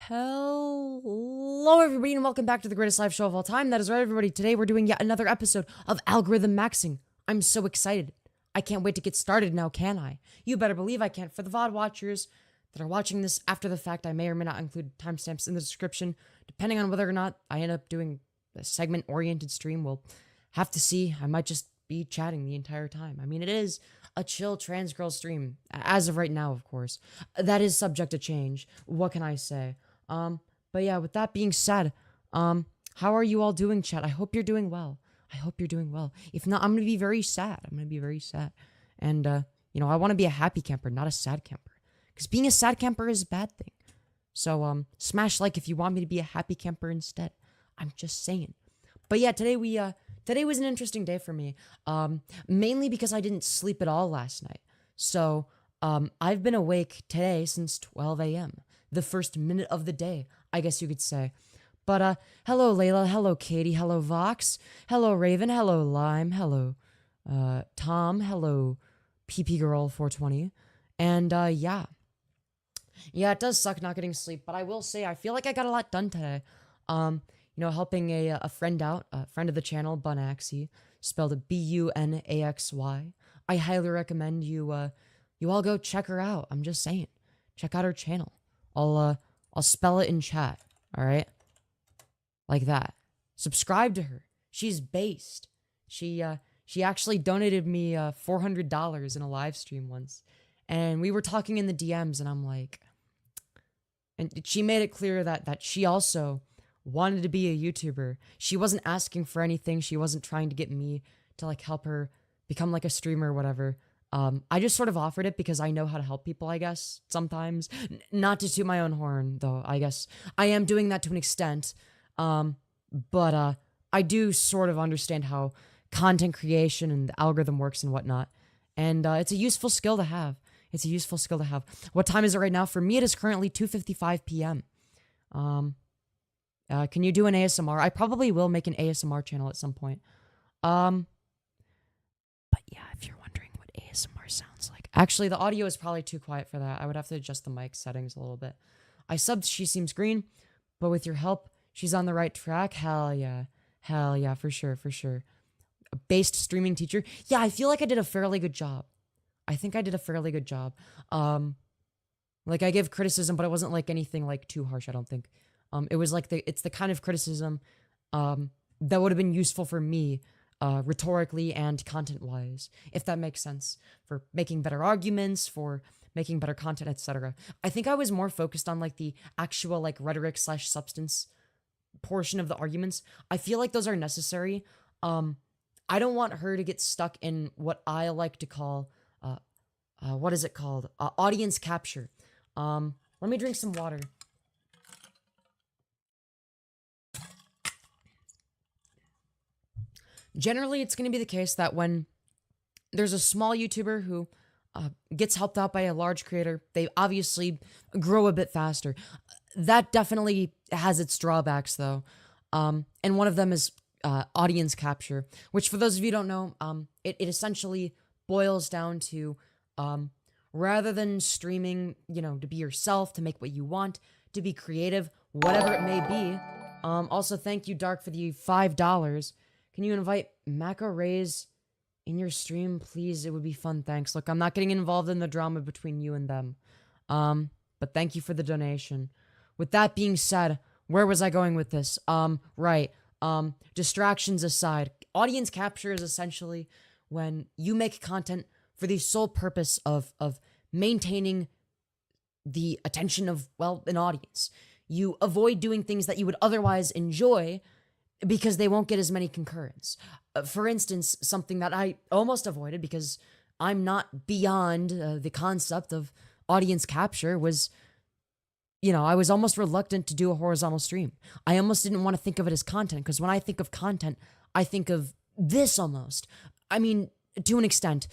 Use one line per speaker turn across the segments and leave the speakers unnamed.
Hello everybody and welcome back to the greatest live show of all time. That is right everybody, today we're doing yet another episode of Algorithm Maxing. I'm so excited. I can't wait to get started now, can I? You better believe I can. For the VOD watchers that are watching this after the fact, I may or may not include timestamps in the description. Depending on whether or not I end up doing a segment-oriented stream, we'll have to see. I might just be chatting the entire time. I mean, it is a chill trans girl stream, as of right now, of course. That is subject to change. What can I say? But yeah, with that being said, how are you all doing, chat? I hope you're doing well. I hope you're doing well. If not, I'm gonna be very sad. I'm gonna be very sad. And, you know, I want to be a happy camper, not a sad camper. Because being a sad camper is a bad thing. So, smash like if you want me to be a happy camper instead. I'm just saying. But yeah, today was an interesting day for me. Mainly because I didn't sleep at all last night. So, I've been awake today since 12 a.m. The first minute of the day, I guess you could say. But, hello Layla, hello Katie, hello Vox, hello Raven, hello Lime, hello, Tom, hello PP Girl 420, and, yeah. Yeah, it does suck not getting sleep, but I will say I feel like I got a lot done today. You know, helping a friend out, a friend of the channel, Bunaxy, spelled Bunaxy. I highly recommend you, you all go check her out. I'm just saying. Check out her channel. I'll spell it in chat, alright? Like that. Subscribe to her. She's based. She actually donated me, $400 in a live stream once. And we were talking in the DMs, and I'm like... And she made it clear that she also wanted to be a YouTuber. She wasn't asking for anything. She wasn't trying to get me to, like, help her become, like, a streamer or whatever. I just sort of offered it because I know how to help people, I guess, sometimes. Not to toot my own horn, though, I guess. I am doing that to an extent. But I do sort of understand how content creation and the algorithm works and whatnot. And it's a useful skill to have. It's a useful skill to have. What time is it right now? For me, it is currently 2:55 p.m. Can you do an ASMR? I probably will make an ASMR channel at some point. But yeah, if you're wondering what ASMR sounds like. Actually, the audio is probably too quiet for that. I would have to adjust the mic settings a little bit. I subbed She Seems Green, but with your help, she's on the right track. Hell yeah. Hell yeah, for sure, for sure. A based streaming teacher. Yeah, I feel like I did a fairly good job. I think I did a fairly good job. Like, I give criticism, but it wasn't, like, anything, like, too harsh, I don't think. It was, like, it's the kind of criticism, that would have been useful for me, rhetorically and content-wise, if that makes sense. For making better arguments, for making better content, etc. I think I was more focused on, like, the actual, like, rhetoric/substance portion of the arguments. I feel like those are necessary. I don't want her to get stuck in what I like to call... what is it called? Audience capture. Let me drink some water. Generally, it's going to be the case that when there's a small YouTuber who gets helped out by a large creator, they obviously grow a bit faster. That definitely has its drawbacks, though. And one of them is audience capture, which, for those of you who don't know, it essentially boils down to... rather than streaming, you know, to be yourself, to make what you want, to be creative, whatever it may be. Also, thank you, Dark, for the $5. Can you invite Maca Rays in your stream, please? It would be fun, thanks. Look, I'm not getting involved in the drama between you and them. But thank you for the donation. With that being said, where was I going with this? Right. Distractions aside, audience capture is essentially when you make content for the sole purpose of maintaining the attention of, well, an audience. You avoid doing things that you would otherwise enjoy because they won't get as many concurrents. For instance, something that I almost avoided because I'm not beyond the concept of audience capture was, you know, I was almost reluctant to do a horizontal stream. I almost didn't want to think of it as content because when I think of content, I think of this almost. I mean, to an extent.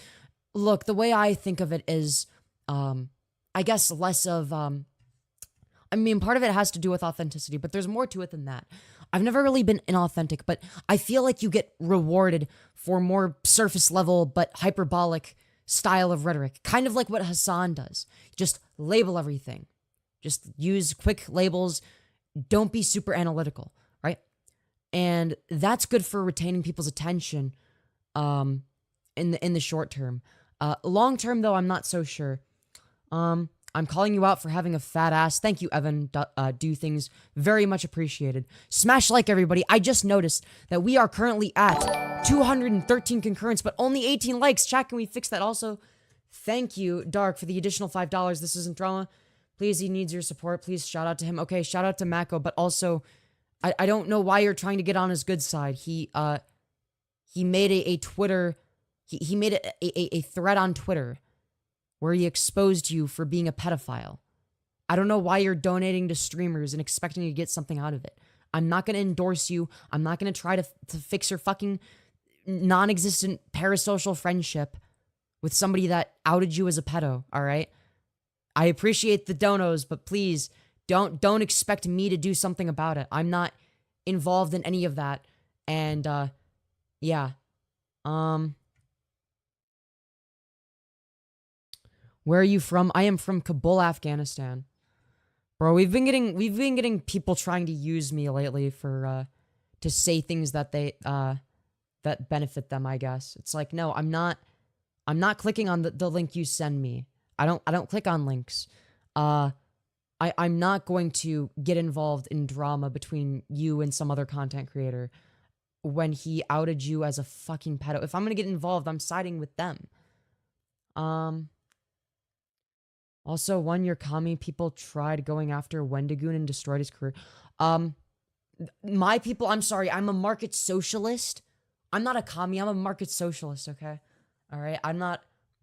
Look, the way I think of it is, I guess less of, I mean, part of it has to do with authenticity, but there's more to it than that. I've never really been inauthentic, but I feel like you get rewarded for more surface level but hyperbolic style of rhetoric. Kind of like what Hassan does. Just label everything. Just use quick labels. Don't be super analytical, right? And that's good for retaining people's attention in the short term. Long term, though, I'm not so sure. I'm calling you out for having a fat ass. Thank you, Evan. Do things. Very much appreciated. Smash like, everybody. I just noticed that we are currently at 213 concurrents, but only 18 likes. Chat, can we fix that? Also, thank you, Dark, for the additional $5. This isn't drama. Please, he needs your support. Please shout out to him. Okay, shout out to Mako, but also, I don't know why you're trying to get on his good side. He made a Twitter, he made a thread on Twitter where he exposed you for being a pedophile. I don't know why you're donating to streamers and expecting to get something out of it. I'm not going to endorse you. I'm not going to try to fix your fucking non-existent parasocial friendship with somebody that outed you as a pedo, all right? I appreciate the donos, but please don't expect me to do something about it. I'm not involved in any of that. And yeah. Where are you from? I am from Kabul, Afghanistan. Bro, we've been getting people trying to use me lately for to say things that they that benefit them, I guess. It's like, no, I'm not clicking on the link you send me. I don't click on links. I'm not going to get involved in drama between you and some other content creator when he outed you as a fucking pedo. If I'm gonna get involved, I'm siding with them. Also, one your commie people tried going after Wendigoon and destroyed his career. My people, I'm sorry, I'm a market socialist. I'm not a commie, I'm a market socialist, okay? All right, I'm not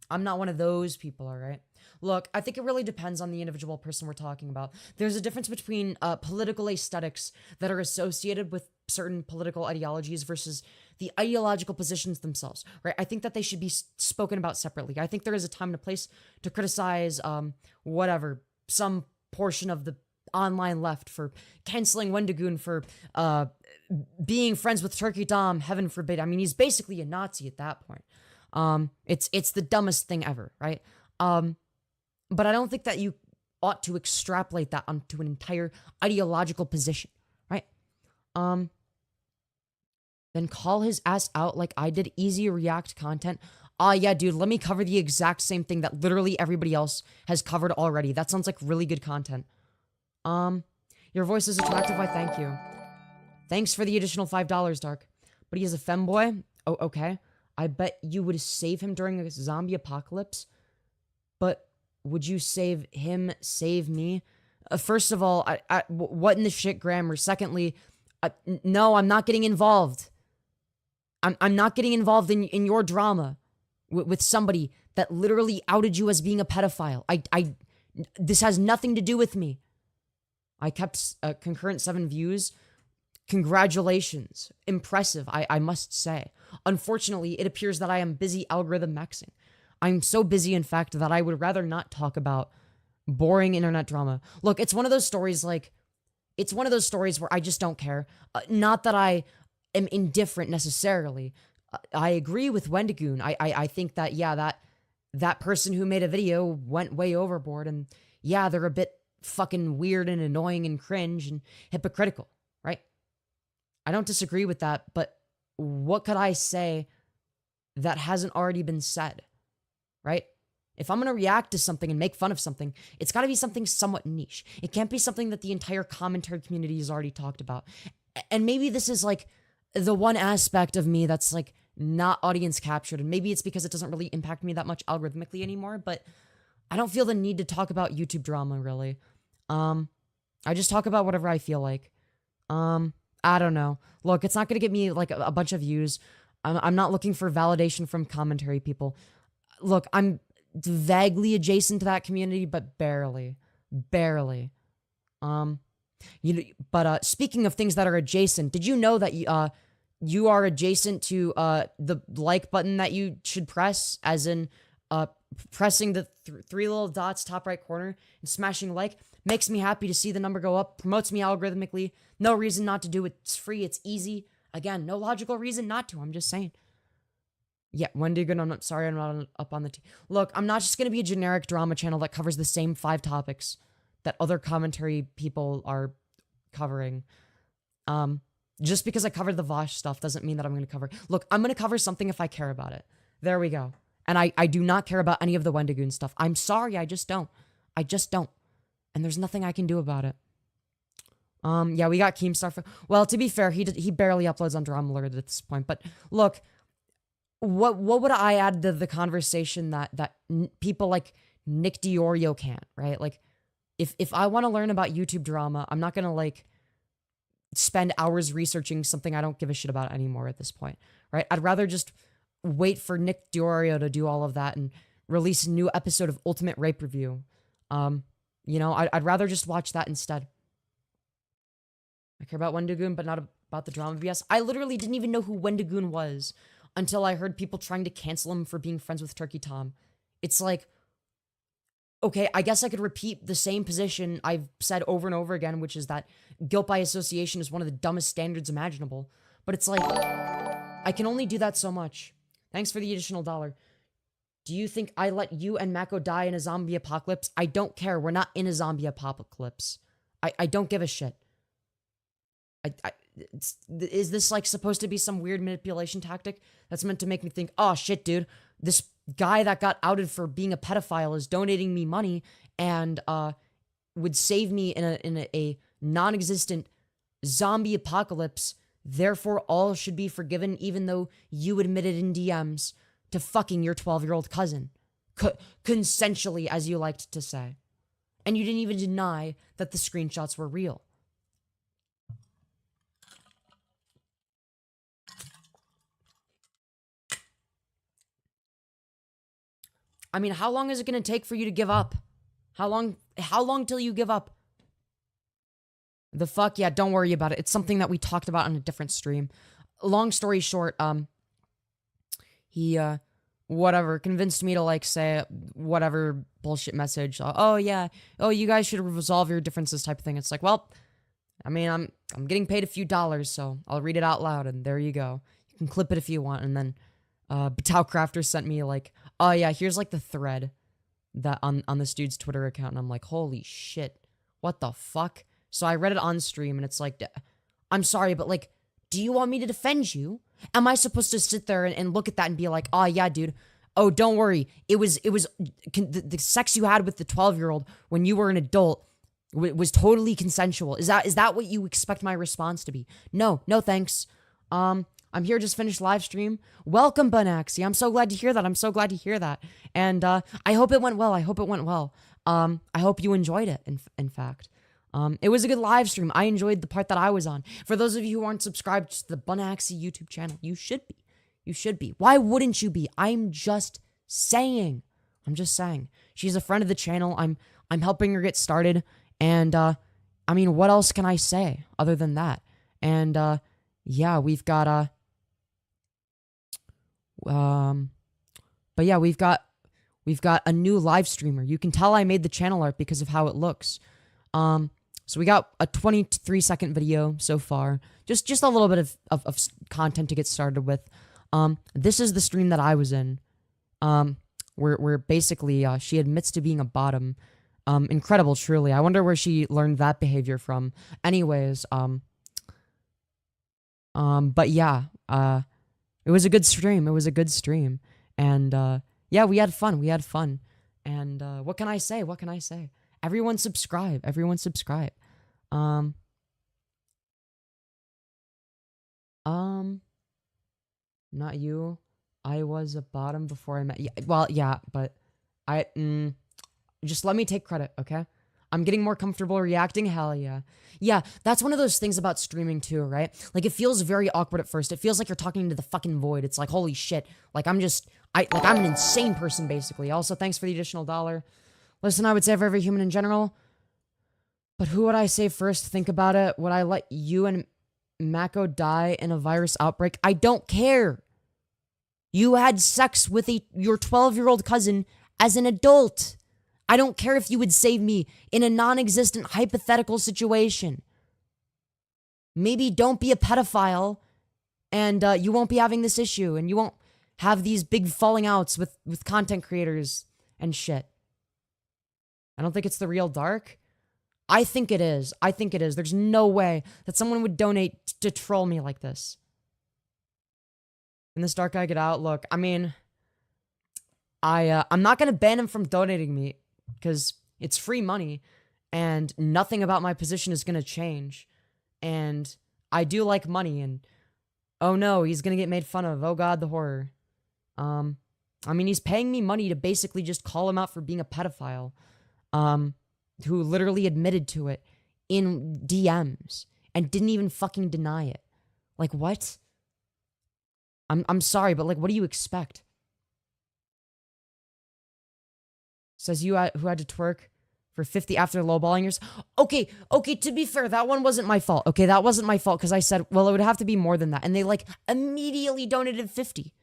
one of those people, all right? Look, I think it really depends on the individual person we're talking about. There's a difference between political aesthetics that are associated with certain political ideologies versus the ideological positions themselves, right? I think that they should be spoken about separately. I think there is a time and a place to criticize, whatever, some portion of the online left for canceling Wendigoon for being friends with Turkey Dom, heaven forbid. I mean, he's basically a Nazi at that point. It's the dumbest thing ever, right? But I don't think that you ought to extrapolate that onto an entire ideological position, right? Then call his ass out like I did. Easy react content. Yeah, dude, let me cover the exact same thing that literally everybody else has covered already. That sounds like really good content. Your voice is attractive, I thank you. Thanks for the additional $5, Dark. But he is a femboy? Oh, okay. I bet you would save him during a zombie apocalypse. But would you save him, save me? First of all, what in the shit grammar? Secondly, no, I'm not getting involved. I'm not getting involved in your drama with somebody that literally outed you as being a pedophile. This has nothing to do with me. I kept concurrent 7 views. Congratulations. Impressive, I must say. Unfortunately, it appears that I am busy algorithm maxing. I'm so busy, in fact, that I would rather not talk about boring internet drama. Look, it's one of those stories where I just don't care. Not that I am indifferent necessarily. I agree with Wendigoon. I think that, yeah, that person who made a video went way overboard, and yeah, they're a bit fucking weird and annoying and cringe and hypocritical, right? I don't disagree with that, but what could I say that hasn't already been said, right? If I'm going to react to something and make fun of something, it's got to be something somewhat niche. It can't be something that the entire commentary community has already talked about. And maybe this is like the one aspect of me that's like not audience captured, and maybe it's because it doesn't really impact me that much algorithmically anymore, but I don't feel the need to talk about YouTube drama, really. I just talk about whatever I feel like. I don't know. Look, it's not going to get me like a bunch of views. I'm not looking for validation from commentary people. Look, I'm vaguely adjacent to that community, but barely. Speaking of things that are adjacent, did you know that you are adjacent to the like button that you should press, as in pressing the 3 little dots top right corner and smashing like? Makes me happy to see the number go up, promotes me algorithmically. No reason not to do it. It's free, it's easy. Again, no logical reason not to, I'm just saying. Yeah, Wendigoon, I'm sorry I'm not up on the Look, I'm not just going to be a generic drama channel that covers the same 5 topics that other commentary people are covering. Just because I covered the Vosh stuff doesn't mean that I'm going to cover. Look, I'm going to cover something if I care about it. There we go. And I do not care about any of the Wendigoon stuff. I'm sorry, I just don't. I just don't. And there's nothing I can do about it. Yeah, we got Keemstar. Well, to be fair, he barely uploads on Drama at this point. But look, what would I add to the conversation that people like Nick Diorio can't, right? Like, if I want to learn about YouTube drama, I'm not gonna like spend hours researching something I don't give a shit about anymore at this point, right? I'd rather just wait for Nick Diorio to do all of that and release a new episode of Ultimate Rape Review. You know, I'd rather just watch that instead. I care about Wendigoon, but not about the drama BS. I literally didn't even know who Wendigoon was until I heard people trying to cancel him for being friends with Turkey Tom. It's like, okay, I guess I could repeat the same position I've said over and over again, which is that guilt by association is one of the dumbest standards imaginable. But it's like, I can only do that so much. Thanks for the additional $1. Do you think I let you and Mako die in a zombie apocalypse? I don't care. We're not in a zombie apocalypse. I don't give a shit. Is this like supposed to be some weird manipulation tactic that's meant to make me think, oh shit, dude, this guy that got outed for being a pedophile is donating me money and would save me in a non-existent zombie apocalypse. Therefore, all should be forgiven, even though you admitted in DMs to fucking your 12-year-old cousin. Consensually, as you liked to say. And you didn't even deny that the screenshots were real. I mean, how long is it going to take for you to give up? How long till you give up? The fuck? Yeah, don't worry about it. It's something that we talked about on a different stream. Long story short, he, whatever, convinced me to, like, say whatever bullshit message. Oh, yeah. Oh, you guys should resolve your differences type of thing. It's like, well, I mean, I'm getting paid a few dollars, so I'll read it out loud, and there you go. You can clip it if you want, and then, Batao Crafter sent me, like, oh, yeah, here's, like, the thread that on this dude's Twitter account, and I'm like, holy shit, what the fuck? So I read it on stream, and it's like, I'm sorry, but, like, do you want me to defend you? Am I supposed to sit there and look at that and be like, oh, yeah, dude, oh, don't worry, it was the sex you had with the 12-year-old when you were an adult was totally consensual. Is that what you expect my response to be? No, thanks. I'm here, just finished live stream. Welcome, Bunaxi. I'm so glad to hear that. I'm so glad to hear that. And I hope it went well. I hope it went well. I hope you enjoyed it, in fact. It was a good live stream. I enjoyed the part that I was on. For those of you who aren't subscribed to the Bunaxi YouTube channel, you should be. You should be. Why wouldn't you be? I'm just saying. I'm just saying. She's a friend of the channel. I'm helping her get started. And, I mean, what else can I say other than that? And, yeah, we've got, but yeah, we've got a new live streamer. You can tell I made the channel art because of how it looks. So we got a 23-second video so far. Just a little bit of content to get started with. This is the stream that I was in. Where basically, she admits to being a bottom. Incredible, truly. I wonder where she learned that behavior from. Anyways, but yeah, it was a good stream. It was a good stream. And, yeah, we had fun. And, what can I say? Everyone subscribe. Not you. I was a bottom before I met you. Well, yeah, but just let me take credit, okay? I'm getting more comfortable reacting. Hell yeah. Yeah, that's one of those things about streaming too, right? Like, it feels very awkward at first. It feels like you're talking to the fucking void. It's like, holy shit. Like, I'm an insane person, basically. Also, thanks for the additional $1. Listen, I would say for every human in general, but who would I say first? Think about it. Would I let you and Mako die in a virus outbreak? I don't care. You had sex with your 12-year-old cousin as an adult. I don't care if you would save me in a non-existent hypothetical situation. Maybe don't be a pedophile and you won't be having this issue and you won't have these big falling outs with content creators and shit. I don't think it's the real dark. I think it is. I think it is. There's no way that someone would donate to troll me like this. Can this dark guy get out? Look, I mean, I'm not gonna ban him from donating me because it's free money, and nothing about my position is gonna change. And I do like money, and oh no, he's gonna get made fun of. Oh god, the horror. I mean, he's paying me money to basically just call him out for being a pedophile. Who literally admitted to it in DMs and didn't even fucking deny it. Like, what? I'm sorry, but like, what do you expect? Says who had to twerk for 50 after lowballing yours. Okay, to be fair, that one wasn't my fault. Okay, that wasn't my fault because I said, well, it would have to be more than that. And they like immediately donated 50.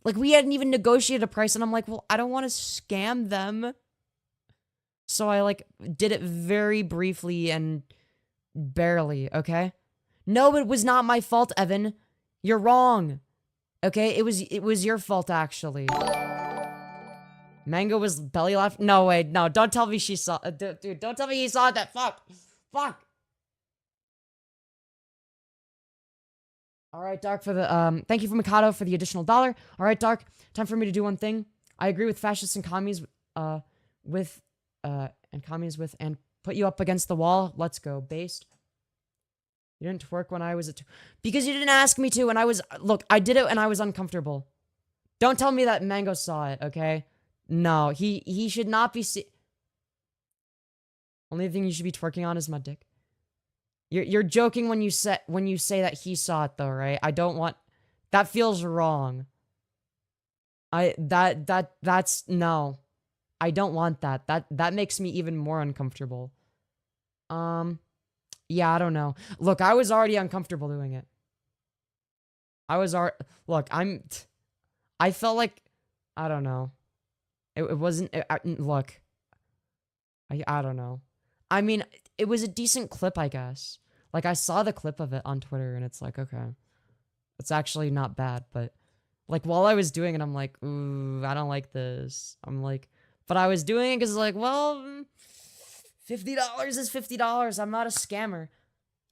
Like, we hadn't even negotiated a price, and I'm like, well, I don't want to scam them. So I, like, did it very briefly and barely, okay? No, it was not my fault, Evan. You're wrong. Okay? It was your fault, actually. Mango was belly laughing. No, wait, no. Don't tell me she saw... dude, don't tell me he saw that. Fuck. All right, Dark, for the, thank you for Mikado for the additional $1. All right, Dark, time for me to do one thing. I agree with fascists and commies, and put you up against the wall. Let's go, based. You didn't twerk when I was because you didn't ask me to, and look, I did it and I was uncomfortable. Don't tell me that Mango saw it, okay? No, he should not be Only thing you should be twerking on is my dick. You're joking when you say that he saw it though, right? I don't want that feels wrong. That's no. I don't want that. That makes me even more uncomfortable. Yeah, I don't know. Look, I was already uncomfortable doing it. Look, I felt like I don't know. It wasn't look. I don't know. I mean, it was a decent clip, I guess. Like, I saw the clip of it on Twitter, and it's like, okay. It's actually not bad, but... Like, while I was doing it, I'm like, ooh, I don't like this. I'm like... But I was doing it because, like, well... $50 is $50. I'm not a scammer.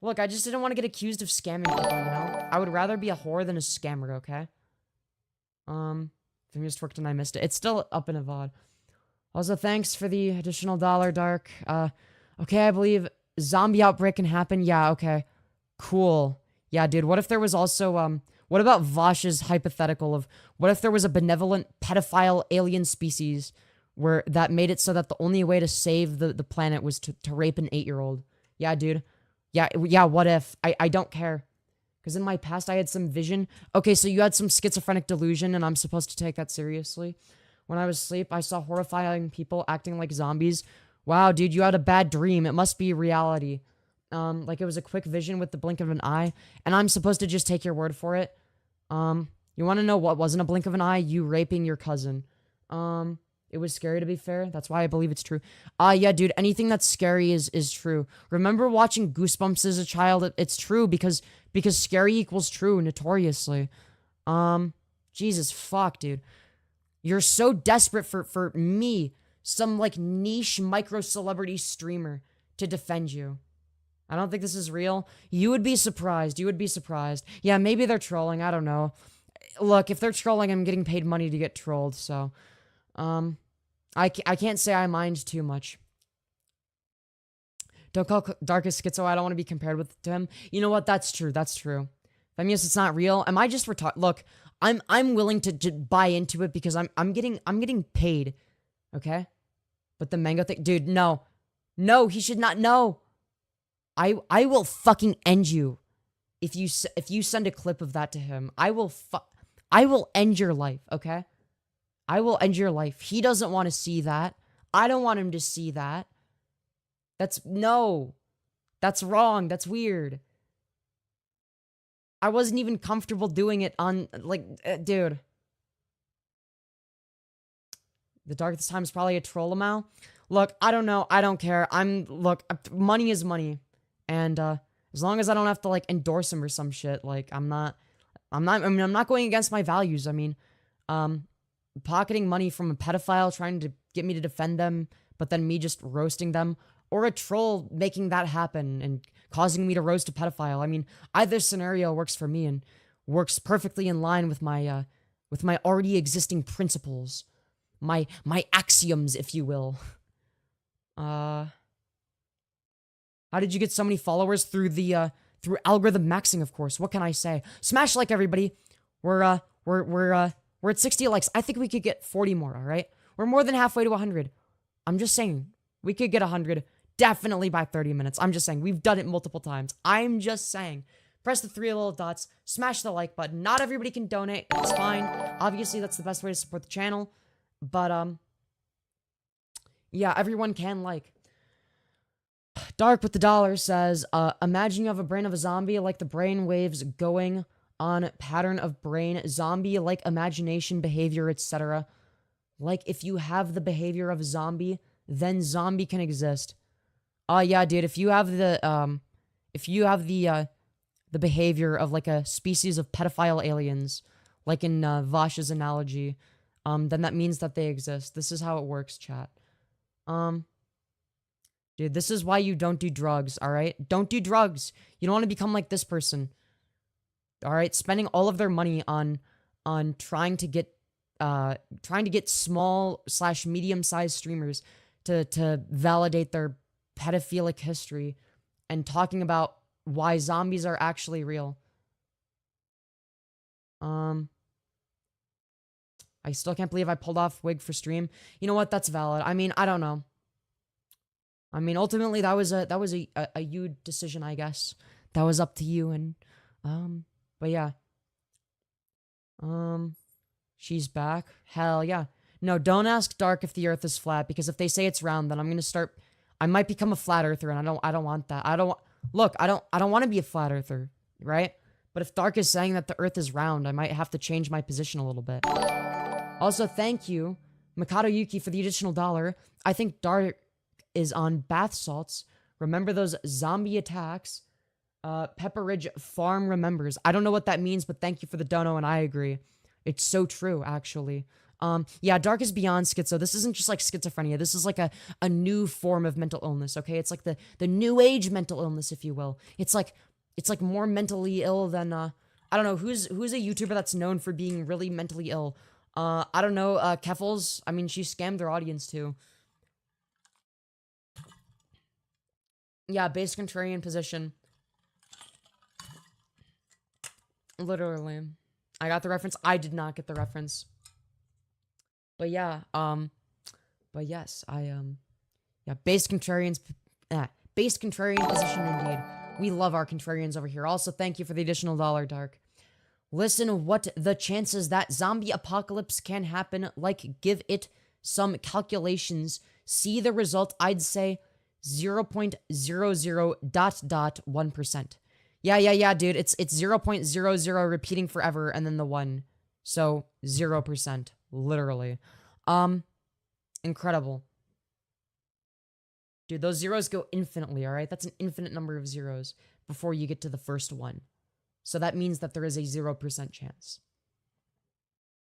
Look, I just didn't want to get accused of scamming people, you know? I would rather be a whore than a scammer, okay? Femyoz twerked and I missed it. It's still up in a VOD. Also, thanks for the additional $1, Dark. Okay, I believe zombie outbreak can happen. Yeah, okay. Cool. Yeah, dude, what if there was also, what about Vosh's hypothetical of, what if there was a benevolent pedophile alien species where that made it so that the only way to save the planet was to rape an 8-year-old? Yeah, dude. Yeah, what if? I don't care. Because in my past, I had some vision. Okay, so you had some schizophrenic delusion, and I'm supposed to take that seriously. When I was asleep, I saw horrifying people acting like zombies. Wow, dude, you had a bad dream. It must be reality. Like it was a quick vision with the blink of an eye, and I'm supposed to just take your word for it. You want to know what wasn't a blink of an eye? You raping your cousin. It was scary, to be fair. That's why I believe it's true. Yeah, dude, anything that's scary is true. Remember watching Goosebumps as a child? It's true because scary equals true, notoriously. Jesus, fuck, dude. You're so desperate for me, some, like, niche micro-celebrity streamer, to defend you. I don't think this is real. You would be surprised. You would be surprised. Yeah, maybe they're trolling. I don't know. Look, if they're trolling, I'm getting paid money to get trolled, so... I can't say I mind too much. Don't call Darkest Schizo. I don't want to be compared to him. You know what? That's true. That's true. Femyoz, it's not real. Am I just retarded? Look, I'm willing to buy into it because I'm getting paid. Okay? But the Mango thing, dude, no. No, he should not know. I will fucking end you if you send a clip of that to him. I will end your life, okay? I will end your life. He doesn't want to see that. I don't want him to see that. No. That's wrong. That's weird. I wasn't even comfortable doing it on, like, dude. The Darkest Time is probably a troll amount. Look, I don't know. I don't care. Look, money is money. And, as long as I don't have to, like, endorse him or some shit, like, I'm not going against my values. I mean, pocketing money from a pedophile, trying to get me to defend them, but then me just roasting them or a troll making that happen and causing me to roast a pedophile. I mean, either scenario works for me and works perfectly in line with my already existing principles, my axioms, if you will. How did you get so many followers? Through the through algorithm maxing, of course. What can I say? Smash like, everybody. We're at 60 likes. I think we could get 40 more, all right? We're more than halfway to 100. I'm just saying, we could get 100 definitely by 30 minutes. I'm just saying, we've done it multiple times. I'm just saying. Press the 3 little dots, smash the like button. Not everybody can donate, it's fine. Obviously, that's the best way to support the channel. But, yeah, everyone can like. Dark with the dollar says, imagine you have a brain of a zombie, like the brain waves going on pattern of brain, zombie, like imagination, behavior, etc. Like, if you have the behavior of a zombie, then zombie can exist. Yeah, dude, if you have the behavior of, like, a species of pedophile aliens, like in, Vash's analogy, then that means that they exist. This is how it works, chat. Dude, this is why you don't do drugs, alright? Don't do drugs. You don't want to become like this person. Alright? Spending all of their money on trying to get small / medium-sized streamers to validate their pedophilic history and talking about why zombies are actually real. I still can't believe I pulled off wig for stream. You know what? That's valid. I mean, I don't know. I mean, ultimately, that was a you decision, I guess. That was up to you, and, but yeah. She's back. Hell yeah. No, don't ask Dark if the Earth is flat, because if they say it's round, then I'm gonna start, I might become a flat earther, and I don't want that. I don't want to be a flat earther, right? But if Dark is saying that the Earth is round, I might have to change my position a little bit. Also, thank you, Mikado Yuki, for the additional $1. I think Dark is on bath salts. Remember those zombie attacks. Pepperidge Farm remembers. I don't know what that means, but thank you for the dono, and I agree. It's so true, actually. Yeah, Dark is beyond schizo. This isn't just like schizophrenia. This is like a new form of mental illness, okay? It's like the new age mental illness, if you will. It's like more mentally ill than, I don't know, who's a YouTuber that's known for being really mentally ill? I don't know, Keffels. I mean, she scammed their audience, too. Yeah, base contrarian position. Literally. I got the reference. I did not get the reference. But yeah, but yes, yeah, base contrarian position indeed. We love our contrarians over here. Also, thank you for the additional $1, Dark. Listen, what the chances that zombie apocalypse can happen, like, give it some calculations. See the result, I'd say 0.00 ... 1%. Yeah, dude. It's 0.00 repeating forever and then the 1. So 0%. Literally. Incredible. Dude, those zeros go infinitely, alright? That's an infinite number of zeros before you get to the first one. So that means that there is a 0% chance.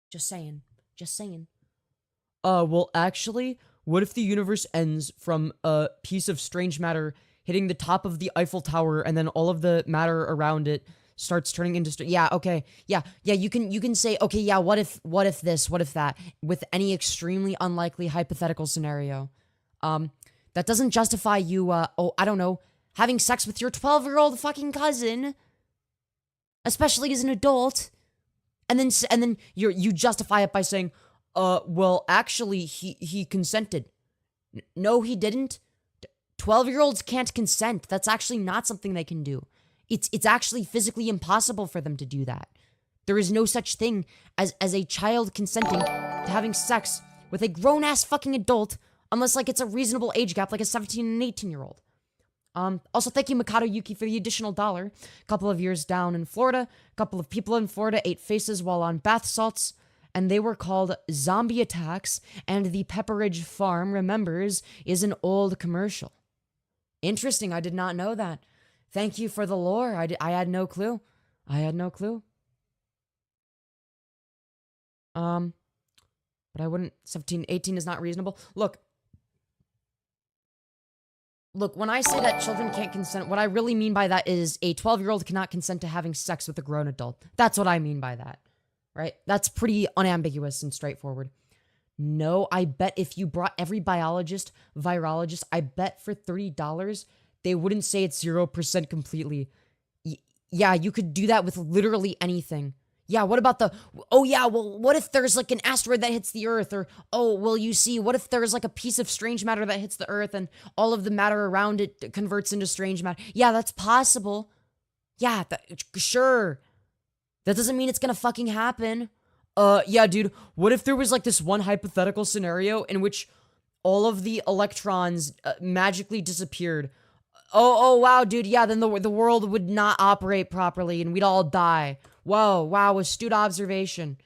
Just saying. Just saying. Well, actually, what if the universe ends from a piece of strange matter hitting the top of the Eiffel Tower, and then all of the matter around it starts turning into yeah, okay. Yeah, you can say, okay, yeah, what if this, what if that, with any extremely unlikely hypothetical scenario. That doesn't justify you, I don't know, having sex with your 12-year-old fucking cousin, especially as an adult, and then you justify it by saying, well, actually, he consented. No, he didn't. 12-year-olds can't consent. That's actually not something they can do. It's actually physically impossible for them to do that. There is no such thing as a child consenting to having sex with a grown-ass fucking adult unless, like, it's a reasonable age gap, like a 17 and 18-year-old. Also, thank you, Mikado Yuki, for the additional $1. A couple of years down in Florida, a couple of people in Florida ate faces while on bath salts, and they were called zombie attacks, and the Pepperidge Farm remembers is an old commercial. Interesting, I did not know that. Thank you for the lore. I had no clue. I had no clue. But I wouldn't, 17, 18 is not reasonable. Look, Look, when I say that children can't consent, what I really mean by that is a 12-year-old cannot consent to having sex with a grown adult. That's what I mean by that, right? That's pretty unambiguous and straightforward. No, I bet if you brought every biologist, virologist, I bet for $30, they wouldn't say it's 0% completely. Yeah, you could do that with literally anything. Yeah, what about oh yeah, well, what if there's like an asteroid that hits the Earth? Or, oh, well, you see, what if there's like a piece of strange matter that hits the Earth and all of the matter around it converts into strange matter? Yeah, that's possible. Yeah, sure. That doesn't mean it's gonna fucking happen. Yeah, dude, what if there was like this one hypothetical scenario in which all of the electrons magically disappeared? Oh, wow, dude, yeah, then the world would not operate properly and we'd all die. Whoa, wow, astute observation.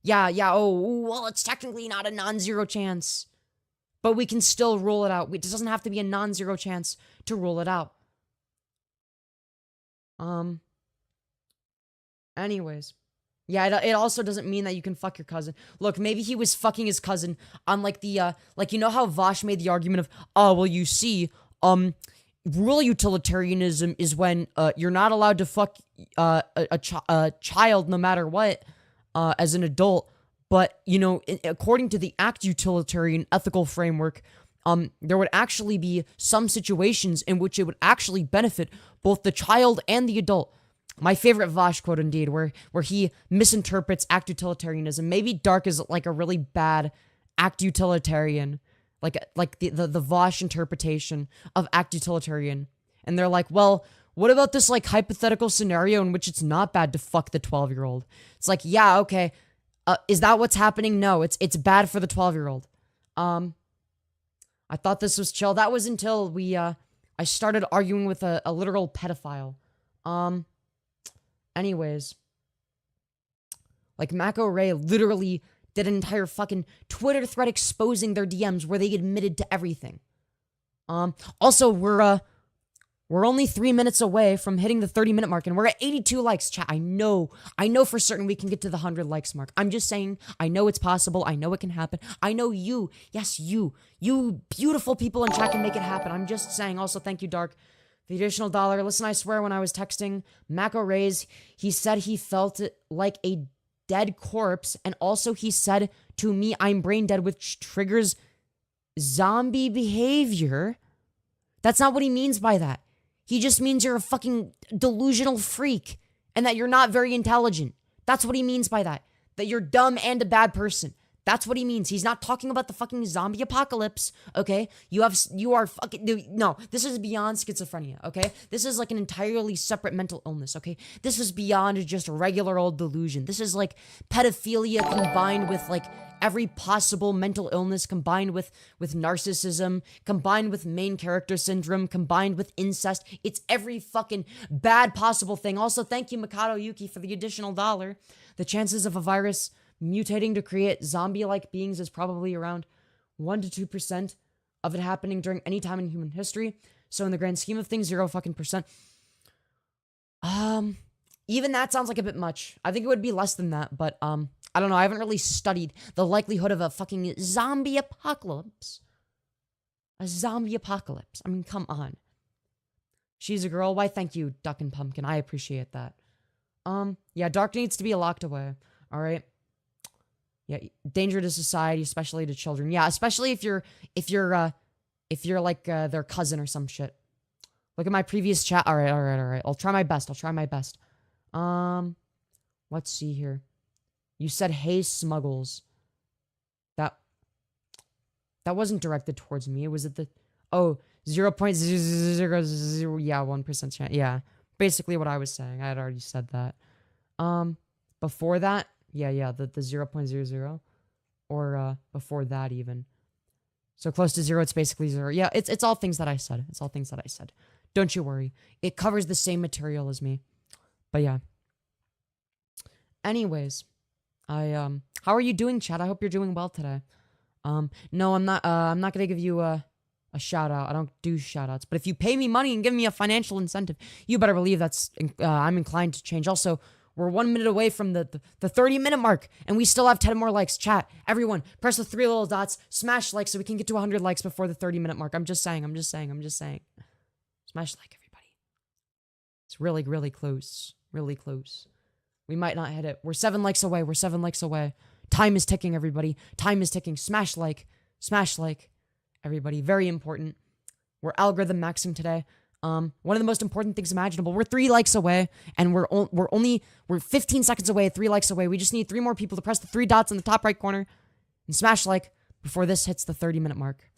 Yeah, oh, well, it's technically not a non-zero chance. But we can still rule it out. It doesn't have to be a non-zero chance to rule it out. Anyways. Yeah, it also doesn't mean that you can fuck your cousin. Look, maybe he was fucking his cousin on like the, like, you know how Vosh made the argument of, oh, well, you see, rural utilitarianism is when you're not allowed to fuck a child no matter what as an adult, but you know, according to the ACT utilitarian ethical framework, there would actually be some situations in which it would actually benefit both the child and the adult. My favorite Vosh quote indeed, where he misinterprets ACT utilitarianism. Maybe Dark is like a really bad ACT utilitarian. Like the Vosh interpretation of ACT utilitarian. And they're like, well, what about this like hypothetical scenario in which it's not bad to fuck the 12-year-old? It's like, yeah, okay. Is that what's happening? No, it's bad for the 12-year-old. I thought this was chill. That was until I started arguing with a literal pedophile. Anyways. Like Mako Ray literally did an entire fucking Twitter thread exposing their DMs where they admitted to everything. Also, we're only 3 minutes away from hitting the 30-minute mark, and we're at 82 likes, chat. I know for certain we can get to the 100 likes mark. I'm just saying, I know it's possible. I know it can happen. I know you, yes, you beautiful people in chat can make it happen. I'm just saying. Also, thank you, Dark, for the additional $1. Listen, I swear when I was texting Mako Ray's, he said he felt it like a dead corpse, and also he said to me, I'm brain dead, which triggers zombie behavior. That's not what he means by that. He just means you're a fucking delusional freak and that you're not very intelligent. That's what he means by that. That you're dumb and a bad person. That's what he means. He's not talking about the fucking zombie apocalypse, okay? You are fucking, no, this is beyond schizophrenia, okay? This is like an entirely separate mental illness, okay? This is beyond just regular old delusion. This is like pedophilia combined with like every possible mental illness, combined with narcissism, combined with main character syndrome, combined with incest. It's every fucking bad possible thing. Also, thank you, Mikado Yuki, for the additional $1. The chances of a virus mutating to create zombie-like beings is probably around 1 to 2% of it happening during any time in human history. So in the grand scheme of things, 0 fucking percent. Even that sounds like a bit much. I think it would be less than that, but I don't know. I haven't really studied the likelihood of a fucking zombie apocalypse. A zombie apocalypse. I mean, come on. She's a girl. Why, thank you, Duck and Pumpkin. I appreciate that. Yeah, Dark needs to be locked away. All right. Yeah, danger to society, especially to children. Yeah, especially if you're like their cousin or some shit. Look at my previous chat. All right. I'll try my best. Let's see here. You said, "Hey, Smuggles." That wasn't directed towards me. It was at the 0.000, yeah, 1% chance. Yeah, basically what I was saying. I had already said that. Before that. Yeah, the 0.00, or before that even. So close to 0, it's basically 0. Yeah, it's all things that I said. Don't you worry. It covers the same material as me. But yeah. Anyways, how are you doing, chat? I hope you're doing well today. No, I'm not gonna give you a shout out. I don't do shout outs. But if you pay me money and give me a financial incentive, you better believe I'm inclined to change. Also, We're 1 minute away from the 30-minute mark, and we still have 10 more likes. Chat, everyone, press the 3 little dots, smash like so we can get to 100 likes before the 30-minute mark. I'm just saying. Smash like, everybody. It's really, really close. Really close. We might not hit it. We're 7 likes away. Time is ticking, everybody. Time is ticking. Smash like, everybody. Very important. We're algorithm maxing today. One of the most important things imaginable. We're 3 likes away, and we're 15 seconds away, 3 likes away. We just need 3 more people to press the 3 dots in the top right corner and smash like before this hits the 30-minute mark.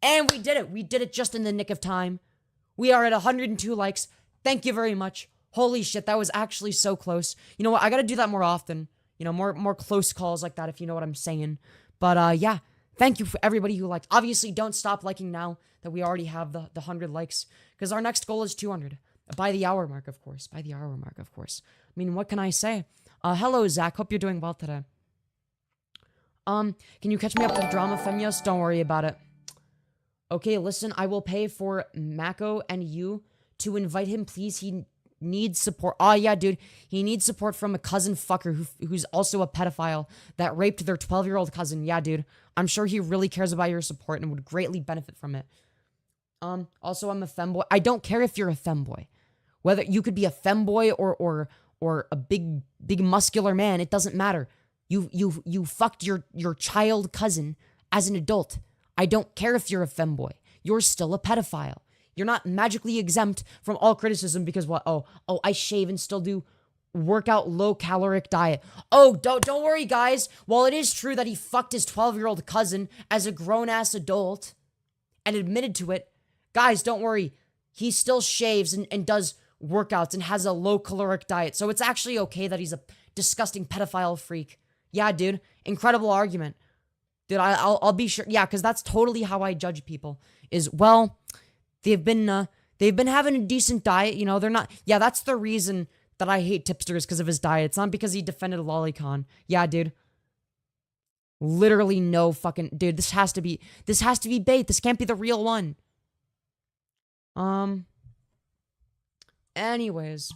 And we did it. We did it just in the nick of time. We are at 102 likes. Thank you very much. Holy shit, that was actually so close. You know what? I gotta do that more often. You know, more close calls like that, if you know what I'm saying. But yeah, thank you for everybody who liked. Obviously, don't stop liking now that we already have the 100 likes, because our next goal is 200 by the hour mark, of course. I mean, what can I say? Hello, Zach. Hope you're doing well today. Can you catch me up to the drama, Femyoz? Don't worry about it. Okay, listen, I will pay for Mako and you to invite him, please. He needs support. Oh, yeah, dude. He needs support from a cousin fucker who's also a pedophile that raped their 12-year-old cousin. Yeah, dude. I'm sure he really cares about your support and would greatly benefit from it. Also, I'm a femboy. I don't care if you're a femboy. Whether you could be a femboy or a big muscular man, it doesn't matter. You fucked your child cousin as an adult. I don't care if you're a femboy. You're still a pedophile. You're not magically exempt from all criticism because what? Oh, I shave and still do workout low caloric diet. Oh, don't worry, guys. While it is true that he fucked his 12-year-old cousin as a grown-ass adult and admitted to it, guys, don't worry. He still shaves and does workouts and has a low caloric diet. So it's actually okay that he's a disgusting pedophile freak. Yeah, dude. Incredible argument. Dude, I'll be sure. Yeah, because that's totally how I judge people. Is, well, they've been having a decent diet. You know, they're not. Yeah, that's the reason that I hate tipsters, because of his diet. It's not because he defended Lolicon. Yeah, dude. Literally no fucking. Dude, this has to be bait. This can't be the real one. Anyways.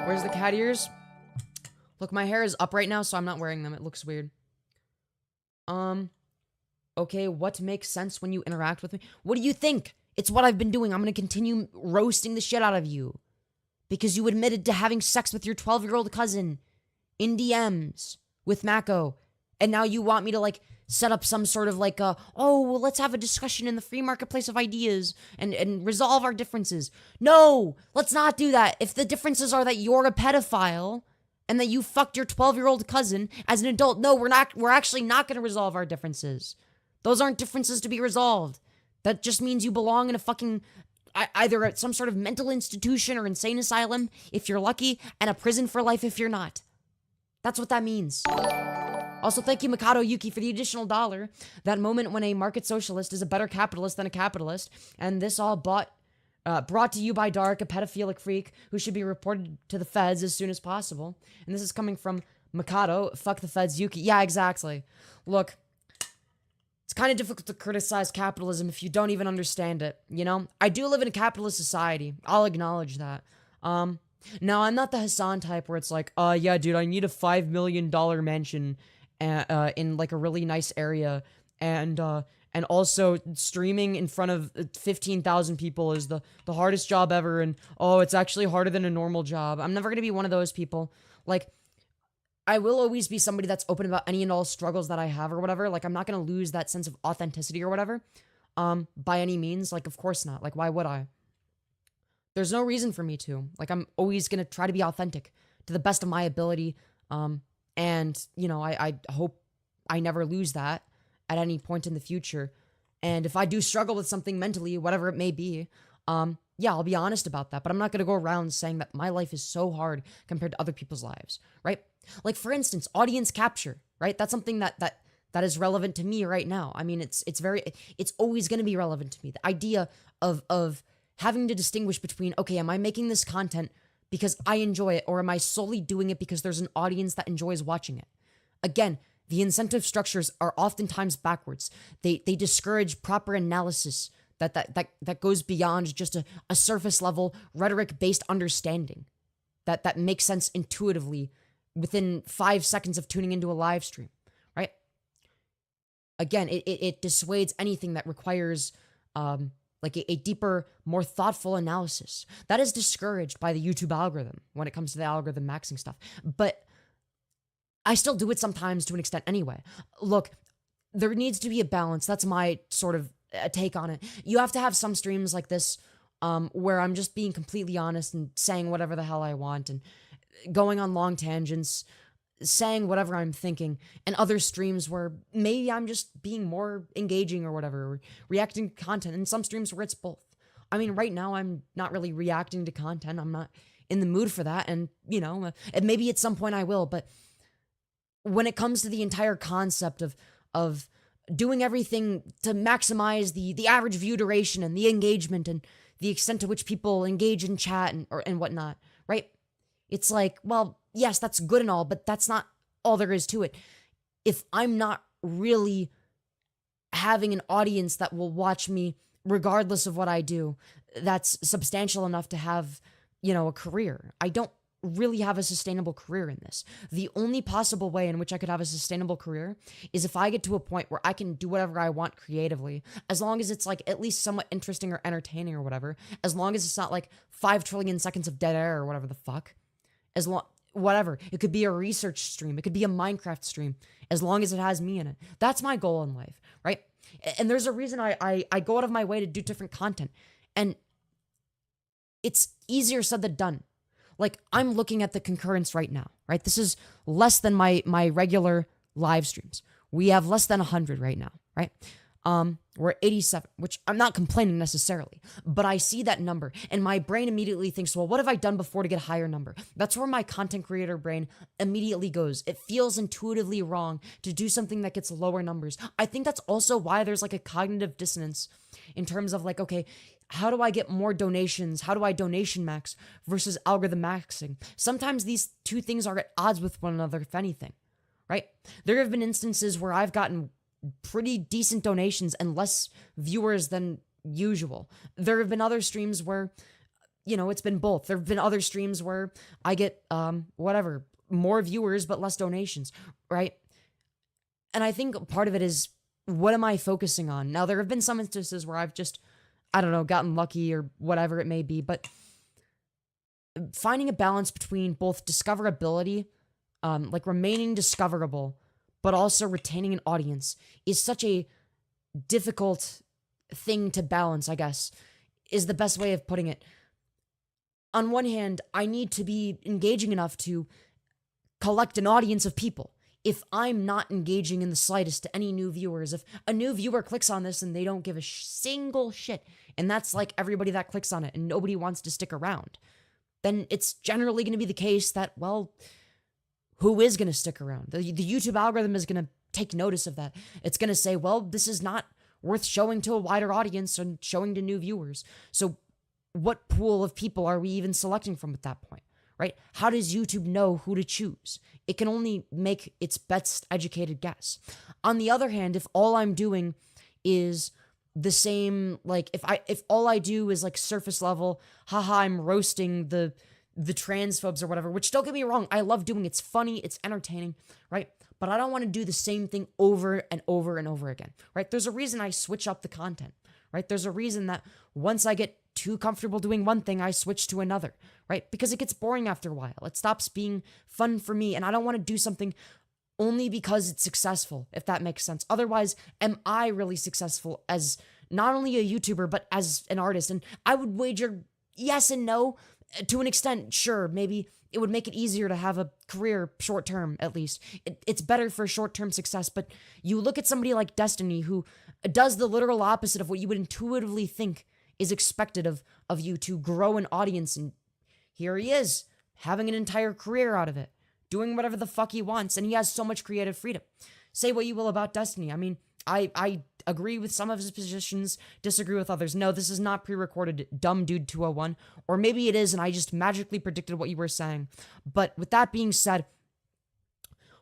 Where's the cat ears? Look, my hair is up right now, so I'm not wearing them. It looks weird. Okay, what makes sense when you interact with me? What do you think? It's what I've been doing. I'm gonna continue roasting the shit out of you. Because you admitted to having sex with your 12-year-old cousin in DMs with Mako. And now you want me to, like, set up some sort of, like, oh, well, let's have a discussion in the free marketplace of ideas and resolve our differences. No, let's not do that. If the differences are that you're a pedophile and that you fucked your 12-year-old cousin as an adult, no, we're actually not going to resolve our differences. Those aren't differences to be resolved. That just means you belong in a fucking, either at some sort of mental institution or insane asylum if you're lucky, and a prison for life if you're not. That's what that means. Also, thank you, Mikado Yuki, for the additional $1. That moment when a market socialist is a better capitalist than a capitalist. And this all brought to you by Dark, a pedophilic freak who should be reported to the feds as soon as possible. And this is coming from Mikado. Fuck the feds, Yuki. Yeah, exactly. Look, it's kind of difficult to criticize capitalism if you don't even understand it, you know? I do live in a capitalist society. I'll acknowledge that. Now, I'm not the Hassan type where it's like, yeah, dude, I need a $5 million mansion in like a really nice area, and also streaming in front of 15,000 people is the hardest job ever, and oh, it's actually harder than a normal job. I'm never gonna be one of those people. Like, I will always be somebody that's open about any and all struggles that I have or whatever. Like, I'm not gonna lose that sense of authenticity or whatever, by any means. Like, of course not. Like, why would I? There's no reason for me to. Like, I'm always gonna try to be authentic to the best of my ability, and, you know, I hope I never lose that at any point in the future. And if I do struggle with something mentally, whatever it may be, yeah, I'll be honest about that. But I'm not going to go around saying that my life is so hard compared to other people's lives, right? Like, for instance, audience capture, right? That's something that is relevant to me right now. I mean, it's always going to be relevant to me. The idea of having to distinguish between, okay, am I making this content because I enjoy it, or am I solely doing it because there's an audience that enjoys watching it? Again, the incentive structures are oftentimes backwards. They discourage proper analysis. that goes beyond just a surface level rhetoric based understanding that makes sense intuitively within 5 seconds of tuning into a live stream, right? Again, it dissuades anything that requires like a deeper, more thoughtful analysis. That is discouraged by the YouTube algorithm when it comes to the algorithm maxing stuff. But I still do it sometimes to an extent anyway. Look, there needs to be a balance. That's my sort of take on it. You have to have some streams like this where I'm just being completely honest and saying whatever the hell I want and going on long tangents, saying whatever I'm thinking, and other streams where maybe I'm just being more engaging or whatever, or reacting to content, and some streams where it's both. I mean, right now I'm not really reacting to content. I'm not in the mood for that, and, you know, and maybe at some point I will, but when it comes to the entire concept of doing everything to maximize the average view duration and the engagement and the extent to which people engage in chat and whatnot, right? It's like, well, yes, that's good and all, but that's not all there is to it. If I'm not really having an audience that will watch me regardless of what I do, that's substantial enough to have, you know, a career. I don't really have a sustainable career in this. The only possible way in which I could have a sustainable career is if I get to a point where I can do whatever I want creatively, as long as it's like at least somewhat interesting or entertaining or whatever, as long as it's not like 5 trillion seconds of dead air or whatever the fuck, as long, whatever. It could be a research stream. It could be a Minecraft stream, as long as it has me in it. That's my goal in life, right? And there's a reason I go out of my way to do different content, and it's easier said than done. Like, I'm looking at the concurrence right now, right? This is less than my regular live streams. We have less than 100 right now, right? We're at 87, which I'm not complaining necessarily, but I see that number and my brain immediately thinks, well, what have I done before to get a higher number? That's where my content creator brain immediately goes. It feels intuitively wrong to do something that gets lower numbers. I think that's also why there's like a cognitive dissonance in terms of like, okay, how do I get more donations? How do I donation max versus algorithm maxing? Sometimes these two things are at odds with one another, if anything, right? There have been instances where I've gotten pretty decent donations and less viewers than usual. There have been other streams where, you know, it's been both. There have been other streams where I get, whatever, more viewers but less donations, right? And I think part of it is, what am I focusing on? Now, there have been some instances where I've just, I don't know, gotten lucky or whatever it may be, but finding a balance between both discoverability, like remaining discoverable, but also retaining an audience is such a difficult thing to balance, I guess, is the best way of putting it. On one hand, I need to be engaging enough to collect an audience of people. If I'm not engaging in the slightest to any new viewers, if a new viewer clicks on this and they don't give a single shit, and that's like everybody that clicks on it and nobody wants to stick around, then it's generally going to be the case that, well, who is going to stick around? The YouTube algorithm is going to take notice of that. It's going to say, well, this is not worth showing to a wider audience and showing to new viewers. So what pool of people are we even selecting from at that point, right? How does YouTube know who to choose? It can only make its best educated guess. On the other hand, if all I'm doing is the same, like if all I do is like surface level, haha, I'm roasting the transphobes or whatever, which don't get me wrong, I love doing. It's funny, it's entertaining, right? But I don't want to do the same thing over and over and over again, right? There's a reason I switch up the content, right? There's a reason that once I get too comfortable doing one thing, I switch to another, right? Because it gets boring after a while. It stops being fun for me, and I don't want to do something only because it's successful, if that makes sense. Otherwise, am I really successful as not only a YouTuber, but as an artist? And I would wager yes and no. To an extent, sure, maybe it would make it easier to have a career short-term, at least. It's better for short-term success, but you look at somebody like Destiny, who does the literal opposite of what you would intuitively think is expected of you, to grow an audience, and here he is, having an entire career out of it, doing whatever the fuck he wants, and he has so much creative freedom. Say what you will about Destiny. I mean, I agree with some of his positions, disagree with others. No, this is not pre-recorded, dumb dude 201. Or maybe it is, and I just magically predicted what you were saying. But with that being said,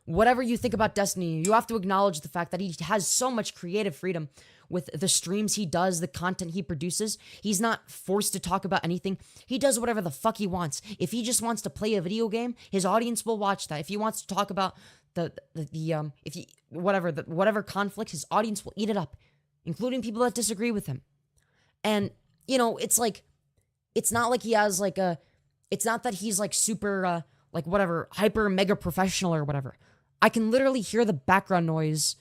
whatever you think about Destiny, you have to acknowledge the fact that he has so much creative freedom with the streams he does, the content he produces. He's not forced to talk about anything. He does whatever the fuck he wants. If he just wants to play a video game, his audience will watch that. If he wants to talk about whatever conflict, his audience will eat it up, including people that disagree with him. And, you know, it's like, it's not like he has like it's not that he's like super, like whatever, hyper mega professional or whatever. I can literally hear the background noise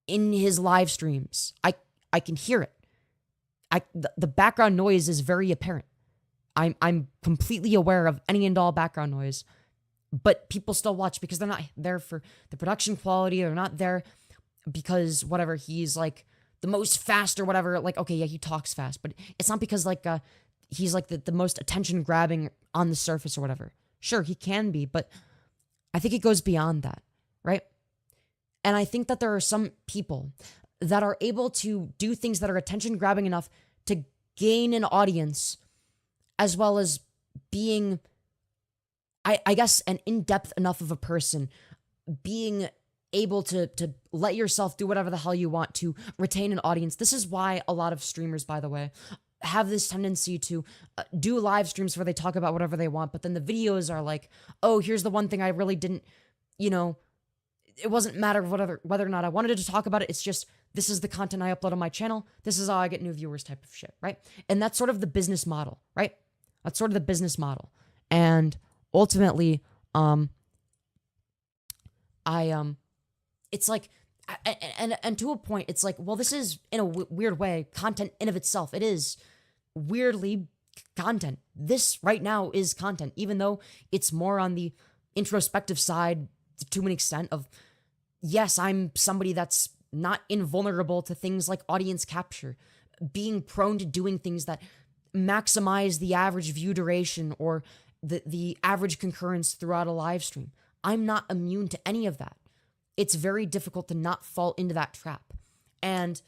in his live streams. I can hear it. The background noise is very apparent. I'm completely aware of any and all background noise, but people still watch because they're not there for the production quality. They're not there because whatever, he's like the most fast or whatever. Like, okay, yeah, he talks fast, but it's not because like he's like the most attention grabbing on the surface or whatever. Sure, he can be, but I think it goes beyond that, right? And I think that there are some people that are able to do things that are attention grabbing enough to gain an audience, as well as being, I guess, an in-depth enough of a person, being able to let yourself do whatever the hell you want to retain an audience. This is why a lot of streamers, by the way, have this tendency to do live streams where they talk about whatever they want, but then the videos are like, oh, here's the one thing I really didn't, you know, it wasn't matter whether or not I wanted to talk about it. It's just, this is the content I upload on my channel. This is how I get new viewers type of shit, right? And that's sort of the business model, right? That's sort of the business model. And ultimately, it's like, and to a point, it's like, well, this is in a weird way, content in of itself. It is weirdly content. This right now is content, even though it's more on the introspective side to an extent of, yes, I'm somebody that's not invulnerable to things like audience capture, being prone to doing things that maximize the average view duration or the average concurrence throughout a live stream. I'm not immune to any of that. It's very difficult to not fall into that trap. And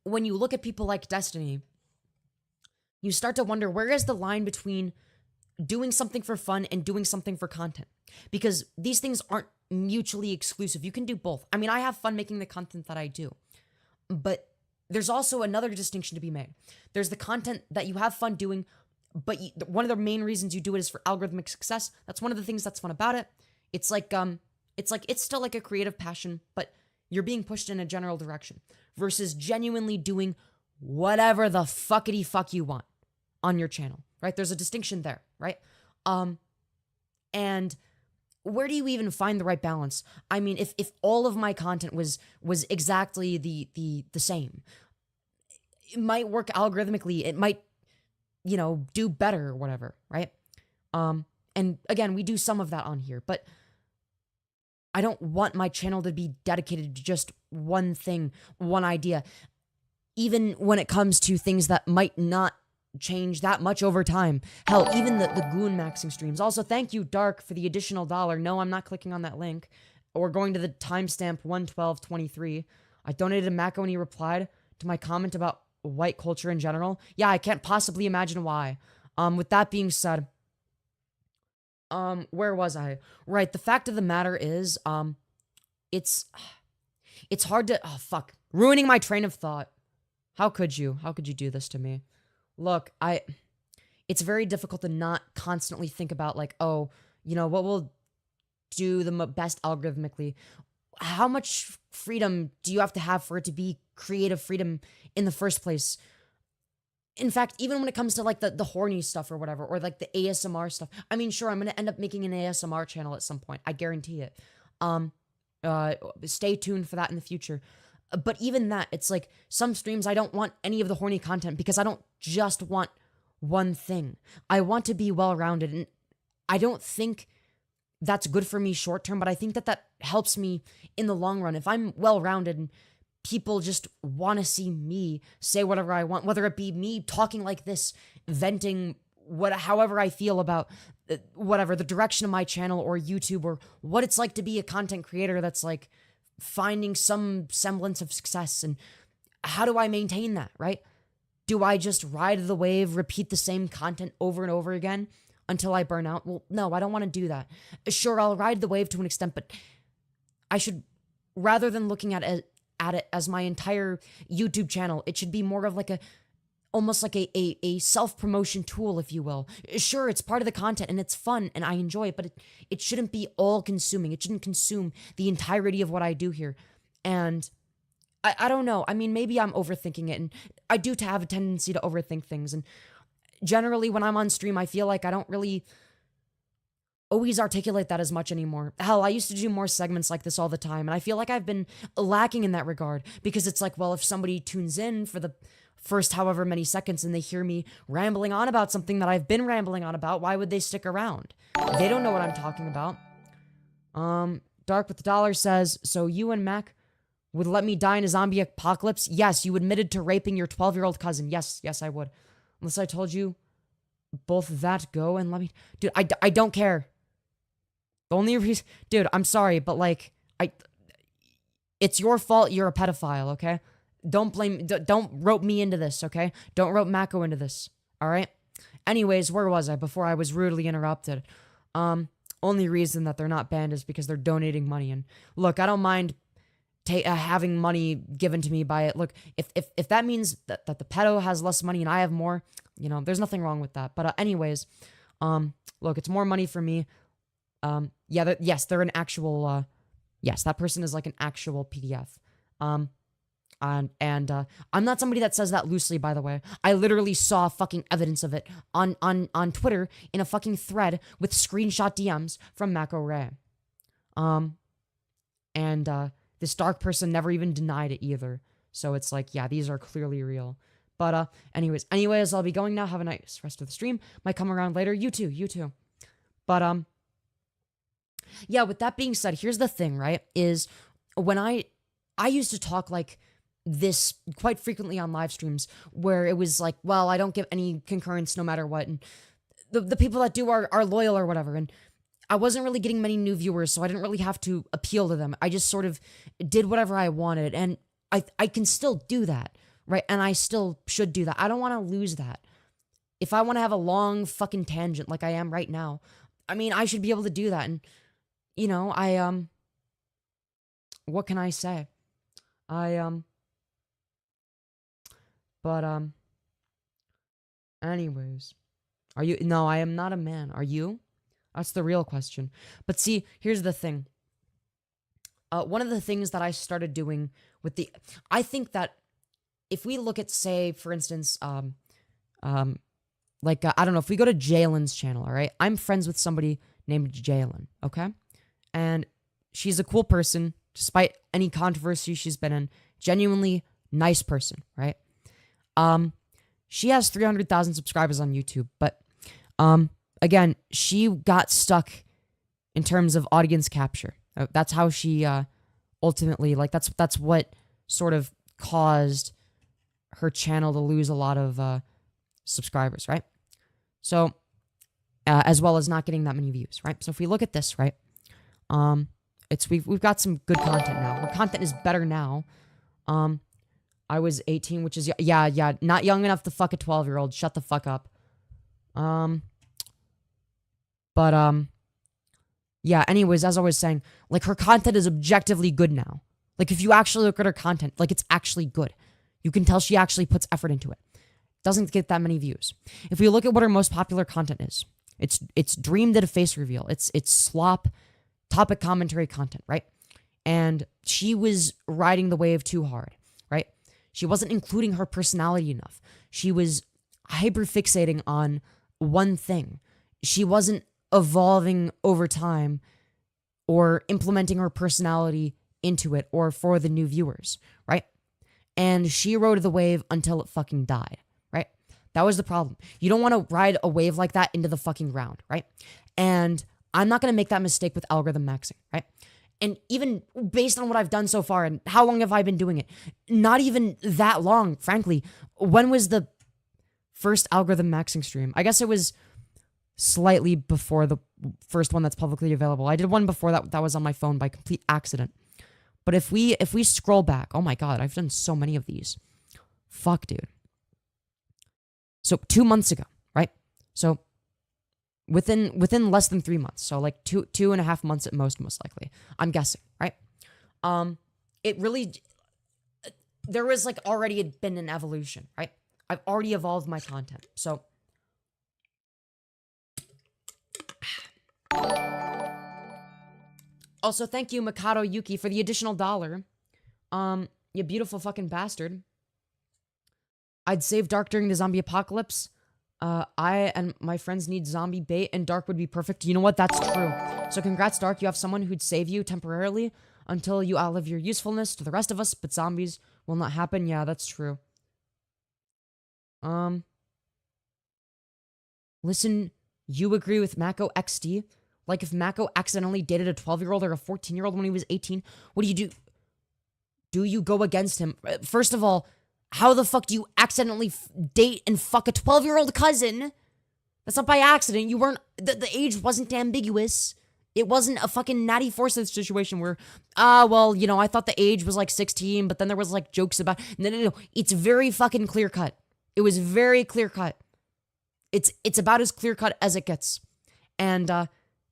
when you look at people like Destiny, you start to wonder, where is the line between doing something for fun and doing something for content? Because these things aren't mutually exclusive. You can do both. I mean, I have fun making the content that I do, but there's also another distinction to be made. There's the content that you have fun doing, but one of the main reasons you do it is for algorithmic success. That's one of the things that's fun about it. It's still like a creative passion, but you're being pushed in a general direction versus genuinely doing whatever the fuckity fuck you want on your channel, right? There's a distinction there, right? And where do you even find the right balance? I mean, if all of my content was exactly the same, it might work algorithmically. It might, you know, do better or whatever, right? And again, we do some of that on here, but I don't want my channel to be dedicated to just one thing, one idea, even when it comes to things that might not change that much over time. Hell, even the goon maxing streams. Also, thank you, Dark, for the additional $1. No, I'm not clicking on that link or going to the timestamp 11223. I donated a Mac when he replied to my comment about white culture in general. Yeah, I can't possibly imagine why. With that being said, where was I? Right, the fact of the matter is, it's hard to, oh fuck, ruining my train of thought. How could you do this to me? Look, it's very difficult to not constantly think about like, oh, you know, what will do the best algorithmically? How much freedom do you have to have for it to be creative freedom in the first place? In fact, even when it comes to like the horny stuff or whatever, or like the ASMR stuff, I mean, sure, I'm going to end up making an ASMR channel at some point. I guarantee it. Stay tuned for that in the future. But even that, it's like some streams, I don't want any of the horny content because I don't just want one thing. I want to be well-rounded, and I don't think that's good for me short term, but I think that helps me in the long run. If I'm well-rounded and people just want to see me say whatever I want, whether it be me talking like this, venting however I feel about whatever, the direction of my channel or YouTube, or what it's like to be a content creator that's like finding some semblance of success, and how do I maintain that, right? Do I just ride the wave, repeat the same content over and over again until I burn out. Well, no, I don't want to do that. Sure, I'll ride the wave to an extent, but I should, rather than looking at it as my entire YouTube channel, it should be more of like almost like a self-promotion tool, if you will. Sure, it's part of the content and it's fun and I enjoy it, but it shouldn't be all-consuming. It shouldn't consume the entirety of what I do here. And I don't know. I mean, maybe I'm overthinking it, and I do have a tendency to overthink things. And generally, when I'm on stream, I feel like I don't really always articulate that as much anymore. Hell, I used to do more segments like this all the time, and I feel like I've been lacking in that regard, because it's like, well, if somebody tunes in for the first however many seconds and they hear me rambling on about something that I've been rambling on about, why would they stick around? They don't know what I'm talking about. Dark with the dollar says, so you and Mac would let me die in a zombie apocalypse? Yes, you admitted to raping your 12-year-old cousin. Yes, I would. Unless I told you both that, go and let me... Dude, I don't care. The only reason... Dude, I'm sorry, but like, it's your fault you're a pedophile, okay? Don't rope me into this, okay? Don't rope Mako into this, all right? Anyways, where was I before I was rudely interrupted? Only reason that they're not banned is because they're donating money. And look, I don't mind having money given to me by it. Look, if that means that the pedo has less money and I have more, you know, there's nothing wrong with that. But anyways, look, it's more money for me. Yeah, yes, they're an actual, yes, that person is like an actual PDF. And I'm not somebody that says that loosely, by the way. I literally saw fucking evidence of it on Twitter in a fucking thread with screenshot DMs from Mako Ray. This dark person never even denied it either. So it's like, yeah, these are clearly real. But anyways, I'll be going now. Have a nice rest of the stream. Might come around later. You too. But yeah, with that being said, here's the thing, right? Is when I used to talk like this quite frequently on live streams, where it was like, well, I don't give any concurrence no matter what, and the people that do are loyal or whatever, and I wasn't really getting many new viewers, so I didn't really have to appeal to them. I just sort of did whatever I wanted, and I can still do that, right? And I still should do that. I don't want to lose that. If I want to have a long fucking tangent like I am right now, I mean, I should be able to do that. And, you know, what can I say? Anyways, are you? No, I am not a man. Are you? That's the real question. But see, here's the thing. One of the things that I started doing with I think that if we look at, say, for instance, I don't know, if we go to Jalyn's channel, all right? I'm friends with somebody named Jalyn, okay? And she's a cool person, despite any controversy she's been in. Genuinely nice person, right? She has 300,000 subscribers on YouTube, but, again, she got stuck in terms of audience capture. That's how she ultimately, like, that's what sort of caused her channel to lose a lot of subscribers, right? So, as well as not getting that many views, right? So if we look at this, right, we've got some good content now. The content is better now. I was 18, which is yeah, not young enough to fuck a 12-year-old. Shut the fuck up. Yeah, anyways, as I was saying, like, her content is objectively good now. Like, if you actually look at her content, like, it's actually good. You can tell she actually puts effort into it. Doesn't get that many views. If we look at what her most popular content is, it's Dream did a face reveal. It's slop, topic commentary content, right? And she was riding the wave too hard, right? She wasn't including her personality enough. She was hyperfixating on one thing. She wasn't evolving over time or implementing her personality into it or for the new viewers, right? And she rode the wave until it fucking died, right? That was the problem. You don't want to ride a wave like that into the fucking ground, right? And I'm not going to make that mistake with algorithm maxing, right? And even based on what I've done so far and how long have I been doing it? Not even that long, frankly. When was the first algorithm maxing stream? I guess it was slightly before the first one that's publicly available. I did one before that was on my phone by complete accident. But if we scroll back, oh my god, I've done so many of these. Fuck, dude. So 2 months ago, right? So within less than 3 months. So like 2.5 months at most likely. I'm guessing, right? It really, there was like already had been an evolution, right? I've already evolved my content. So also, thank you, Mikado Yuki, for the additional $1. You beautiful fucking bastard. I'd save Dark during the zombie apocalypse. I and my friends need zombie bait, and Dark would be perfect. You know what? That's true. So congrats, Dark. You have someone who'd save you temporarily until you outlive your usefulness to the rest of us, but zombies will not happen. Yeah, that's true. Listen, you agree with Mako XD? Like, if Mako accidentally dated a 12-year-old or a 14-year-old when he was 18, what do you do? Do you go against him? First of all, how the fuck do you accidentally date and fuck a 12-year-old cousin? That's not by accident. You weren't, the age wasn't ambiguous. It wasn't a fucking Natty Forsyth situation where, well, you know, I thought the age was like 16, but then there was like jokes about, no. It's very fucking clear cut. It was very clear cut. It's about as clear cut as it gets. And,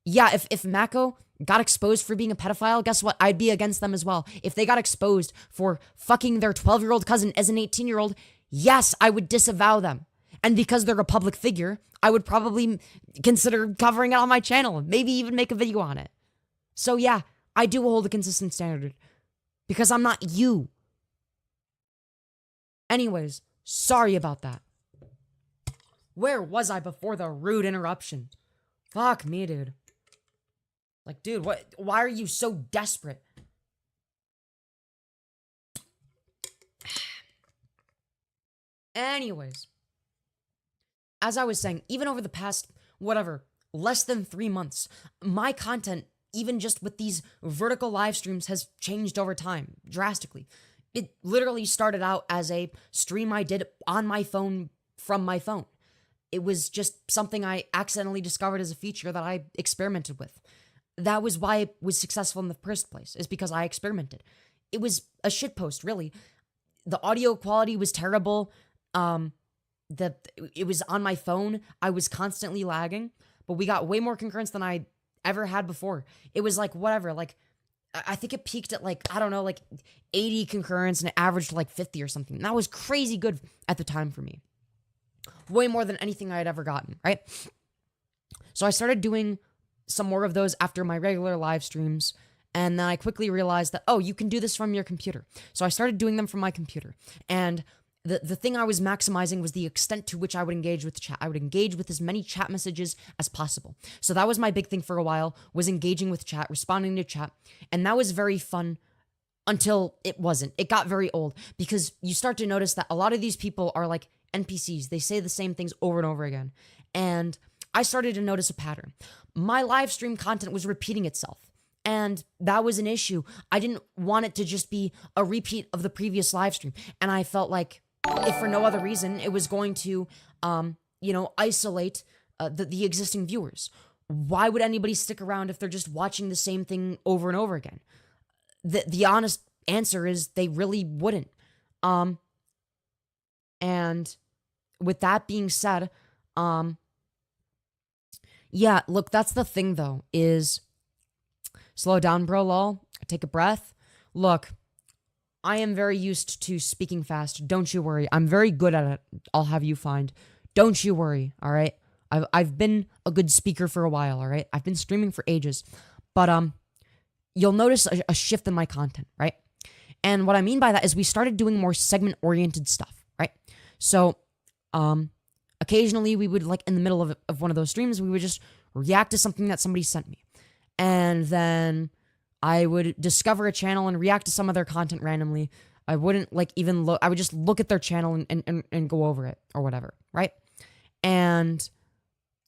yeah, if Mako got exposed for being a pedophile, guess what? I'd be against them as well. If they got exposed for fucking their 12-year-old cousin as an 18-year-old, yes, I would disavow them. And because they're a public figure, I would probably consider covering it on my channel, maybe even make a video on it. So yeah, I do hold a consistent standard because I'm not you. Anyways, sorry about that. Where was I before the rude interruption? Fuck me, dude. Like, dude, why are you so desperate? Anyways, as I was saying, even over the past, less than 3 months, my content, even just with these vertical live streams, has changed over time, drastically. It literally started out as a stream I did on my phone, from my phone. It was just something I accidentally discovered as a feature that I experimented with. That was why it was successful in the first place, is because I experimented. It was a shitpost, really. The audio quality was terrible. It was on my phone. I was constantly lagging, but we got way more concurrence than I ever had before. It was like, I think it peaked at like, I don't know, like 80 concurrence and it averaged like 50 or something. And that was crazy good at the time for me. Way more than anything I had ever gotten, right? So I started doing some more of those after my regular live streams, and then I quickly realized that, oh, you can do this from your computer. So I started doing them from my computer, and the thing I was maximizing was the extent to which I would engage with chat. I would engage with as many chat messages as possible. So that was my big thing for a while, was engaging with chat, responding to chat, and that was very fun until it wasn't. It got very old, because you start to notice that a lot of these people are like NPCs. They say the same things over and over again, and I started to notice a pattern. My live stream content was repeating itself, and that was an issue. I didn't want it to just be a repeat of the previous live stream, and I felt like, if for no other reason, it was going to, isolate the existing viewers. Why would anybody stick around if they're just watching the same thing over and over again? The honest answer is they really wouldn't. And with that being said, yeah, look, that's the thing, though, is slow down, bro, lol. Take a breath. Look, I am very used to speaking fast. Don't you worry. I'm very good at it. I'll have you find. Don't you worry, all right? I've been a good speaker for a while, all right? I've been streaming for ages. But you'll notice a shift in my content, right? And what I mean by that is we started doing more segment-oriented stuff, right? So, occasionally, we would, like, in the middle of one of those streams, we would just react to something that somebody sent me. And then I would discover a channel and react to some of their content randomly. I wouldn't, like, even look. I would just look at their channel and go over it or whatever, right? And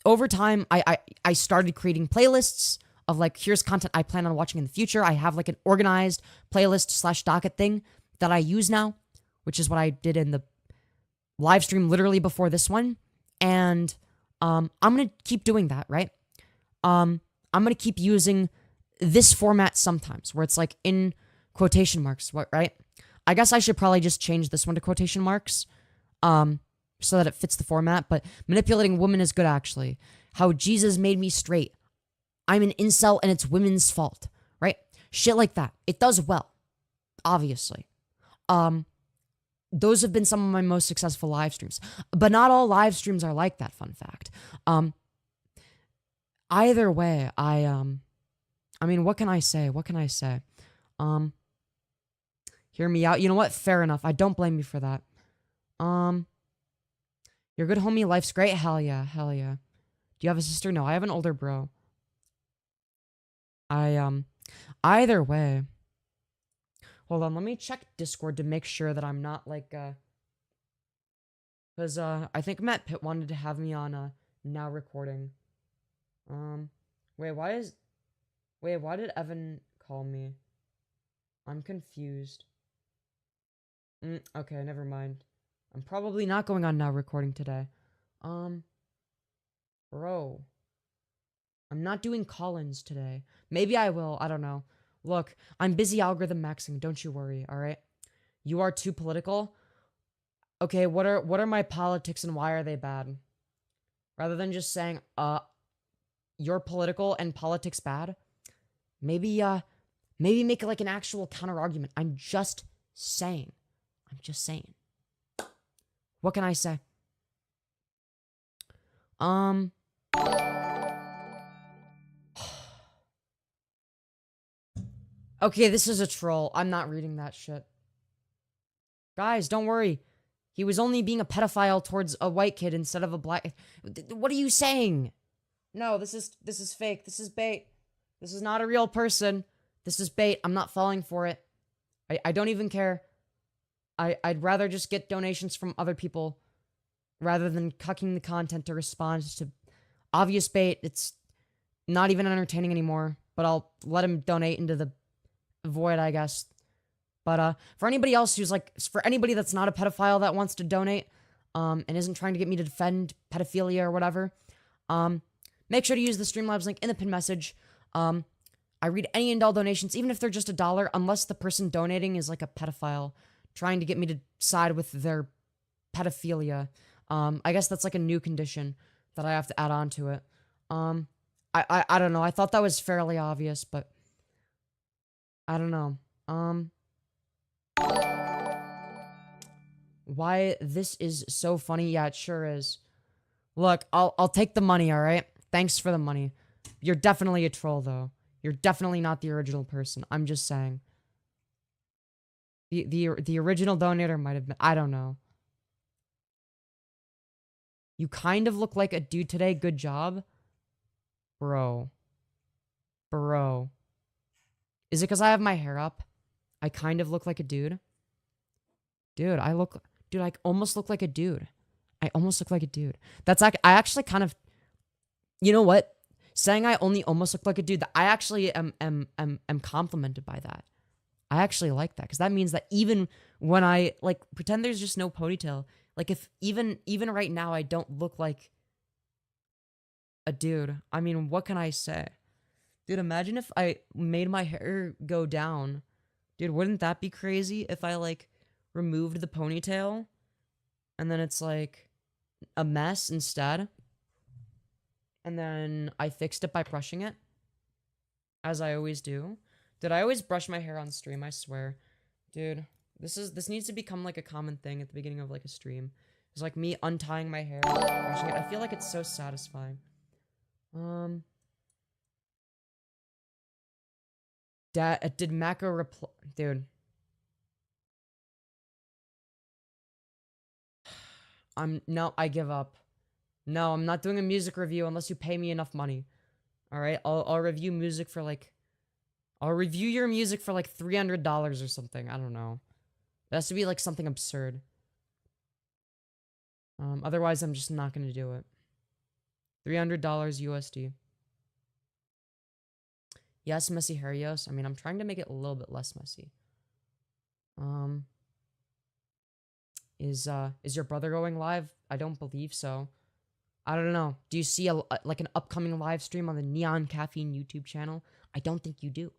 over time, I started creating playlists of, like, here's content I plan on watching in the future. I have, like, an organized playlist / docket thing that I use now, which is what I did in the live stream literally before this one. And I'm going to keep doing that, right? I'm going to keep using this format sometimes, where it's like in quotation marks, right? I guess I should probably just change this one to quotation marks so that it fits the format, but manipulating women is good, actually. how Jesus made me straight. I'm an incel and it's women's fault, right? Shit like that. It does well, obviously. Those have been some of my most successful live streams, but not all live streams are like that, fun fact. Either way, I mean, what can I say? What can I say? Hear me out. You know what? Fair enough. I don't blame you for that. You're good, homie. Life's great. Hell yeah. Hell yeah. Do you have a sister? No, I have an older bro. Either way. Hold on, let me check Discord to make sure that I'm not like, because, I think Matt Pitt wanted to have me on, now recording. Wait, why did Evan call me? I'm confused. Okay, never mind. I'm probably not going on now recording today. Bro. I'm not doing call-ins today. Maybe I will, I don't know. Look, I'm busy algorithm maxing, don't you worry, alright? You are too political? Okay, what are my politics and why are they bad? Rather than just saying, you're political and politics bad, maybe make like an actual counter-argument. I'm just saying. What can I say? Okay, this is a troll. I'm not reading that shit. Guys, don't worry. He was only being a pedophile towards a white kid instead of a black. What are you saying? No, this is fake. This is bait. This is not a real person. This is bait. I'm not falling for it. I don't even care. I'd rather just get donations from other people rather than cucking the content to respond to obvious bait. It's not even entertaining anymore, but I'll let him donate into the void, I guess. But for anybody else who's like, for anybody that's not a pedophile that wants to donate and isn't trying to get me to defend pedophilia or whatever, make sure to use the Streamlabs link in the pin message. I read any and all donations, even if they're just $1, unless the person donating is like a pedophile trying to get me to side with their pedophilia. I guess that's like a new condition that I have to add on to it. I don't know. I thought that was fairly obvious, but I don't know. Why this is so funny? Yeah, it sure is. Look, I'll take the money, all right? Thanks for the money. You're definitely a troll, though. You're definitely not the original person. I'm just saying. The original donator might have been. I don't know. You kind of look like a dude today. Good job. Bro. Is it because I have my hair up? I kind of look like a dude. Dude, I almost look like a dude. I almost look like a dude. That's like, I actually kind of, you know what? Saying I only almost look like a dude, I actually am complimented by that. I actually like that, because that means that even when I, like, pretend there's just no ponytail, like, if even right now I don't look like a dude, I mean, what can I say? Dude, imagine if I made my hair go down. Dude, wouldn't that be crazy if I, like, removed the ponytail and then it's, like, a mess instead? And then I fixed it by brushing it, as I always do. Did I always brush my hair on stream? I swear. Dude, this needs to become, like, a common thing at the beginning of, like, a stream. It's like me untying my hair, brushing it. I feel like it's so satisfying. Did Mako reply? Dude. No, I give up. No, I'm not doing a music review unless you pay me enough money. Alright, I'll review music for, like, I'll review your music for, like, $300 or something. I don't know. It has to be, like, something absurd. Otherwise, I'm just not gonna do it. $300 USD. Yes, messy Lyreoz. I mean, I'm trying to make it a little bit less messy. Is your brother going live? I don't believe so. I don't know. Do you see like an upcoming live stream on the Neon Caffeine YouTube channel? I don't think you do.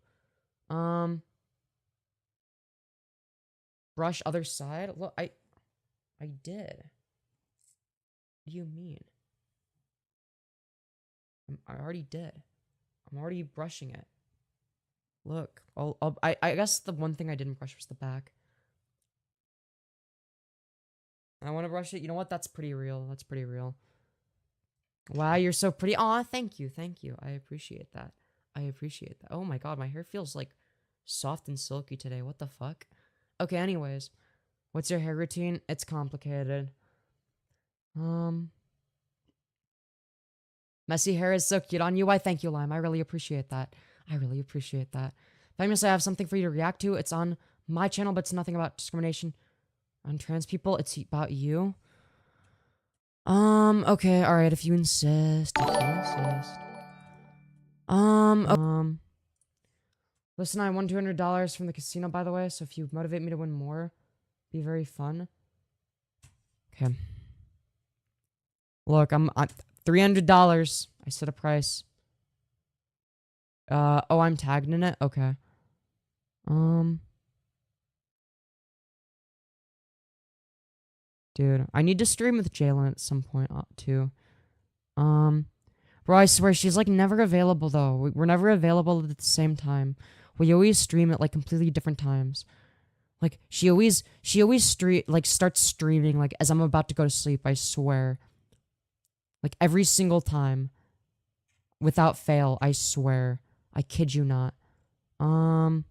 Brush other side? Look, I did. What do you mean? I already did. I'm already brushing it. Look, I guess the one thing I didn't brush was the back. I want to brush it. You know what? That's pretty real. That's pretty real. Wow, you're so pretty. Aw, thank you. Thank you. I appreciate that. I appreciate that. Oh my god, my hair feels like soft and silky today. What the fuck? Okay, anyways. What's your hair routine? It's complicated. Messy hair is so cute on you. Why, thank you, Lime. I really appreciate that. I really appreciate that. Famous, I have something for you to react to. It's on my channel, but it's nothing about discrimination on trans people. It's about you. Okay, alright, if you insist. If you insist. Listen, I won $200 from the casino, by the way, so if you motivate me to win more, be very fun. Okay. Look, I'm $300. I set a price. Oh, I'm tagged in it? Okay. Dude, I need to stream with Jalyn at some point, too. Bro, I swear, she's, like, never available, though. We're never available at the same time. We always stream at, like, completely different times. Like, she always starts streaming, like, as I'm about to go to sleep, I swear. Like, every single time. Without fail, I swear. I kid you not. Bro,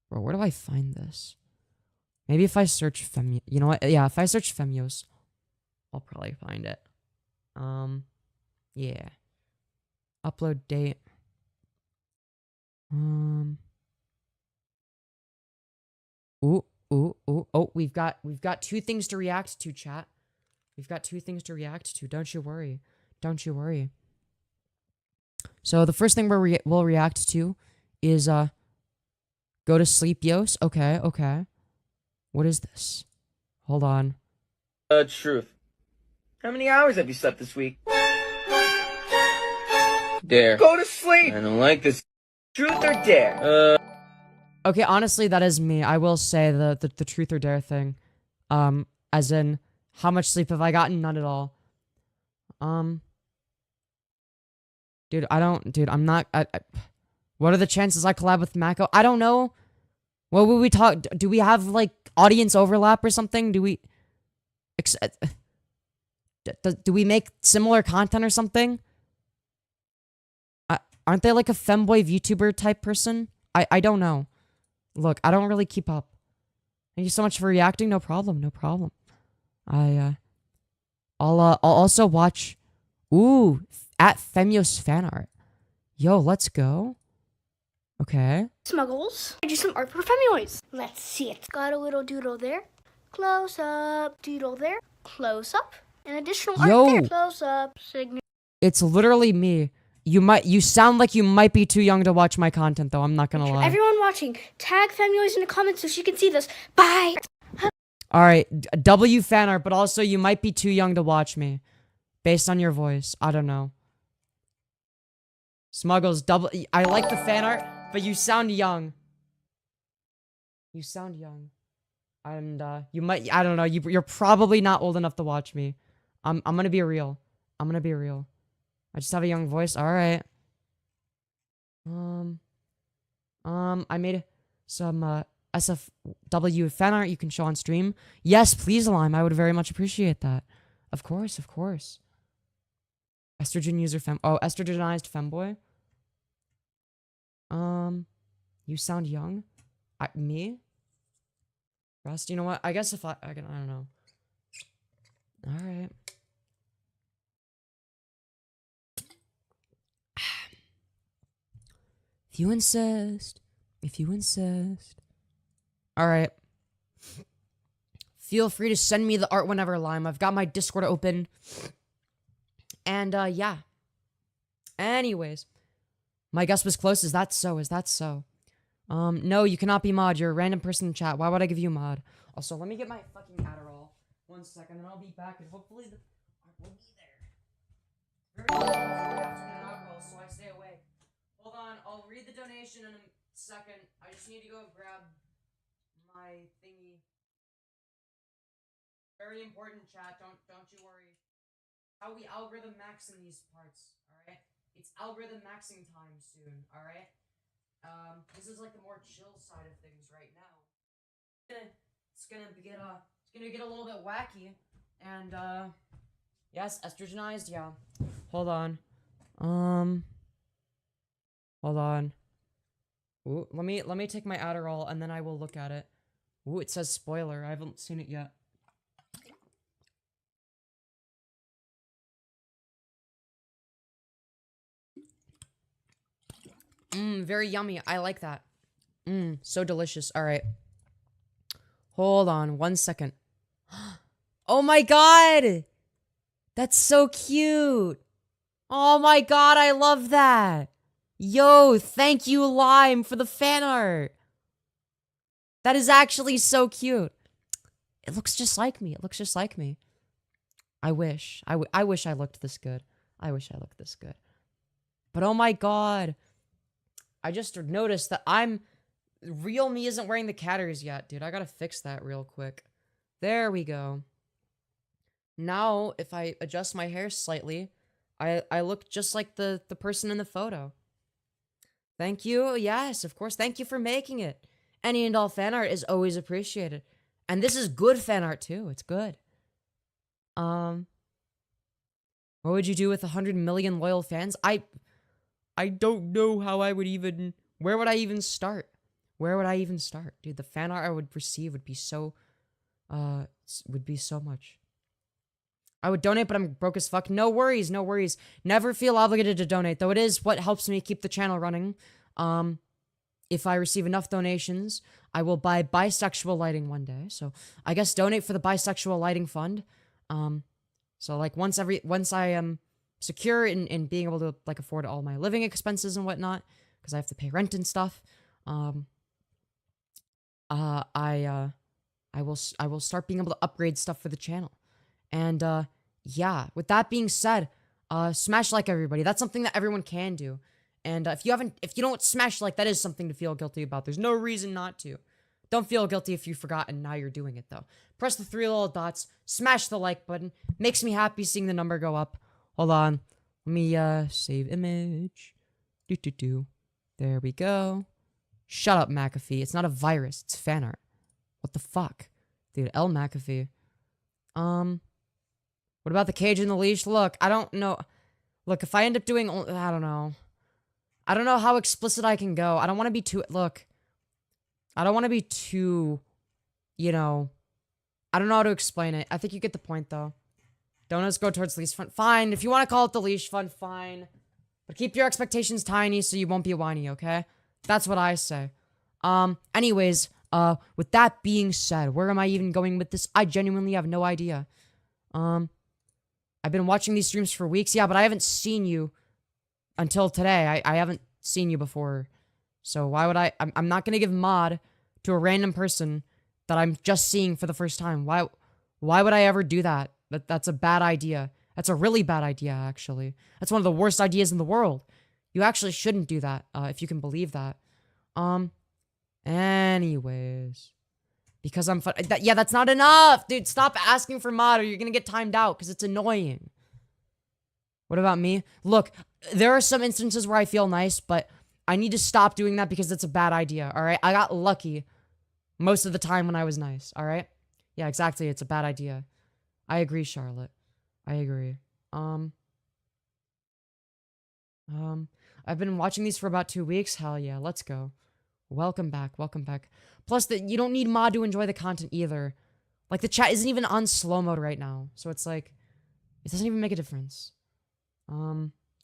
where do I find this? Maybe if I search you know what? Yeah, if I search Femyoz, I'll probably find it. Yeah. Upload date. Ooh. Oh, we've got 2 things to react to, chat. We've got 2 things to react to. Don't you worry. Don't you worry. So the first thing we'll react to is go to sleep, Yos. Okay. What is this? Hold on.
Truth. How many hours have you slept this week? Dare. Go to sleep! I don't like this. Truth or dare?
Okay, honestly, that is me. I will say the truth or dare thing. As in, how much sleep have I gotten? None at all. Dude, I'm not, what are the chances I collab with Mako? I don't know. What would we talk? Do we have, like, audience overlap or something? Do we... do we make similar content or something? Aren't they, like, a femboy VTuber type person? I don't know. Look, I don't really keep up. Thank you so much for reacting. No problem. No problem. I'll also watch... Ooh, at Femyoz fan art. Yo, let's go. Okay.
Smuggles. I do some art for Femyoz. Let's see it. Got a little doodle there. Close up. Doodle there. Close up. An additional art there. Close up. Signature.
It's literally me. You sound like you might be too young to watch my content, though. I'm not gonna lie.
Everyone watching, tag Femyoz in the comments so she can see this. Bye.
Alright, W fan art, but also you might be too young to watch me. Based on your voice. I don't know. Smuggles, I like the fan art, but you sound young. You sound young. And, you might, I don't know, you're probably not old enough to watch me. I'm gonna be real. I'm gonna be real. I just have a young voice. Alright. I made some, SFW fan art you can show on stream. Yes, please, Lime. I would very much appreciate that. Of course, of course. Estrogen user estrogenized femboy. You sound young. Me? Rust, you know what? I guess if I don't know. Alright. If you insist. If you insist. Alright. Feel free to send me the art whenever, Lime. I've got my Discord open. And, yeah. Anyways. My guess was close. Is that so? Is that so? No, you cannot be mod. You're a random person in chat. Why would I give you mod? Also, let me get my fucking Adderall. 1 second, and I'll be back, and hopefully the art will be there. So I stay awake. Hold on, I'll read the donation in a second. I just need to go grab my thingy. Very important, chat. Don't you worry. How we algorithm max in these parts, alright? It's algorithm maxing time soon, alright? This is like the more chill side of things right now. It's gonna get a little bit wacky. And, yes, estrogenized, yeah. Hold on. Hold on. Ooh, let me take my Adderall and then I will look at it. Ooh, it says spoiler. I haven't seen it yet. Very yummy. I like that. So delicious. All right. Hold on 1 second. Oh my god! That's so cute. Oh my god, I love that. Yo, thank you, Lime, for the fan art. That is actually so cute. It looks just like me. It looks just like me. I wish. I wish I looked this good. I wish I looked this good. But oh my god. I just noticed that real me isn't wearing the cat ears yet, dude. I gotta fix that real quick. There we go. Now, if I adjust my hair slightly, I look just like the person in the photo. Thank you. Yes, of course. Thank you for making it. Any and all fan art is always appreciated. And this is good fan art too. It's good. What would you do with 100 million loyal fans? I don't know how I would even... Where would I even start? Where would I even start? Dude, the fan art I would receive would be so... would be so much. I would donate, but I'm broke as fuck. No worries, no worries. Never feel obligated to donate, though it is what helps me keep the channel running. If I receive enough donations, I will buy bisexual lighting one day. So I guess donate for the bisexual lighting fund. So like once I am secure in being able to like afford all my living expenses and whatnot, because I have to pay rent and stuff, I will start being able to upgrade stuff for the channel. And yeah, with that being said, smash like, everybody. That's something that everyone can do. And if you don't smash like, that is something to feel guilty about. There's no reason not to. Don't feel guilty if you forgot and now you're doing it though. Press the 3 little dots, smash the like button. Makes me happy seeing the number go up. Hold on. Let me save image. There we go. Shut up, McAfee. It's not a virus, it's fan art. What the fuck? Dude, L McAfee. What about the cage and the leash? Look, I don't know. Look, if I end up doing... I don't know. I don't know how explicit I can go. I don't want to be too... Look. I don't want to be too... You know... I don't know how to explain it. I think you get the point, though. Donuts go towards leash fund. Fine. If you want to call it the leash fund, fine. But keep your expectations tiny so you won't be whiny, okay? That's what I say. Anyways, with that being said, where am I even going with this? I genuinely have no idea. I've been watching these streams for weeks. Yeah, but I haven't seen you until today. I haven't seen you before. So why would I'm not going to give mod to a random person that I'm just seeing for the first time. Why would I ever do that? That's a bad idea. That's a really bad idea, actually. That's one of the worst ideas in the world. You actually shouldn't do that, if you can believe that. Anyways. Because I'm fun- yeah, that's not enough! Dude, stop asking for mod or you're gonna get timed out, because it's annoying. What about me? Look, there are some instances where I feel nice, but I need to stop doing that because it's a bad idea, alright? I got lucky most of the time when I was nice, alright? Yeah, exactly, it's a bad idea. I agree, Charlotte. I agree. I've been watching these for about 2 weeks. Hell yeah, let's go. Welcome back, welcome back. Plus, you don't need mod to enjoy the content either. Like, the chat isn't even on slow mode right now. So it's like, it doesn't even make a difference.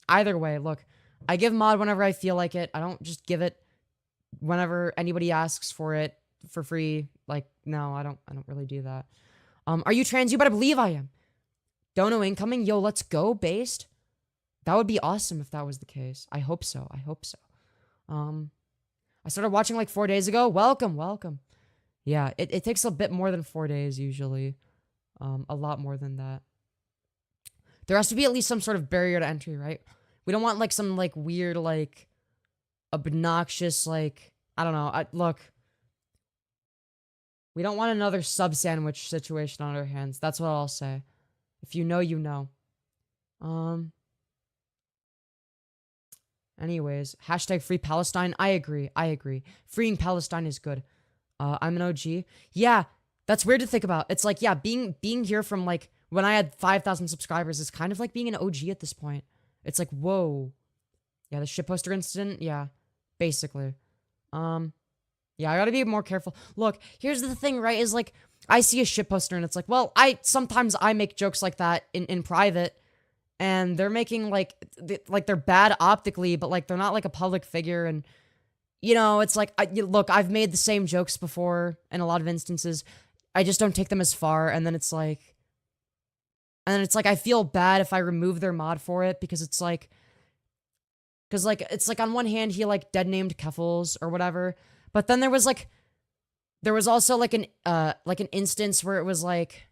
Either way, look, I give mod whenever I feel like it. I don't just give it whenever anybody asks for it for free. Like, no, I don't really do that. Are you trans? You better believe I am. Dono incoming? Yo, let's go, based. That would be awesome if that was the case. I hope so. I hope so. I started watching like 4 days ago. Welcome, welcome. Yeah, it takes a bit more than 4 days usually. A lot more than that. There has to be at least some sort of barrier to entry, right? We don't want like some like weird like obnoxious like I don't know. Look. We don't want another sub sandwich situation on our hands. That's what I'll say. If you know, you know. Anyways, hashtag free Palestine. I agree. Freeing Palestine is good. I'm an OG. Yeah, that's weird to think about. It's like, yeah, being here from like when I had 5,000 subscribers is kind of like being an OG at this point. It's like, whoa. Yeah, the shitposter incident. Yeah, basically. Yeah, I gotta be more careful. Look, here's the thing, right? Is like, I see a shitposter and it's like, well, sometimes I make jokes like that in private. And they're making, like, they're bad optically, but, like, they're not, like, a public figure, and, you know, it's like, look, I've made the same jokes before in a lot of instances. I just don't take them as far, and then it's like, I feel bad if I remove their mod for it, because it's like, it's like, on one hand, he, like, dead-named Keffels, or whatever, but then there was also, like, an instance where it was, like,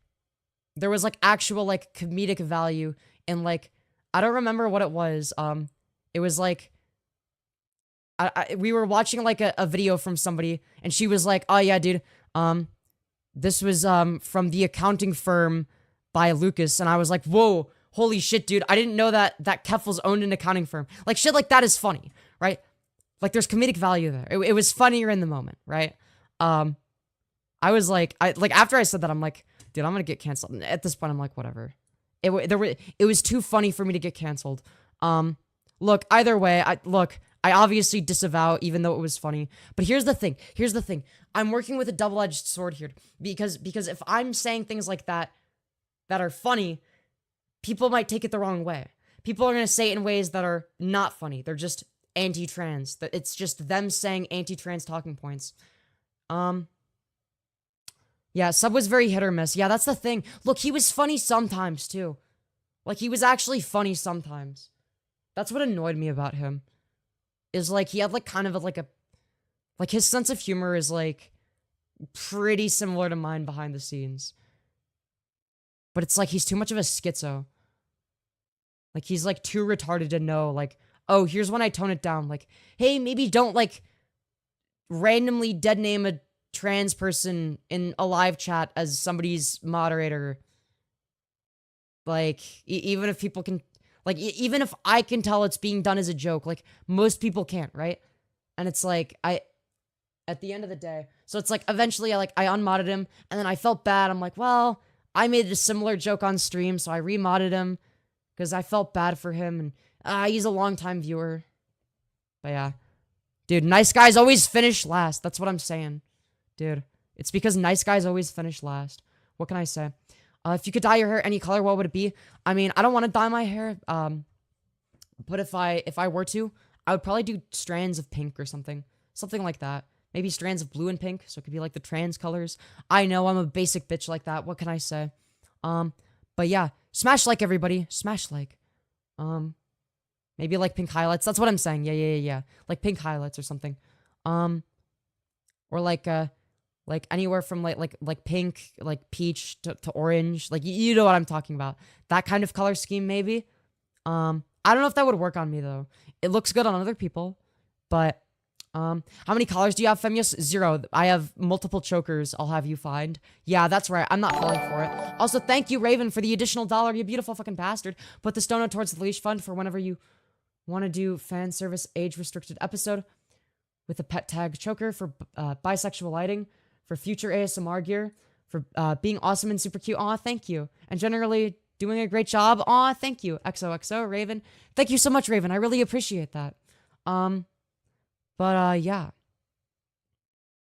there was, like, actual, like, comedic value. And, like, I don't remember what it was. It was, like, we were watching, like, a video from somebody, and she was like, oh, yeah, dude, this was, from the accounting firm by Lucas, and I was like, whoa, holy shit, dude, I didn't know that Keffels owned an accounting firm. Like, shit like that is funny, right? Like, there's comedic value there. It was funnier in the moment, right? I was like, after I said that, I'm like, dude, I'm gonna get canceled. And at this point, I'm like, whatever. It was too funny for me to get canceled. Look, either way, I obviously disavow, even though it was funny. But here's the thing. I'm working with a double-edged sword here. Because if I'm saying things like that are funny, people might take it the wrong way. People are going to say it in ways that are not funny. They're just anti-trans. It's just them saying anti-trans talking points. Yeah, Sub was very hit or miss. Yeah, that's the thing. Look, he was funny sometimes, too. Like, he was actually funny sometimes. That's what annoyed me about him. Is, like, he had, like, kind of like, his sense of humor is, like, pretty similar to mine behind the scenes. But it's, like, he's too much of a schizo. Like, he's, like, too retarded to know, like, oh, here's when I tone it down. Like, hey, maybe don't, like, randomly dead name a trans person in a live chat as somebody's moderator. Like, even if people can, like, even if I can tell it's being done as a joke, like, most people can't, right? And it's like, at the end of the day, so it's like, eventually, I unmodded him, and then I felt bad. I'm like, well, I made a similar joke on stream, so I remodded him, because I felt bad for him, and he's a longtime viewer. But yeah. Dude, nice guys always finish last. That's what I'm saying. Dude, it's because nice guys always finish last. What can I say? If you could dye your hair any color, what would it be? I mean, I don't want to dye my hair. But if I were to, I would probably do strands of pink or something. Something like that. Maybe strands of blue and pink, so it could be like the trans colors. I know I'm a basic bitch like that. What can I say? But yeah, smash like, everybody. Smash like. Maybe like pink highlights. That's what I'm saying. Yeah. Like pink highlights or something. Or like anywhere from like pink, like peach to orange. Like, you know what I'm talking about. That kind of color scheme, maybe. I don't know if that would work on me, though. It looks good on other people. But, how many collars do you have, Femyoz? 0. I have multiple chokers I'll have you find. Yeah, that's right. I'm not falling for it. Also, thank you, Raven, for the additional $1, you beautiful fucking bastard. Put this donut towards the leash fund for whenever you want to do fan service age-restricted episode with a pet tag choker for bisexual lighting, for future ASMR gear, for being awesome and super cute. Aw, thank you. And generally doing a great job. Aw, thank you. XOXO, Raven. Thank you so much, Raven. I really appreciate that. Yeah.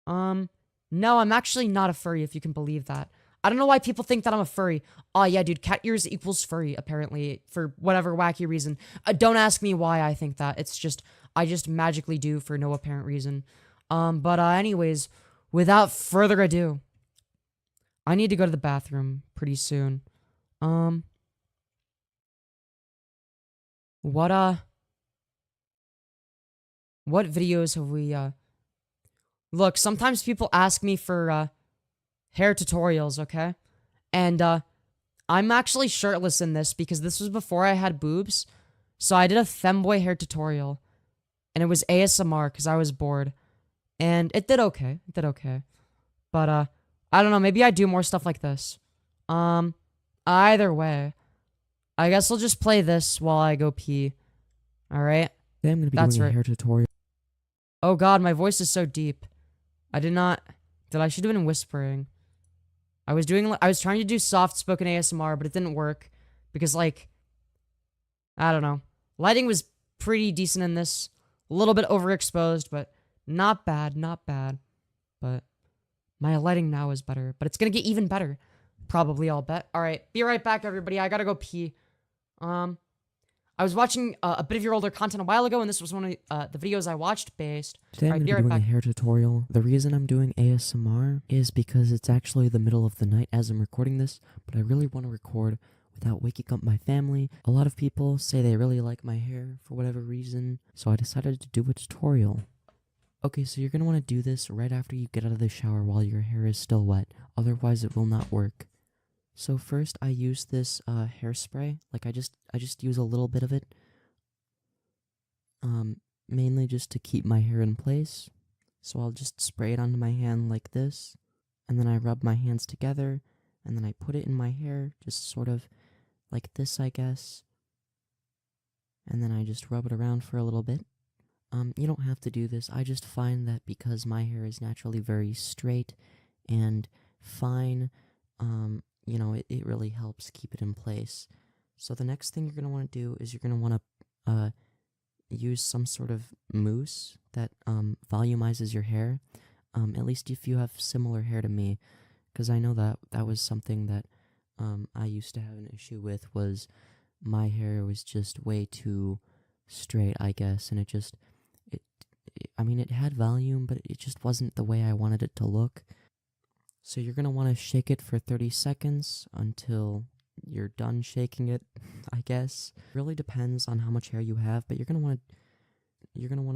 No, I'm actually not a furry, if you can believe that. I don't know why people think that I'm a furry. Oh, yeah, dude, cat ears equals furry, apparently, for whatever wacky reason. Don't ask me why I think that. It's just, I just magically do for no apparent reason. Anyways, without further ado, I need to go to the bathroom pretty soon. What videos have we, Look, sometimes people ask me for, hair tutorials, okay? And, I'm actually shirtless in this because this was before I had boobs. So I did a femboy hair tutorial. And it was ASMR because I was bored. And it did okay. But, I don't know, maybe I do more stuff like this. Either way, I guess I'll just play this while I go pee. Alright?
Today I'm going to be
That's
doing
right.
a hair tutorial.
Oh god, my voice is so deep. I should have been whispering. I was trying to do soft-spoken ASMR, but it didn't work. Because, like, I don't know. Lighting was pretty decent in this. A little bit overexposed, but not bad, not bad. But my lighting now is better. But it's gonna get even better. Probably, I'll bet. Alright, be right back, everybody. I gotta go pee. I was watching a bit of your older content a while ago, and this was one of the videos I watched based.
Today I'm going to be doing a hair tutorial. The reason I'm doing ASMR is because it's actually the middle of the night as I'm recording this, but I really want to record without waking up my family. A lot of people say they really like my hair for whatever reason, so I decided to do a tutorial. Okay, so you're going to want to do this right after you get out of the shower while your hair is still wet, otherwise it will not work. So first I use this hairspray, like I just use a little bit of it, mainly just to keep my hair in place. So I'll just spray it onto my hand like this, and then I rub my hands together, and then I put it in my hair, just sort of like this, I guess. And then I just rub it around for a little bit. You don't have to do this. I just find that because my hair is naturally very straight and fine, you know, it really helps keep it in place. So the next thing you're going to want to do is you're going to want to use some sort of mousse that volumizes your hair, at least if you have similar hair to me, because I know that was something that I used to have an issue with, was my hair was just way too straight, I guess, and I mean, it had volume, but it just wasn't the way I wanted it to look. So you're going to want to shake it for 30 seconds until you're done shaking it, I guess. It really depends on how much hair you have, but you're going to want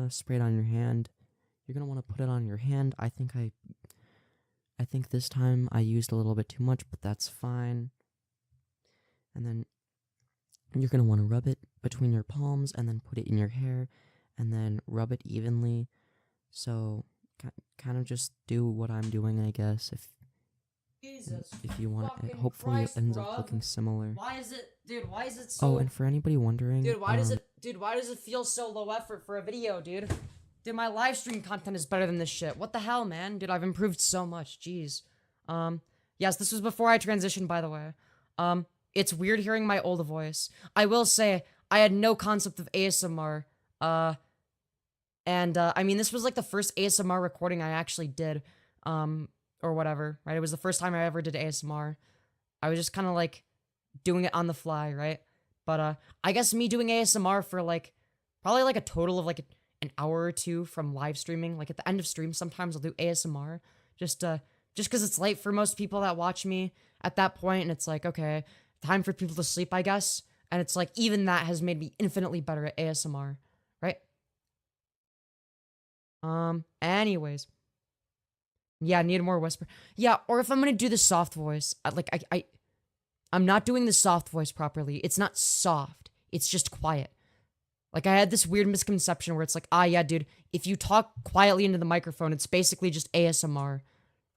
to spray it on your hand. You're going to want to put it on your hand. I think this time I used a little bit too much, but that's fine. And then you're going to want to rub it between your palms and then put it in your hair and then rub it evenly. So kind of just do what I'm doing, I guess, if you want it. Hopefully it ends up looking similar.
Why is it so...
Oh, and for anybody wondering...
Dude, why does it feel so low effort for a video, dude? Dude, my live stream content is better than this shit. What the hell, man? Dude, I've improved so much. Jeez. Yes, this was before I transitioned, by the way. It's weird hearing my old voice. I will say, I had no concept of ASMR. I mean, this was like the first ASMR recording I actually did. Or whatever, right? It was the first time I ever did ASMR. I was just kind of like doing it on the fly, right? But I guess me doing ASMR for like probably like a total of like an hour or two from live streaming, like at the end of stream, sometimes I'll do ASMR just because it's late for most people that watch me at that point, and it's like, okay, time for people to sleep, I guess. And it's like even that has made me infinitely better at ASMR, right? Anyways. Yeah, I need more whisper. Yeah, or if I'm gonna do the soft voice, I'm not doing the soft voice properly. It's not soft. It's just quiet. Like, I had this weird misconception where it's like, yeah, dude, if you talk quietly into the microphone, it's basically just ASMR.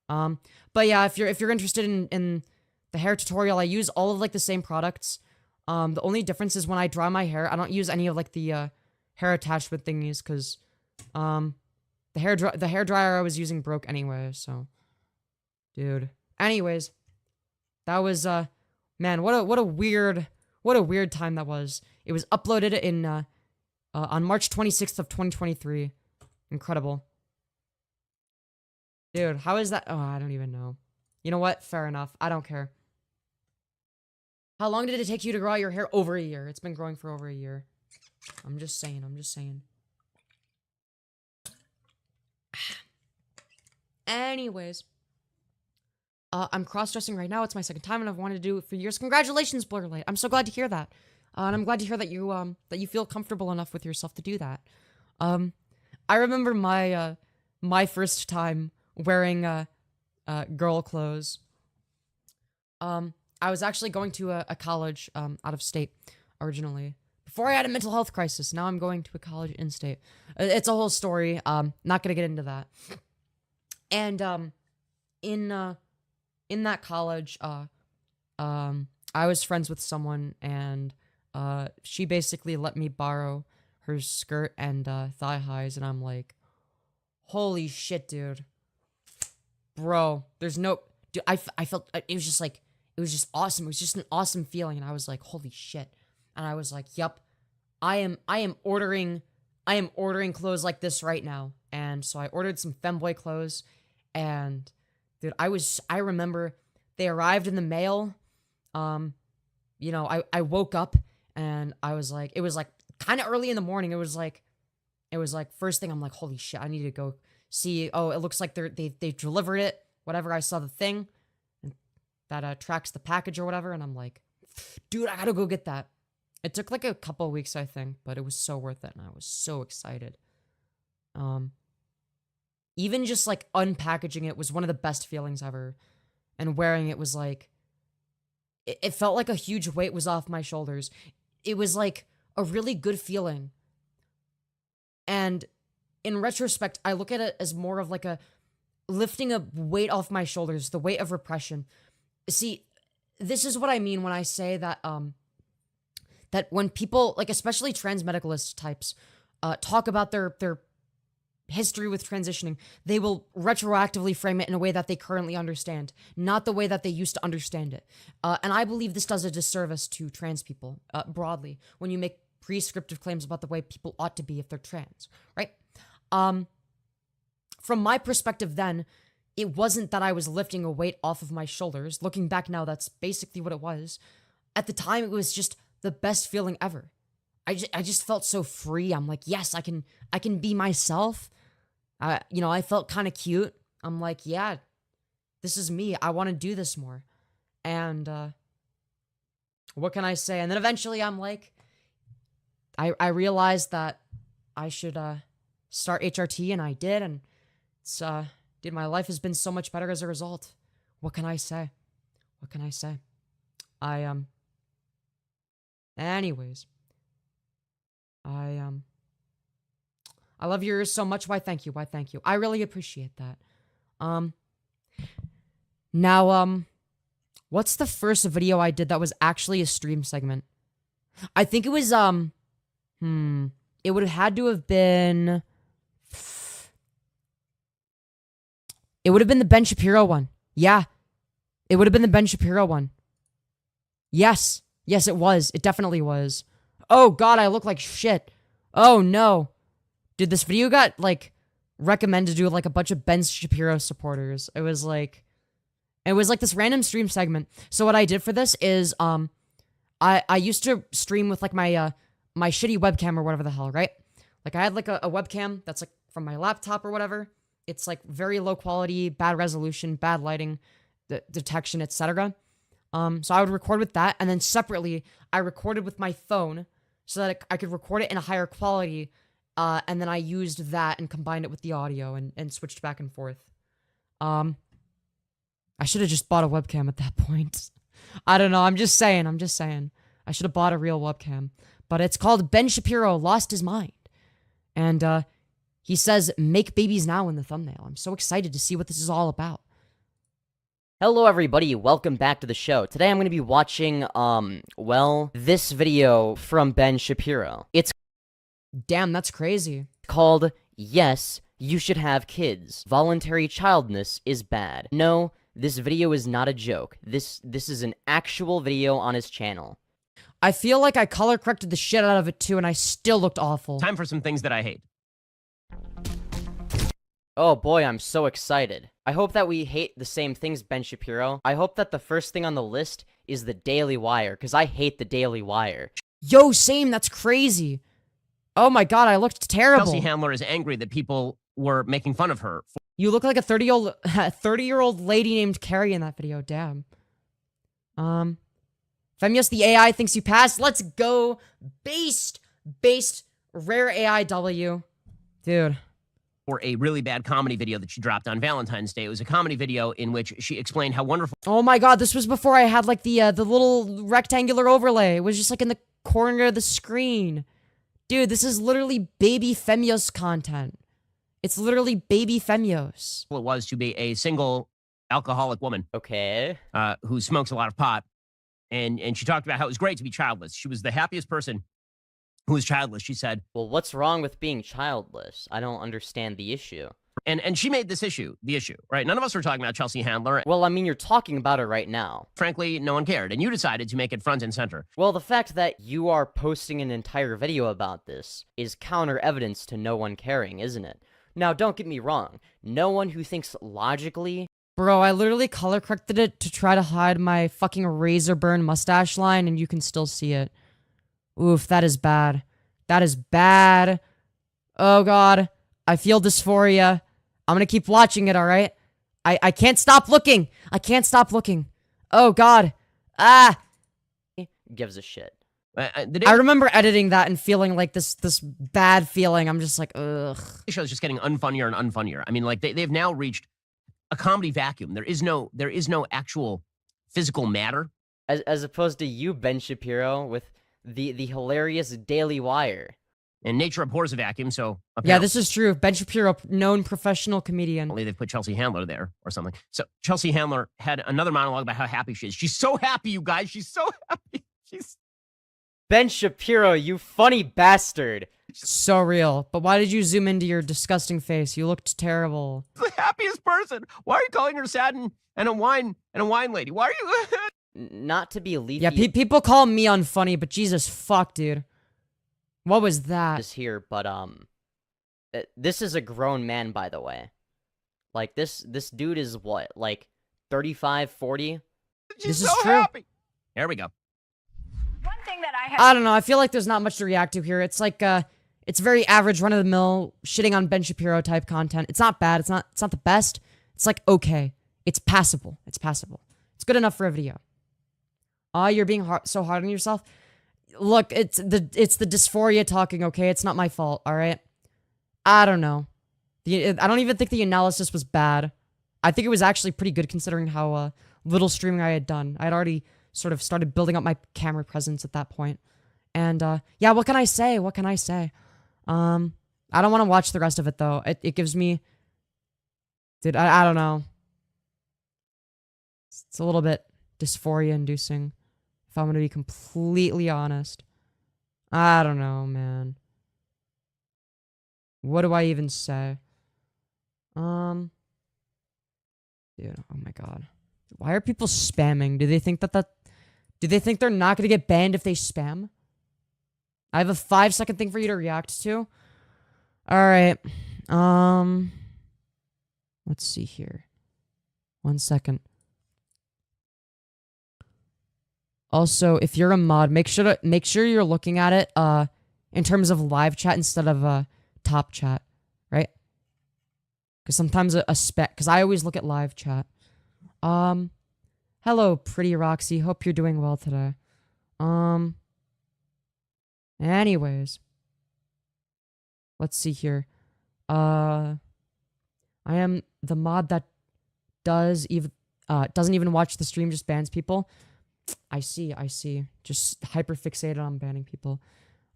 But yeah, if you're interested in the hair tutorial, I use all of, like, the same products. The only difference is when I dry my hair, I don't use any of, like, the, hair attachment thingies, because, the hair dryer I was using broke anyway, so. Dude. Anyways. That was, man, what a weird time that was. It was uploaded in, on March 26th of 2023. Incredible. Dude, how is that? Oh, I don't even know. You know what? Fair enough. I don't care. How long did it take you to grow out your hair? Over a year. It's been growing for over a year. I'm just saying. Anyways. I'm cross-dressing right now. It's my second time, and I've wanted to do it for years. Congratulations, Blurlight. I'm so glad to hear that. And I'm glad to hear that you feel comfortable enough with yourself to do that. I remember my first time wearing girl clothes. I was actually going to a college out of state originally. Before I had a mental health crisis, now I'm going to a college in state. It's a whole story. Not gonna get into that. And in that college, I was friends with someone, and she basically let me borrow her skirt and thigh highs, and I'm like, holy shit, dude. Bro, there's no... Dude, I felt... It was just like... It was just awesome. It was just an awesome feeling, and I was like, holy shit. And I was like, yup, I am ordering clothes like this right now. And so I ordered some Femboy clothes, and dude, I remember they arrived in the mail. You know, I woke up and I was like, it was like kind of early in the morning. It was like first thing I'm like, holy shit, I need to go see. Oh, it looks like they delivered it. Whatever, I saw the thing that tracks the package or whatever, and I'm like, dude, I gotta go get that. It took like a couple of weeks, I think, but it was so worth it, and I was so excited. Even just like unpackaging it was one of the best feelings ever, and wearing it was like, it felt like a huge weight was off my shoulders. It was like a really good feeling. And in retrospect, I look at it as more of like a lifting a weight off my shoulders, the weight of repression. See, this is what I mean when I say that that when people, like especially trans medicalist types, talk about their history with transitioning, they will retroactively frame it in a way that they currently understand, not the way that they used to understand it. And I believe this does a disservice to trans people broadly when you make prescriptive claims about the way people ought to be if they're trans, right? From my perspective then, it wasn't that I was lifting a weight off of my shoulders. Looking back now, that's basically what it was. At the time, it was just the best feeling ever. I just felt so free. I'm like, yes, I can be myself. You know, I felt kind of cute. I'm like, yeah, this is me. I want to do this more. And what can I say? And then eventually I'm like, I realized that I should start HRT, and I did, and it's dude, my life has been so much better as a result. What can I say? What can I say? Anyways. I love yours so much. Why thank you? Why thank you? I really appreciate that. Now, what's the first video I did that was actually a stream segment? I think it was, it would have had to have been... It would have been the Ben Shapiro one. Yeah. It would have been the Ben Shapiro one. Yes. Yes, it was. It definitely was. Oh, God, I look like shit. Oh, no. Dude, this video got, like, recommended to, like, a bunch of Ben Shapiro supporters. It was, like this random stream segment. So what I did for this is, I used to stream with, like, my shitty webcam or whatever the hell, right? Like, I had, like, a webcam that's, like, from my laptop or whatever. It's, like, very low quality, bad resolution, bad lighting, detection, etc. So I would record with that, and then separately, I recorded with my phone so that I could record it in a higher quality, and then I used that and combined it with the audio and switched back and forth. I should have just bought a webcam at that point. I don't know, I'm just saying. I should have bought a real webcam. But it's called Ben Shapiro Lost His Mind. And, he says, make babies now in the thumbnail. I'm so excited to see what this is all about.
Hello everybody, welcome back to the show. Today I'm going to be watching, well, this video from Ben Shapiro. It's
Damn, that's crazy.
called, Yes, You Should Have Kids. Voluntary childness is bad. No, this video is not a joke. This is an actual video on his channel.
I feel like I color corrected the shit out of it too, and I still looked awful.
Time for some things that I hate.
Oh boy, I'm so excited. I hope that we hate the same things, Ben Shapiro. I hope that the first thing on the list is the Daily Wire, because I hate the Daily Wire.
Yo, same, that's crazy. Oh my god, I looked terrible.
Kelsey Handler is angry that people were making fun of her.
You look like a 30-year-old lady named Carrie in that video, damn. Femyoz, the AI thinks you passed. Let's go. Based, rare AI W. Dude.
For a really bad comedy video that she dropped on Valentine's Day. It was a comedy video in which she explained how wonderful...
Oh my god, this was before I had, like, the little rectangular overlay. It was just, like, in the corner of the screen. Dude, this is literally baby Femyoz content. It's literally baby Femyoz.
it was to be a single alcoholic woman.
Okay.
Who smokes a lot of pot. And she talked about how it was great to be childless. She was the happiest person who is childless. She said,
Well, what's wrong with being childless? I don't understand the issue.
and she made this issue the issue, right? None of us were talking about Chelsea Handler.
Well, I mean, you're talking about it right now.
Frankly, no one cared, and you decided to make it front and center.
Well, the fact that you are posting an entire video about this is counter evidence to no one caring, isn't it? Now, don't get me wrong. No one who thinks logically...
Bro, I literally color corrected it to try to hide my fucking razor burn mustache line, and you can still see it. Oof, that is bad. That is bad. Oh god. I feel dysphoria. I'm gonna keep watching it, alright? I can't stop looking. I can't stop looking. Oh god. Ah!
gives a shit.
I remember editing that and feeling like this bad feeling. I'm just like, ugh.
The show's just getting unfunnier and unfunnier. I mean, like, they've now reached a comedy vacuum. There is no actual physical matter.
As opposed to you, Ben Shapiro, with the hilarious Daily Wire.
And nature abhors a vacuum, so
yeah, this is true. Ben Shapiro, known professional comedian.
They put Chelsea Handler there or something. So Chelsea Handler had another monologue about how happy she is. She's so happy, you guys. She's so happy. She's
Ben Shapiro, you funny bastard.
So real. But why did you zoom into your disgusting face? You looked terrible.
The happiest person. Why are you calling her sad and a wine lady? Why are you?
Not to be leafy.
Yeah, people call me unfunny, but Jesus fuck, dude. What was that?
Is here, but this is a grown man, by the way. Like this dude is what, like 35, 40?
She's
this is
so
true.
Happy. There we go.
One thing that
I don't know. I feel like there's not much to react to here. It's like it's very average, run of the mill, shitting on Ben Shapiro type content. It's not bad. It's not the best. It's like okay. It's passable. It's passable. It's good enough for a video. You're being so hard on yourself. Look, it's the dysphoria talking, okay? It's not my fault, all right? I don't know. I don't even think the analysis was bad. I think it was actually pretty good considering how little streaming I had done. I had already sort of started building up my camera presence at that point. And yeah, what can I say? What can I say? I don't want to watch the rest of it though. It gives me, dude, I don't know. It's a little bit dysphoria inducing. If I'm gonna be completely honest. I don't know, man. What do I even say? Dude, oh my god. Why are people spamming? Do they think do they think they're not gonna get banned if they spam? I have a 5-second thing for you to react to. Alright. Let's see here. 1 second. Also, if you're a mod, make sure you're looking at it in terms of live chat instead of top chat, right? Because sometimes because I always look at live chat. Hello, pretty Roxy. Hope you're doing well today. Anyways, let's see here. I am the mod that doesn't even watch the stream, just bans people. I see. Just hyper-fixated on banning people.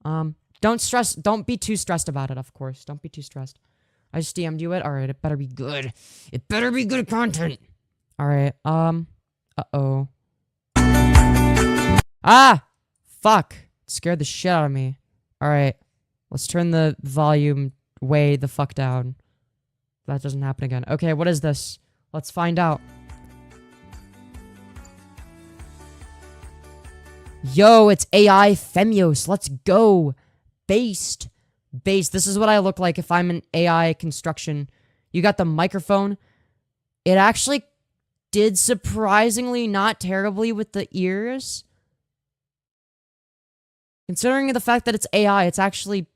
Don't be too stressed about it, of course. Don't be too stressed. I just DM'd you it. Alright, it better be good. It better be good content. Alright, uh-oh. Ah! Fuck. It scared the shit out of me. Alright. Let's turn the volume way the fuck down. That doesn't happen again. Okay, what is this? Let's find out. Yo, it's AI Femyoz. Let's go. Based. This is what I look like if I'm an AI construction. You got the microphone. It actually did surprisingly not terribly with the ears. Considering the fact that it's AI, it's actually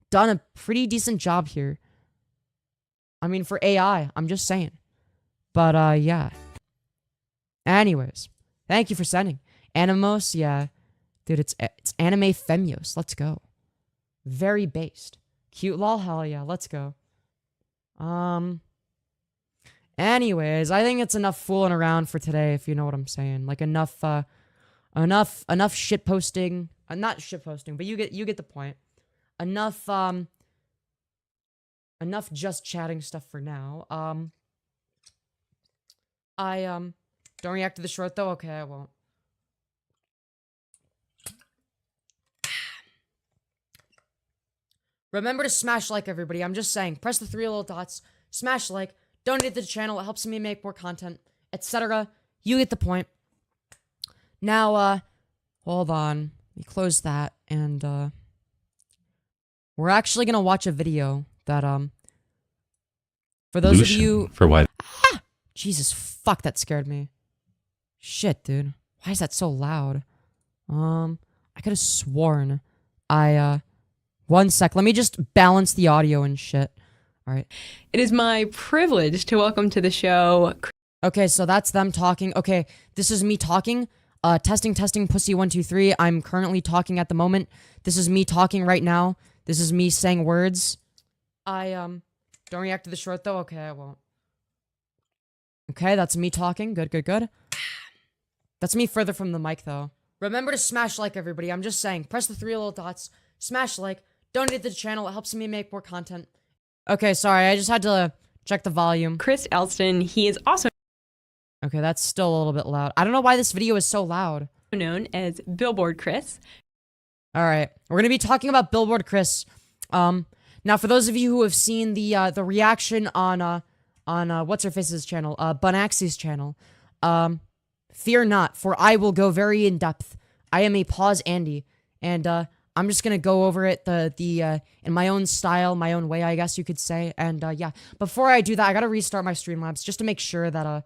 done a pretty decent job here. I mean, for AI, I'm just saying. But, yeah. Anyways, thank you for sending. Animos, yeah. Dude, it's anime Femyoz. Let's go. Very based. Cute lol, hell yeah, let's go. Anyways, I think it's enough fooling around for today, if you know what I'm saying. Like enough shit posting. Not shit posting, but you get the point. Enough just chatting stuff for now. Don't react to the short though? Okay, I won't. Remember to smash like, everybody. I'm just saying. Press the 3 little dots. Smash like. Donate to the channel. It helps me make more content, etc. You get the point. Now, hold on. Let me close that. And, we're actually gonna watch a video that, for those of you...
For what?
Ah! Jesus, fuck, that scared me. Shit, dude. Why is that so loud? I could have sworn one sec. Let me just balance the audio and shit. All right.
It is my privilege to welcome to the show.
Okay, so that's them talking. Okay, this is me talking. Testing, pussy 1, 2, 3. I'm currently talking at the moment. This is me talking right now. This is me saying words. Don't react to the short though. Okay, I won't. Okay, that's me talking. Good. That's me further from the mic though. Remember to smash like, everybody. I'm just saying. Press the 3 little dots. Smash like. Donate to the channel. It helps me make more content. Okay, sorry. I just had to check the volume.
Chris Elston, he is also
Okay, that's still a little bit loud. I don't know why this video is so loud.
known as Billboard Chris.
All right, we're gonna be talking about Billboard Chris. Now for those of you who have seen the reaction on what's her face's channel, Bunaxi's channel, fear not, for I will go very in depth. I am a pause Andy, and I'm just gonna go over it in my own style, my own way, I guess you could say. And yeah, before I do that, I gotta restart my Streamlabs just to make sure that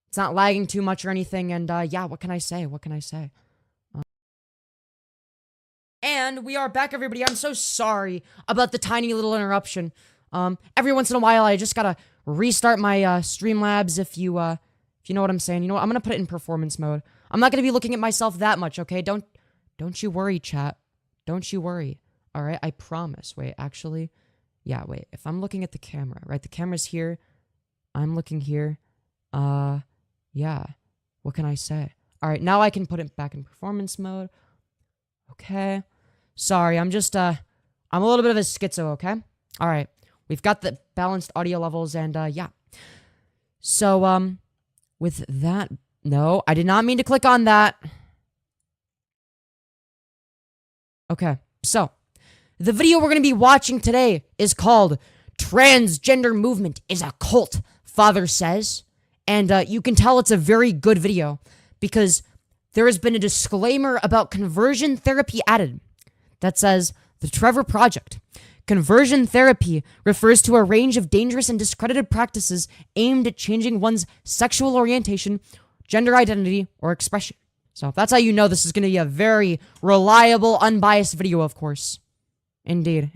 it's not lagging too much or anything. And yeah, what can I say? And we are back, everybody. I'm so sorry about the tiny little interruption. Every once in a while, I just gotta restart my Streamlabs. If you know what I'm saying. You know what? I'm gonna put it in performance mode. I'm not gonna be looking at myself that much, okay? Don't you worry, chat. Don't you worry. All right, I promise. Wait, actually, yeah. Wait, if I'm looking at the camera, right? The camera's here. I'm looking here. Yeah. What can I say? All right, now I can put it back in performance mode. Okay. Sorry, I'm just, I'm a little bit of a schizo, okay? All right. We've got the balanced audio levels and, yeah. So, with that, no, I did not mean to click on that. Okay, so, the video we're going to be watching today is called Transgender Movement is a Cult, Father Says. And, you can tell it's a very good video because there has been a disclaimer about conversion therapy added that says, the Trevor Project. Conversion therapy refers to a range of dangerous and discredited practices aimed at changing one's sexual orientation, gender identity, or expression. So that's how you know this is going to be a very reliable, unbiased video, of course. Indeed.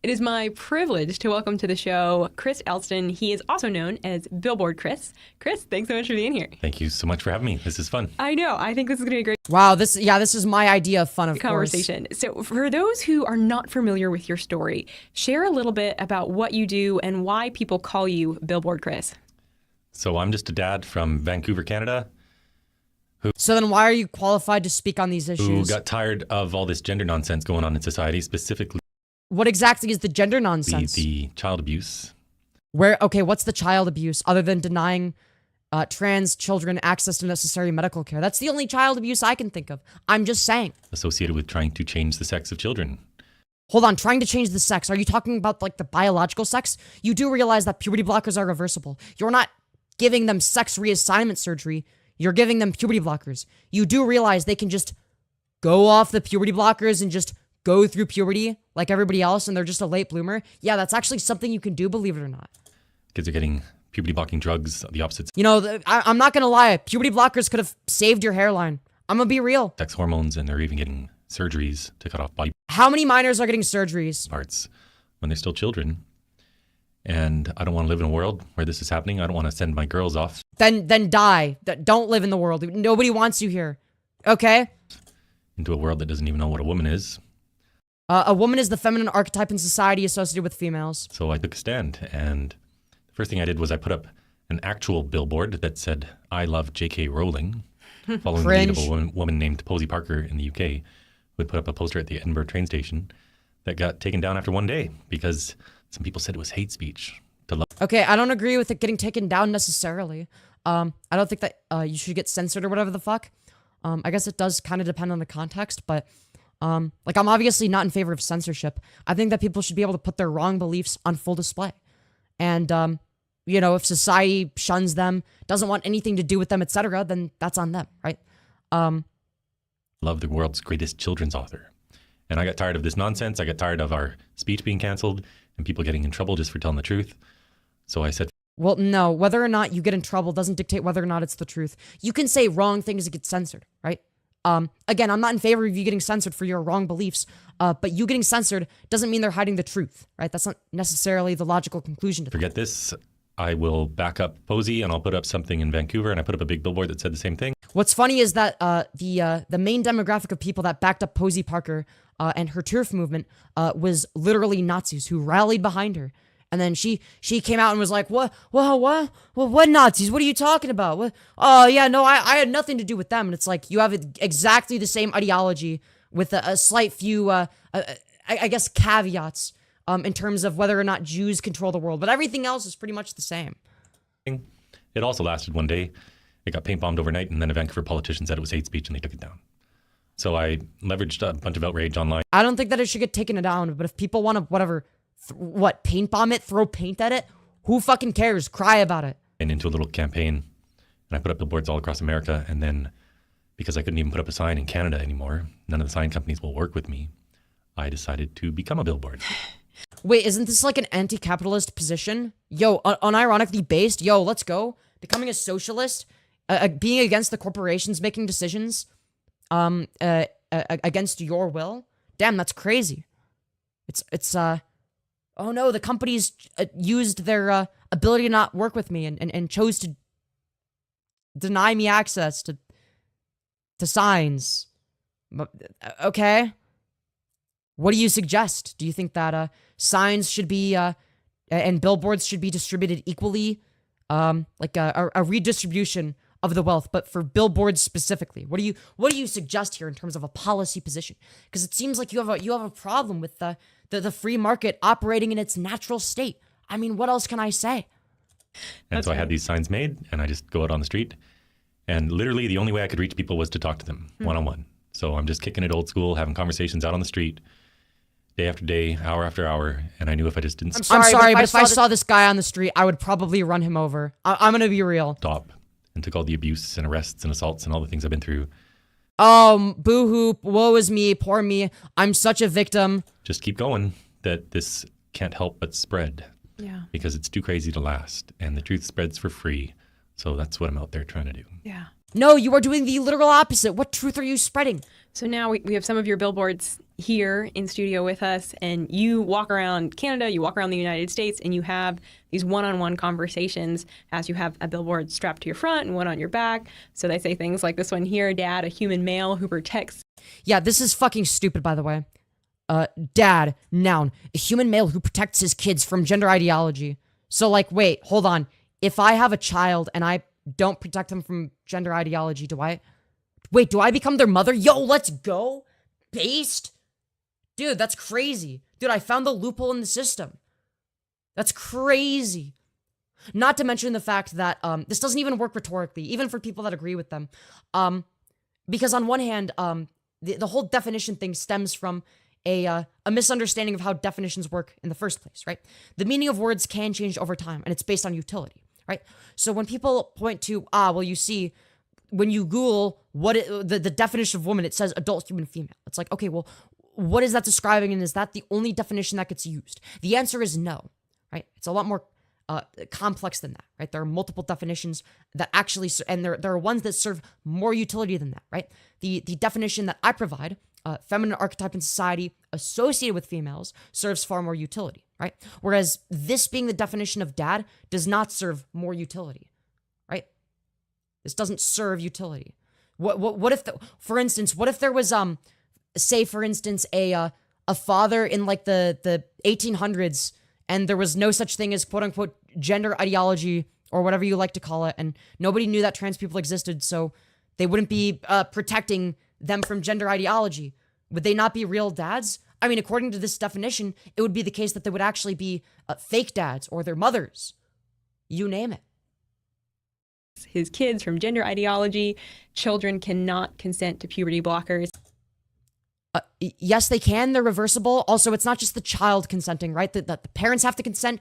It is my privilege to welcome to the show Chris Elston. He is also known as Billboard Chris. Chris, thanks so much for being here.
Thank you so much for having me. This is fun.
I know. I think this is going to be a great
Wow, this is my idea of fun, of
conversation. So for those who are not familiar with your story, share a little bit about what you do and why people call you Billboard Chris.
So I'm just a dad from Vancouver, Canada.
So then why are you qualified to speak on these issues?
Who got tired of all this gender nonsense going on in society, specifically
what exactly is the gender nonsense?
The child abuse.
Okay, what's the child abuse other than denying trans children access to necessary medical care? That's the only child abuse I can think of. I'm just saying.
Associated with trying to change the sex of children.
Hold on, trying to change the sex. Are you talking about like the biological sex? You do realize that puberty blockers are reversible. You're not giving them sex reassignment surgery. You're giving them puberty blockers. You do realize they can just go off the puberty blockers and just go through puberty like everybody else and they're just a late bloomer. Yeah, that's actually something you can do, believe it or not.
Kids are getting puberty blocking drugs, the opposite.
You know, I'm not gonna lie, puberty blockers could have saved your hairline. I'm gonna be real.
Sex hormones, and they're even getting surgeries to cut off body
How many minors are getting surgeries?
Parts when they're still children. And I don't want to live in a world where this is happening. I don't want to send my girls off.
Then die. Don't live in the world. Nobody wants you here. Okay?
Into a world that doesn't even know what a woman is.
A woman is the feminine archetype in society associated with females.
So I took a stand, and the first thing I did was I put up an actual billboard that said, I love J.K. Rowling, following the lead of a woman named Posey Parker in the UK, who had put up a poster at the Edinburgh train station that got taken down after one day because some people said it was hate speech.
Okay, I don't agree with it getting taken down necessarily. I don't think that you should get censored or whatever the fuck. I guess it does kind of depend on the context, but Like, I'm obviously not in favor of censorship. I think that people should be able to put their wrong beliefs on full display. And, you know, if society shuns them, doesn't want anything to do with them, etc., then that's on them, right?
Love the world's greatest children's author. And I got tired of this nonsense. I got tired of our speech being canceled and people getting in trouble just for telling the truth. So I said,
well, no, whether or not you get in trouble doesn't dictate whether or not it's the truth. You can say wrong things that get censored, right? Again, I'm not in favor of you getting censored for your wrong beliefs, but you getting censored doesn't mean they're hiding the truth, right? That's not necessarily the logical conclusion to that.
forget this. I will back up Posey and I'll put up something in Vancouver, and I put up a big billboard that said the same thing.
What's funny is that the main demographic of people that backed up Posey Parker and her TERF movement was literally Nazis who rallied behind her. And then she came out and was like, what Nazis? What are you talking about? What? Oh, yeah, no, I had nothing to do with them. And it's like, you have exactly the same ideology with a slight few, I guess, caveats in terms of whether or not Jews control the world. But everything else is pretty much the same.
It also lasted one day. It got paint bombed overnight, and then a Vancouver politician said it was hate speech, and they took it down. So I leveraged a bunch of outrage online.
I don't think that it should get taken down, but if people want to, paint bomb it, throw paint at it, who fucking cares? Cry about it.
And into a little campaign, and I put up billboards all across America, and then because I couldn't even put up a sign in Canada anymore, none of the sign companies will work with me, I decided to become a billboard.
Wait, isn't this like an anti-capitalist position? Yo, unironically based? Yo, let's go. Becoming a socialist? Being against the corporations making decisions? Against your will? Damn, that's crazy. It's oh no, the companies used their ability to not work with me and chose to deny me access to signs. Okay. What do you suggest? Do you think that signs should be and billboards should be distributed equally? Like a redistribution of the wealth, but for billboards specifically. What do you suggest here in terms of a policy position? Because it seems like you have a problem with the free market operating in its natural state. I mean, what else can I say?
And so I had these signs made, and I just go out on the street, and literally the only way I could reach people was to talk to them one-on-one. So I'm just kicking it old school, having conversations out on the street, day after day, hour after hour, and I knew if I just didn't
I'm sorry, but if I saw this guy on the street, I would probably run him over. I'm gonna be real.
stop and took all the abuse and arrests and assaults and all the things I've been through.
Boo-hoo, woe is me, poor me, I'm such a victim.
Just keep going, that this can't help but spread.
Yeah.
Because it's too crazy to last, and the truth spreads for free. So that's what I'm out there trying to do.
Yeah.
No, you are doing the literal opposite. What truth are you spreading?
So now we have some of your billboards here in studio with us, and you walk around Canada, you walk around the United States, and you have these one-on-one conversations as you have a billboard strapped to your front and one on your back. So they say things like this one here, Dad, a human male who protects.
Yeah, this is fucking stupid, by the way. Dad, noun, a human male who protects his kids from gender ideology. So, like, wait, hold on. If I have a child and I don't protect them from gender ideology, do I become their mother? Yo, let's go. Based? Dude, that's crazy. Dude, I found the loophole in the system. That's crazy. Not to mention the fact that this doesn't even work rhetorically, even for people that agree with them. Because on one hand, the whole definition thing stems from a misunderstanding of how definitions work in the first place, right? The meaning of words can change over time, and it's based on utility, right? So when people point to, you see, when you Google the definition of woman, it says adult human female. It's like, okay, well, what is that describing, and is that the only definition that gets used? The answer is no, right? It's a lot more complex than that, right? There are multiple definitions that actually, and there are ones that serve more utility than that, right? The definition that I provide, feminine archetype in society associated with females, serves far more utility, right? Whereas this being the definition of dad does not serve more utility, right? This doesn't serve utility. What if, for instance, what if there was say for instance a father in like the 1800s, and there was no such thing as quote unquote gender ideology or whatever you like to call it, and nobody knew that trans people existed, so they wouldn't be protecting them from gender ideology. Would they not be real dads? I mean, according to this definition, it would be the case that they would actually be fake dads or their mothers. You name it.
His kids from gender ideology. Children cannot consent to puberty blockers.
Yes, they can. They're reversible. Also, it's not just the child consenting, right? The parents have to consent.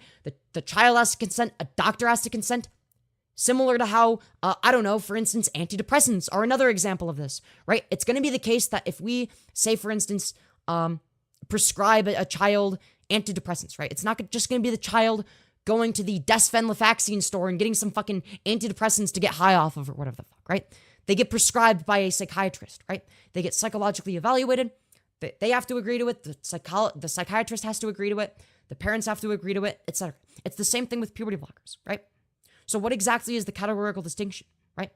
The child has to consent. A doctor has to consent. Similar to how, I don't know, for instance, antidepressants are another example of this, right? It's going to be the case that if we say, for instance, prescribe a child antidepressants, right? It's not just going to be the child going to the desvenlafaxine store and getting some fucking antidepressants to get high off of or whatever the fuck, right? They get prescribed by a psychiatrist, right? They get psychologically evaluated. They have to agree to it. The psychiatrist has to agree to it. The parents have to agree to it, etc. It's the same thing with puberty blockers, right? So what exactly is the categorical distinction, right?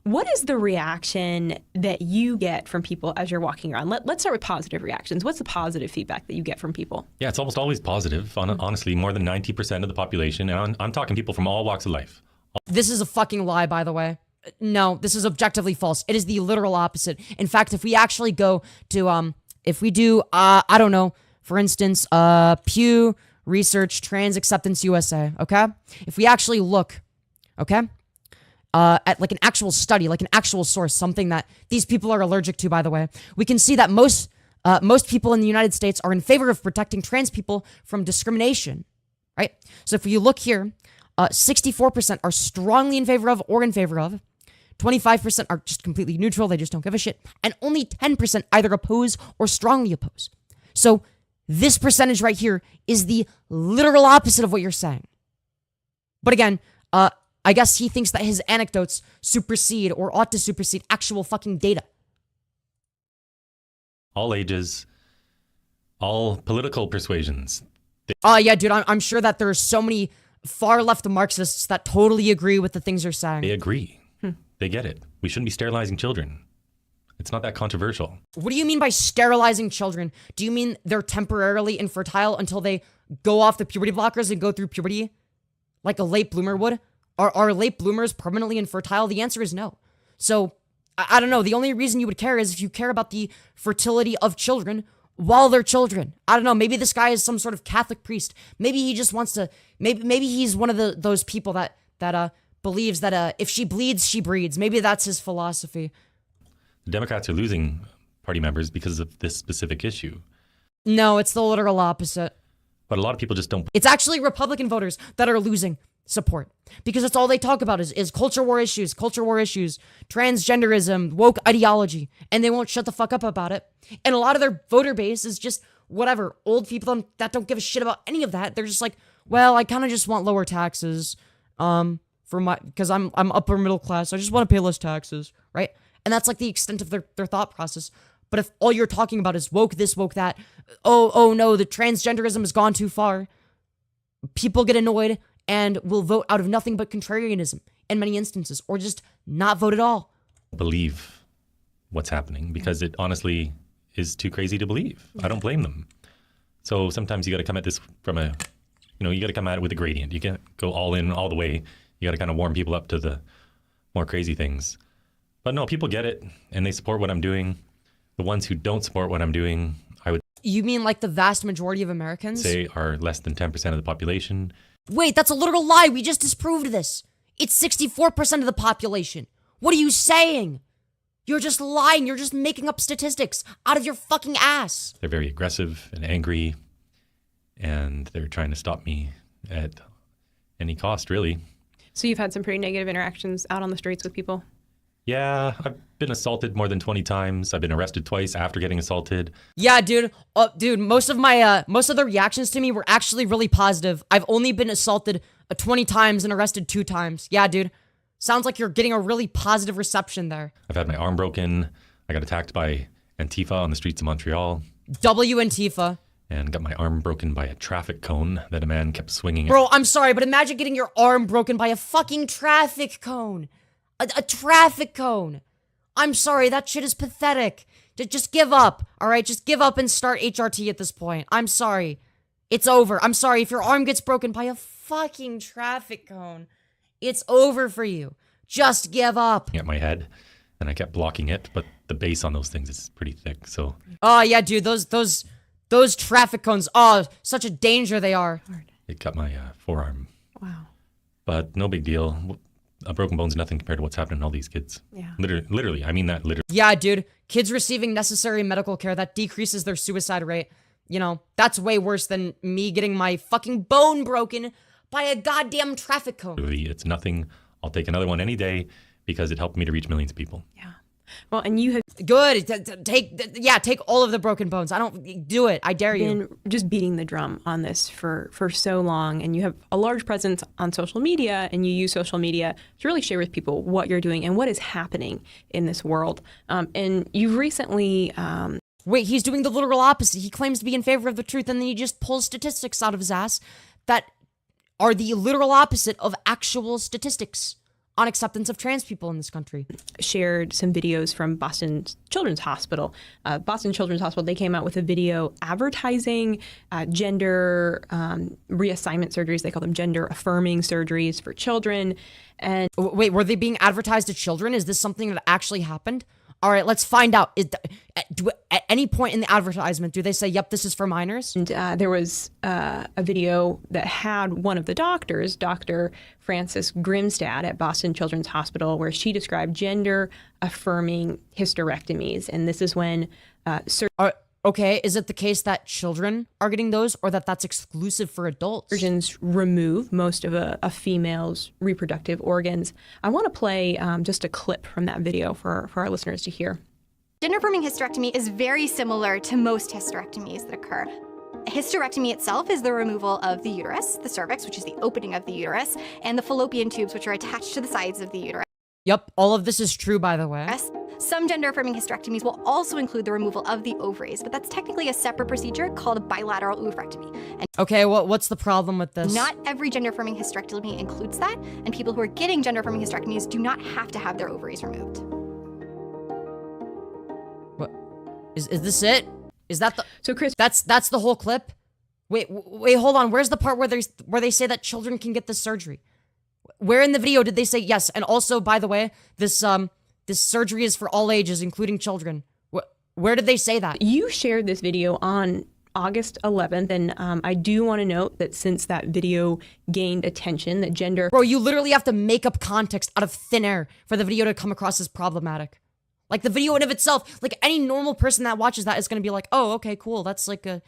What is the reaction that you get from people as you're walking around? Let's start with positive reactions. What's the positive feedback that you get from people?
Yeah, it's almost always positive. Honestly, more than 90% of the population, and I'm talking people from all walks of life.
This is a fucking lie, by the way. No, this is objectively false. It is the literal opposite. In fact, if we actually go to, if we do, I don't know, for instance, Pew Research Trans Acceptance USA, okay? If we actually look, okay, at like an actual study, like an actual source, something that these people are allergic to, by the way, we can see that most people in the United States are in favor of protecting trans people from discrimination, right? So if you look here, 64% are strongly in favor of or in favor of. 25% are just completely neutral. They just don't give a shit. And only 10% either oppose or strongly oppose. So this percentage right here is the literal opposite of what you're saying. But again, I guess he thinks that his anecdotes supersede or ought to supersede actual fucking data.
All ages, all political persuasions.
Yeah, dude, I'm sure that there are so many far left Marxists that totally agree with the things you're saying.
They agree. They get it. We shouldn't be sterilizing children. It's not that controversial.
What do you mean by sterilizing children? Do you mean they're temporarily infertile until they go off the puberty blockers and go through puberty like a late bloomer would? Are late bloomers permanently infertile? The answer is no. So, I don't know. The only reason you would care is if you care about the fertility of children while they're children. I don't know. Maybe this guy is some sort of Catholic priest. Maybe he just wants to... Maybe he's one of those people that believes that if she bleeds, she breeds. Maybe that's his philosophy.
The Democrats are losing party members because of this specific issue.
No, it's the literal opposite.
But a lot of people just don't.
It's actually Republican voters that are losing support because it's all they talk about is culture war issues, transgenderism, woke ideology, and they won't shut the fuck up about it. And a lot of their voter base is just whatever, old people that don't give a shit about any of that. They're just like, well, I kind of just want lower taxes, because I'm upper middle class. So I just want to pay less taxes, right? And that's like the extent of their thought process. But if all you're talking about is woke this, woke that, oh no, the transgenderism has gone too far, people get annoyed and will vote out of nothing but contrarianism in many instances, or just not vote at all.
Believe what's happening because it honestly is too crazy to believe. I don't blame them. So sometimes you got to come at this from you got to come at it with a gradient. You can't go all in all the way. You got to kind of warm people up to the more crazy things. But no, people get it and they support what I'm doing. The ones who don't support what I'm doing, I would...
You mean like the vast majority of Americans?
...say are less than 10% of the population.
Wait, that's a literal lie. We just disproved this. It's 64% of the population. What are you saying? You're just lying. You're just making up statistics out of your fucking ass.
They're very aggressive and angry, and they're trying to stop me at any cost, really.
So you've had some pretty negative interactions out on the streets with people?
Yeah, I've been assaulted more than 20 times. I've been arrested twice after getting assaulted.
Yeah, dude. Dude, most of the reactions to me were actually really positive. I've only been assaulted 20 times and arrested 2 times. Yeah, dude. Sounds like you're getting a really positive reception there.
I've had my arm broken. I got attacked by Antifa on the streets of Montreal.
W Antifa.
And got my arm broken by a traffic cone that a man kept swinging at.
Bro, I'm sorry, but imagine getting your arm broken by a fucking traffic cone. A traffic cone. I'm sorry, that shit is pathetic. Just give up, all right? Just give up and start HRT at this point. I'm sorry. It's over. I'm sorry. If your arm gets broken by a fucking traffic cone, it's over for you. Just give up.
At my head, and I kept blocking it, but the base on those things is pretty thick, so.
Oh, yeah, dude, those traffic cones, oh, such a danger they are.
It cut my forearm.
Wow.
But no big deal. A broken bone's nothing compared to what's happening to all these kids.
Yeah.
Literally, I mean that literally.
Yeah, dude. Kids receiving necessary medical care that decreases their suicide rate. You know, that's way worse than me getting my fucking bone broken by a goddamn traffic cone.
It's nothing. I'll take another one any day because it helped me to reach millions of people.
Yeah. Well, and you have
Good. Take all of the broken bones. I don't do it. I dare you.
been just beating the drum on this for so long, and you have a large presence on social media, and you use social media to really share with people what you're doing and what is happening in this world. And you've recently
Wait, he's doing the literal opposite. He claims to be in favor of the truth, and then he just pulls statistics out of his ass that are the literal opposite of actual statistics on acceptance of trans people in this country.
shared some videos from Boston Children's Hospital. Boston Children's Hospital, they came out with a video advertising gender reassignment surgeries. They call them gender affirming surgeries for children. And
Wait, were they being advertised to children? Is this something that actually happened? All right, let's find out. At any point in the advertisement, do they say, yep, this is for minors?
there was a video that had one of the doctors, Dr. Frances Grimstad at Boston Children's Hospital, where she described gender affirming hysterectomies. And this is when
Okay, is it the case that children are getting those, or that's exclusive for adults?
surgeons remove most of a female's reproductive organs. I want to play just a clip from that video for our listeners to hear.
Gender-affirming hysterectomy is very similar to most hysterectomies that occur. Hysterectomy itself is the removal of the uterus, the cervix, which is the opening of the uterus, and the fallopian tubes, which are attached to the sides of the uterus.
Yep, all of this is true, by the way.
Some gender-affirming hysterectomies will also include the removal of the ovaries, but that's technically a separate procedure called bilateral oophorectomy. And
Okay, what's the problem with this?
not every gender-affirming hysterectomy includes that, and people who are getting gender-affirming hysterectomies do not have to have their ovaries removed.
What? Is this it? Is that the...
So, Chris,
That's the whole clip? Wait, hold on. Where's the part where they say that children can get this surgery? Where in the video did they say yes? And also, by the way, this surgery is for all ages, including children. Where did they say that?
you shared this video on August 11th, and I do want to note that since that video gained attention, that gender
Bro, you literally have to make up context out of thin air for the video to come across as problematic. Like, the video in of itself, like, any normal person that watches that is going to be like, oh, okay, cool. That's like a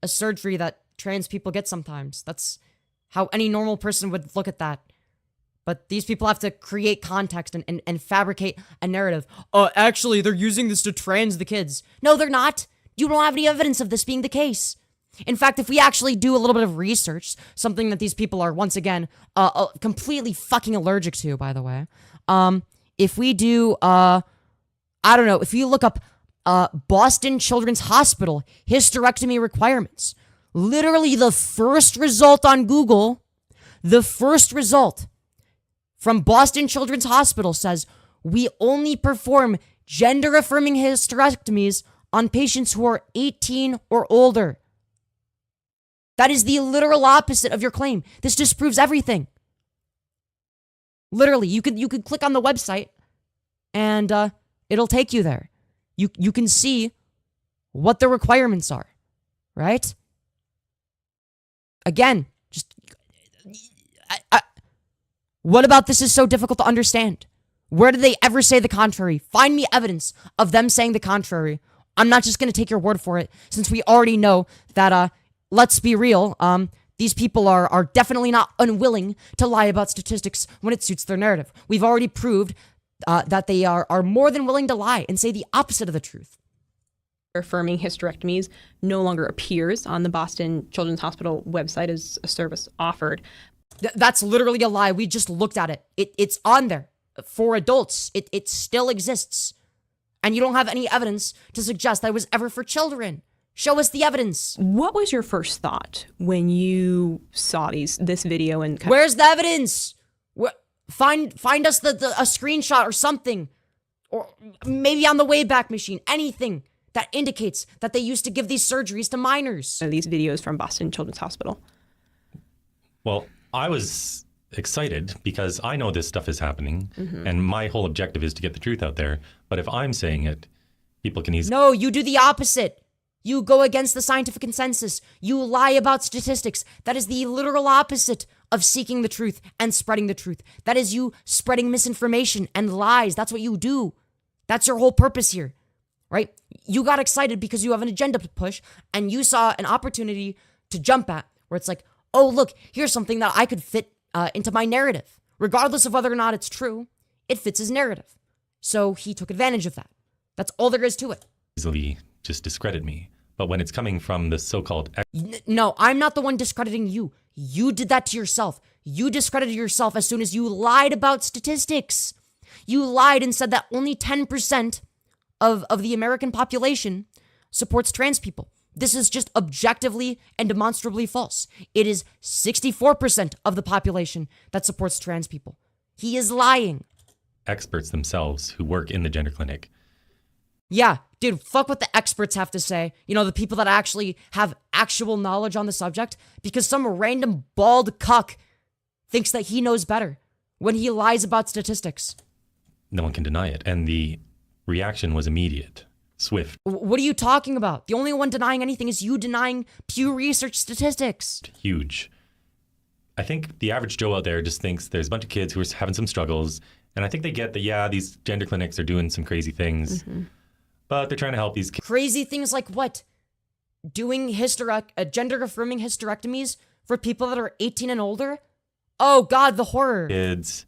surgery that trans people get sometimes. That's how any normal person would look at that. But these people have to create context and fabricate a narrative. Actually, they're using this to trans the kids. No, they're not. You don't have any evidence of this being the case. In fact, if we actually do a little bit of research, something that these people are, once again, completely fucking allergic to, by the way. If we do, I don't know, if you look up Boston Children's Hospital hysterectomy requirements, literally the first result on Google, the first result from Boston Children's Hospital says, we only perform gender-affirming hysterectomies on patients who are 18 or older. That is the literal opposite of your claim. This disproves everything. Literally, you could click on the website and it'll take you there. You can see what the requirements are, right? Again, just what about this is so difficult to understand? Where did they ever say the contrary? Find me evidence of them saying the contrary. I'm not just going to take your word for it, since we already know that, let's be real, these people are definitely not unwilling to lie about statistics when it suits their narrative. We've already proved that they are more than willing to lie and say the opposite of the truth.
affirming hysterectomies no longer appears on the Boston Children's Hospital website as a service offered.
That's literally a lie. We just looked at it. It's on there for adults. It still exists. And you don't have any evidence to suggest that it was ever for children. Show us the evidence.
What was your first thought when you saw this video? And
Where's the evidence? Find us a screenshot or something. Or maybe on the Wayback Machine. Anything that indicates that they used to give these surgeries to minors.
these videos from Boston Children's Hospital?
Well, I was excited because I know this stuff is happening, and my whole objective is to get the truth out there. But if I'm saying it, people can easily...
No, you do the opposite. You go against the scientific consensus. You lie about statistics. That is the literal opposite of seeking the truth and spreading the truth. That is you spreading misinformation and lies. That's what you do. That's your whole purpose here. right? You got excited because you have an agenda to push and you saw an opportunity to jump at where it's like, oh, look, here's something that I could fit into my narrative. Regardless of whether or not it's true, it fits his narrative. So he took advantage of that. That's all there is to it.
Easily just discredit me. But when it's coming from the so-called...
No, I'm not the one discrediting you. You did that to yourself. You discredited yourself as soon as you lied about statistics. You lied and said that only 10% of the American population supports trans people. This is just objectively and demonstrably false. It is 64% of the population that supports trans people. He is lying.
Experts themselves who work in the gender clinic.
Yeah, dude, fuck what the experts have to say. You know, the people that actually have actual knowledge on the subject, because some random bald cuck thinks that he knows better when he lies about statistics.
No one can deny it. And the reaction was immediate, swift.
What are you talking about? The only one denying anything is you denying Pew Research statistics.
Huge. I think the average Joe out there just thinks there's a bunch of kids who are having some struggles, and I think they get that, yeah, these gender clinics are doing some crazy things. Mm-hmm. But they're trying to help these kids.
Crazy things like what? Doing gender-affirming hysterectomies for people that are 18 and older? Oh, God, the horror.
Kids.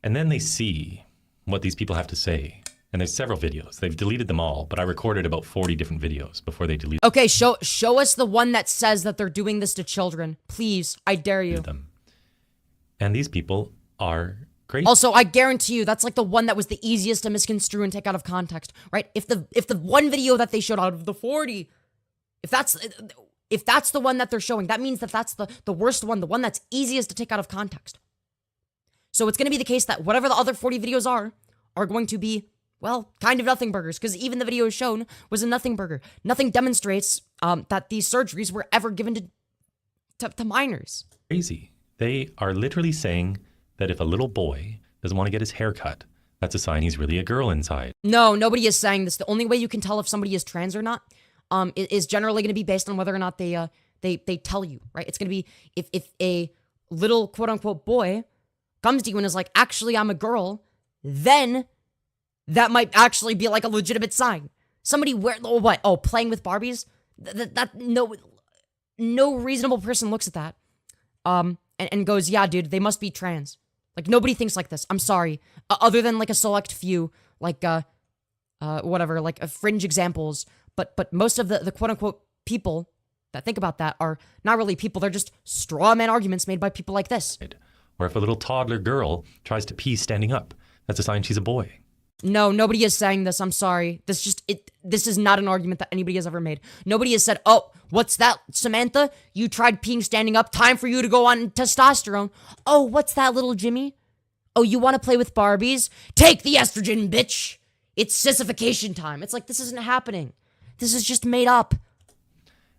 And then they see what these people have to say. And there's several videos. They've deleted them all, but I recorded about 40 different videos before they deleted
Okay, show us the one that says that they're doing this to children. Please, I dare you.
them. And these people are... Great.
Also, I guarantee you that's like the one that was the easiest to misconstrue and take out of context, right? If the one video that they showed out of the 40, if that's the one that they're showing, that means that that's the worst one, the one that's easiest to take out of context. So it's going to be the case that whatever the other 40 videos are going to be, well, kind of nothing burgers, because even the video shown was a nothing burger. Nothing demonstrates that these surgeries were ever given to minors.
Crazy. They are literally saying that if a little boy doesn't want to get his hair cut, that's a sign he's really a girl inside.
No, nobody is saying this. The only way you can tell if somebody is trans or not is generally going to be based on whether or not they tell you, right? It's going to be if a little quote-unquote boy comes to you and is like, actually, I'm a girl, then that might actually be like a legitimate sign. Somebody playing with Barbies? No reasonable person looks at that and goes, yeah, dude, they must be trans. Like, nobody thinks like this. I'm sorry. Other than, like, a select few, like, fringe examples. But most of the quote-unquote people that think about that are not really people. They're just straw man arguments made by people like this.
Or if a little toddler girl tries to pee standing up, that's a sign she's a boy.
No, nobody is saying this. I'm sorry. This is not an argument that anybody has ever made. Nobody has said, oh, what's that, Samantha? You tried peeing standing up. Time for you to go on testosterone. Oh, what's that, little Jimmy? Oh, you want to play with Barbies? Take the estrogen, bitch. It's sissification time. It's like, this isn't happening. This is just made up.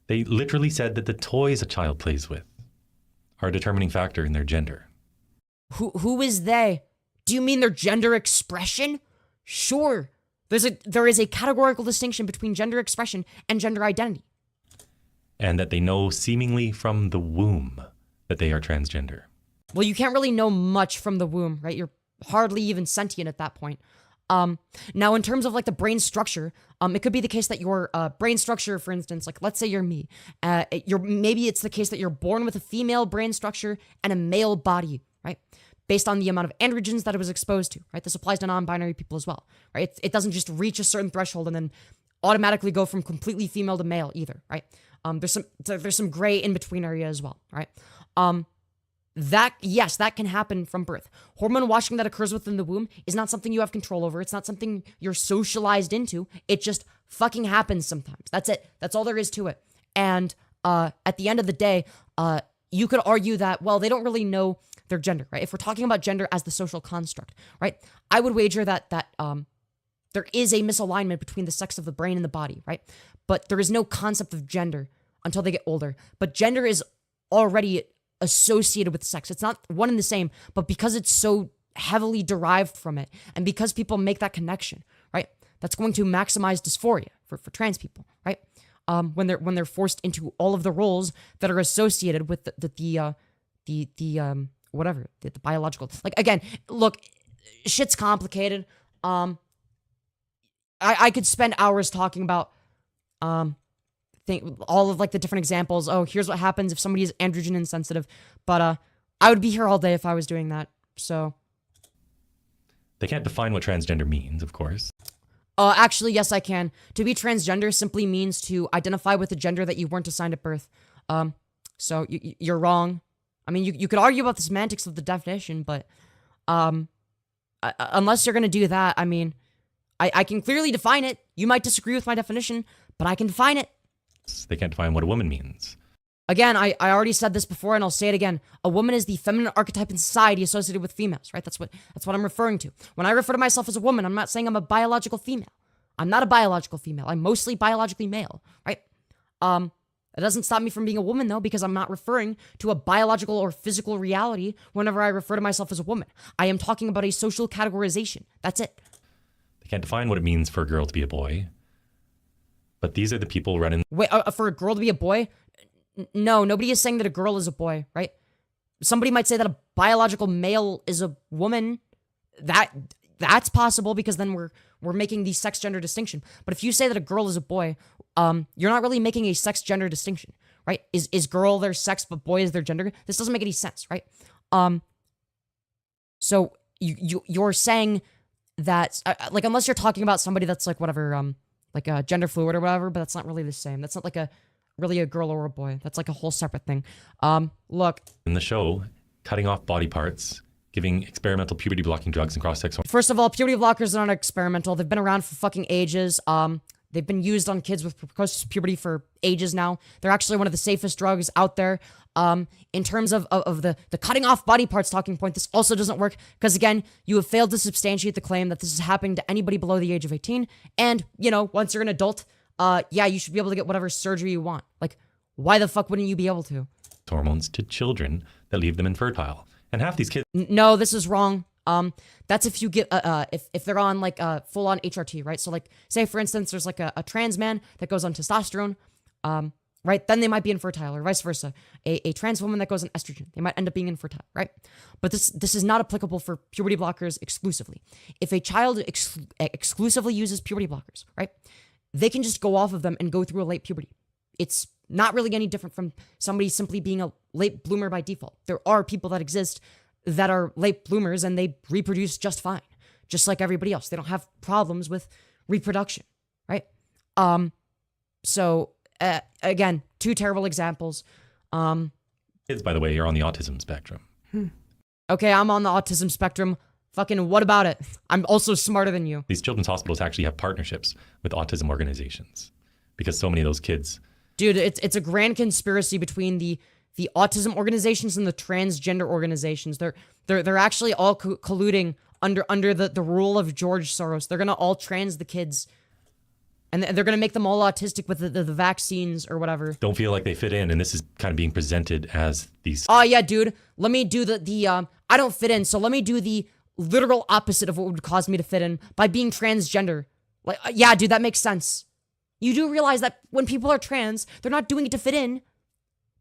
They literally said that the toys a child plays with are a determining factor in their gender.
Who is they? Do you mean their gender expression? Sure. There is a categorical distinction between gender expression and gender identity.
And that they know seemingly from the womb that they are transgender.
Well, you can't really know much from the womb, right? You're hardly even sentient at that point. Now, in terms of like the brain structure, it could be the case that your brain structure, for instance, like let's say you're me, maybe it's the case that you're born with a female brain structure and a male body, right? Based on the amount of androgens that it was exposed to, right? This applies to non-binary people as well, right? It doesn't just reach a certain threshold and then automatically go from completely female to male either, right? There's some gray in between area as well, right? That can happen from birth. Hormone washing that occurs within the womb is not something you have control over. It's not something you're socialized into. It just fucking happens sometimes. That's it. That's all there is to it. And at the end of the day, you could argue that, well, they don't really know their gender, right? If we're talking about gender as the social construct, right? I would wager that there is a misalignment between the sex of the brain and the body, right? But there is no concept of gender until they get older. But gender is already associated with sex. It's not one and the same, but because it's so heavily derived from it, and because people make that connection, right? That's going to maximize dysphoria for trans people, right? When they're forced into all of the roles that are associated with the biological. Like, again, look, shit's complicated. I could spend hours talking about all of like the different examples. Oh, here's what happens if somebody is androgen insensitive. But I would be here all day if I was doing that. So
They can't define what transgender means, of course.
Actually, yes, I can. To be transgender simply means to identify with a gender that you weren't assigned at birth. So you're wrong. I mean, you could argue about the semantics of the definition, but unless you're going to do that, I mean, I can clearly define it. You might disagree with my definition, but I can define it.
They can't define what a woman means.
Again, I already said this before, and I'll say it again. A woman is the feminine archetype in society associated with females, right? That's what I'm referring to. When I refer to myself as a woman, I'm not saying I'm a biological female. I'm not a biological female. I'm mostly biologically male, right? It doesn't stop me from being a woman, though, because I'm not referring to a biological or physical reality whenever I refer to myself as a woman. I am talking about a social categorization. That's it.
They can't define what it means for a girl to be a boy. But these are the people running...
Wait, for a girl to be a boy? No, nobody is saying that a girl is a boy, right? Somebody might say that a biological male is a woman. That's possible because then we're making the sex gender distinction. But if you say that a girl is a boy, you're not really making a sex gender distinction, right? Is girl their sex but boy is their gender? This doesn't make any sense, right? So you're saying that like unless you're talking about somebody that's like whatever like a gender fluid or whatever, but that's not really the same. That's not like really a girl or a boy. That's like a whole separate thing. Look. In
the show, cutting off body parts, giving experimental puberty blocking drugs and cross-sex hormones.
First of all, puberty blockers are not experimental. They've been around for fucking ages. They've been used on kids with precocious puberty for ages now. They're actually one of the safest drugs out there. In terms of the cutting off body parts talking point, this also doesn't work because, again, you have failed to substantiate the claim that this is happening to anybody below the age of 18. And, you know, once you're an adult, yeah, you should be able to get whatever surgery you want. Like, why the fuck wouldn't you be able to?
Hormones to children that leave them infertile. And half these kids...
No, this is wrong. That's if you get, if they're on like full on HRT, right? So like, say for instance, there's like a trans man that goes on testosterone, right? Then they might be infertile or vice versa. A trans woman that goes on estrogen, they might end up being infertile, right? But this is not applicable for puberty blockers exclusively. If a child exclusively uses puberty blockers, right? They can just go off of them and go through a late puberty. It's not really any different from somebody simply being a late bloomer by default. There are people that exist that are late bloomers and they reproduce just fine, just like everybody else. They don't have problems with reproduction, right? So again, two terrible examples.
Kids, by the way, you're on the autism spectrum.
Okay, I'm on the autism spectrum. Fucking what about it? I'm also smarter than you.
These children's hospitals actually have partnerships with autism organizations because so many of those kids...
Dude, it's a grand conspiracy between the autism organizations and the transgender organizations. They're actually all colluding under the rule of George Soros. They're gonna all trans the kids, and they're gonna make them all autistic with the vaccines or whatever.
Don't feel like they fit in, and this is kind of being presented as these...
Oh yeah, dude. Let me do the I don't fit in, so let me do the literal opposite of what would cause me to fit in by being transgender. Like, yeah, dude, that makes sense. You do realize that when people are trans, they're not doing it to fit in.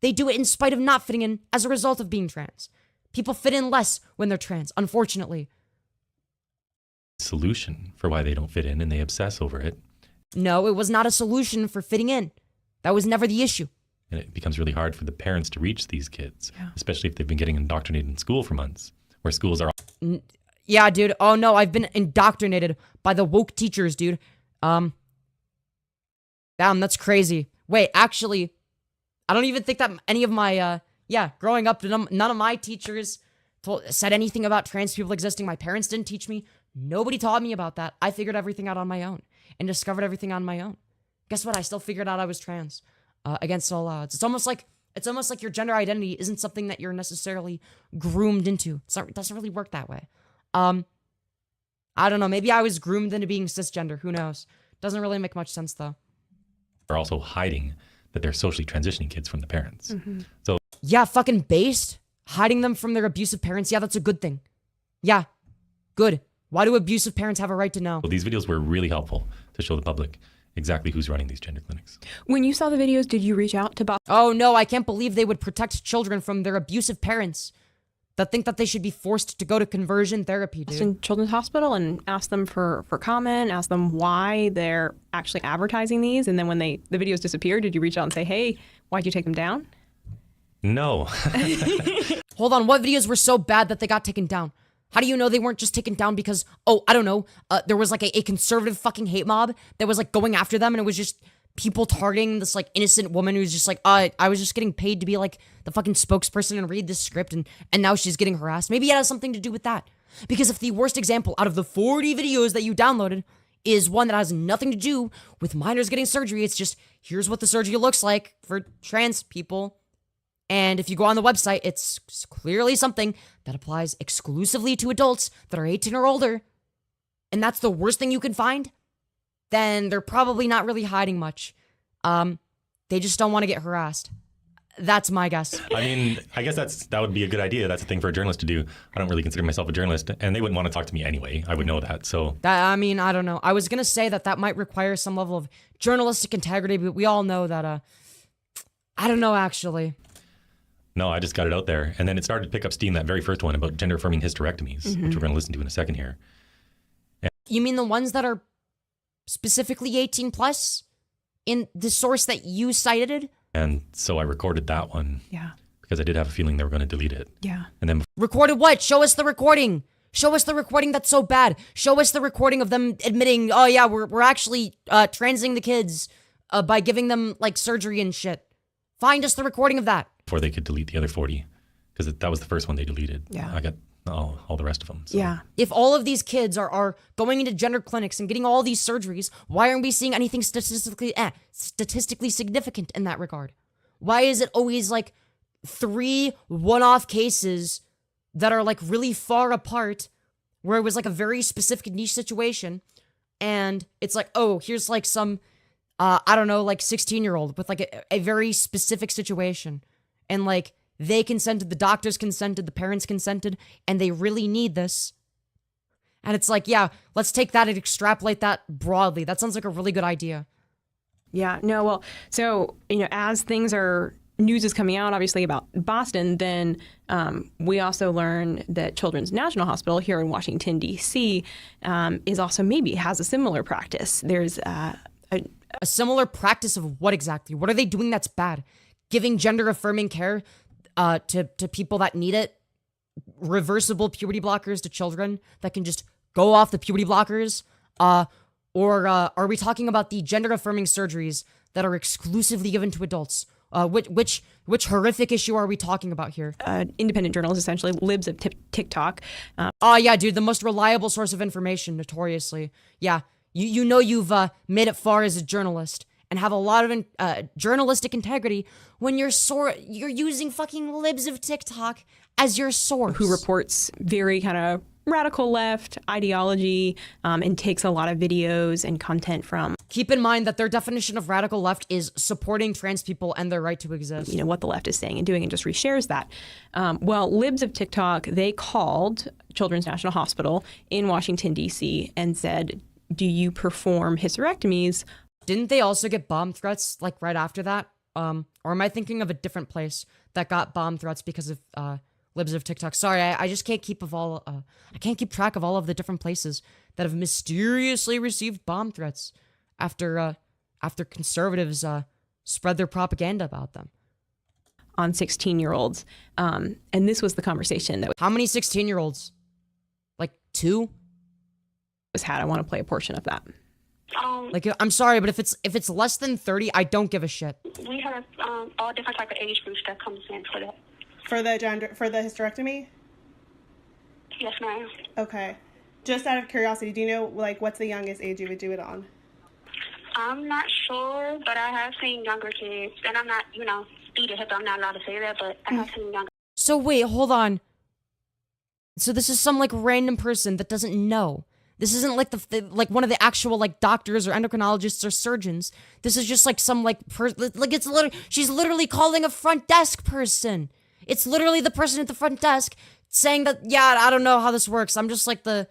They do it in spite of not fitting in as a result of being trans. People fit in less when they're trans, unfortunately.
Solution for why they don't fit in and they obsess over it.
No, it was not a solution for fitting in. That was never the issue.
And it becomes really hard for the parents to reach these kids, especially if they've been getting indoctrinated in school for months, where schools are...
Yeah, dude. Oh no, I've been indoctrinated by the woke teachers, dude. Damn, that's crazy. Wait, actually, I don't even think that any of my, growing up, none of my teachers said anything about trans people existing. My parents didn't teach me. Nobody taught me about that. I figured everything out on my own and discovered everything on my own. Guess what? I still figured out I was trans, against all odds. It's almost like your gender identity isn't something that you're necessarily groomed into. It doesn't really work that way. I don't know. Maybe I was groomed into being cisgender. Who knows? Doesn't really make much sense, though.
Are also hiding that they're socially transitioning kids from the parents.
Mm-hmm.
So
yeah, fucking based. Hiding them from their abusive parents. Yeah, that's a good thing. Yeah, good. Why do abusive parents have a right to know?
These videos were really helpful to show the public exactly who's running these gender clinics.
When you saw the videos, did you reach out to Bob?
Oh no, I can't believe they would protect children from their abusive parents. that think that they should be forced to go to conversion therapy, dude.
In Children's Hospital and ask them for comment, ask them why they're actually advertising these. And then when the videos disappear, did you reach out and say, hey, why'd you take them down?
No.
Hold on, what videos were so bad that they got taken down? How do you know they weren't just taken down because, I don't know, there was like a conservative fucking hate mob that was like going after them, and it was just people targeting this like innocent woman who's just like, I was just getting paid to be like the fucking spokesperson and read this script, and now she's getting harassed. Maybe it has something to do with that. Because if the worst example out of the 40 videos that you downloaded is one that has nothing to do with minors getting surgery, it's just, here's what the surgery looks like for trans people. And if you go on the website, it's clearly something that applies exclusively to adults that are 18 or older, and that's the worst thing you can find, then they're probably not really hiding much. They just don't want to get harassed. That's my guess.
I mean, I guess that would be a good idea. That's a thing for a journalist to do. I don't really consider myself a journalist, and they wouldn't want to talk to me anyway. I would know that. So
I mean, I don't know. I was gonna say that might require some level of journalistic integrity, but we all know that. I don't know actually.
No, I just got it out there, and then it started to pick up steam. That very first one about gender-affirming hysterectomies, which we're going to listen to in a second here.
You mean the ones that are specifically 18 plus in the source that you cited?
And so I recorded that one.
Yeah.
Because I did have a feeling they were going to delete it.
Yeah.
And then
Recorded what? Show us the recording. Show us the recording that's so bad. Show us the recording of them admitting, oh yeah, we're actually transing the kids by giving them like surgery and shit. Find us the recording of that.
Before they could delete the other 40. Because that was the first one they deleted.
Yeah.
I got all the rest of them. So.
Yeah.
If all of these kids are going into gender clinics and getting all these surgeries, why aren't we seeing anything statistically significant in that regard? Why is it always like 3 one-off cases that are like really far apart where it was like a very specific niche situation and it's like, oh, here's like some, I don't know, like 16-year-old with like a very specific situation and like they consented, the doctors consented, the parents consented, and they really need this. And it's like, yeah, let's take that and extrapolate that broadly. That sounds like a really good idea.
Yeah, no, well, so, as news is coming out, obviously, about Boston, then we also learn that Children's National Hospital here in Washington, D.C. Is also maybe has a similar practice. There's
a similar practice of what exactly? What are they doing that's bad? Giving gender-affirming care to people that need it? Reversible puberty blockers to children that can just go off the puberty blockers? Or are we talking about the gender-affirming surgeries that are exclusively given to adults? Which horrific issue are we talking about here?
Independent journals, essentially, libs of TikTok.
Oh, yeah, dude, the most reliable source of information, notoriously. Yeah, you know you've made it far as a journalist and have a lot of journalistic integrity when you're using fucking libs of TikTok as your source.
Who reports very kind of radical left ideology and takes a lot of videos and content from.
Keep in mind that their definition of radical left is supporting trans people and their right to exist.
What the left is saying and doing and just reshares that. Well, libs of TikTok, they called Children's National Hospital in Washington, D.C. and said, do you perform hysterectomies?
Didn't they also get bomb threats like right after that? Or am I thinking of a different place that got bomb threats because of libs of TikTok? Sorry, I just can't keep I can't keep track of all of the different places that have mysteriously received bomb threats after conservatives spread their propaganda about them.
On 16-year-olds. And this was the conversation that
How many 16-year-olds? Like 2?
was had. I want to play a portion of that.
Like, I'm sorry, but if it's less than 30, I don't give a shit.
We have all different type of age groups that comes in for that.
For the hysterectomy?
Yes, ma'am.
Okay. Just out of curiosity, do you know like what's the youngest age you would do it on?
I'm not sure, but I have seen younger kids, and I'm not, speed hip. I'm not allowed to say that, but I have seen younger.
So wait, hold on. So this is some like random person that doesn't know. This isn't like like one of the actual like doctors or endocrinologists or surgeons. This is just like some like she's literally calling a front desk person. It's literally the person at the front desk saying that, yeah, I don't know how this works. I'm just like I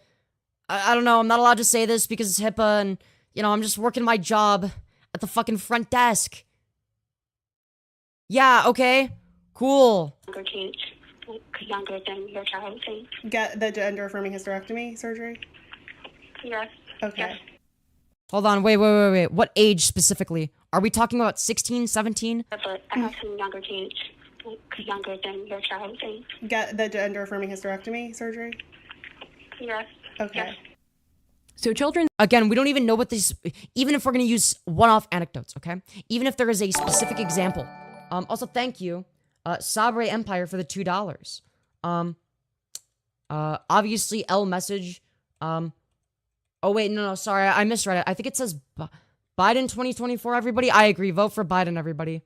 don't know. I'm not allowed to say this because it's HIPAA and, I'm just working my job at the fucking front desk. Yeah, okay. Cool.
Kids. younger than your child, please.
Get the gender affirming hysterectomy surgery?
Yes.
Okay.
Yes.
Hold on, wait. What age specifically? Are we talking about 16, 17?
But I have some younger kids, younger than your child, please.
Get the gender affirming hysterectomy surgery?
Yes.
Okay.
Yes.
So children,
Again, we don't even know what this, even if we're going to use one-off anecdotes, okay? Even if there is a specific example. Also, thank you, Sabre Empire for the $2. Obviously, L message. Oh, wait, no, sorry, I misread it. I think it says Biden 2024, everybody. I agree. Vote for Biden, everybody.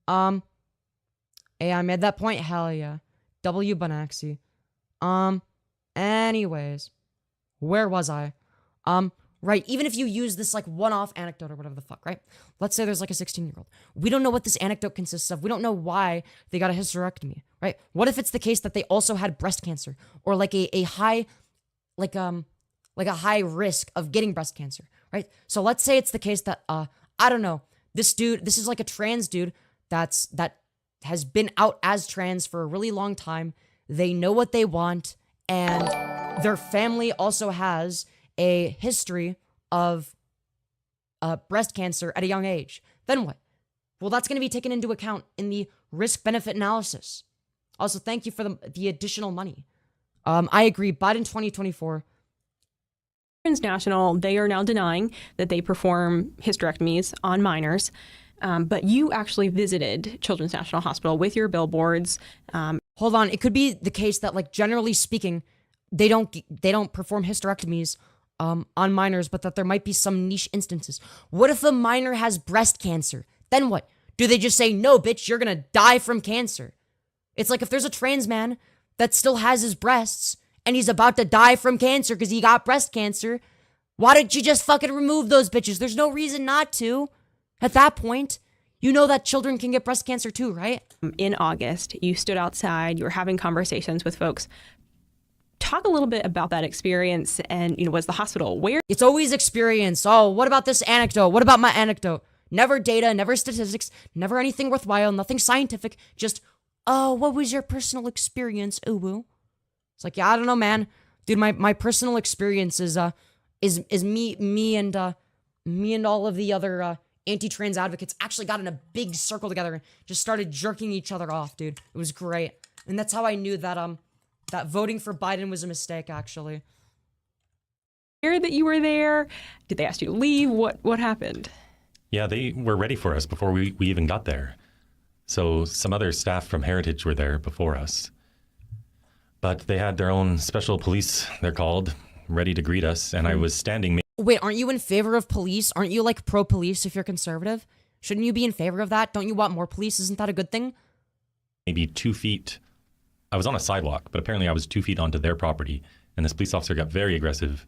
Hey, I made that point. Hell yeah. W Banaxi. Anyways. Where was I? Right, even if you use this, like, one-off anecdote or whatever the fuck, right? Let's say there's, like, a 16-year-old. We don't know what this anecdote consists of. We don't know why they got a hysterectomy, right? What if it's the case that they also had breast cancer? Or, like, a high, like a high risk of getting breast cancer, right? So let's say it's the case that, I don't know, this is, like, a trans dude that has been out as trans for a really long time. They know what they want, and their family also has a history of breast cancer at a young age. Then what? Well, that's going to be taken into account in the risk-benefit analysis. Also, thank you for the additional money. I agree. Biden 2024.
National, they are now denying that they perform hysterectomies on minors. But you actually visited Children's National Hospital with your billboards.
Hold on. It could be the case that, like, generally speaking, they don't perform hysterectomies on minors, but that there might be some niche instances. What if a minor has breast cancer? Then what? Do they just say, no, bitch, you're gonna die from cancer? It's like if there's a trans man that still has his breasts and he's about to die from cancer because he got breast cancer, why don't you just fucking remove those bitches? There's no reason not to. At that point, you know that children can get breast cancer too, right?
In August, you stood outside, you were having conversations with folks. Talk a little bit about that experience and, was the hospital aware?
It's always experience. Oh, what about this anecdote? What about my anecdote? Never data, never statistics, never anything worthwhile, nothing scientific. Just, oh, what was your personal experience? Ooh, woo. It's like, yeah, I don't know, man. Dude, my personal experience is me and all of the other anti-trans advocates actually got in a big circle together and just started jerking each other off, dude. It was great. And that's how I knew that that voting for Biden was a mistake, actually.
Hear that you were there? Did they ask you to leave? What happened?
Yeah, they were ready for us before we even got there. So some other staff from Heritage were there before us. But they had their own special police, they're called, ready to greet us. And I was standing...
Wait, aren't you in favor of police? Aren't you, like, pro-police if you're conservative? Shouldn't you be in favor of that? Don't you want more police? Isn't that a good thing?
Maybe 2 feet. I was on a sidewalk, but apparently I was 2 feet onto their property, and this police officer got very aggressive,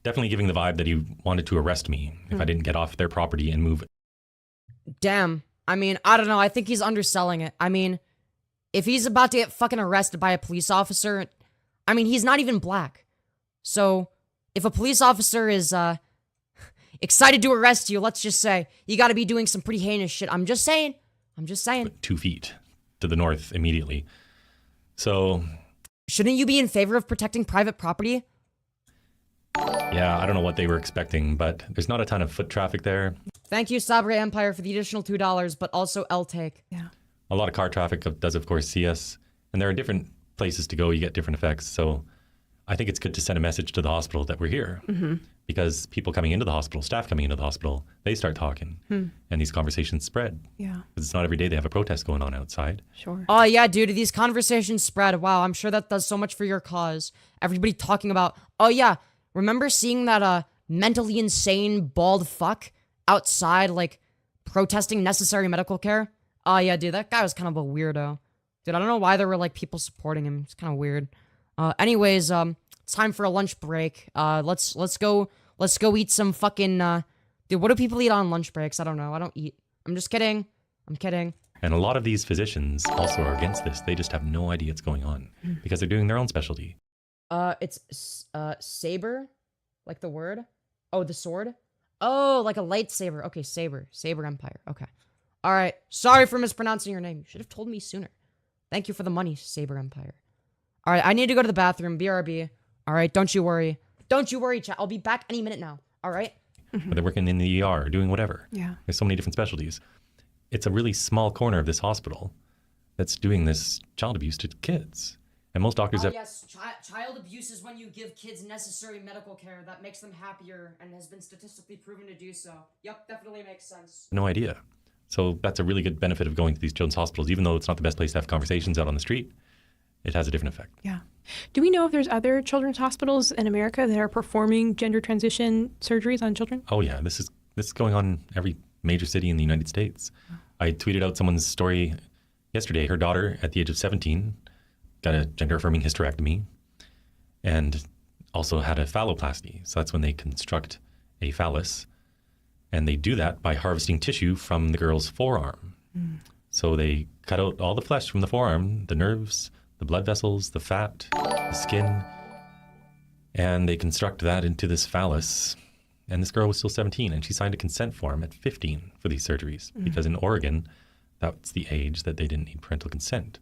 definitely giving the vibe that he wanted to arrest me if I didn't get off their property and move.
Damn. I mean, I don't know. I think he's underselling it. I mean, if he's about to get fucking arrested by a police officer, I mean, he's not even black. So, if a police officer is excited to arrest you, let's just say, you gotta be doing some pretty heinous shit. I'm just saying.
2 feet to the north immediately. So...
Shouldn't you be in favor of protecting private property?
Yeah, I don't know what they were expecting, but there's not a ton of foot traffic there.
Thank you, Sabre Empire, for the additional $2, but also L-Take.
Yeah.
A lot of car traffic does, of course, see us. And there are different places to go. You get different effects. So I think it's good to send a message to the hospital that we're here.
Mm-hmm.
Because people coming into the hospital, staff coming into the hospital, they start talking. And these conversations spread.
Yeah.
Because it's not every day they have a protest going on outside.
Sure.
Oh, yeah, dude, these conversations spread. Wow, I'm sure that does so much for your cause. Everybody talking about, oh, yeah, remember seeing that mentally insane bald fuck outside, like, protesting necessary medical care? Oh, yeah, dude, that guy was kind of a weirdo. Dude, I don't know why there were, like, people supporting him. It's kind of weird. Anyways, it's time for a lunch break. Let's go eat some fucking, dude, what do people eat on lunch breaks? I don't know. I don't eat. I'm just kidding. I'm kidding.
And a lot of these physicians also are against this. They just have no idea what's going on because they're doing their own specialty.
It's, saber? Like the word? Oh, the sword? Oh, like a lightsaber. Okay, saber. Saber Empire. Okay. All right. Sorry for mispronouncing your name. You should have told me sooner. Thank you for the money, Saber Empire. All right, I need to go to the bathroom. BRB. All right, don't you worry. Don't you worry, chat. I'll be back any minute now. All right?
Or they're working in the ER, doing whatever.
Yeah.
There's so many different specialties. It's a really small corner of this hospital that's doing this child abuse to kids. And most doctors have...
Yes, child abuse is when you give kids necessary medical care that makes them happier and has been statistically proven to do so. Yep, definitely makes sense.
No idea. So that's a really good benefit of going to these children's hospitals. Even though it's not the best place to have conversations out on the street, it has a different effect.
Yeah. Do we know if there's other children's hospitals in America that are performing gender transition surgeries on children?
Oh yeah, this is going on in every major city in the United States. Oh. I tweeted out someone's story yesterday. Her daughter, at the age of 17, got a gender-affirming hysterectomy and also had a phalloplasty. So that's when they construct a phallus. And they do that by harvesting tissue from the girl's forearm. Mm. So they cut out all the flesh from the forearm, the nerves, the blood vessels, the fat, the skin, and they construct that into this phallus. And this girl was still 17, and she signed a consent form at 15 for these surgeries, because in Oregon, that's the age that they didn't need parental consent.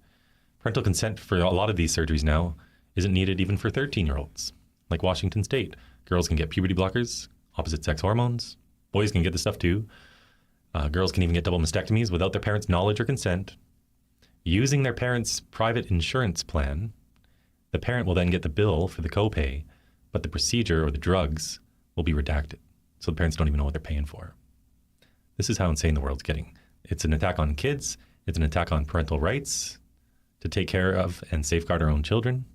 Parental consent for a lot of these surgeries now isn't needed even for 13-year-olds. Like Washington State, girls can get puberty blockers, opposite sex hormones. Boys can get this stuff too. Girls can even get double mastectomies without their parents' knowledge or consent. Using their parents' private insurance plan, the parent will then get the bill for the copay, but the procedure or the drugs will be redacted. So the parents don't even know what they're paying for. This is how insane the world's getting. It's an attack on kids. It's an attack on parental rights to take care of and safeguard our own children.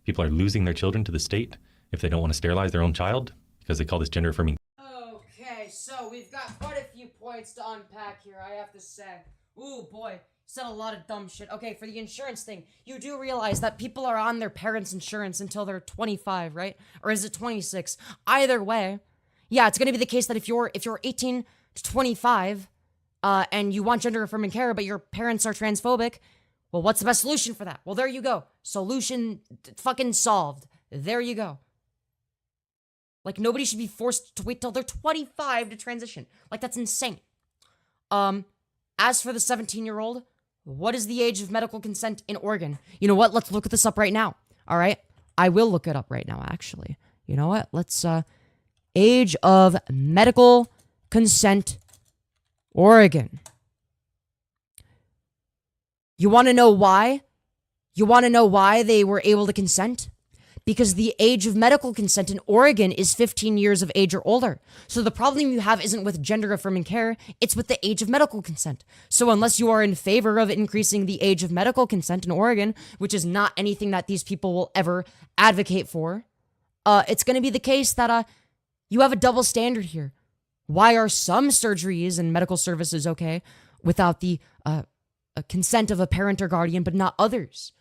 People are losing their children to the state if they don't want to sterilize their own child because they call this gender affirming.
Okay, so we've got quite a few points to unpack here, I have to say. Ooh, boy. Said a lot of dumb shit. Okay, for the insurance thing, you do realize that people are on their parents' insurance until they're 25, right? Or is it 26? Either way, yeah, it's going to be the case that if you're 18 to 25, and you want gender affirming care, but your parents are transphobic, well, what's the best solution for that? Well, there you go. Solution fucking solved. There you go. Like, nobody should be forced to wait till they're 25 to transition. Like, that's insane. As for the 17-year-old, what is the age of medical consent in Oregon? You know what? Let's look this up right now. All right? I will look it up right now, actually. You know what? Let's, age of medical consent, Oregon. You want to know why? You want to know why they were able to consent? Because the age of medical consent in Oregon is 15 years of age or older. So the problem you have isn't with gender affirming care, it's with the age of medical consent. So unless you are in favor of increasing the age of medical consent in Oregon, which is not anything that these people will ever advocate for, it's going to be the case that you have a double standard here. Why are some surgeries and medical services okay without the consent of a parent or guardian, but not others?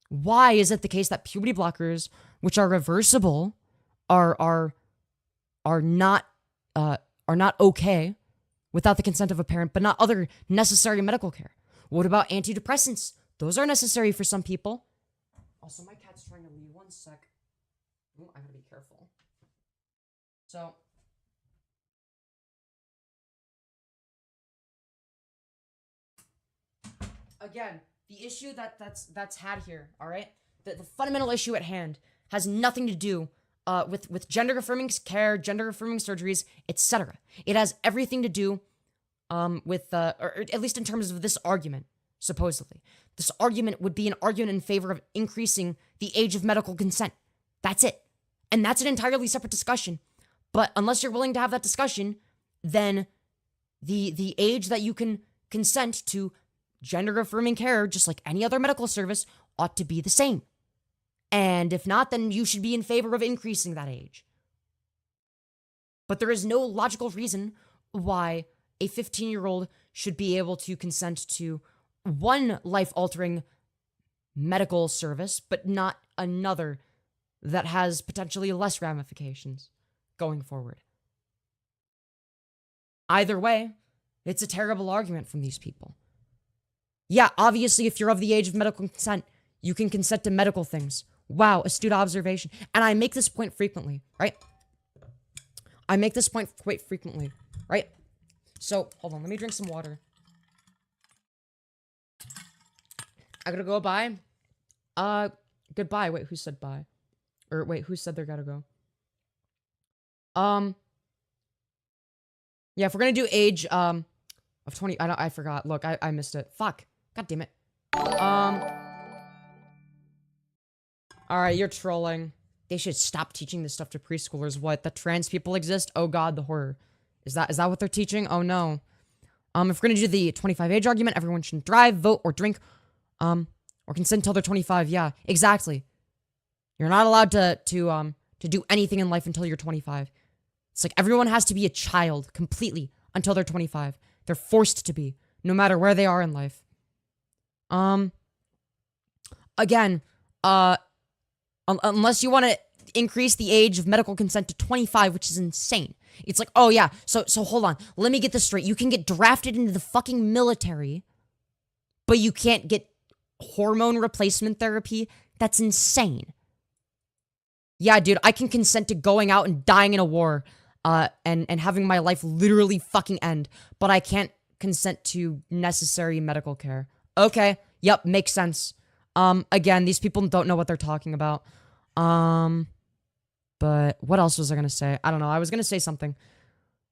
Why is it the case that puberty blockers, which are reversible, are not okay without the consent of a parent, but not other necessary medical care? What about antidepressants? Those are necessary for some people. Also, my cat's trying to leave. 1 sec. Ooh, I gotta be careful. So. Again, the issue that's had here, all right? The fundamental issue at hand has nothing to do with gender-affirming care, gender-affirming surgeries, etc. It has everything to do with, or at least in terms of this argument, supposedly. This argument would be an argument in favor of increasing the age of medical consent. That's it. And that's an entirely separate discussion. But unless you're willing to have that discussion, then the age that you can consent to gender-affirming care, just like any other medical service, ought to be the same. And if not, then you should be in favor of increasing that age. But there is no logical reason why a 15-year-old should be able to consent to one life-altering medical service, but not another that has potentially less ramifications going forward. Either way, it's a terrible argument from these people. Yeah, obviously, if you're of the age of medical consent, you can consent to medical things. Wow, astute observation. And I make this point frequently, right? I make this point quite frequently, right? So, hold on, let me drink some water. I gotta go bye. Goodbye. Wait, who said bye? Or wait, who said they gotta go? Yeah, if we're gonna do age, of 20, I forgot. Look, I missed it. Fuck. God damn it. Alright, you're trolling. They should stop teaching this stuff to preschoolers. What? That trans people exist? Oh god, the horror. Is that what they're teaching? Oh no. If we're gonna do the 25 age argument, everyone shouldn't drive, vote, or drink, or consent until they're 25. Yeah, exactly. You're not allowed to do anything in life until you're 25. It's like everyone has to be a child completely until they're 25. They're forced to be, no matter where they are in life. Again, unless you want to increase the age of medical consent to 25, which is insane. It's like, oh yeah, so hold on. Let me get this straight. You can get drafted into the fucking military, but you can't get hormone replacement therapy? That's insane. Yeah, dude, I can consent to going out and dying in a war, and having my life literally fucking end, but I can't consent to necessary medical care. Okay, yep, makes sense. Again, these people don't know what they're talking about. But what else was I gonna say? I don't know. I was gonna say something.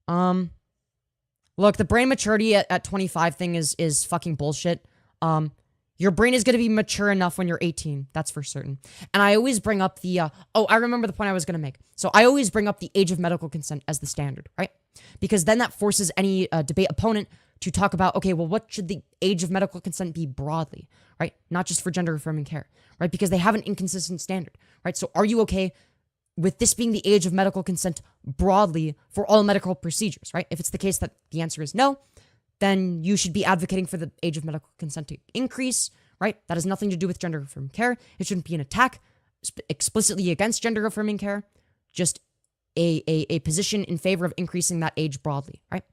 Look, the brain maturity at 25 thing is fucking bullshit. Your brain is gonna be mature enough when you're 18. That's for certain. And I always bring up the, I remember the point I was gonna make. So I always bring up the age of medical consent as the standard, right? Because then that forces any debate opponent to talk about, okay, well, what should the age of medical consent be broadly, right? Not just for gender affirming care, right? Because they have an inconsistent standard, right? So are you okay with this being the age of medical consent broadly for all medical procedures, right? If it's the case that the answer is no, then you should be advocating for the age of medical consent to increase, right? That has nothing to do with gender affirming care. It shouldn't be an attack explicitly against gender affirming care, just a position in favor of increasing that age broadly, right?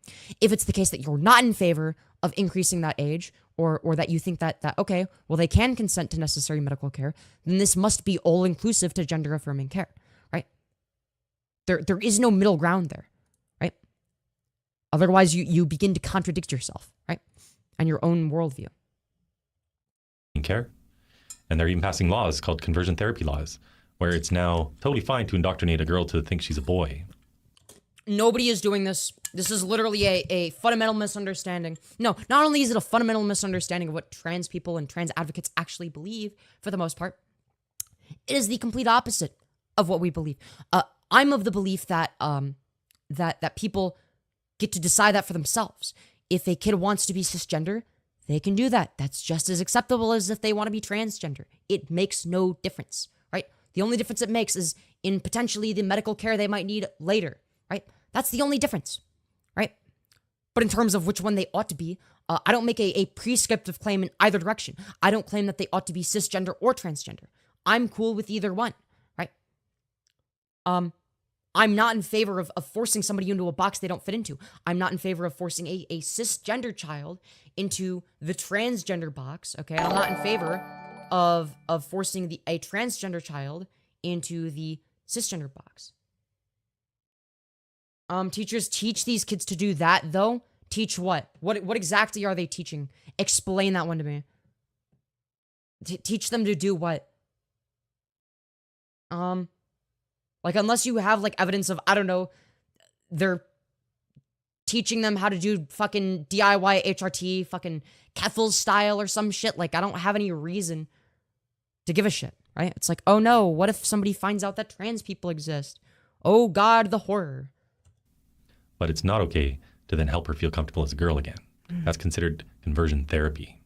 If it's the case that you're not in favor of increasing that age, or that you think that okay, well, they can consent to necessary medical care, then this must be all inclusive to gender affirming care, right? There is no middle ground there, right? Otherwise, you begin to contradict yourself, right? And your own worldview.
Care. And they're even passing laws called conversion therapy laws, where it's now totally fine to indoctrinate a girl to think she's a boy.
Nobody is doing this. This is literally a fundamental misunderstanding. No, not only is it a fundamental misunderstanding of what trans people and trans advocates actually believe, for the most part, it is the complete opposite of what we believe. I'm of the belief that that people get to decide that for themselves. If a kid wants to be cisgender, they can do that. That's just as acceptable as if they want to be transgender. It makes no difference, right? The only difference it makes is in potentially the medical care they might need later, right? That's the only difference, right? But in terms of which one they ought to be, I don't make a prescriptive claim in either direction. I don't claim that they ought to be cisgender or transgender. I'm cool with either one, right? I'm not in favor of forcing somebody into a box they don't fit into. I'm not in favor of forcing a cisgender child into the transgender box, okay? I'm not in favor of forcing a transgender child into the cisgender box. Teachers teach these kids to do that, though. Teach what? What exactly are they teaching? Explain that one to me. Teach them to do what? Like, unless you have, like, evidence of, I don't know, they're teaching them how to do fucking DIY HRT, fucking Keffel style or some shit. Like, I don't have any reason to give a shit, right? It's like, oh no, what if somebody finds out that trans people exist? Oh god, the horror.
But it's not okay to then help her feel comfortable as a girl again. That's considered conversion therapy.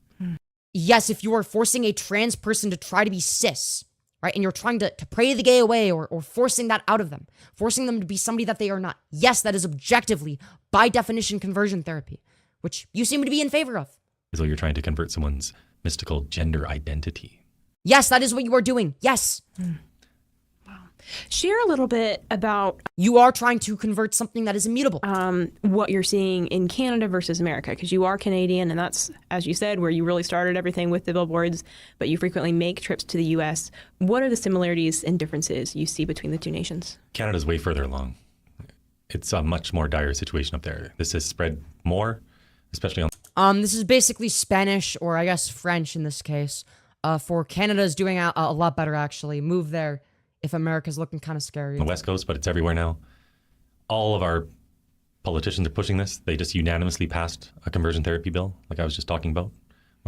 Yes, if you are forcing a trans person to try to be cis, right? And you're trying to pray the gay away or forcing that out of them, forcing them to be somebody that they are not. Yes, that is objectively, by definition, conversion therapy, which you seem to be in favor of.
As though you're trying to convert someone's mystical gender identity.
Yes, that is what you are doing. Yes.
Wow. Share a little bit about...
You are trying to convert something that is immutable.
What you're seeing in Canada versus America, because you are Canadian, and that's, as you said, where you really started everything with the billboards, but you frequently make trips to the U.S. What are the similarities and differences you see between the two nations?
Canada's way further along. It's a much more dire situation up there. This has spread more, especially on...
This is basically Spanish, or I guess French in this case. For Canada is doing a lot better, actually. Move there if America's looking kind of scary.
The West Coast, but it's everywhere now. All of our politicians are pushing this. They just unanimously passed a conversion therapy bill, like I was just talking about.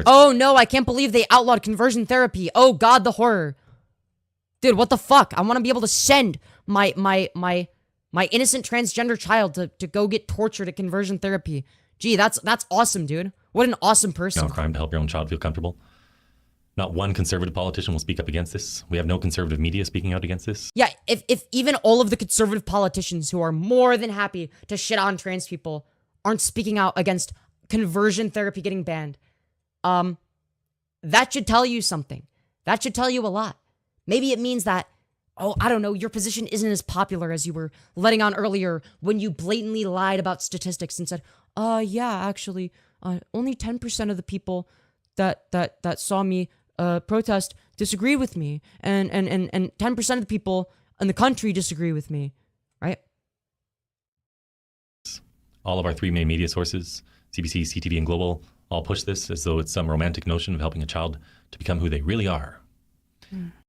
Oh no, I can't believe they outlawed conversion therapy. Oh God, the horror. Dude, what the fuck? I want to be able to send my innocent transgender child to go get tortured at conversion therapy. Gee, that's awesome, dude. What an awesome person.
No crime to help your own child feel comfortable. Not one conservative politician will speak up against this. We have no conservative media speaking out against this.
Yeah, if even all of the conservative politicians who are more than happy to shit on trans people aren't speaking out against conversion therapy getting banned, that should tell you something. That should tell you a lot. Maybe it means that, oh, I don't know, your position isn't as popular as you were letting on earlier when you blatantly lied about statistics and said, yeah, actually, only 10% of the people that saw me protest disagree with me, and 10% of the people in the country disagree with me, right?
All of our three main media sources, CBC, CTV, and Global, all push this as though it's some romantic notion of helping a child to become who they really are.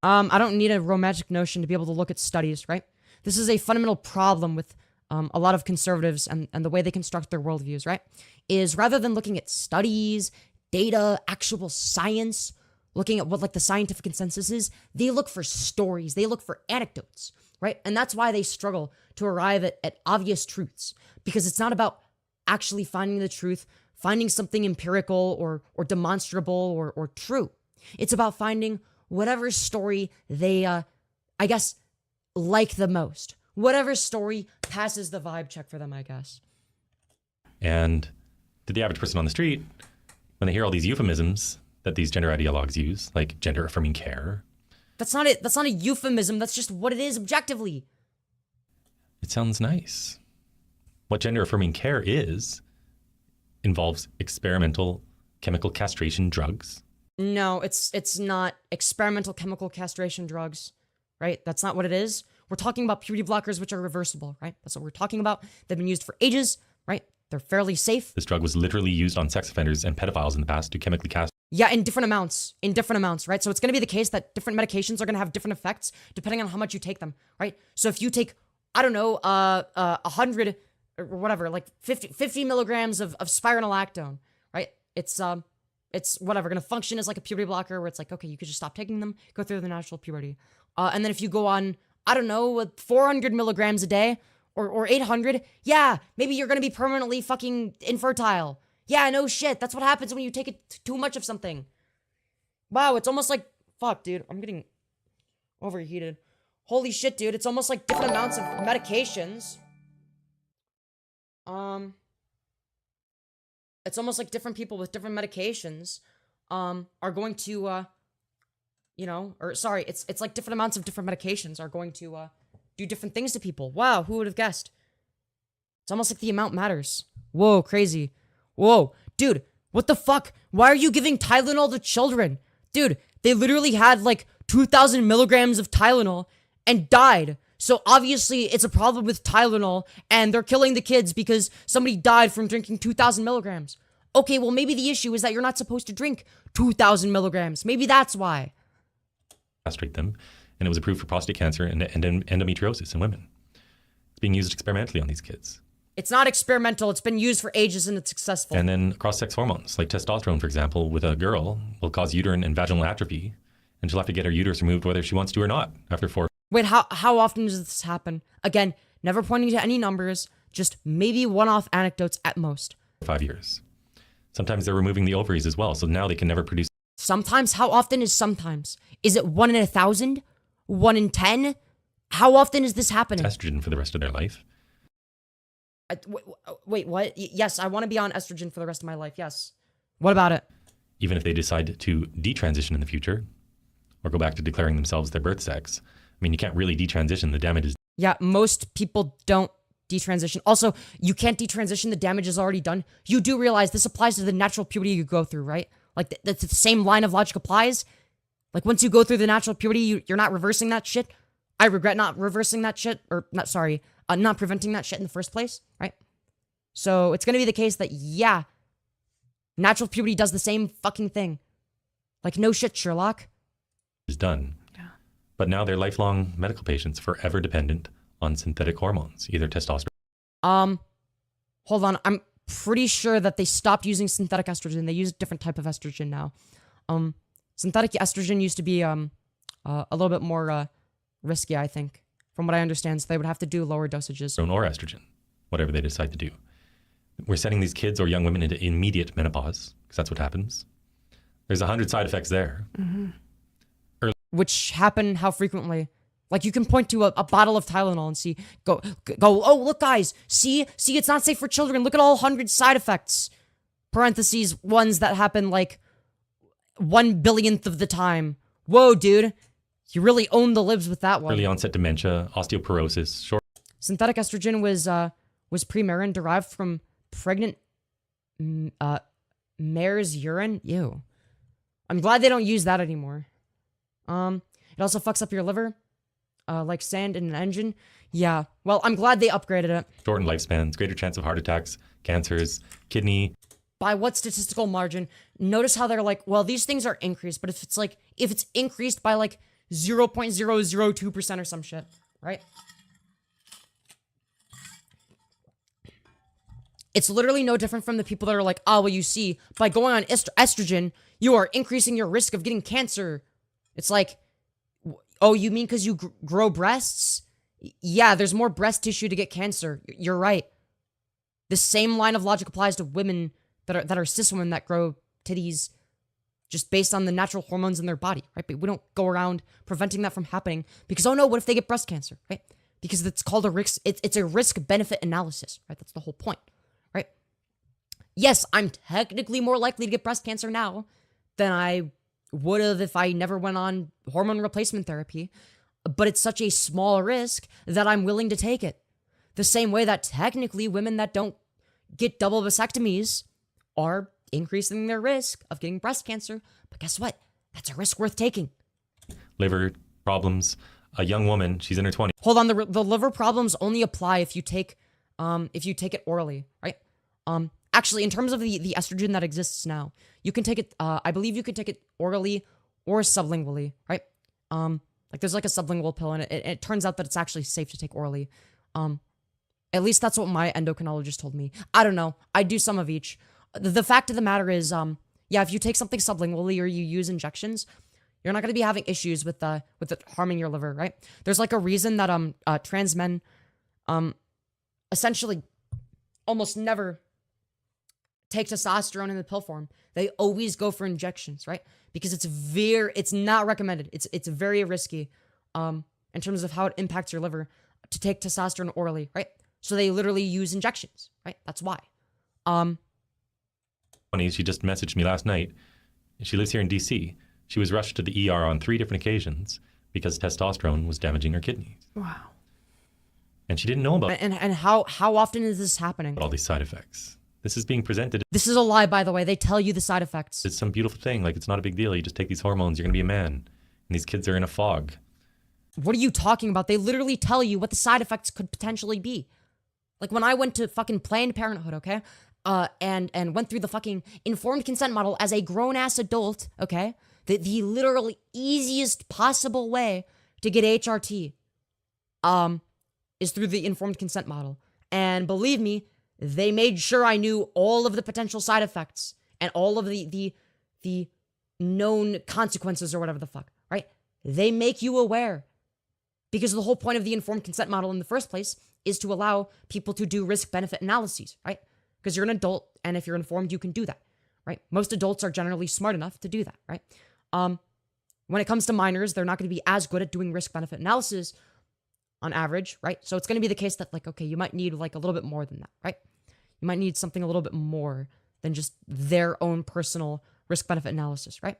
I don't need a romantic notion to be able to look at studies, right? This is a fundamental problem with a lot of conservatives and the way they construct their worldviews, right? Is rather than looking at studies, data, actual science, looking at what like the scientific consensus is, they look for stories, they look for anecdotes, right? And that's why they struggle to arrive at obvious truths, because it's not about actually finding the truth, finding something empirical or demonstrable or true. It's about finding whatever story they, I guess, like the most. Whatever story passes the vibe check for them, I guess.
And to the average person on the street, when they hear all these euphemisms that these gender ideologues use, like gender affirming care.
That's not it. That's not a euphemism. That's just what it is objectively.
It sounds nice. What gender affirming care involves experimental chemical castration drugs.
No, it's not experimental chemical castration drugs, right? That's not what it is. We're talking about puberty blockers, which are reversible, right? That's what we're talking about. They've been used for ages, right? They're fairly safe.
This drug was literally used on sex offenders and pedophiles in the past to chemically cast.
Yeah, in different amounts, right? So it's going to be the case that different medications are going to have different effects depending on how much you take them, right? So if you take, I don't know, 100 or whatever, like 50 milligrams of spironolactone, right? It's whatever, going to function as like a puberty blocker where it's like, okay, you could just stop taking them, go through the natural puberty. And then if you go on, I don't know, 400 milligrams a day or 800, yeah, maybe you're going to be permanently fucking infertile. Yeah, no shit. That's what happens when you take too much of something. Wow, it's almost like, fuck, dude, I'm getting overheated. Holy shit, dude, it's almost like different amounts of medications. It's almost like different people with different medications are going to, it's like different amounts of different medications are going to do different things to people. Wow, who would have guessed? It's almost like the amount matters. Whoa, crazy. Whoa, dude, what the fuck? Why are you giving Tylenol to children? Dude, they literally had like 2,000 milligrams of Tylenol and died. So obviously it's a problem with Tylenol and they're killing the kids because somebody died from drinking 2,000 milligrams. Okay, well maybe the issue is that you're not supposed to drink 2,000 milligrams. Maybe that's why.
Castrate them, and it was approved for prostate cancer and endometriosis in women. It's being used experimentally on these kids.
It's not experimental. It's been used for ages and it's successful.
And then cross-sex hormones, like testosterone, for example, with a girl will cause uterine and vaginal atrophy, and she'll have to get her uterus removed whether she wants to or not after 4.
Wait, how often does this happen? Again, never pointing to any numbers, just maybe one-off anecdotes at most.
5 years. Sometimes they're removing the ovaries as well, so now they can never produce.
Sometimes? How often is sometimes? Is it 1 in 1,000? 1 in 10? How often is this happening?
Estrogen for the rest of their life.
Wait, what? Yes, I want to be on estrogen for the rest of my life, yes. What about it?
Even if they decide to detransition in the future, or go back to declaring themselves their birth sex, I mean, you can't really detransition. The damage is...
Yeah, most people don't detransition. Also, you can't detransition. The damage is already done. You do realize this applies to the natural puberty you go through, right? Like, that's the same line of logic applies. Like, once you go through the natural puberty, you're not reversing that shit. I regret not reversing that shit, or not preventing that shit in the first place, right? So, it's gonna be the case that, yeah, natural puberty does the same fucking thing. Like, no shit, Sherlock.
Is done.
Yeah.
But now they're lifelong medical patients forever dependent on synthetic hormones, either testosterone.
Hold on. I'm pretty sure that they stopped using synthetic estrogen. They use a different type of estrogen now. Synthetic estrogen used to be a little bit more risky, I think, from what I understand. So they would have to do lower dosages.
Or estrogen, whatever they decide to do. We're sending these kids or young women into immediate menopause, because that's what happens. There's 100 side effects there.
Which happen how frequently? Like, you can point to a bottle of Tylenol and see, go, oh, look, guys, see, it's not safe for children. Look at all 100 side effects. Parentheses, ones that happen like 1/1000th of the time. Whoa, dude. You really own the libs with that one.
Early onset dementia, osteoporosis, short.
Synthetic estrogen was pre-Marin derived from pregnant mare's urine. Ew. I'm glad they don't use that anymore. It also fucks up your liver, like sand in an engine. Yeah. Well, I'm glad they upgraded it.
Shortened lifespans, greater chance of heart attacks, cancers, kidney.
By what statistical margin? Notice how they're like, well, these things are increased, but if it's increased by like 0.002% or some shit, right? It's literally no different from the people that are like, oh, well, you see, by going on estrogen, you are increasing your risk of getting cancer. It's like, oh, you mean because you grow breasts? Yeah, there's more breast tissue to get cancer. You're right. The same line of logic applies to women that are cis women that grow titties just based on the natural hormones in their body, right? But we don't go around preventing that from happening because, oh no, what if they get breast cancer, right? Because it's called a risk, it's a risk-benefit analysis, right? That's the whole point, right? Yes, I'm technically more likely to get breast cancer now than I would have if I never went on hormone replacement therapy, but it's such a small risk that I'm willing to take it. The same way that technically women that don't get double vasectomies are increasing their risk of getting breast cancer, but guess what? That's a risk worth taking.
Liver problems. A young woman, she's in her 20s.
Hold on, the liver problems only apply if you take it orally, right? Actually, in terms of the estrogen that exists now, you can take it, I believe you can take it orally or sublingually, right? Like there's like a sublingual pill and it turns out that it's actually safe to take orally. At least that's what my endocrinologist told me. I don't know. I do some of each. The fact of the matter is, yeah, if you take something sublingually or you use injections, you're not going to be having issues with it harming your liver, right? There's like a reason that trans men essentially almost never take testosterone in the pill form. They always go for injections, right? Because it's not recommended. It's very risky in terms of how it impacts your liver to take testosterone orally, right? So they literally use injections, right? That's why.
She just messaged me last night. She lives here in DC. She was rushed to the ER on 3 different occasions because testosterone was damaging her kidneys.
Wow.
And she didn't know about
And how often is this happening?
all these side effects. This is being presented.
This is a lie, by the way. They tell you the side effects.
It's some beautiful thing. Like, it's not a big deal. You just take these hormones. You're going to be a man. And these kids are in a fog.
What are you talking about? They literally tell you what the side effects could potentially be. Like when I went to fucking Planned Parenthood, okay? And went through the fucking informed consent model as a grown-ass adult, okay? The literally easiest possible way to get HRT is through the informed consent model. And believe me, they made sure I knew all of the potential side effects and all of the known consequences or whatever the fuck, right? They make you aware. Because the whole point of the informed consent model in the first place is to allow people to do risk-benefit analyses, right? Because you're an adult, and if you're informed, you can do that, right? Most adults are generally smart enough to do that, right? When it comes to minors, they're not going to be as good at doing risk-benefit analysis on average, right? So it's going to be the case that, like, okay, you might need, like, a little bit more than that, right? You might need something a little bit more than just their own personal risk-benefit analysis, right?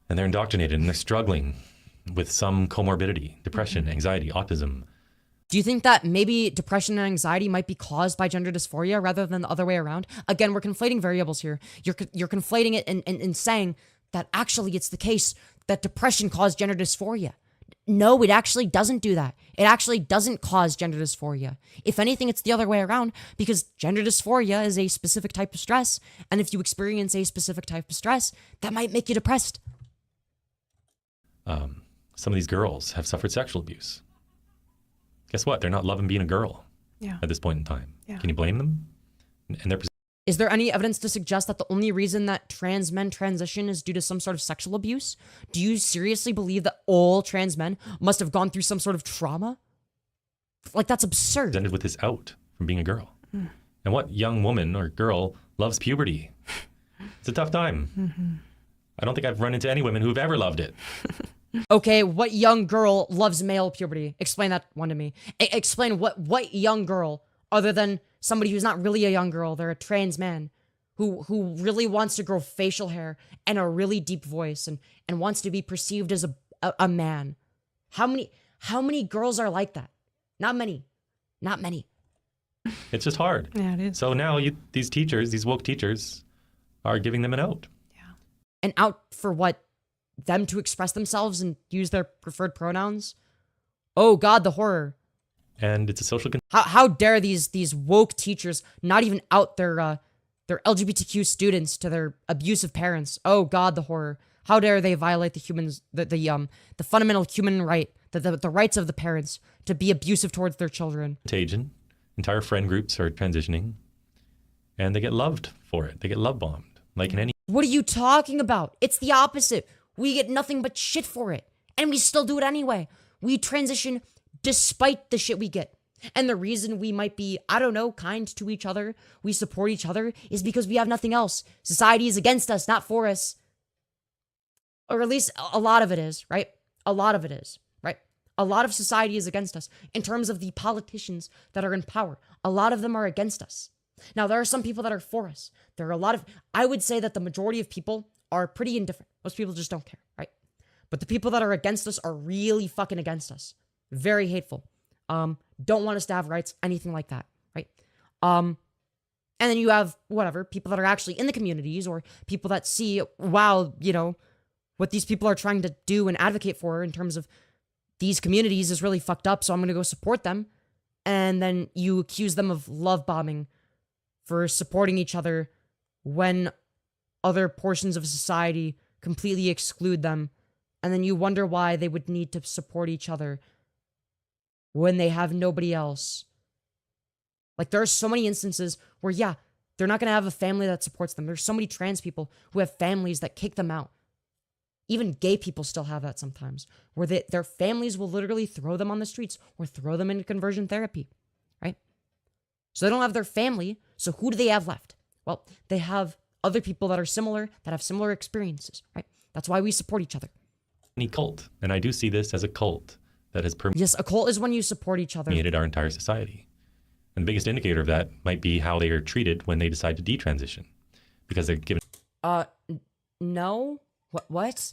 And they're indoctrinated, and they're struggling with some comorbidity, depression, anxiety, autism.
Do you think that maybe depression and anxiety might be caused by gender dysphoria rather than the other way around? Again, we're conflating variables here. You're conflating it and saying that actually it's the case that depression caused gender dysphoria. No, it actually doesn't do that. It actually doesn't cause gender dysphoria. If anything, it's the other way around, because gender dysphoria is a specific type of stress, and if you experience a specific type of stress, that might make you depressed.
Some of these girls have suffered sexual abuse. Guess what? They're not loving being a girl at this point in time.
Yeah.
Can you blame them? And they're
Is there any evidence to suggest that the only reason that trans men transition is due to some sort of sexual abuse? Do you seriously believe that all trans men must have gone through some sort of trauma? Like, that's absurd.
presented with this out from being a girl. And what young woman or girl loves puberty? It's a tough time. I don't think I've run into any women who've ever loved it.
Okay, what young girl loves male puberty? Explain that one to me. Explain what young girl, other than somebody who's not really a young girl, they're a trans man, who really wants to grow facial hair and a really deep voice and wants to be perceived as a man. How many girls are like that? Not many. Not many.
It's just hard.
Yeah, it is.
So now these teachers, these woke teachers, are giving them an out.
An out for what? Them to express themselves and use their preferred pronouns? Oh God, the horror.
And it's a social...
How dare these woke teachers not even out their LGBTQ students to their abusive parents? Oh God, the horror. How dare they violate the fundamental human right, the rights of the parents to be abusive towards their children.
Contagion. Entire friend groups are transitioning, and they get loved for it. They get love bombed, like in any...
What are you talking about? It's the opposite. We get nothing but shit for it, and we still do it anyway. We transition despite the shit we get. And the reason we might be, I don't know, kind to each other, we support each other, is because we have nothing else. Society is against us, not for us. Or at least a lot of it is, right? A lot of it is, right? A lot of society is against us in terms of the politicians that are in power. A lot of them are against us. Now, there are some people that are for us. There are a lot of, I would say that the majority of people are pretty indifferent. Most people just don't care, right? But the people that are against us are really fucking against us. Very hateful. Don't want us to have rights, anything like that, right? And then you have, whatever, people that are actually in the communities, or people that see, wow, you know, what these people are trying to do and advocate for in terms of these communities is really fucked up, so I'm going to go support them. And then you accuse them of love bombing for supporting each other when other portions of society completely exclude them. And then you wonder why they would need to support each other when they have nobody else. Like, there are so many instances where, yeah, they're not going to have a family that supports them. There's so many trans people who have families that kick them out. Even gay people still have that sometimes, where their families will literally throw them on the streets or throw them into conversion therapy, right? So they don't have their family, so who do they have left? Well, they have other people that are similar, that have similar experiences, right? That's why we support each other.
Any cult, and I do see this as a cult that has
Yes, a cult is when you support each other.
permeated our entire society. And the biggest indicator of that might be how they are treated when they decide to detransition, because they're given...
No? What?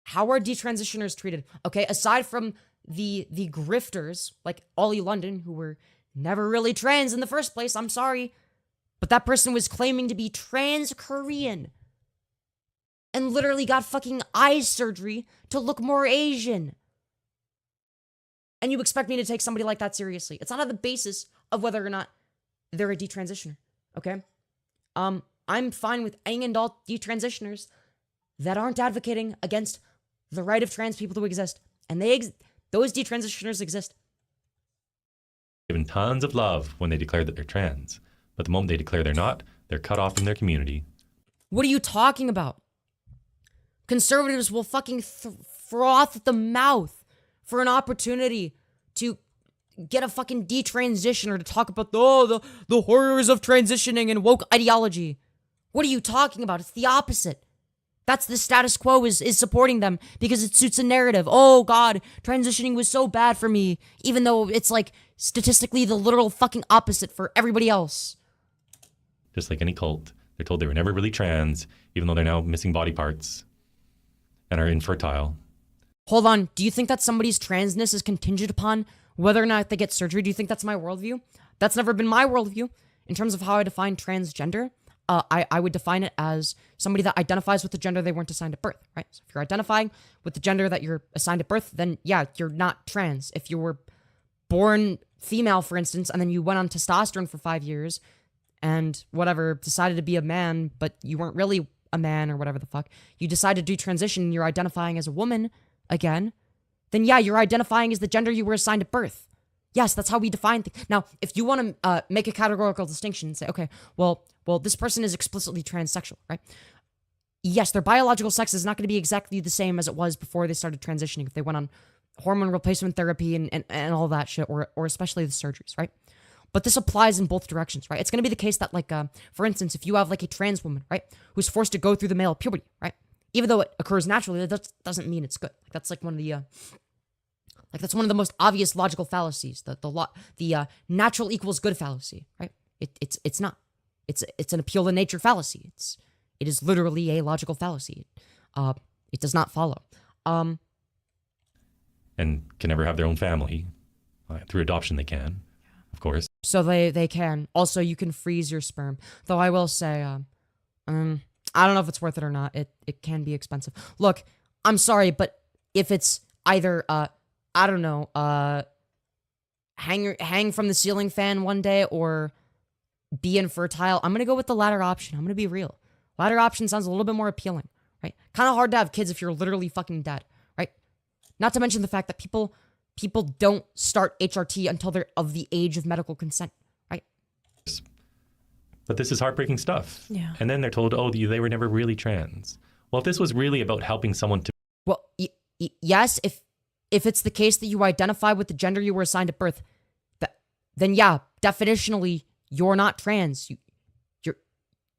How are detransitioners treated? Okay, aside from the grifters, like Ollie London, who were never really trans in the first place, I'm sorry, but that person was claiming to be trans Korean and literally got fucking eye surgery to look more Asian. And you expect me to take somebody like that seriously? It's not on the basis of whether or not they're a detransitioner, okay? I'm fine with any and all detransitioners that aren't advocating against the right of trans people to exist. And those detransitioners exist.
given tons of love when they declare that they're trans. But the moment they declare they're not, they're cut off from their community.
What are you talking about? Conservatives will fucking froth at the mouth for an opportunity to get a fucking detransitioner to talk about the horrors of transitioning and woke ideology. What are you talking about? It's the opposite. That's the status quo is supporting them because it suits a narrative. Oh God, transitioning was so bad for me, even though it's like statistically the literal fucking opposite for everybody else.
Just like any cult, they're told they were never really trans, even though they're now missing body parts and are infertile.
Hold on, do you think that somebody's transness is contingent upon whether or not they get surgery? Do you think that's my worldview? That's never been my worldview. In terms of how I define transgender, I would define it as somebody that identifies with the gender they weren't assigned at birth, right? So if you're identifying with the gender that you're assigned at birth, then yeah, you're not trans. If you were born female, for instance, and then you went on testosterone for 5 years and whatever, decided to be a man, but you weren't really a man or whatever the fuck, you decide to do transition and you're identifying as a woman again, then yeah, you're identifying as the gender you were assigned at birth. Yes, that's how we define things. Now, if you want to make a categorical distinction and say, okay, well, this person is explicitly transsexual, right? Yes, their biological sex is not going to be exactly the same as it was before they started transitioning, if they went on hormone replacement therapy and all that shit, or especially the surgeries, right? But this applies in both directions, right? It's going to be the case that, like, for instance, if you have, like, a trans woman, right, who's forced to go through the male puberty, right? Even though it occurs naturally, that doesn't mean it's good. Like, that's, like, one of the... that's one of the most obvious logical fallacies. The natural equals good fallacy, right? It's not. It's an appeal to nature fallacy. It is literally a logical fallacy. It does not follow.
And can never have their own family. Through adoption, they can, of course.
So they can. Also, you can freeze your sperm. Though I will say, I don't know if it's worth it or not. It can be expensive. Look, I'm sorry, but if it's either I don't know, hang from the ceiling fan one day or be infertile, I'm going to go with the latter option. I'm going to be real. Latter option sounds a little bit more appealing, right? Kind of hard to have kids if you're literally fucking dead, right? Not to mention the fact that people don't start HRT until they're of the age of medical consent, right?
But this is heartbreaking stuff.
Yeah.
And then they're told, oh, they were never really trans. Well, if this was really about helping someone to...
Well, yes, if it's the case that you identify with the gender you were assigned at birth, then yeah, definitionally, you're not trans.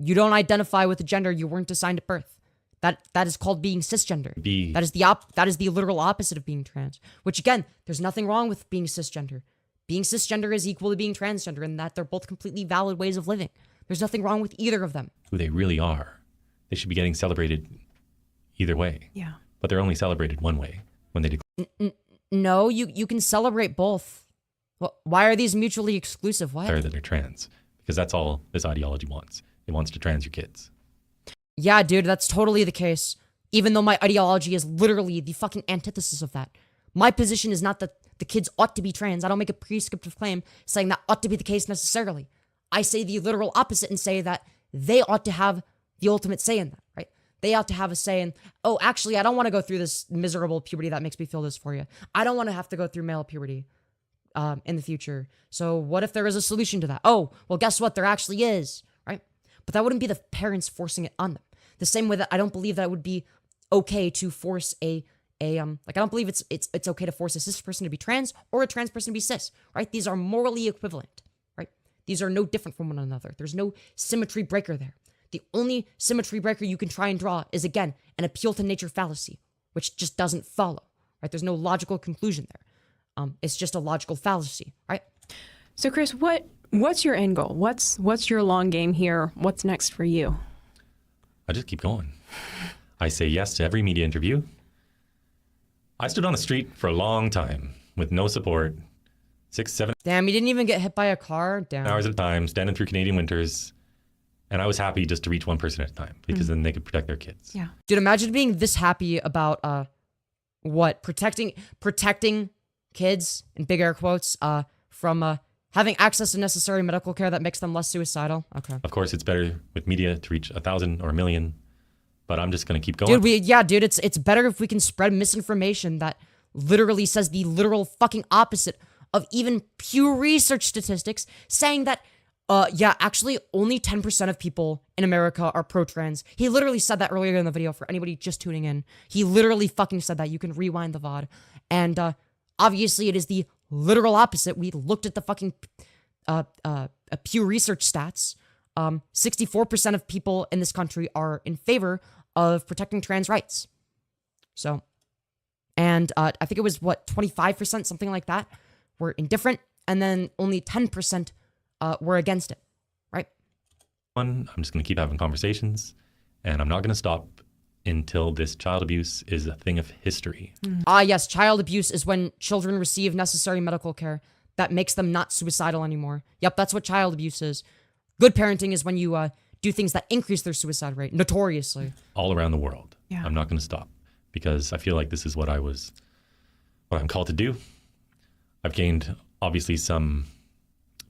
You don't identify with the gender you weren't assigned at birth. That is called being cisgender. That is the literal opposite of being trans. Which again, there's nothing wrong with being cisgender. Being cisgender is equal to being transgender in that they're both completely valid ways of living. There's nothing wrong with either of them.
Who they really are. They should be getting celebrated either way.
Yeah.
But they're only celebrated one way when they
No, you can celebrate both. Well, why are these mutually exclusive? What?
declare that they're trans. Because that's all this ideology wants. It wants to trans your kids.
Yeah, dude, that's totally the case. Even though my ideology is literally the fucking antithesis of that. My position is not that the kids ought to be trans. I don't make a prescriptive claim saying that ought to be the case necessarily. I say the literal opposite and say that they ought to have the ultimate say in that, right? They ought to have a say in, oh, actually, I don't want to go through this miserable puberty that makes me feel this for you. I don't want to have to go through male puberty in the future. So what if there is a solution to that? Oh, well, guess what? There actually is, right? But that wouldn't be the parents forcing it on them. The same way that I don't believe that it would be okay to force I don't believe it's okay to force a cis person to be trans or a trans person to be cis, right? These are morally equivalent, right? These are no different from one another. There's no symmetry breaker there. The only symmetry breaker you can try and draw is, again, an appeal to nature fallacy, which just doesn't follow, right? There's no logical conclusion there. It's just a logical fallacy, right?
So, Chris, what's your end goal? What's your long game here? What's next for you?
I just keep going. I say yes to every media interview. I stood on the street for a long time with no support, 6, 7
Damn, you didn't even get hit by a car? Damn.
hours at a time, standing through Canadian winters. And I was happy just to reach one person at a time because then they could protect their kids.
Yeah.
Dude, imagine being this happy about protecting kids, in big air quotes, from having access to necessary medical care that makes them less suicidal. Okay.
Of course, it's better with media to reach 1,000 or 1 million, but I'm just going to keep going.
Dude, it's better if we can spread misinformation that literally says the literal fucking opposite of even Pew Research statistics saying that actually only 10% of people in America are pro-trans. He literally said that earlier in the video for anybody just tuning in. He literally fucking said that. You can rewind the VOD. And obviously it is the literal opposite. We looked at the fucking Pew Research stats. 64% of people in this country are in favor of protecting trans rights. So, and I think it was 25%, something like that, were indifferent. And then only 10% were against it, right?
I'm just going to keep having conversations, and I'm not going to stop until this child abuse is a thing of history.
Yes, child abuse is when children receive necessary medical care that makes them not suicidal anymore. Yep, that's what child abuse is. Good parenting is when you do things that increase their suicide rate, notoriously.
All around the world.
Yeah.
I'm not going to stop because I feel like this is what I'm called to do. I've gained obviously some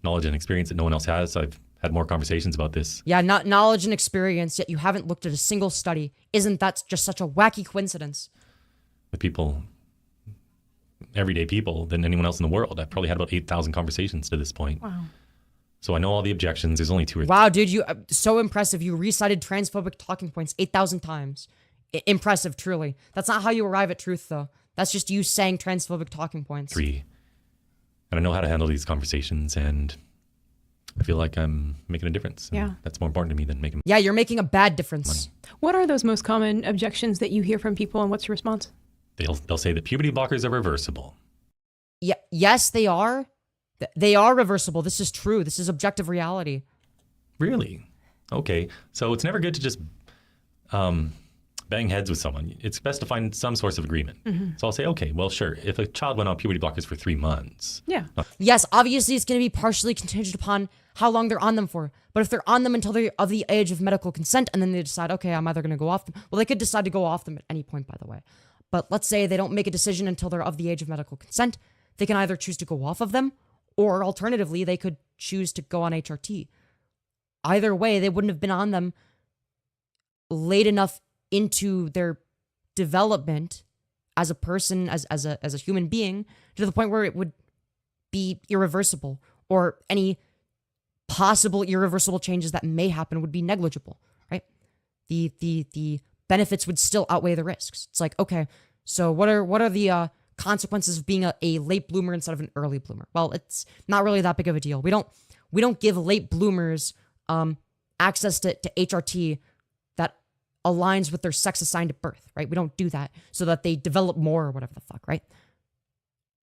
knowledge and experience that no one else has. I've had more conversations about this.
Yeah, not knowledge and experience, yet you haven't looked at a single study. Isn't that just such a wacky coincidence?
With people, everyday people, than anyone else in the world. I've probably had about 8,000 conversations to this point.
Wow.
So I know all the objections. There's only 2 or 3.
Wow, dude, you so impressive. You recited transphobic talking points 8,000 times. Impressive, truly. That's not how you arrive at truth, though. That's just you saying transphobic talking points.
3. And I know how to handle these conversations, and I feel like I'm making a difference. And
Yeah.
that's more important to me than making
Yeah, you're making a bad difference.
money.
What are those most common objections that you hear from people, and what's your response?
They'll say that puberty blockers are reversible.
Yeah, yes, they are. They are reversible. This is true. This is objective reality.
Really? Okay. So it's never good to just bang heads with someone. It's best to find some source of agreement. So I'll say, okay, well, sure. If a child went on puberty blockers for 3 months.
Yeah.
Yes, obviously it's going to be partially contingent upon how long they're on them for. But if they're on them until they're of the age of medical consent and then they decide, okay, I'm either going to go off them. Well, they could decide to go off them at any point, by the way. But let's say they don't make a decision until they're of the age of medical consent. They can either choose to go off of them, or alternatively, they could choose to go on HRT. Either way, they wouldn't have been on them late enough into their development as a person, as a human being, to the point where it would be irreversible, or any possible irreversible changes that may happen would be negligible, right? The benefits would still outweigh the risks. It's like, okay, so what are the consequences of being a late bloomer instead of an early bloomer? Well, it's not really that big of a deal. We don't give late bloomers access to HRT that aligns with their sex assigned at birth, right? We don't do that so that they develop more or whatever the fuck, right?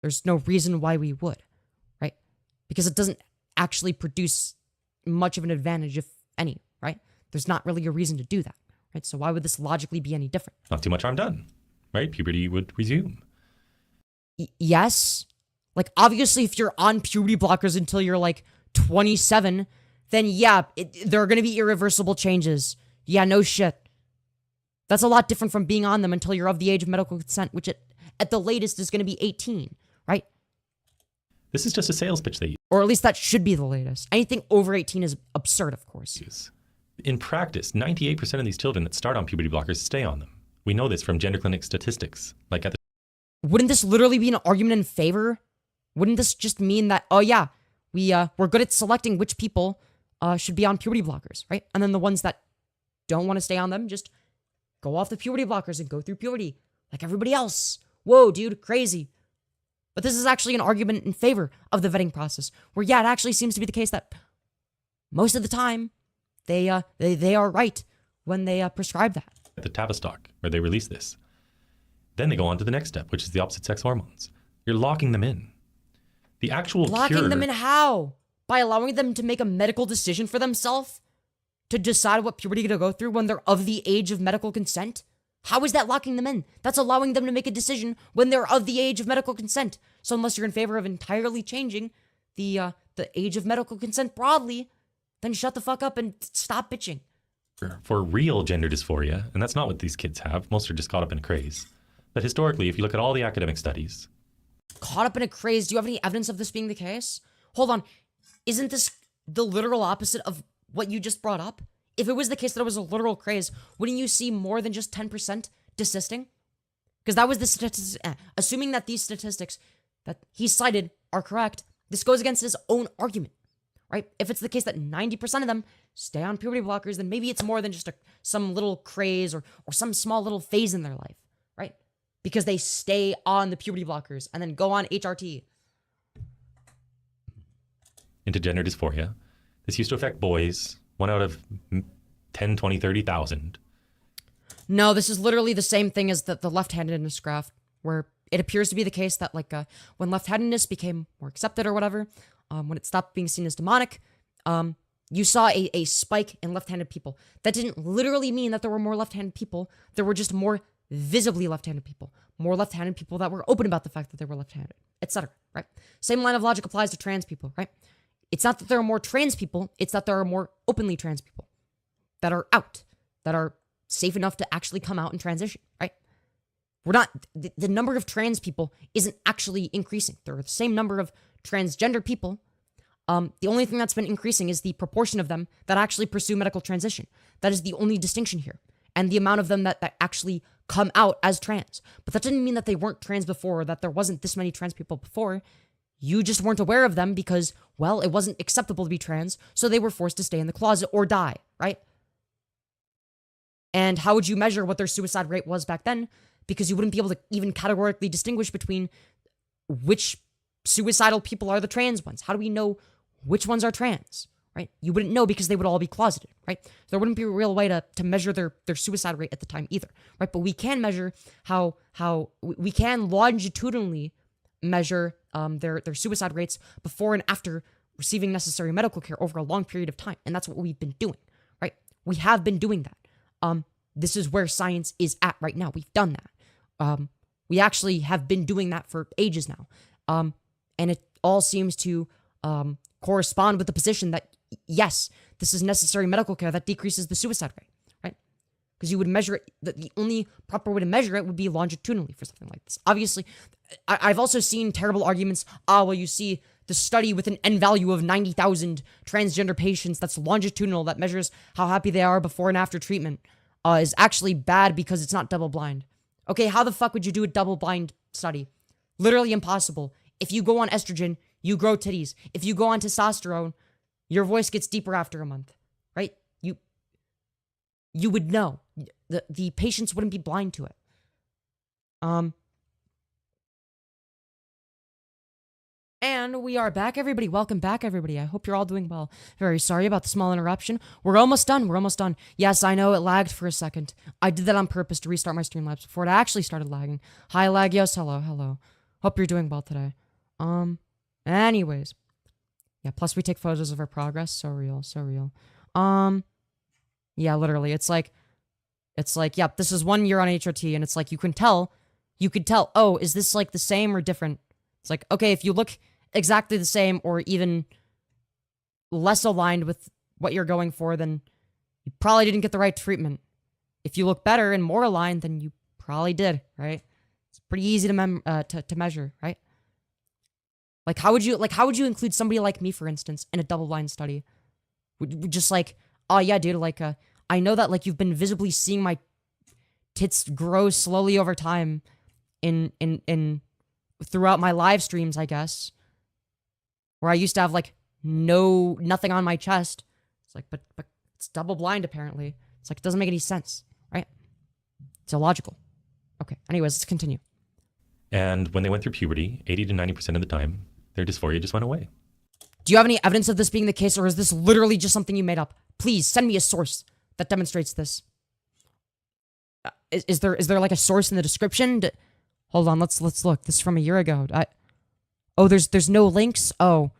There's no reason why we would, right? Because it doesn't actually produce much of an advantage, if any, right? There's not really a reason to do that, right? So why would this logically be any different?
Not too much harm done, right? Puberty would resume.
Yes. Like, obviously, if you're on puberty blockers until you're like 27, then yeah, there are going to be irreversible changes. Yeah, no shit. That's a lot different from being on them until you're of the age of medical consent, which at the latest is going to be 18, right?
This is just a sales pitch they use.
Or at least that should be the latest. Anything over 18 is absurd, of course.
In practice, 98% of these children that start on puberty blockers stay on them. We know this from gender clinic statistics. Like at the
Wouldn't this literally be an argument in favor? Wouldn't this just mean that, oh yeah, we're good at selecting which people should be on puberty blockers, right? And then the ones that don't want to stay on them just go off the puberty blockers and go through puberty like everybody else. Whoa, dude, crazy. But this is actually an argument in favor of the vetting process, where yeah, it actually seems to be the case that most of the time they are right when they prescribe that.
At the Tavistock, where they release this. Then they go on to the next step, which is the opposite sex hormones. You're locking them in. The actual
Locking them in how? By allowing them to make a medical decision for themselves? To decide what puberty to go through when they're of the age of medical consent? How is that locking them in? That's allowing them to make a decision when they're of the age of medical consent. So unless you're in favor of entirely changing the age of medical consent broadly, then shut the fuck up and stop bitching.
For real gender dysphoria, and that's not what these kids have. Most are just caught up in a craze. But historically, if you look at all the academic studies.
Caught up in a craze? Do you have any evidence of this being the case? Hold on. Isn't this the literal opposite of what you just brought up? If it was the case that it was a literal craze, wouldn't you see more than just 10% desisting? Because that was the statistics. Assuming that these statistics that he cited are correct, this goes against his own argument, right? If it's the case that 90% of them stay on puberty blockers, then maybe it's more than just some little craze or some small little phase in their life, right? Because they stay on the puberty blockers and then go on HRT.
Into gender dysphoria. This used to affect boys, 1 out of 10, 20, 30,000.
No, this is literally the same thing as the left-handedness graph, where it appears to be the case that when left-handedness became more accepted or whatever, when it stopped being seen as demonic, you saw a spike in left-handed people. That didn't literally mean that there were more left-handed people. There were just more visibly left-handed people. More left-handed people that were open about the fact that they were left-handed, etc., right? Same line of logic applies to trans people, right? It's not that there are more trans people, it's that there are more openly trans people, that are out, that are safe enough to actually come out and transition, right? We're not, the number of trans people isn't actually increasing. There are the same number of transgender people. The only thing that's been increasing is the proportion of them that actually pursue medical transition. That is the only distinction here. And the amount of them that actually come out as trans. But that didn't mean that they weren't trans before, or that there wasn't this many trans people before. You just weren't aware of them because, well, it wasn't acceptable to be trans, so they were forced to stay in the closet or die, right? And how would you measure what their suicide rate was back then? Because you wouldn't be able to even categorically distinguish between which suicidal people are the trans ones. How do we know which ones are trans, right? You wouldn't know because they would all be closeted, right? There wouldn't be a real way to measure their suicide rate at the time either, right? But we can measure how we can longitudinally measure their suicide rates before and after receiving necessary medical care over a long period of time. And that's what we've been doing, right? We have been doing that. This is where science is at right now. We've done that. We actually have been doing that for ages now. And it all seems to correspond with the position that, yes, this is necessary medical care that decreases the suicide rate, right? Because you would measure it, the only proper way to measure it would be longitudinally for something like this. Obviously, I've also seen terrible arguments. Well, you see the study with an N value of 90,000 transgender patients that's longitudinal, that measures how happy they are before and after treatment, is actually bad because it's not double blind. Okay, how the fuck would you do a double blind study? Literally impossible. If you go on estrogen, you grow titties. If you go on testosterone, your voice gets deeper after a month, right? You would know. The patients wouldn't be blind to it. And we are back, everybody. Welcome back, everybody. I hope you're all doing well. Very sorry about the small interruption. We're almost done. We're almost done. Yes, I know it lagged for a second. I did that on purpose to restart my Streamlabs before it actually started lagging. Hi, Lyreoz. Hello. Hope you're doing well today. Anyways. Yeah, plus we take photos of our progress. So real. Yeah, literally. It's like, yep, this is 1 year on HRT, and it's like, you could tell, oh, is this like the same or different? It's like, okay, if you look exactly the same or even less aligned with what you're going for, then you probably didn't get the right treatment. If you look better and more aligned, then you probably did, right? It's pretty easy to measure, right? Like, how would you include somebody like me, for instance, in a double-blind study? Would just like, oh yeah, dude, like, I know that like you've been visibly seeing my tits grow slowly over time in throughout my live streams, I guess, where I used to have like nothing on my chest. It's like, but it's double blind apparently. It's like, it doesn't make any sense, right? It's illogical. Okay, anyways, let's continue.
And when they went through puberty, 80 to 90% of the time, their dysphoria just went away.
Do you have any evidence of this being the case, or is this literally just something you made up? Please send me a source that demonstrates this. Is there like a source in the description? Hold on, let's look. This is from a year ago. There's no links? Oh,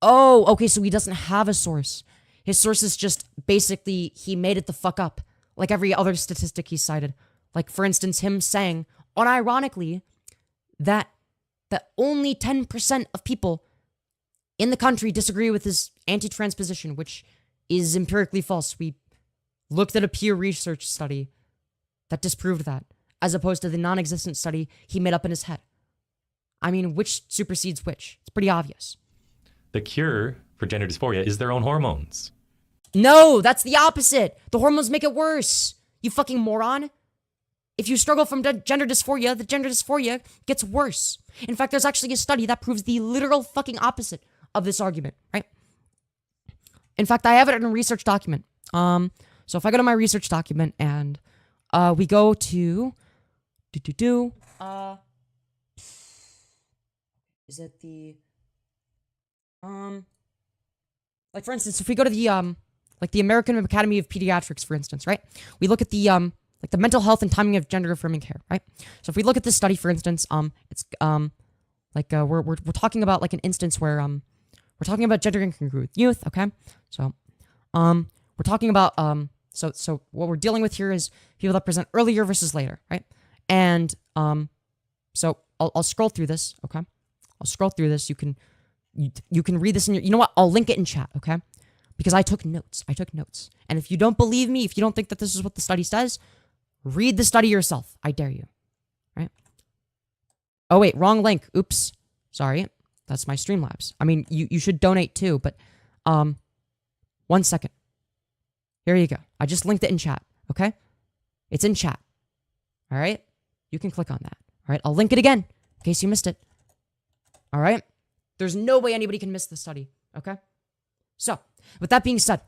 okay, so he doesn't have a source. His source is just basically he made it the fuck up, like every other statistic he cited. Like, for instance, him saying, unironically, that only 10% of people in the country disagree with his anti-trans position, which is empirically false. We looked at a peer research study that disproved that, as opposed to the non-existent study he made up in his head. I mean, which supersedes which? It's pretty obvious.
The cure for gender dysphoria is their own hormones.
No, that's the opposite. The hormones make it worse. You fucking moron. If you struggle from gender dysphoria, the gender dysphoria gets worse. In fact, there's actually a study that proves the literal fucking opposite of this argument, right? In fact, I have it in a research document. So if I go to my research document and we go to is it the like, for instance, if we go to the like the American Academy of Pediatrics, for instance, right? We look at the like the mental health and timing of gender affirming care, right? So if we look at this study, for instance, it's like we're talking about like an instance where we're talking about gender incongruent youth, okay? So we're talking about so what we're dealing with here is people that present earlier versus later, right? And so I'll scroll through this, okay? I'll scroll through this. You can read this in your, you know what? I'll link it in chat, okay? because I took notes. And if you don't believe me, if you don't think that this is what the study says, read the study yourself. I dare you. Right? Oh, wait, wrong link. Oops. Sorry. That's my Streamlabs. I mean, you should donate too, but 1 second. Here you go. I just linked it in chat, okay? It's in chat. All right? You can click on that. All right? I'll link it again in case you missed it. All right? There's no way anybody can miss the study, okay? So, with that being said,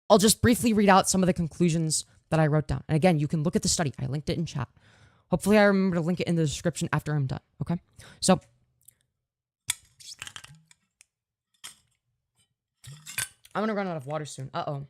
I'll just briefly read out some of the conclusions that I wrote down. And again, you can look at the study. I linked it in chat. Hopefully, I remember to link it in the description after I'm done, okay? So, I'm gonna run out of water soon. Uh-oh.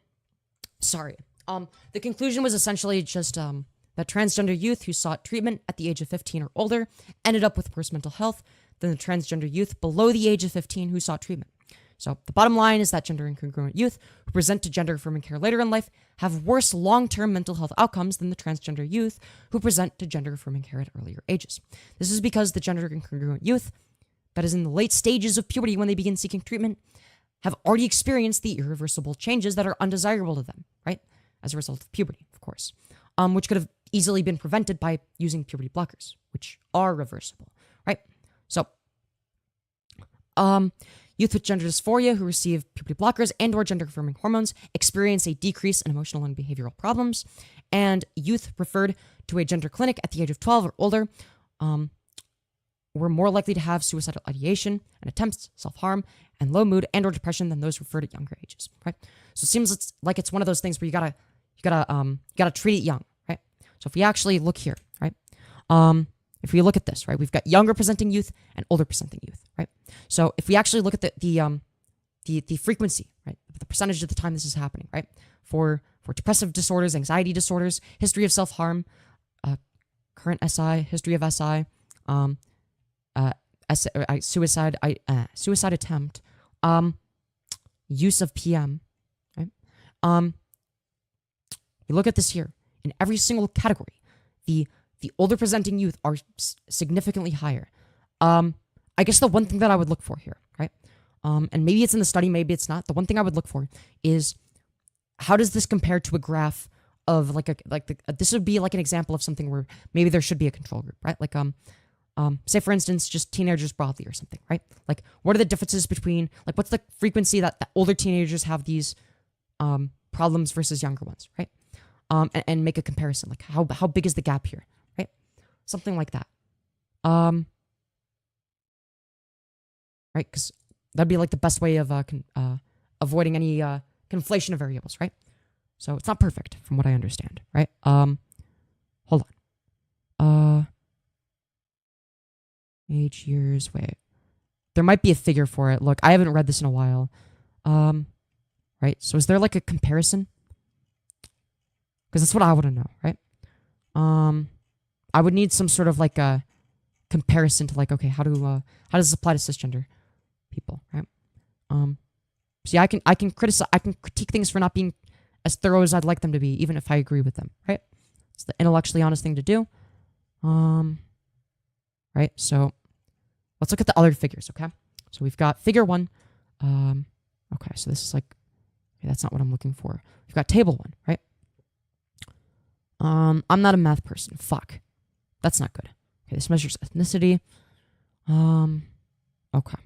Sorry. The conclusion was essentially just that transgender youth who sought treatment at the age of 15 or older ended up with worse mental health than the transgender youth below the age of 15 who sought treatment. So the bottom line is that gender incongruent youth who present to gender affirming care later in life have worse long-term mental health outcomes than the transgender youth who present to gender affirming care at earlier ages. This is because the gender incongruent youth that is in the late stages of puberty when they begin seeking treatment have already experienced the irreversible changes that are undesirable to them, right? As a result of puberty, of course, which could have easily been prevented by using puberty blockers, which are reversible, right? So, youth with gender dysphoria who receive puberty blockers and or gender-affirming hormones experience a decrease in emotional and behavioral problems, and youth referred to a gender clinic at the age of 12 or older were more likely to have suicidal ideation and attempts, self-harm, and low mood and or depression than those referred at younger ages, right? So it seems like it's one of those things where you gotta treat it young, right? So if we actually look here, right? If we look at this, right, we've got younger presenting youth and older presenting youth, right? So if we actually look at the frequency, right, the percentage of the time this is happening, right, for depressive disorders, anxiety disorders, history of self-harm, current SI, history of SI, suicide attempt, use of PM, right? You look at this here in every single category, the older presenting youth are significantly higher. I guess the one thing that I would look for here, right? And maybe it's in the study, maybe it's not. The one thing I would look for is how does this compare to a graph of this would be like an example of something where maybe there should be a control group, right? Like say for instance, just teenagers broadly or something, right? Like what are the differences between, like what's the frequency that older teenagers have these problems versus younger ones, right? And make a comparison, like how big is the gap here, right? Something like that. Right? Because that'd be like the best way of avoiding any conflation of variables, right? So it's not perfect from what I understand, right? Hold on. Age, years, wait. There might be a figure for it. Look, I haven't read this in a while. Right? So is there like a comparison? Because that's what I want to know, right? I would need some sort of like a comparison to like, okay, how does this apply to cisgender people, right? So yeah, I can critique things for not being as thorough as I'd like them to be, even if I agree with them, right? It's the intellectually honest thing to do. Right? So let's look at the other figures, okay? So we've got figure 1. Okay, so this is like, okay, that's not what I'm looking for. We've got table 1, right? I'm not a math person. Fuck. That's not good. Okay, this measures ethnicity. Okay.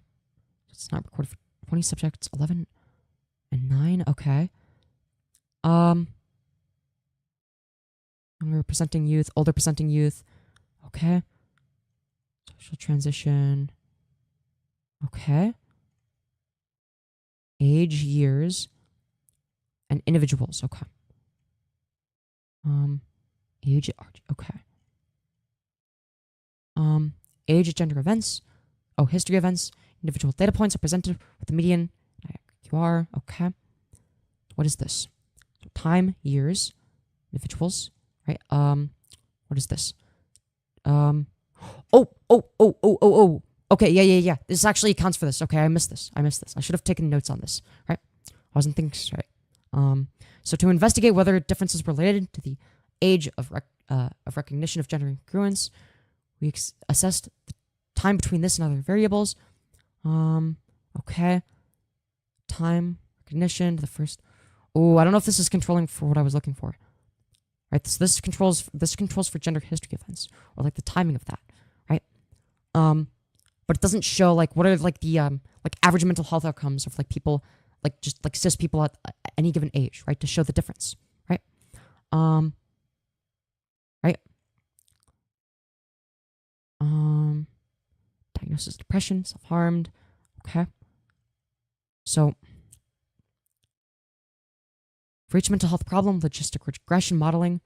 It's not recorded for 20 subjects, 11 and 9. Okay. Younger presenting youth, older presenting youth. Okay. Social transition. Okay. Age, years, and individuals. Okay. Age, okay. Age, gender events. Oh, history events. Individual data points are presented with the median QR. Okay. What is this? Time, years, individuals, right? What is this? Oh. Okay, yeah. This actually accounts for this. Okay, I missed this. I should have taken notes on this, right? I wasn't thinking straight. So to investigate whether differences related to the age of recognition of gender incongruence, we assessed the time between this and other variables. Okay. Time, recognition to the first. Oh, I don't know if this is controlling for what I was looking for. Right, this controls for gender history events or like the timing of that, right? But it doesn't show like what are like the like average mental health outcomes of like people like just like cis people at any given age, right? To show the difference, right? Right. Diagnosis: depression, self-harmed. Okay. So for each mental health problem, logistic regression modeling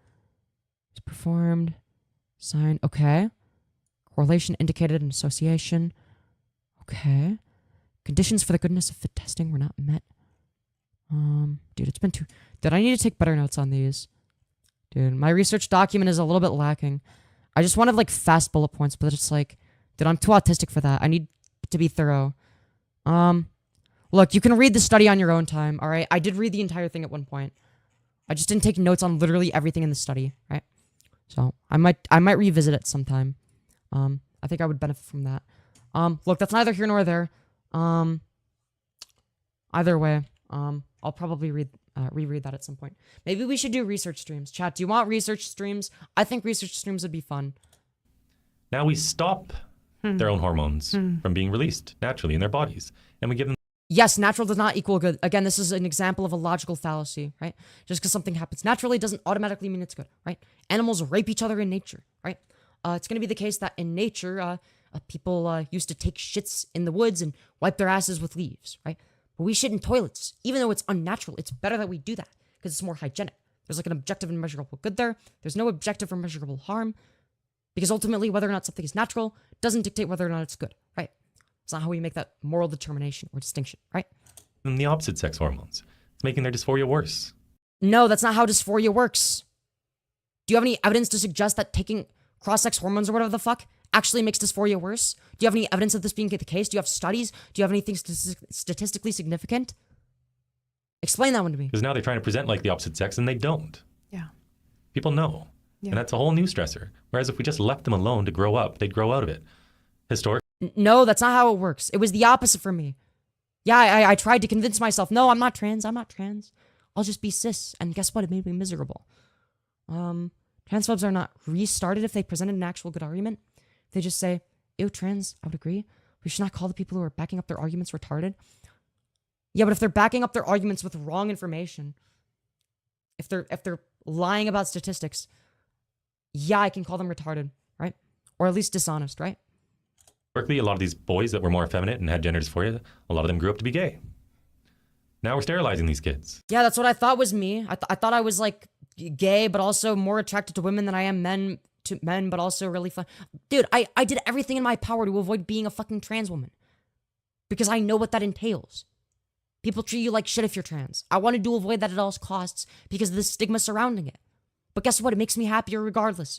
is performed. Sign. Okay. Correlation indicated in association. Okay. Conditions for the goodness of fit testing were not met. Dude, it's been too... Dude, I need to take better notes on these. Dude, my research document is a little bit lacking. I just wanted, like, fast bullet points, but it's like... Dude, I'm too autistic for that. I need to be thorough. Look, you can read the study on your own time, alright? I did read the entire thing at one point. I just didn't take notes on literally everything in the study, right? So, I might revisit it sometime. I think I would benefit from that. Look, that's neither here nor there. Either way, I'll probably reread that at some point. Maybe we should do research streams. Chat, do you want research streams? I think research streams would be fun.
Now we stop their own hormones from being released naturally in their bodies, and we give them...
Yes, natural does not equal good. Again, this is an example of a logical fallacy, right? Just because something happens naturally doesn't automatically mean it's good, right? Animals rape each other in nature, right? It's going to be the case that in nature, people used to take shits in the woods and wipe their asses with leaves, right? But we shit in toilets. Even though it's unnatural, it's better that we do that because it's more hygienic. There's like an objective and measurable good there. There's no objective or measurable harm because ultimately whether or not something is natural doesn't dictate whether or not it's good, right? It's not how we make that moral determination or distinction, right?
And the opposite sex hormones. It's making their dysphoria worse.
No, that's not how dysphoria works. Do you have any evidence to suggest that taking cross-sex hormones or whatever the fuck actually makes dysphoria worse? Do you have any evidence of this being the case? Do you have studies? Do you have anything statistically significant? Explain that one to me.
Because now they're trying to present like the opposite sex and they don't.
Yeah.
People know. Yeah. And that's a whole new stressor. Whereas if we just left them alone to grow up, they'd grow out of it.
No, that's not how it works. It was the opposite for me. Yeah, I tried to convince myself, no, I'm not trans. I'll just be cis. And guess what? It made me miserable. Transphobes are not restarted if they presented an actual good argument. They just say, ew, trans, I would agree. We should not call the people who are backing up their arguments retarded. Yeah, but if they're backing up their arguments with wrong information, if they're lying about statistics, yeah, I can call them retarded, right? Or at least dishonest, right?
Berkeley, a lot of these boys that were more effeminate and had gender dysphoria, a lot of them grew up to be gay. Now we're sterilizing these kids.
Yeah, that's what I thought was me. I thought I was like gay, but also more attracted to women than I am men, but also really fun. Dude, I did everything in my power to avoid being a fucking trans woman. Because I know what that entails. People treat you like shit if you're trans. I wanted to avoid that at all costs because of the stigma surrounding it. But guess what? It makes me happier regardless.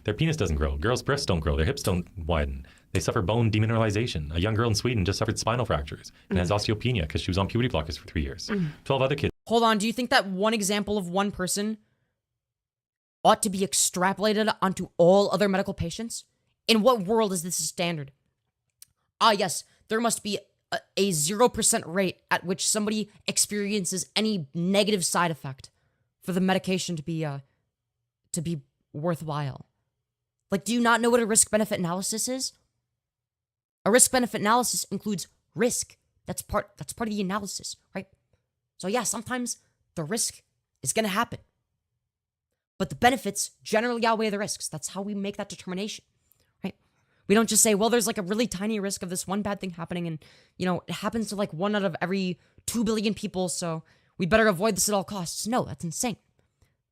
Their penis doesn't grow. Girls' breasts don't grow. Their hips don't widen. They suffer bone demineralization. A young girl in Sweden just suffered spinal fractures and has osteopenia because she was on puberty blockers for 3 years. 12 other kids.
Hold on. Do you think that one example of one person ought to be extrapolated onto all other medical patients? In what world is this a standard? Yes, there must be a 0% rate at which somebody experiences any negative side effect for the medication to be worthwhile. Like, do you not know what a risk-benefit analysis is? A risk-benefit analysis includes risk. That's part of the analysis, right? So yeah, sometimes the risk is going to happen. But the benefits generally outweigh the risks. That's how we make that determination, right? We don't just say, well, there's like a really tiny risk of this one bad thing happening and, it happens to like 1 out of every 2 billion people, so we better avoid this at all costs. No, that's insane.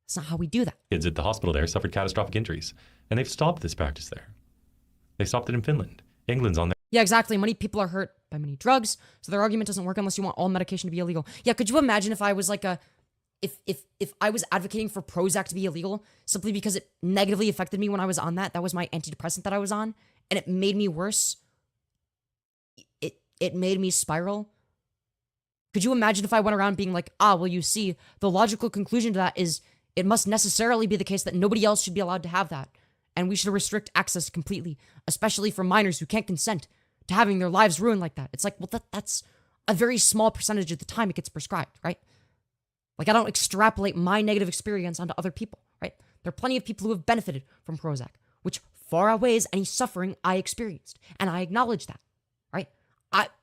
That's not how we do that.
Kids at the hospital there suffered catastrophic injuries, and they've stopped this practice there. They stopped it in Finland. England's on there.
Yeah, exactly. Many people are hurt by many drugs, so their argument doesn't work unless you want all medication to be illegal. Yeah, could you imagine if I was like if I was advocating for Prozac to be illegal simply because it negatively affected me when I was on that? That was my antidepressant that I was on, and it made me worse. It made me spiral. Could you imagine if I went around being like, well, you see, the logical conclusion to that is it must necessarily be the case that nobody else should be allowed to have that. And we should restrict access completely, especially for minors who can't consent to having their lives ruined like that. It's like, well, that's a very small percentage of the time it gets prescribed, right? Like, I don't extrapolate my negative experience onto other people, right? There are plenty of people who have benefited from Prozac, which far outweighs any suffering I experienced. And I acknowledge that, right?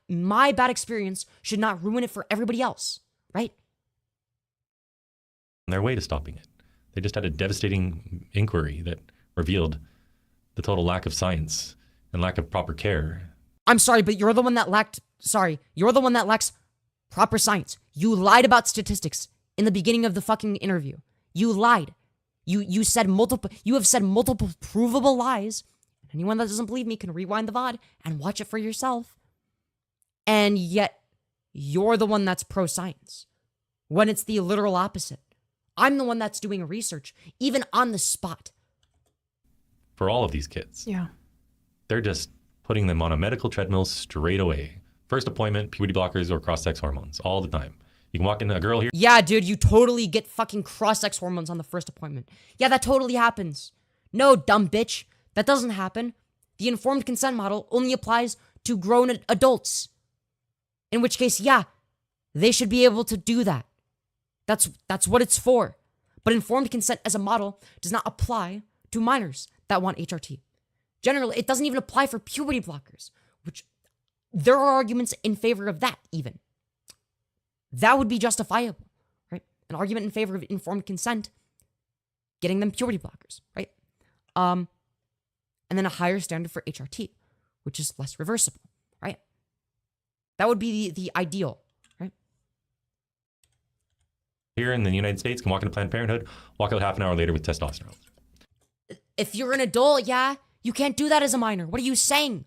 My bad experience should not ruin it for everybody else, right?
On their way to stopping it. They just had a devastating inquiry that revealed the total lack of science and lack of proper care.
I'm sorry, but you're the one that lacks proper science. You lied about statistics in the beginning of the fucking interview. You lied. You have said multiple provable lies. Anyone that doesn't believe me can rewind the VOD and watch it for yourself. And yet, you're the one that's pro-science, when it's the literal opposite. I'm the one that's doing research, even on the spot.
For all of these kids.
Yeah.
They're just putting them on a medical treadmill straight away. First appointment, puberty blockers or cross-sex hormones, all the time. You can walk in, a girl here.
Yeah, dude, you totally get fucking cross-sex hormones on the first appointment. Yeah, that totally happens. No, dumb bitch. That doesn't happen. The informed consent model only applies to grown adults. In which case, yeah, they should be able to do that. That's what it's for. But informed consent as a model does not apply to minors that want HRT. Generally, it doesn't even apply for puberty blockers, which there are arguments in favor of that even. That would be justifiable, right? An argument in favor of informed consent, getting them puberty blockers, right? And then a higher standard for HRT, which is less reversible, right? That would be the ideal, right?
Here in the United States, can walk into Planned Parenthood, walk out half an hour later with testosterone.
If you're an adult, yeah, you can't do that as a minor. What are you saying?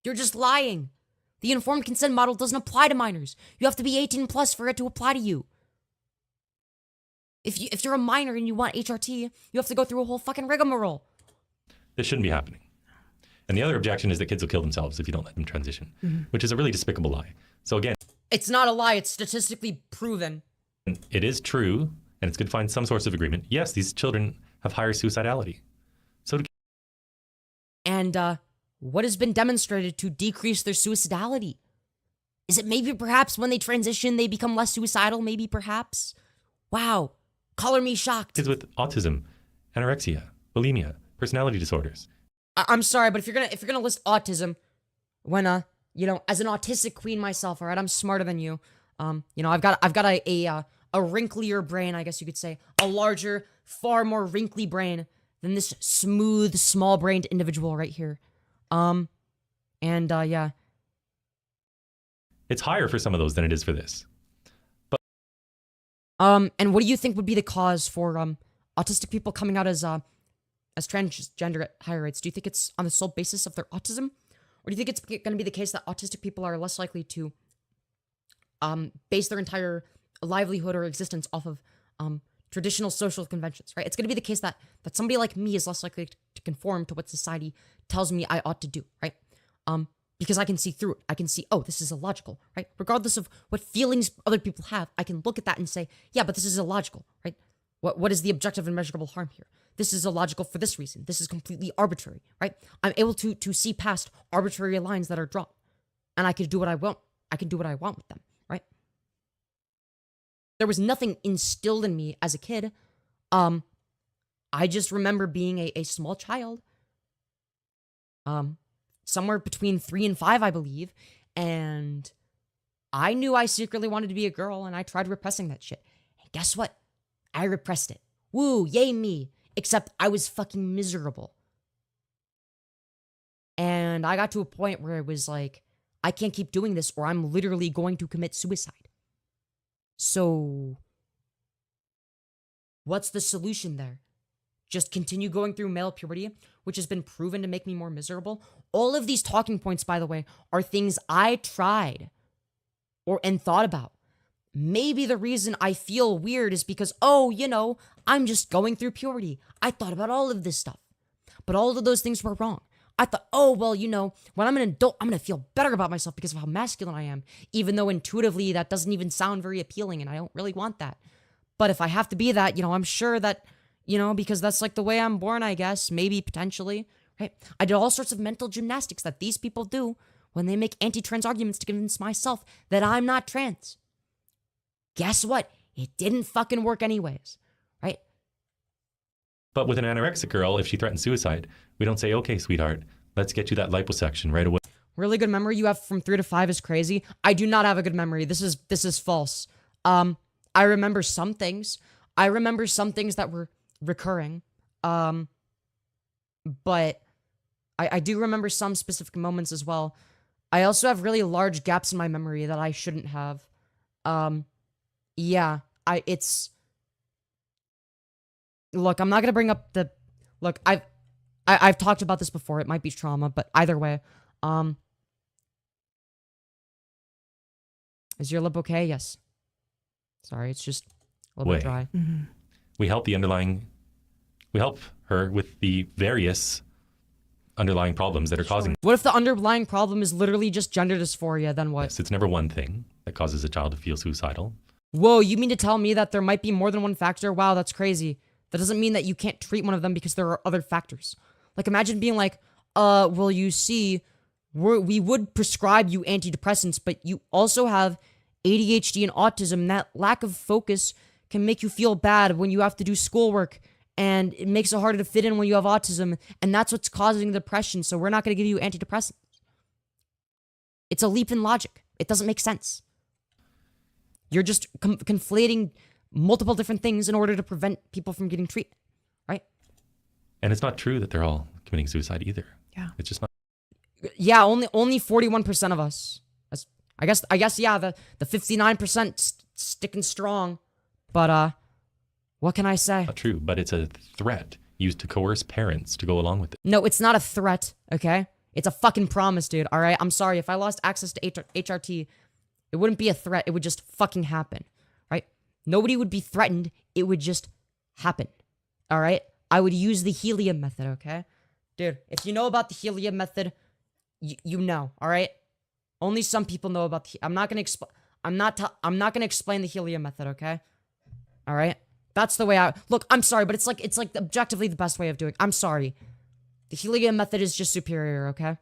You're just lying. The informed consent model doesn't apply to minors. You have to be 18 plus for it to apply to you. If you're a minor and you want HRT, you have to go through a whole fucking rigmarole.
This shouldn't be happening. And the other objection is that kids will kill themselves if you don't let them transition, which is a really despicable lie. So again,
it's not a lie. It's statistically proven.
It is true, and it's good to find some source of agreement. Yes, these children have higher suicidality.
And what has been demonstrated to decrease their suicidality? Is it maybe perhaps when they transition, they become less suicidal? Maybe perhaps? Wow. Color me shocked.
Kids with autism, anorexia, bulimia, personality disorders.
I'm sorry, but if you're gonna list autism, when as an autistic queen myself, all right, I'm smarter than you. I've got a wrinklier brain, I guess you could say, a larger, far more wrinkly brain than this smooth, small-brained individual right here. Yeah.
It's higher for some of those than it is for this. But
and what do you think would be the cause for autistic people coming out as transgender at higher rates? Do you think it's on the sole basis of their autism? Or do you think it's going to be the case that autistic people are less likely to base their entire livelihood or existence off of traditional social conventions, right? It's going to be the case that somebody like me is less likely to conform to what society tells me I ought to do, right? Because I can see through it. I can see, oh, this is illogical, right? Regardless of what feelings other people have, I can look at that and say, yeah, but this is illogical, right? What is the objective and measurable harm here? This is illogical for this reason. This is completely arbitrary, right? I'm able to see past arbitrary lines that are drawn, and I can do what I want. I can do what I want with them, right? There was nothing instilled in me as a kid. I just remember being a small child, somewhere between 3 and 5, I believe, and I knew I secretly wanted to be a girl, and I tried repressing that shit. And guess what? I repressed it. Woo, yay me. Except I was fucking miserable. And I got to a point where it was like, I can't keep doing this or I'm literally going to commit suicide. So, what's the solution there? Just continue going through male puberty, which has been proven to make me more miserable? All of these talking points, by the way, are things I tried and thought about. Maybe the reason I feel weird is because, I'm just going through puberty. I thought about all of this stuff. But all of those things were wrong. I thought, when I'm an adult, I'm going to feel better about myself because of how masculine I am. Even though intuitively that doesn't even sound very appealing and I don't really want that. But if I have to be that, I'm sure that, because that's like the way I'm born, I guess. Maybe, potentially, right? I did all sorts of mental gymnastics that these people do when they make anti-trans arguments to convince myself that I'm not trans. Guess what? It didn't fucking work anyways, right?
But with an anorexic girl, if she threatens suicide, we don't say, okay, sweetheart, let's get you that liposuction right away.
Really good memory you have from 3 to 5 is crazy. I do not have a good memory. This is false. I remember some things. I remember some things that were recurring. But I do remember some specific moments as well. I also have really large gaps in my memory that I shouldn't have. Yeah, look, I'm not gonna bring up look, I've talked about this before. It might be trauma, but either way, is your lip okay? Yes. Sorry, it's just a little bit dry.
Mm-hmm.
We help her with the various underlying problems that are causing.
What if the underlying problem is literally just gender dysphoria? Then what?
Yes, it's never one thing that causes a child to feel suicidal.
Whoa, you mean to tell me that there might be more than one factor? Wow, that's crazy. That doesn't mean that you can't treat one of them because there are other factors. Like, imagine being like, well, you see, we would prescribe you antidepressants, but you also have ADHD and autism. That lack of focus can make you feel bad when you have to do schoolwork, and it makes it harder to fit in when you have autism, and that's what's causing the depression, so we're not going to give you antidepressants. It's a leap in logic. It doesn't make sense. You're just conflating multiple different things in order to prevent people from getting treatment, right?
And it's not true that they're all committing suicide either.
Yeah.
It's just not.
Yeah, only 41% of us. I guess yeah, the 59% sticking strong. But what can I say?
Not true, but it's a threat used to coerce parents to go along with it.
No, it's not a threat, okay? It's a fucking promise, dude, all right? I'm sorry, if I lost access to HRT, it wouldn't be a threat, it would just fucking happen, right? Nobody would be threatened, it would just happen, all right? I would use the helium method, okay? Dude, if you know about the helium method, you know, all right? Only some people know about I'm not gonna explain the helium method, okay? All right? That's the way look, I'm sorry, but it's like objectively the best way of doing it. I'm sorry. The helium method is just superior, okay?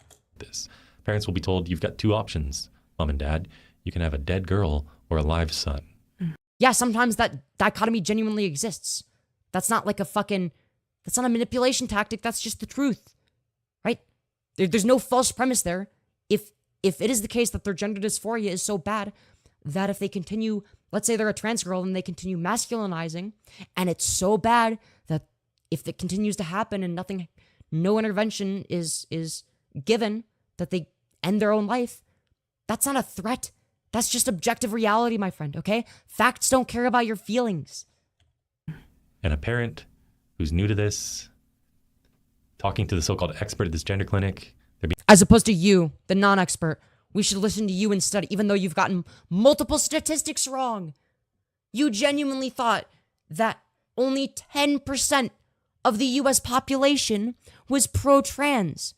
Parents will be told you've got 2 options, mom and dad. You can have a dead girl or a live son.
Yeah, sometimes that dichotomy genuinely exists. That's not like that's not a manipulation tactic, that's just the truth, right? There's no false premise there. If it is the case that their gender dysphoria is so bad that if they continue, let's say they're a trans girl and they continue masculinizing, and it's so bad that if it continues to happen and no intervention is given, that they end their own life, that's not a threat. That's just objective reality, my friend, okay? Facts don't care about your feelings.
And a parent who's new to this, talking to the so-called expert at this gender clinic,
as opposed to you, the non-expert. We should listen to you instead, even though you've gotten multiple statistics wrong. You genuinely thought that only 10% of the US population was pro-trans.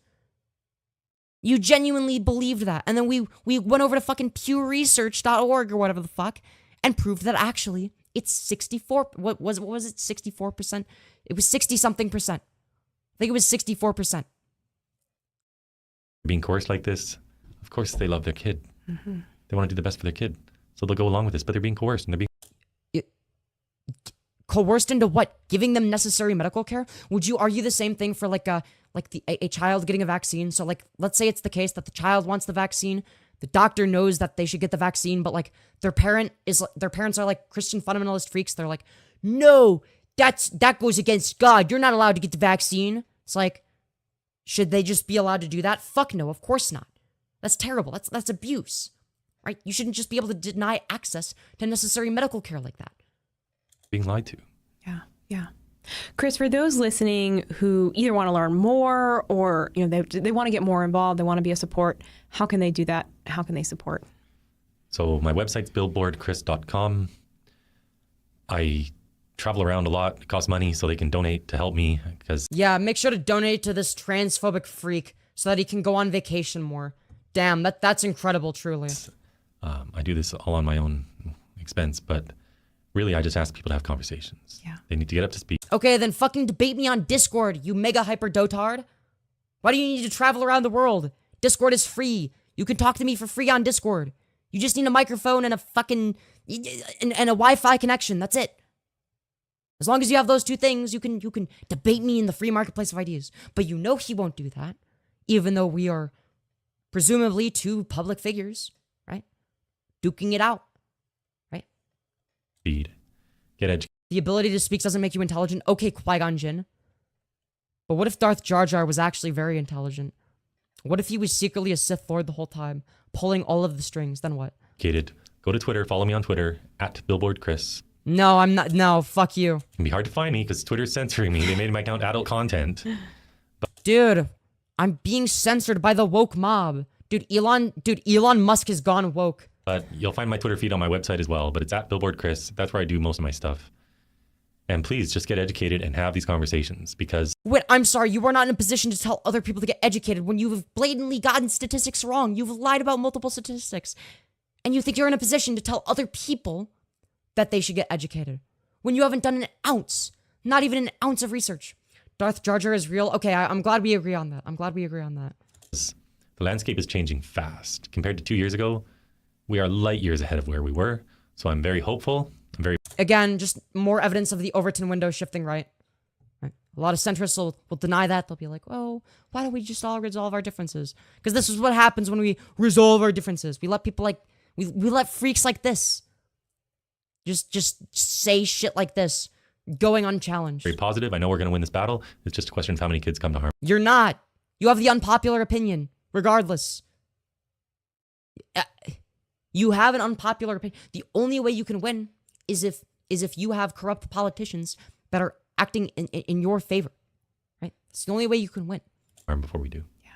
You genuinely believed that. And then we went over to fucking pewresearch.org or whatever the fuck and proved that actually it's 64. What was it? 64%? It was 60-something percent. I think it was 64%.
Being coerced like this, of course they love their kid.
Mm-hmm.
They want to do the best for their kid. So they'll go along with this, but they're being coerced and they're being...
Coerced into what? Giving them necessary medical care? Would you argue the same thing for a child getting a vaccine? So like, let's say it's the case that the child wants the vaccine. The doctor knows that they should get the vaccine, but like their parents are like Christian fundamentalist freaks. They're like, no, that goes against God. You're not allowed to get the vaccine. It's like, should they just be allowed to do that? Fuck no, of course not. That's terrible. That's abuse, right? You shouldn't just be able to deny access to necessary medical care like that.
Being lied to.
Yeah. Chris, for those listening who either want to learn more or they want to get more involved, they want to be a support, how can they do that? How can they support?
So my website's billboardchris.com. I travel around a lot. It costs money, so they can donate to help me.
Yeah, make sure to donate to this transphobic freak so that he can go on vacation more. Damn, that's incredible, truly.
I do this all on my own expense, but really I just ask people to have conversations.
Yeah.
They need to get up to speed.
Okay, then fucking debate me on Discord, you mega hyper dotard. Why do you need to travel around the world? Discord is free. You can talk to me for free on Discord. You just need a microphone and a fucking and a Wi-Fi connection. That's it. As long as you have those two things, you can debate me in the free marketplace of ideas. But you know he won't do that, even though we are presumably two public figures, right? Duking it out, right?
Speed. Get educated.
The ability to speak doesn't make you intelligent. Okay, Qui-Gon Jinn. But what if Darth Jar Jar was actually very intelligent? What if he was secretly a Sith Lord the whole time, pulling all of the strings? Then what?
Go to Twitter. Follow me on Twitter at Billboard Chris.
No, I'm not. No, fuck you.
It can be hard to find me because Twitter's censoring me. They made my account adult content.
Dude, I'm being censored by the woke mob. Dude, Elon Musk has gone woke.
But you'll find my Twitter feed on my website as well. But it's at Billboard Chris. That's where I do most of my stuff. And please just get educated and have these conversations because...
Wait, I'm sorry. You are not in a position to tell other people to get educated when you've blatantly gotten statistics wrong. You've lied about multiple statistics. And you think you're in a position to tell other people that they should get educated when you haven't done an ounce, not even an ounce of research. Darth Jar Jar is real. Okay, I'm glad we agree on that.
The landscape is changing fast. Compared to 2 years ago, we are light years ahead of where we were. So I'm very hopeful.
Again, just more evidence of the Overton window shifting right. A lot of centrists will deny that. They'll be like, oh, why don't we just all resolve our differences? Because this is what happens when we resolve our differences. We let people like, we let freaks like this just say shit like this, going unchallenged.
Very positive. I know we're going to win this battle. It's just a question of how many kids come to harm.
You're not. You have the unpopular opinion, regardless. You have an unpopular opinion. The only way you can win is if you have corrupt politicians that are acting in your favor, right? It's the only way you can win.
Before we do.
Yeah.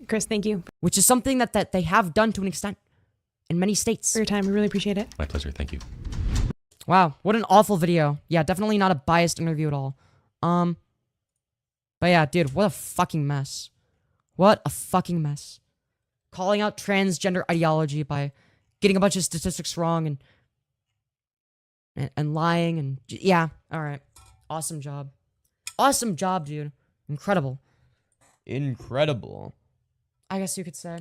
Chris, thank you.
Which is something that they have done to an extent in many states.
For your time, we really appreciate it.
My pleasure. Thank you.
Wow, what an awful video. Yeah, definitely not a biased interview at all. But yeah, dude, what a fucking mess. What a fucking mess. Calling out transgender ideology by getting a bunch of statistics wrong and lying and yeah, all right. Awesome job. Awesome job, dude. Incredible. Incredible. I guess you could say.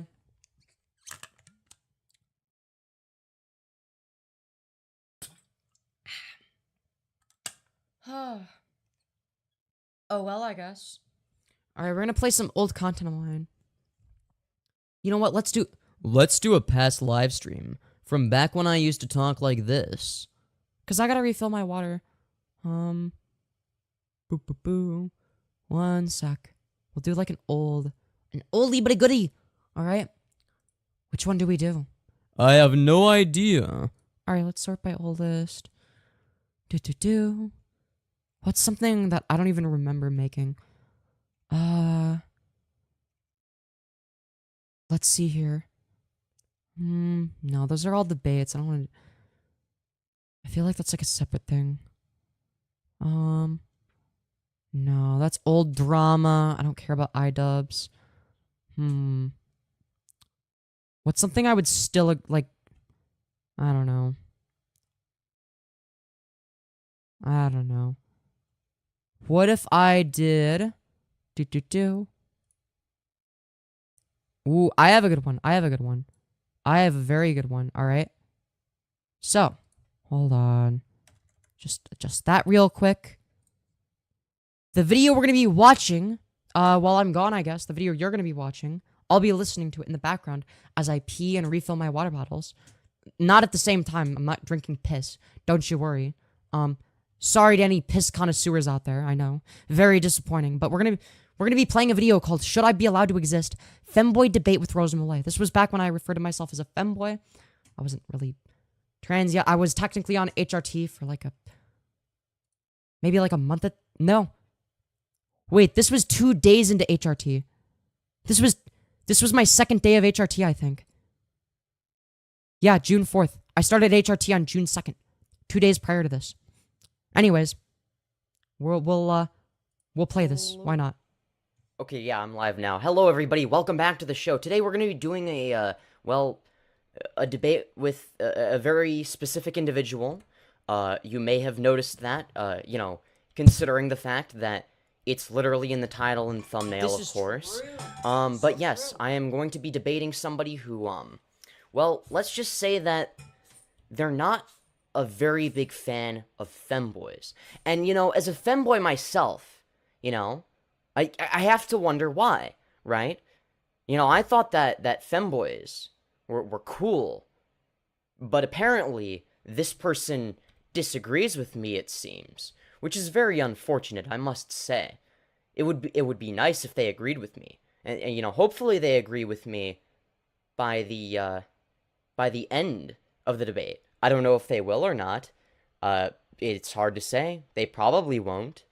Oh, well, I guess. All right, we're gonna play some old content of mine. You know what? Let's do a past live stream from back when I used to talk like this. Cause I gotta refill my water. Boo boo boo. One sec. We'll do like an oldie but a goodie. All right. Which one do we do? I have no idea. All right, let's sort by oldest. What's something that I don't even remember making? Let's see here. No, those are all debates. I don't want to... I feel like that's like a separate thing. No, that's old drama. I don't care about iDubbbz. What's something I would still, like... I don't know. What if I did... Ooh, I have a good one. I have a very good one, alright? So, hold on. Just adjust that real quick. The video we're going to be watching, while I'm gone, I guess, the video you're going to be watching, I'll be listening to it in the background as I pee and refill my water bottles. Not at the same time. I'm not drinking piss. Don't you worry. Sorry to any piss connoisseurs out there, I know. Very disappointing, but we're gonna be playing a video called Should I Be Allowed to Exist? Femboy Debate with RoseMC. This was back when I referred to myself as a femboy. I wasn't really trans yet. I was technically on HRT for like maybe like a month. No. Wait, this was 2 days into HRT. This was my second day of HRT, I think. Yeah, June 4th. I started HRT on June 2nd. 2 days prior to this. Anyways, we'll play this. Why not? Okay, yeah, I'm live now. Hello, everybody. Welcome back to the show. Today we're going to be doing a debate with a very specific individual. You may have noticed that, considering the fact that
It's literally in the title and thumbnail, of course. But yes, I am going to be debating somebody who, well, let's just say that they're not a very big fan of femboys. And, you know, as a femboy myself, you know, I have to wonder why, right? You know, I thought that femboys were cool, but apparently this person disagrees with me, it seems, which is very unfortunate, I must say. It would be nice if they agreed with me, and you know, hopefully they agree with me by the end of the debate. I don't know if they will or not. It's hard to say. They probably won't,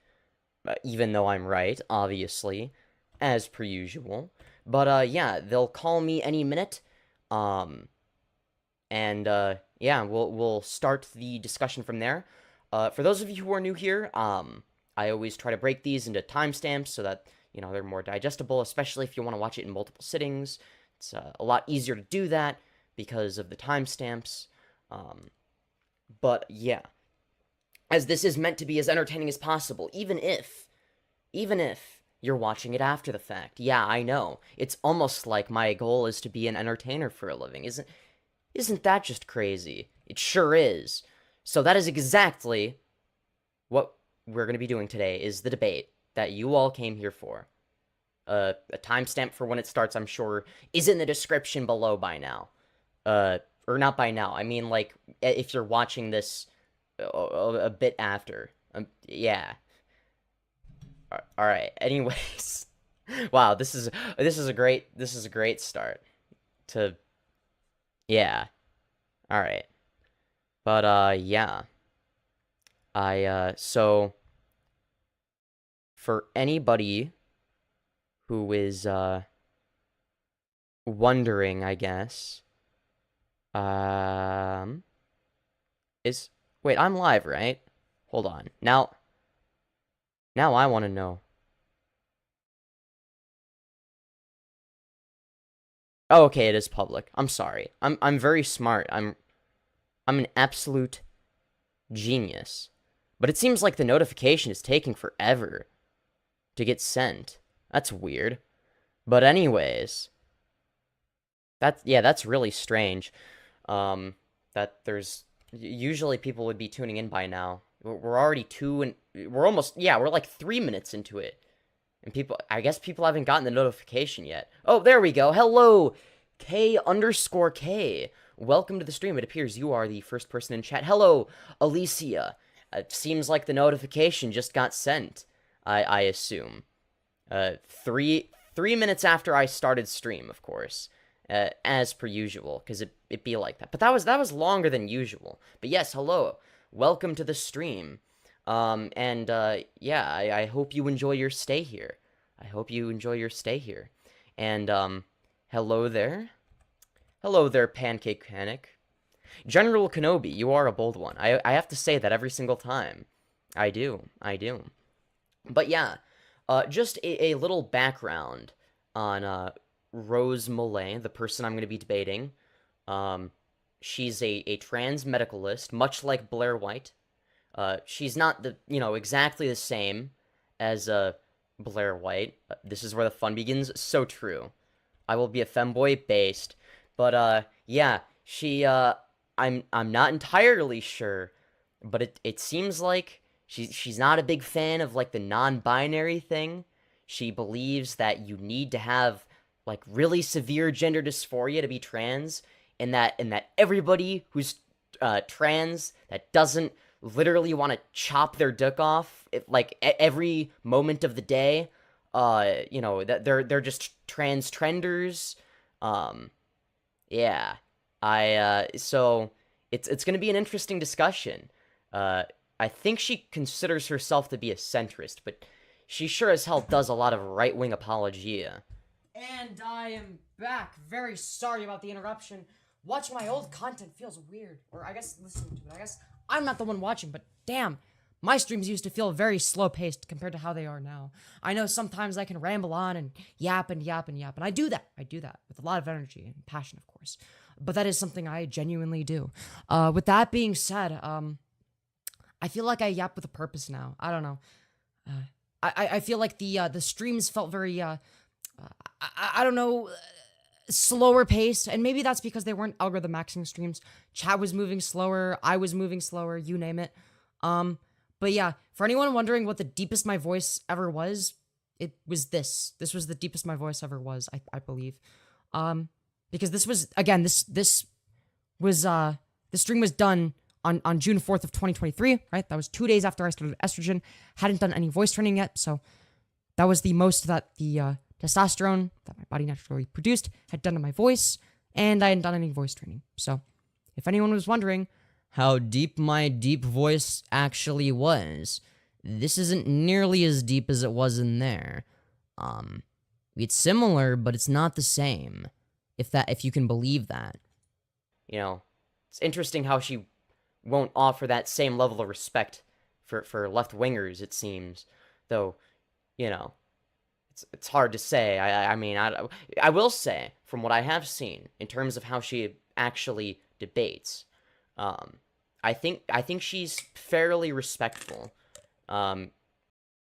even though I'm right, obviously, as per usual. But yeah, they'll call me any minute. Yeah, we'll start the discussion from there. For those of you who are new here, I always try to break these into timestamps so that, you know, they're more digestible, especially if you want to watch it in multiple sittings. It's a lot easier to do that because of the timestamps. But yeah, as this is meant to be as entertaining as possible, even if you're watching it after the fact. Yeah, I know. It's almost like my goal is to be an entertainer for a living. Isn't that just crazy? It sure is. So that is exactly what we're going to be doing today, is the debate that you all came here for. A timestamp for when it starts, I'm sure, is in the description below by now. Or not by now. I mean, like, if you're watching this a bit after. Yeah. Alright, anyways. Wow, this is a great start to... Yeah. Alright. But, yeah. So... For anybody who is, wondering, I guess... Wait, I'm live, right? Hold on. Now I want to know. Oh, okay, it is public. I'm sorry. I'm very smart. I'm an absolute genius. But it seems like the notification is taking forever to get sent. That's weird. But anyways, that's really strange. That there's usually people would be tuning in by now. We're already we're like 3 minutes into it. And I guess people haven't gotten the notification yet. Oh, there we go. Hello, K_K. Welcome to the stream. It appears you are the first person in chat. Hello, Alicia. It seems like the notification just got sent, I assume. 3 minutes after I started stream, of course. As per usual, because it be like that. But that was longer than usual. But yes, hello. Welcome to the stream. Yeah, I hope you enjoy your stay here. And, hello there. Hello there, Pancake Panic. General Kenobi, you are a bold one. I have to say that every single time. I do. But yeah, just a little background on, Rose Mollet, the person I'm going to be debating. She's a trans medicalist, much like Blair White. She's not exactly the same as Blair White. This is where the fun begins. So true. I will be a femboy based, but yeah, she I'm not entirely sure, but it seems like she's not a big fan of like the non-binary thing. She believes that you need to have like really severe gender dysphoria to be trans, and that everybody who's trans that doesn't literally want to chop their dick off like every moment of the day, that they're just trans trenders. Yeah, so it's gonna be an interesting discussion. I think she considers herself to be a centrist, but she sure as hell does a lot of right-wing apologia.
And I am back. Very sorry about the interruption. Watching my old content feels weird. Or I guess listening to it. I guess I'm not the one watching, but damn, my streams used to feel very slow-paced compared to how they are now. I know sometimes I can ramble on and yap and yap and yap, and I do that with a lot of energy and passion, of course. But that is something I genuinely do. With that being said, I feel like I yap with a purpose now. I don't know. I feel like the streams felt very I don't know, slower paced, and maybe that's because they weren't algorithm maxing streams. Chat was moving slower, I was moving slower, you name it. But yeah, for anyone wondering what the deepest my voice ever was, it was this. This was the deepest my voice ever was, I believe. Because this was, again, this was, the stream was done on June 4th of 2023, right? That was 2 days after I started estrogen. Hadn't done any voice training yet, so that was the most that the testosterone that my body naturally produced had done to my voice, and I hadn't done any voice training. So, if anyone was wondering how deep my deep voice actually was, this isn't nearly as deep as it was in there. It's similar, but it's not the same. If you can believe that.
You know, it's interesting how she won't offer that same level of respect for left-wingers, it seems. Though, you know, it's hard to say. I mean, I will say, from what I have seen, in terms of how she actually debates, I think she's fairly respectful.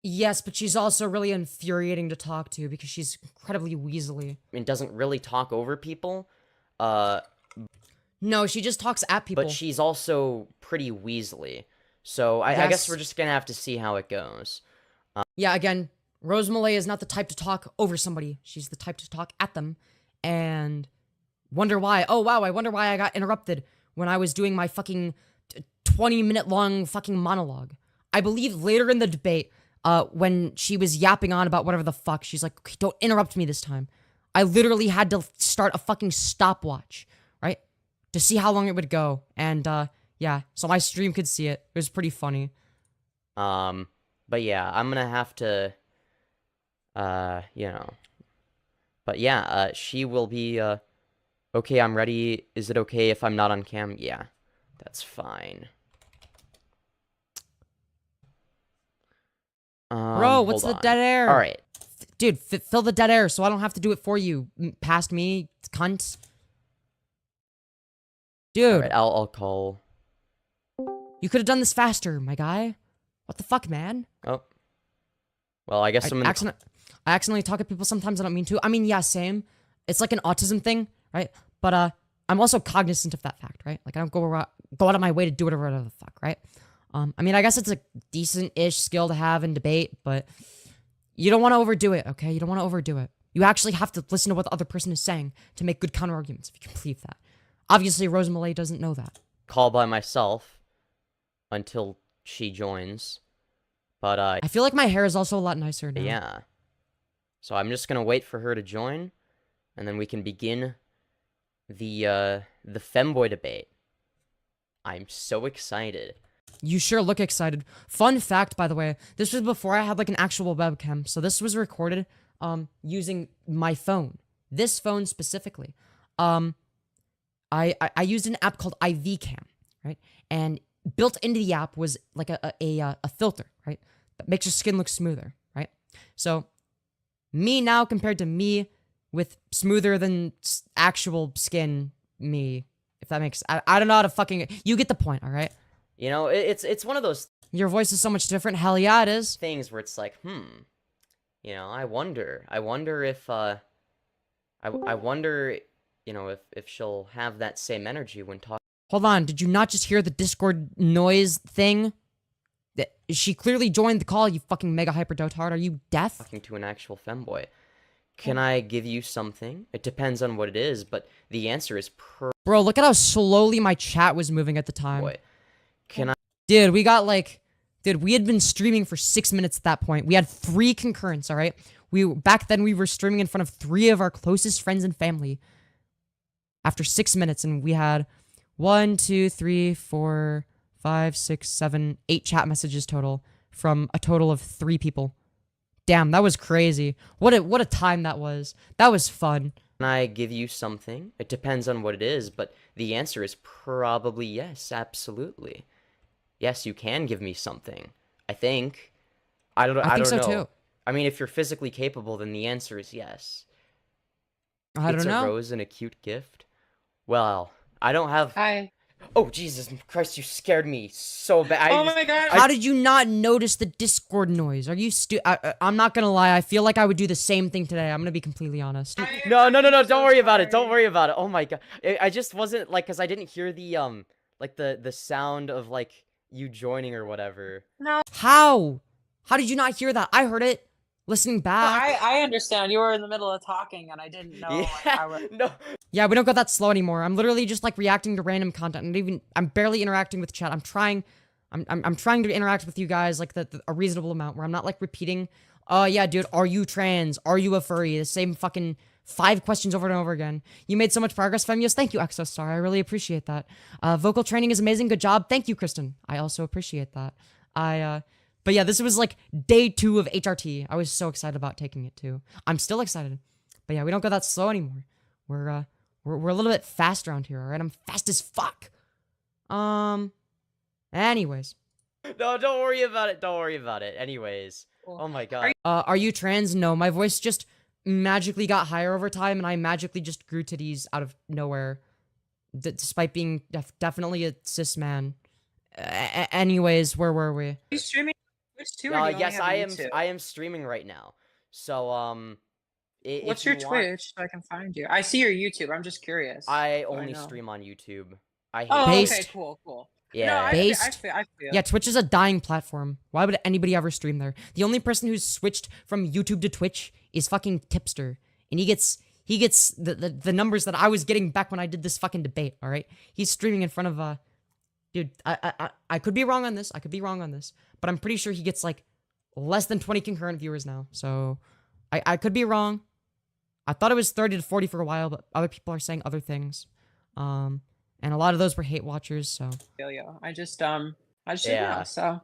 Yes, but she's also really infuriating to talk to because she's incredibly weaselly.
And doesn't really talk over people.
No, she just talks at people.
But she's also pretty weaselly. So I guess we're just gonna have to see how it goes.
Yeah, again, LyreozMC is not the type to talk over somebody. She's the type to talk at them and wonder why. Oh, wow, I wonder why I got interrupted when I was doing my fucking 20-minute long fucking monologue. I believe later in the debate, when she was yapping on about whatever the fuck, she's like, okay, don't interrupt me this time. I literally had to start a fucking stopwatch, right? To see how long it would go. And, yeah, so my stream could see it. It was pretty funny.
But yeah, I'm gonna have to, you know. But yeah, she will be, okay, I'm ready. Is it okay if I'm not on cam? Yeah, that's fine.
Bro, what's the dead air?
All right.
Dude, fill the dead air so I don't have to do it for you. Past me, cunt. Dude.
All right, I'll call.
You could have done this faster, my guy. What the fuck, man?
Oh. Well, I guess I
accidentally talk at people sometimes. I don't mean to. I mean, yeah, same. It's like an autism thing, right? But I'm also cognizant of that fact, right? Like I don't go out of my way to do whatever the fuck, right? I mean, I guess it's a decent-ish skill to have in debate, but you don't want to overdo it, okay? You don't want to overdo it. You actually have to listen to what the other person is saying to make good counter-arguments, if you can believe that. Obviously, LyreozMC doesn't know that.
Call by myself until she joins, but
I feel like my hair is also a lot nicer now.
Yeah. So I'm just gonna wait for her to join, and then we can begin the Femboy debate. I'm so excited.
You sure look excited. Fun fact, by the way, this was before I had like an actual webcam, so this was recorded using my phone. This phone specifically. I used an app called IVCam, right? And built into the app was like a filter, right? That makes your skin look smoother, right? So me now compared to me with smoother than actual skin me, if that makes, I don't know how to fucking, you get the point, all right?
You know, it's one of those.
Your voice is so much different. Hell yeah, it is.
Things where it's like, you know, I wonder if, I wonder, you know, if she'll have that same energy when talking.
Hold on, did you not just hear the Discord noise thing? She clearly joined the call, you fucking mega hyper dotard. Are you deaf?
Talking to an actual femboy. Can I give you something? It depends on what it is, but the answer is
Bro, look at how slowly my chat was moving at the time.
Boy. Can I?
Dude, we had been streaming for 6 minutes at that point. We had 3 concurrents, all right? Back then we were streaming in front of 3 of our closest friends and family. After 6 minutes, and we had 1, 2, 3, 4, 5, 6, 7, 8 chat messages total from a total of 3 people. Damn, that was crazy. What a time that was. That was fun.
Can I give you something? It depends on what it is, but the answer is probably yes, absolutely. Yes, you can give me something. I think. I don't
think so
know.
Too.
I mean, if you're physically capable, then the answer is yes.
I don't know.
It's a rose and a cute gift. Well, I don't have.
Hi. Oh, Jesus Christ, you scared me so bad.
Oh my god.
How did you not notice the Discord noise? Are you I'm not gonna lie, I feel like I would do the same thing today. I'm gonna be completely honest.
No, don't worry about it. Don't worry about it. Oh my god. I just wasn't, like, because I didn't hear the, like, the sound of, like, you joining or whatever.
No.
How? How did you not hear that? I heard it. Listening back.
I understand. You were in the middle of talking and I didn't know.
Yeah, no.
Yeah, we don't go that slow anymore. I'm literally just like reacting to random content, and I'm barely interacting with chat. I'm trying to interact with you guys like a reasonable amount where I'm not like repeating, oh yeah, dude, are you trans? Are you a furry? The same fucking 5 questions over and over again. You made so much progress, Femyoz. Thank you, Exostar. I really appreciate that. Vocal training is amazing. Good job. Thank you, Kristen. I also appreciate that. But yeah, this was like day 2 of HRT. I was so excited about taking it too. I'm still excited. But yeah, we don't go that slow anymore. We're a little bit fast around here, alright? I'm fast as fuck. Anyways.
No, don't worry about it. Don't worry about it. Anyways. Oh my god.
Are you trans? No, my voice just magically got higher over time, and I magically just grew titties out of nowhere. Despite being definitely a cis man. Anyways, where were we?
Are you streaming Twitch too? Or do you
Yes,
only have YouTube?
I am streaming right now. So,
what's your Twitch so I can find you? I see your YouTube. I'm just curious.
I only stream on YouTube. I hate
Based.
Okay, cool.
Yeah.
No, I feel.
Yeah, Twitch is a dying platform. Why would anybody ever stream there? The only person who's switched from YouTube to Twitch is fucking Tipster. And he gets the numbers that I was getting back when I did this fucking debate, alright? He's streaming in front of, dude, I could be wrong on this. But I'm pretty sure he gets, like, less than 20 concurrent viewers now. So, I could be wrong. I thought it was 30 to 40 for a while, but other people are saying other things. And a lot of those were hate watchers, so.
I just didn't know, so.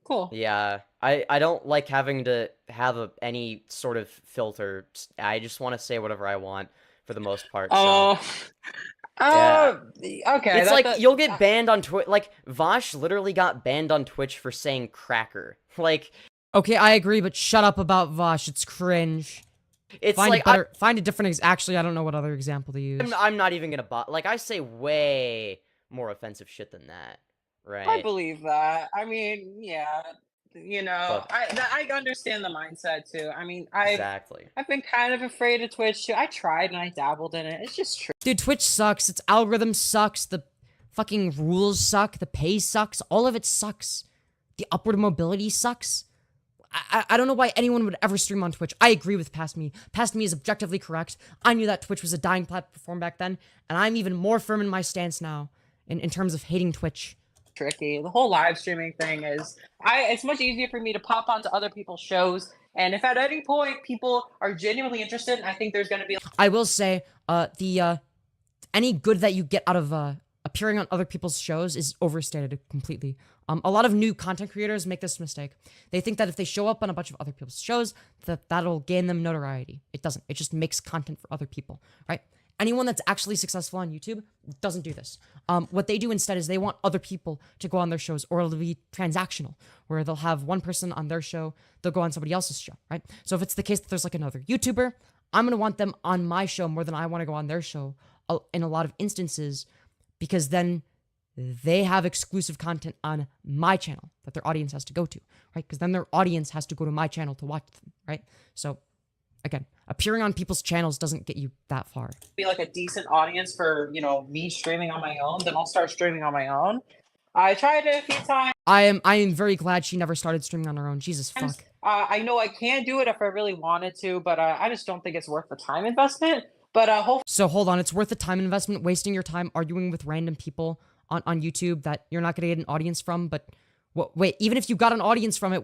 Cool.
Yeah. I don't like having to have any sort of filter. I just want to say whatever I want for the most part.
Oh.
Yeah.
Okay.
It's like you'll get banned on Twitch. Like Vosh literally got banned on Twitch for saying cracker. Like.
Okay, I agree, but shut up about Vosh. It's cringe.
It's
find a different. Actually, I don't know what other example to use.
I'm not even gonna like I say way more offensive shit than that, right?
I believe that. I mean, yeah. You know, I understand the mindset too. I mean, I've been kind of afraid of Twitch too. I tried and I dabbled in it. It's just true.
Dude, Twitch sucks. Its algorithm sucks. The fucking rules suck. The pay sucks. All of it sucks. The upward mobility sucks. I don't know why anyone would ever stream on Twitch. I agree with Past Me. Past Me is objectively correct. I knew that Twitch was a dying platform back then, and I'm even more firm in my stance now in terms of hating Twitch.
Tricky. The whole live streaming thing is it's much easier for me to pop onto other people's shows, and if at any point people are genuinely interested, I think there's going to be.
I will say, any good that you get out of appearing on other people's shows is overstated completely. A lot of new content creators make this mistake. They think that if they show up on a bunch of other people's shows, that'll gain them notoriety. It doesn't. It just makes content for other people, right? Anyone that's actually successful on YouTube doesn't do this. What they do instead is they want other people to go on their shows, or it'll be transactional, where they'll have one person on their show, they'll go on somebody else's show, right? So if it's the case that there's like another YouTuber, I'm going to want them on my show more than I want to go on their show in a lot of instances, because then they have exclusive content on my channel that their audience has to go to, right? Because then their audience has to go to my channel to watch them, right? So, again, appearing on people's channels doesn't get you that far.
Be like a decent audience for, you know, me streaming on my own, then I'll start streaming on my own. I tried it a few times. I
am very glad she never started streaming on her own. Jesus fuck.
I know I can do it if I really wanted to, but I just don't think it's worth the time investment. But hopefully.
So hold on, it's worth the time investment, wasting your time arguing with random people on YouTube that you're not going to get an audience from, but wait, even if you got an audience from it,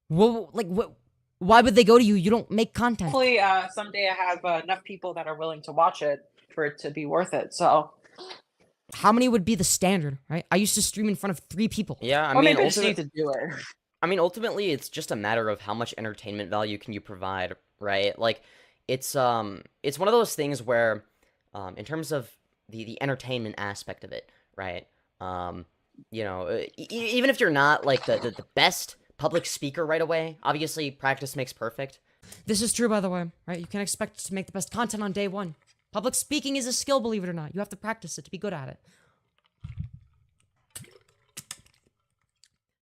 why would they go to you? You don't make content.
Hopefully, someday I have enough people that are willing to watch it for it to be worth it, so.
How many would be the standard, right? I used to stream in front of 3 people.
Yeah, I mean, ultimately, it's just a matter of how much entertainment value can you provide, right? Like, it's one of those things where, in terms of the entertainment aspect of it, right? You know, even if you're not like the best public speaker right away, obviously practice makes perfect.
This is true, by the way, right? You can't expect to make the best content on day 1. Public speaking is a skill, believe it or not. You have to practice it to be good at it.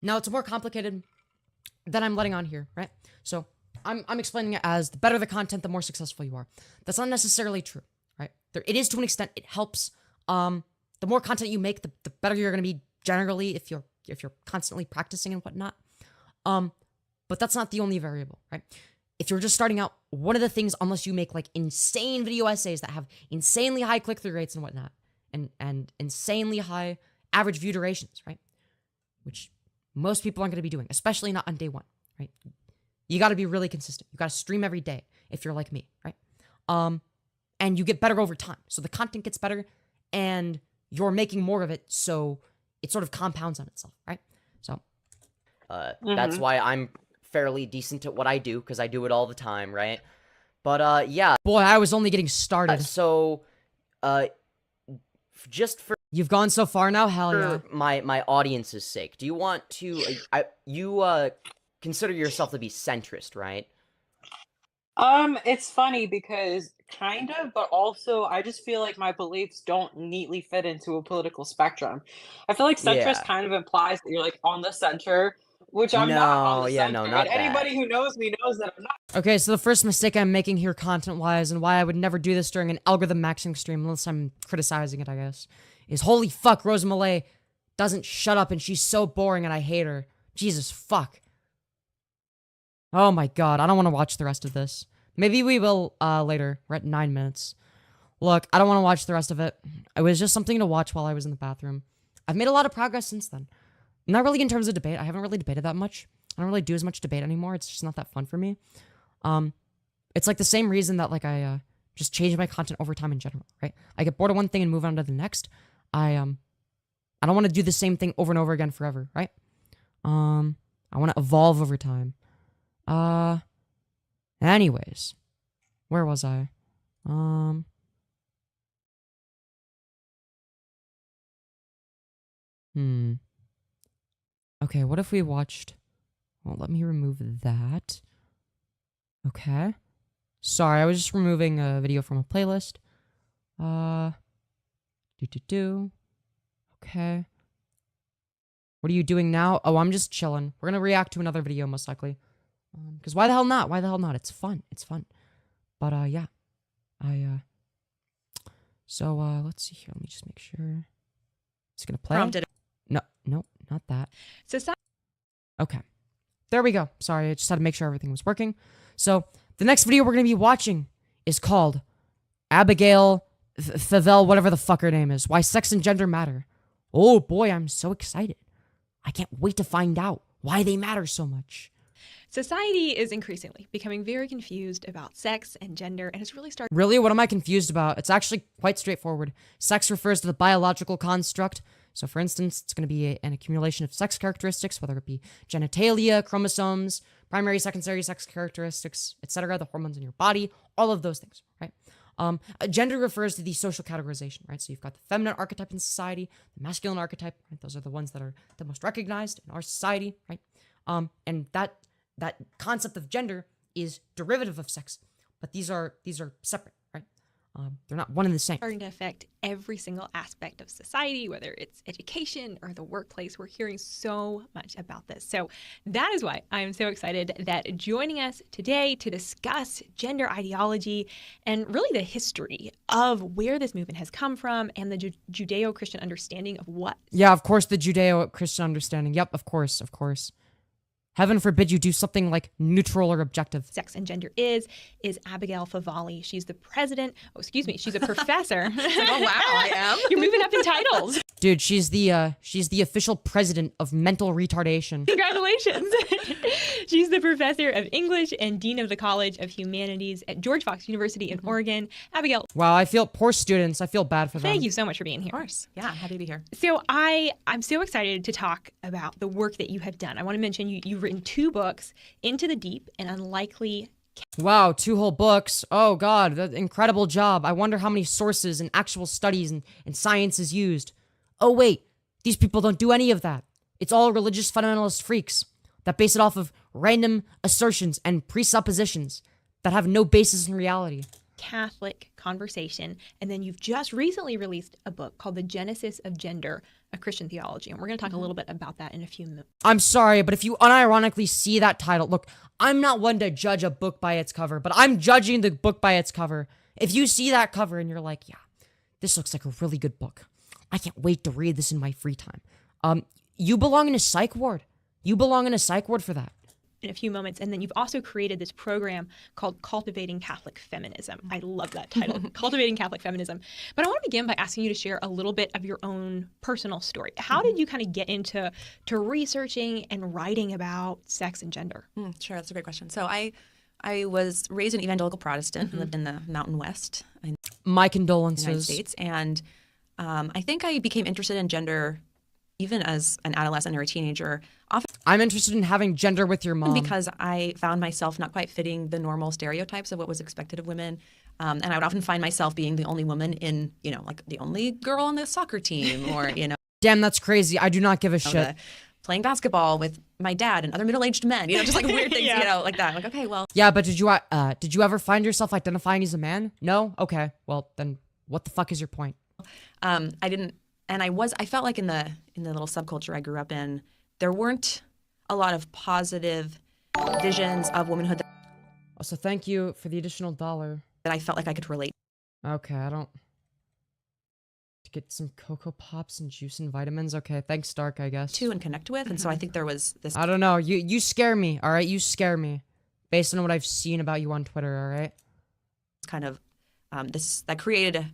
Now, it's more complicated than I'm letting on here, right? So I'm explaining it as the better the content, the more successful you are. That's not necessarily true, right? It is to an extent. It helps. The more content you make, the better you're going to be generally if you're constantly practicing and whatnot. But that's not the only variable, right? If you're just starting out, one of the things, unless you make like insane video essays that have insanely high click-through rates and whatnot, and insanely high average view durations, right? Which most people aren't going to be doing, especially not on day one, right? You got to be really consistent. You got to stream every day if you're like me, right? And you get better over time. So the content gets better and you're making more of it. So it sort of compounds on itself, right? So
that's why I'm fairly decent at what I do, because I do it all the time, right? But yeah.
Boy, I was only getting started.
Just for
you've gone so far now, hell yeah.
My audience's sake, do you want to you consider yourself to be centrist, right?
It's funny because kind of, but also I just feel like my beliefs don't neatly fit into a political spectrum. I feel like centrist kind of implies that you're like on the center, which I'm not on the center.
No, not that.
Anybody who knows me knows that I'm not.
Okay, so the first mistake I'm making here content-wise, and why I would never do this during an algorithm maxing stream unless I'm criticizing it, I guess, is holy fuck, LyreozMC doesn't shut up and she's so boring and I hate her. Jesus fuck. Oh my god, I don't want to watch the rest of this. Maybe we will later. We're at 9 minutes. Look, I don't want to watch the rest of it. It was just something to watch while I was in the bathroom. I've made a lot of progress since then. Not really in terms of debate. I haven't really debated that much. I don't really do as much debate anymore. It's just not that fun for me. It's like the same reason that like I just change my content over time in general, right? I get bored of one thing and move on to the next. I don't want to do the same thing over and over again forever, right? I want to evolve over time. Anyways, where was I? Okay, what if we watched... Well, let me remove that. Okay. Sorry, I was just removing a video from a playlist. Okay. What are you doing now? Oh, I'm just chilling. We're gonna react to another video, most likely. Because why the hell not? Why the hell not? It's fun. It's fun. But, yeah. So, let's see here. Let me just make sure. It's gonna play.
Prompted.
No, not that.
So,
okay. There we go. Sorry, I just had to make sure everything was working. So, the next video we're gonna be watching is called Abigail Favel, whatever the fuck her name is. Why Sex and Gender Matter. Oh boy, I'm so excited. I can't wait to find out why they matter so much.
Society is increasingly becoming very confused about sex and gender, and it's really starting.
Really? What am I confused about? It's actually quite straightforward. Sex refers to the biological construct. So, for instance, it's going to be an accumulation of sex characteristics, whether it be genitalia, chromosomes, primary, secondary sex characteristics, etc., the hormones in your body, all of those things, right? Gender refers to the social categorization, right? So you've got the feminine archetype in society, the masculine archetype, right? Those are the ones that are the most recognized in our society, right? And that concept of gender is derivative of sex, but these are separate, right? They're not one and the same.
Starting to affect every single aspect of society, whether it's education or the workplace. We're hearing so much about this. So that is why I'm so excited that joining us today to discuss gender ideology and really the history of where this movement has come from and the Judeo-Christian understanding of what.
Yeah, of course, the Judeo-Christian understanding. Yep, of course. Heaven forbid you do something like neutral or objective.
Sex and gender is Abigail Favali. She's the president. Oh, excuse me. She's a professor.
Oh, wow, I am.
You're moving up in titles.
Dude, she's the official president of mental retardation.
Congratulations. She's the professor of English and dean of the College of Humanities at George Fox University in Oregon. Abigail.
Wow, I feel poor students. I feel bad for them.
Thank you so much for being here.
Of course. Yeah, happy to be here.
So I'm so excited to talk about the work that you have done. I want to mention you've written 2 books, Into the Deep and Unlikely.
Wow, 2 whole books. Oh god, that incredible job. I wonder how many sources and actual studies and science is used. Oh wait, these people don't do any of that. It's all religious fundamentalist freaks that base it off of random assertions and presuppositions that have no basis in reality.
Catholic conversation. And then you've just recently released a book called The Genesis of Gender, a Christian Theology. And we're going to talk a little bit about that in a few minutes.
I'm sorry, but if you unironically see that title, look, I'm not one to judge a book by its cover, but I'm judging the book by its cover. If you see that cover and you're like, yeah, this looks like a really good book. I can't wait to read this in my free time. You belong in a psych ward. You belong in a psych ward for that.
In a few moments. And then you've also created this program called Cultivating Catholic Feminism. I love that title, Cultivating Catholic Feminism. But I want to begin by asking you to share a little bit of your own personal story. How did you kind of get into researching and writing about sex and gender?
Sure, that's a great question. So I was raised an evangelical Protestant and lived in the Mountain West.
My condolences.
United States. And I think I became interested in gender even as an adolescent or a teenager.
I'm interested in having gender with your mom.
Because I found myself not quite fitting the normal stereotypes of what was expected of women. And I would often find myself being the only woman in, like the only girl on the soccer team or,
Damn, that's crazy. I do not give a shit.
Playing basketball with my dad and other middle-aged men, just like weird things, like that. Like, okay, well.
Yeah, but did you ever find yourself identifying as a man? No? Okay. Well, then what the fuck is your point?
I didn't. And I felt like in the little subculture I grew up in, there weren't a lot of positive visions of womanhood.
Also, thank you for the additional $1.
That I felt like I could relate.
Okay, to get some Cocoa Pops and juice and vitamins. Okay, thanks, Dark, I guess.
To and connect with. And so I think there was this.
I don't know. You scare me, all right? You scare me. Based on what I've seen about you on Twitter, all right?
Kind of that created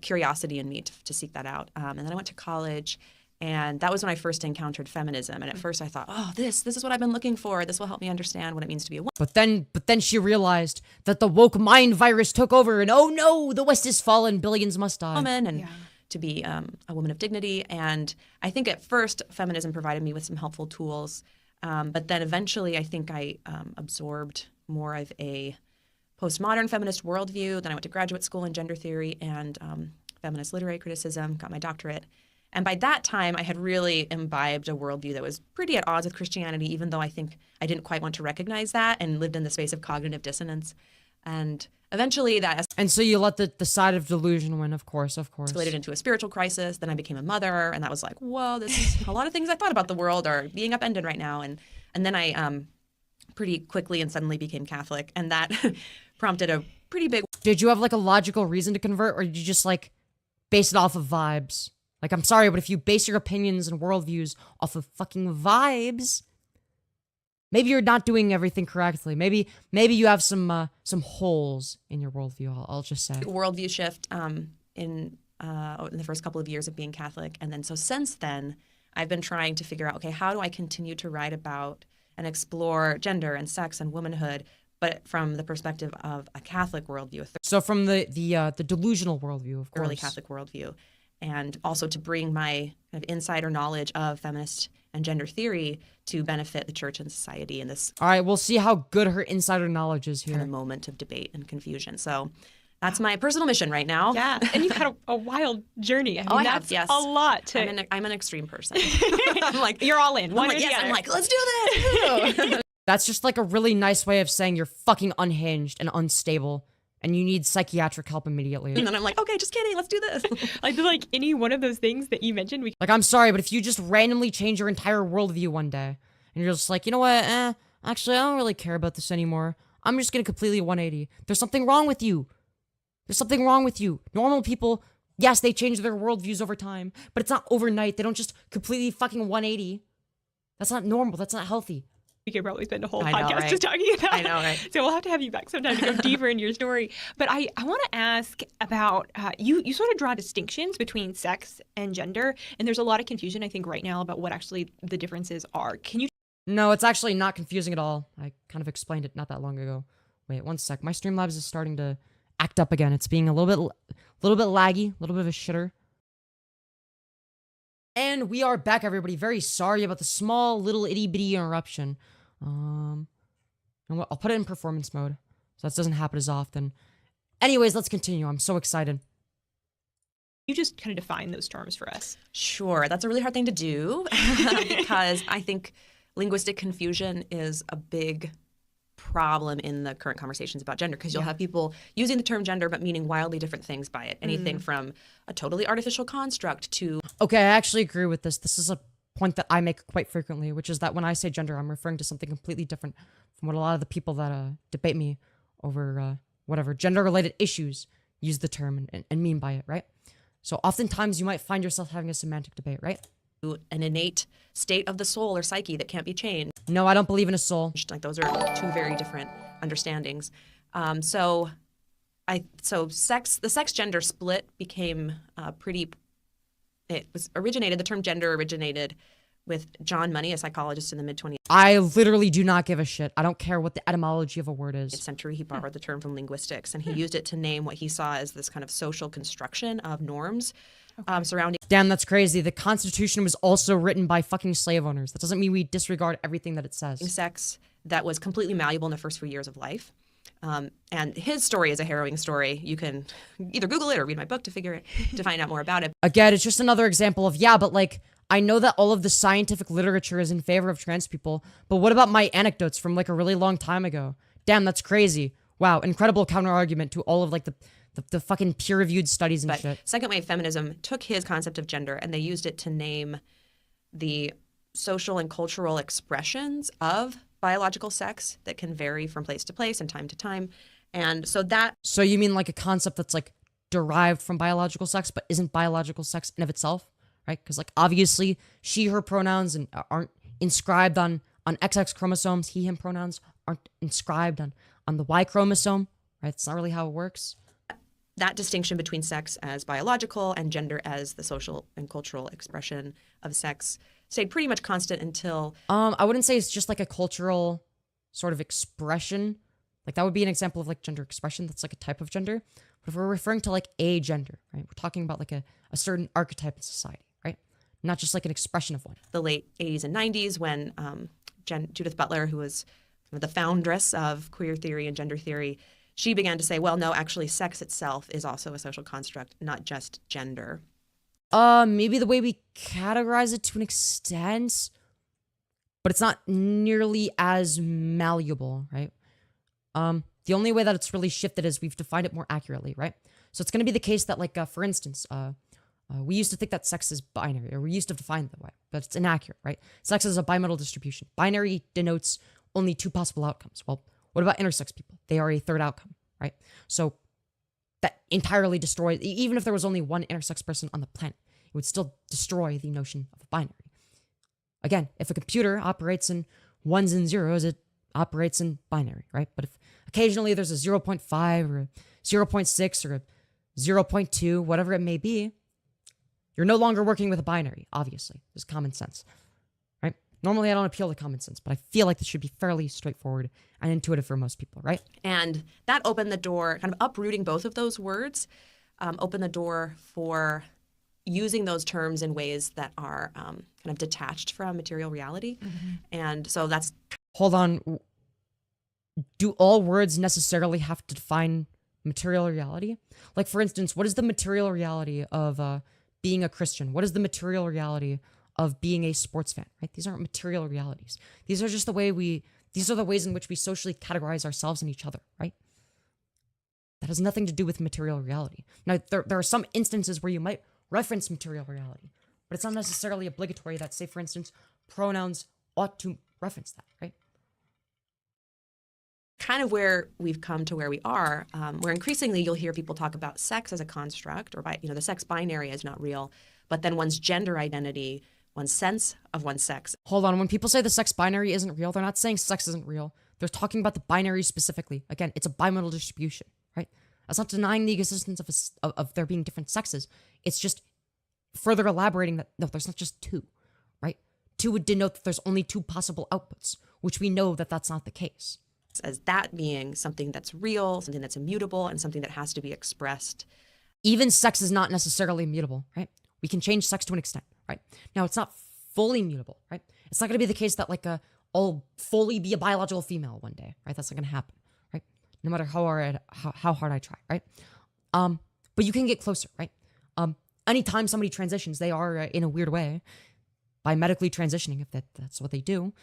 curiosity in me to seek that out. And then I went to college, and that was when I first encountered feminism. And at first I thought, oh, this is what I've been looking for. This will help me understand what it means to be a woman.
But then she realized that the woke mind virus took over, and oh no, the West is fallen, billions must die.
Woman and to be a woman of dignity. And I think at first feminism provided me with some helpful tools. But then eventually I think I absorbed more of a postmodern feminist worldview. Then I went to graduate school in gender theory and feminist literary criticism, got my doctorate. And by that time, I had really imbibed a worldview that was pretty at odds with Christianity, even though I think I didn't quite want to recognize that and lived in the space of cognitive dissonance. And eventually that...
And so you let the side of delusion win, of course.
Escalated into a spiritual crisis. Then I became a mother, and that was like, whoa, this is a lot of things I thought about the world are being upended right now. And then I pretty quickly and suddenly became Catholic, and that prompted a pretty big...
Did you have like a logical reason to convert, or did you just like base it off of vibes? Like, I'm sorry, but if you base your opinions and worldviews off of fucking vibes, maybe you're not doing everything correctly. Maybe you have some holes in your worldview. I'll just say
worldview shift in the first couple of years of being Catholic, and then so since then, I've been trying to figure out, okay, how do I continue to write about and explore gender and sex and womanhood, but from the perspective of a Catholic worldview.
So from the delusional worldview, of course.
Early Catholic worldview. And also to bring my kind of insider knowledge of feminist and gender theory to benefit the church and society in this.
All right, we'll see how good her insider knowledge is here.
Kind of moment of debate and confusion. So that's my personal mission right now.
Yeah, and you've had a wild journey. I mean, that's
yes.
a lot to...
I'm an extreme person.
I'm like, you're all in.
I'm like, let's do this.
That's just like a really nice way of saying you're fucking unhinged and unstable, and you need psychiatric help immediately.
And then I'm like, okay, just kidding, let's do this.
I feel like any one of those things that you mentioned.
Like, I'm sorry, but if you just randomly change your entire worldview one day, and you're just like, you know what, actually, I don't really care about this anymore. I'm just gonna completely 180. There's something wrong with you. There's something wrong with you. Normal people, yes, they change their worldviews over time, but it's not overnight. They don't just completely fucking 180. That's not normal. That's not healthy.
We could probably spend a whole podcast just talking about it.
I know, right?
So we'll have to have you back sometime to go deeper in your story. But I want to ask about, you sort of draw distinctions between sex and gender, and there's a lot of confusion, I think, right now about what actually the differences are. Can you...
No, it's actually not confusing at all. I kind of explained it not that long ago. Wait, one sec. My Streamlabs is starting to act up again. It's being a little bit laggy, a little bit of a shitter. And we are back, everybody. Very sorry about the small little itty bitty interruption. I'll put it in performance mode, so that doesn't happen as often. Anyways, let's continue. I'm so excited.
You just kind of define those terms for us.
Sure, that's a really hard thing to do because I think linguistic confusion is a big problem in the current conversations about gender, because you'll have people using the term gender but meaning wildly different things by it. Anything from a totally artificial construct to...
Okay, I actually agree with this. This is a point that I make quite frequently, which is that when I say gender, I'm referring to something completely different from what a lot of the people that debate me over whatever gender-related issues use the term and mean by it, right? So oftentimes you might find yourself having a semantic debate, right?
An innate state of the soul or psyche that can't be changed.
No, I don't believe in a soul.
Like those are two very different understandings. So the sex gender split became the term gender originated with John Money, a psychologist in the mid-20th
I literally do not give a shit. I don't care what the etymology of a word is.
century. He borrowed the term from linguistics, and he used it to name what he saw as this kind of social construction of norms surrounding...
Damn, that's crazy. The Constitution was also written by fucking slave owners. That doesn't mean we disregard everything that it says.
Sex that was completely malleable in the first few years of life. And his story is a harrowing story. You can either Google it or read my book to find out more about it.
Again, it's just another example of, but like, I know that all of the scientific literature is in favor of trans people, but what about my anecdotes from like a really long time ago? Damn, that's crazy. Wow, incredible counter-argument to all of like the fucking peer-reviewed studies and shit.
Second wave feminism took his concept of gender and they used it to name the social and cultural expressions of biological sex that can vary from place to place and time to time. And so that...
So you mean like a concept that's like derived from biological sex, but isn't biological sex in of itself, right? Because like obviously she, her pronouns and aren't inscribed on XX chromosomes. He, him pronouns aren't inscribed on the Y chromosome, right? It's not really how it works.
That distinction between sex as biological and gender as the social and cultural expression of sex stayed pretty much constant until...
I wouldn't say it's just like a cultural sort of expression. Like that would be an example of like gender expression. That's like a type of gender. But if we're referring to like a gender, right? We're talking about like a certain archetype in society, right? Not just like an expression of one.
The late 80s and 90s when Judith Butler, who was the foundress of queer theory and gender theory, she began to say, well, no, actually sex itself is also a social construct, not just gender.
Maybe the way we categorize it to an extent, but it's not nearly as malleable, right? The only way that it's really shifted is we've defined it more accurately, right? So it's going to be the case that, like, for instance, we used to think that sex is binary, or we used to define it that way, but it's inaccurate, right? Sex is a bimodal distribution. Binary denotes only two possible outcomes. Well, what about intersex people? They are a third outcome, right? So that entirely destroys, even if there was only one intersex person on the planet, it would still destroy the notion of a binary. Again, if a computer operates in ones and zeros, it operates in binary, right? But if occasionally there's a 0.5 or a 0.6 or a 0.2, whatever it may be, you're no longer working with a binary, obviously. There's common sense, right? Normally I don't appeal to common sense, but I feel like this should be fairly straightforward and intuitive for most people, right?
And that opened the door, kind of uprooting both of those words, opened the door for using those terms in ways that are kind of detached from material reality. And so that's...
Hold on. Do all words necessarily have to define material reality? Like, for instance, what is the material reality of being a Christian? What is the material reality of being a sports fan, right? These aren't material realities. These are just these are the ways in which we socially categorize ourselves and each other, right? That has nothing to do with material reality. Now, there are some instances where you might reference material reality, but it's not necessarily obligatory that, say, for instance, pronouns ought to reference that, right?
Kind of where we've come to where we are, where increasingly you'll hear people talk about sex as a construct, or the sex binary is not real, but then one's gender identity, one's sense of one's sex.
Hold on, when people say the sex binary isn't real, they're not saying sex isn't real. They're talking about the binary specifically. Again, it's a bimodal distribution, right? That's not denying the existence of there being different sexes. It's just further elaborating that, no, there's not just two, right? Two would denote that there's only two possible outputs, which we know that that's not the case.
As that being something that's real, something that's immutable, and something that has to be expressed.
Even sex is not necessarily immutable, right? We can change sex to an extent, right? Now, it's not fully mutable, right? It's not going to be the case that, like, I'll fully be a biological female one day, right? That's not going to happen, right? No matter how hard I try, right? But you can get closer, right? Anytime somebody transitions, they are, in a weird way, by medically transitioning, if that's what they do,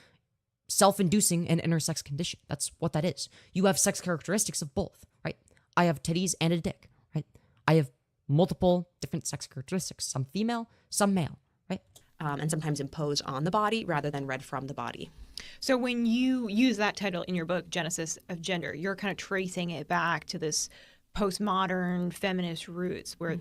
self-inducing an intersex condition. That's what that is. You have sex characteristics of both, right? I have titties and a dick, right? I have multiple different sex characteristics, some female, some male, right?
And sometimes imposed on the body rather than read from the body.
So when you use that title in your book, Genesis of Gender, you're kind of tracing it back to this postmodern feminist roots where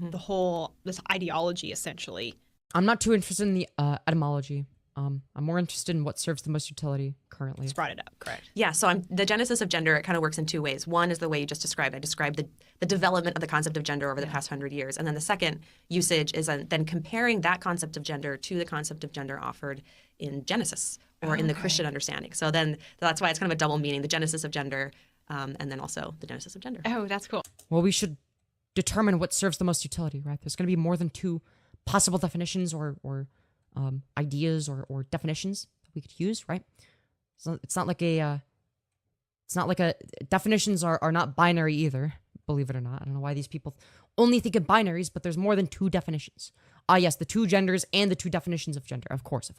this ideology essentially.
I'm not too interested in the etymology. I'm more interested in what serves the most utility currently.
Just brought it up, correct?
Yeah, so the genesis of gender, it kind of works in two ways. One is the way you just described. I described the development of the concept of gender over the past 100 years. And then the second usage is then comparing that concept of gender to the concept of gender offered in Genesis or in the Christian understanding. So then that's why it's kind of a double meaning, the genesis of gender and then also the genesis of gender.
Oh, that's cool.
Well, we should determine what serves the most utility, right? There's going to be more than two possible definitions or ideas or definitions that we could use, right? So it's not like a definitions are not binary either, believe it or not. I don't know why these people only think of binaries, but there's more than two definitions. Yes, the two genders and the two definitions of gender. Of course.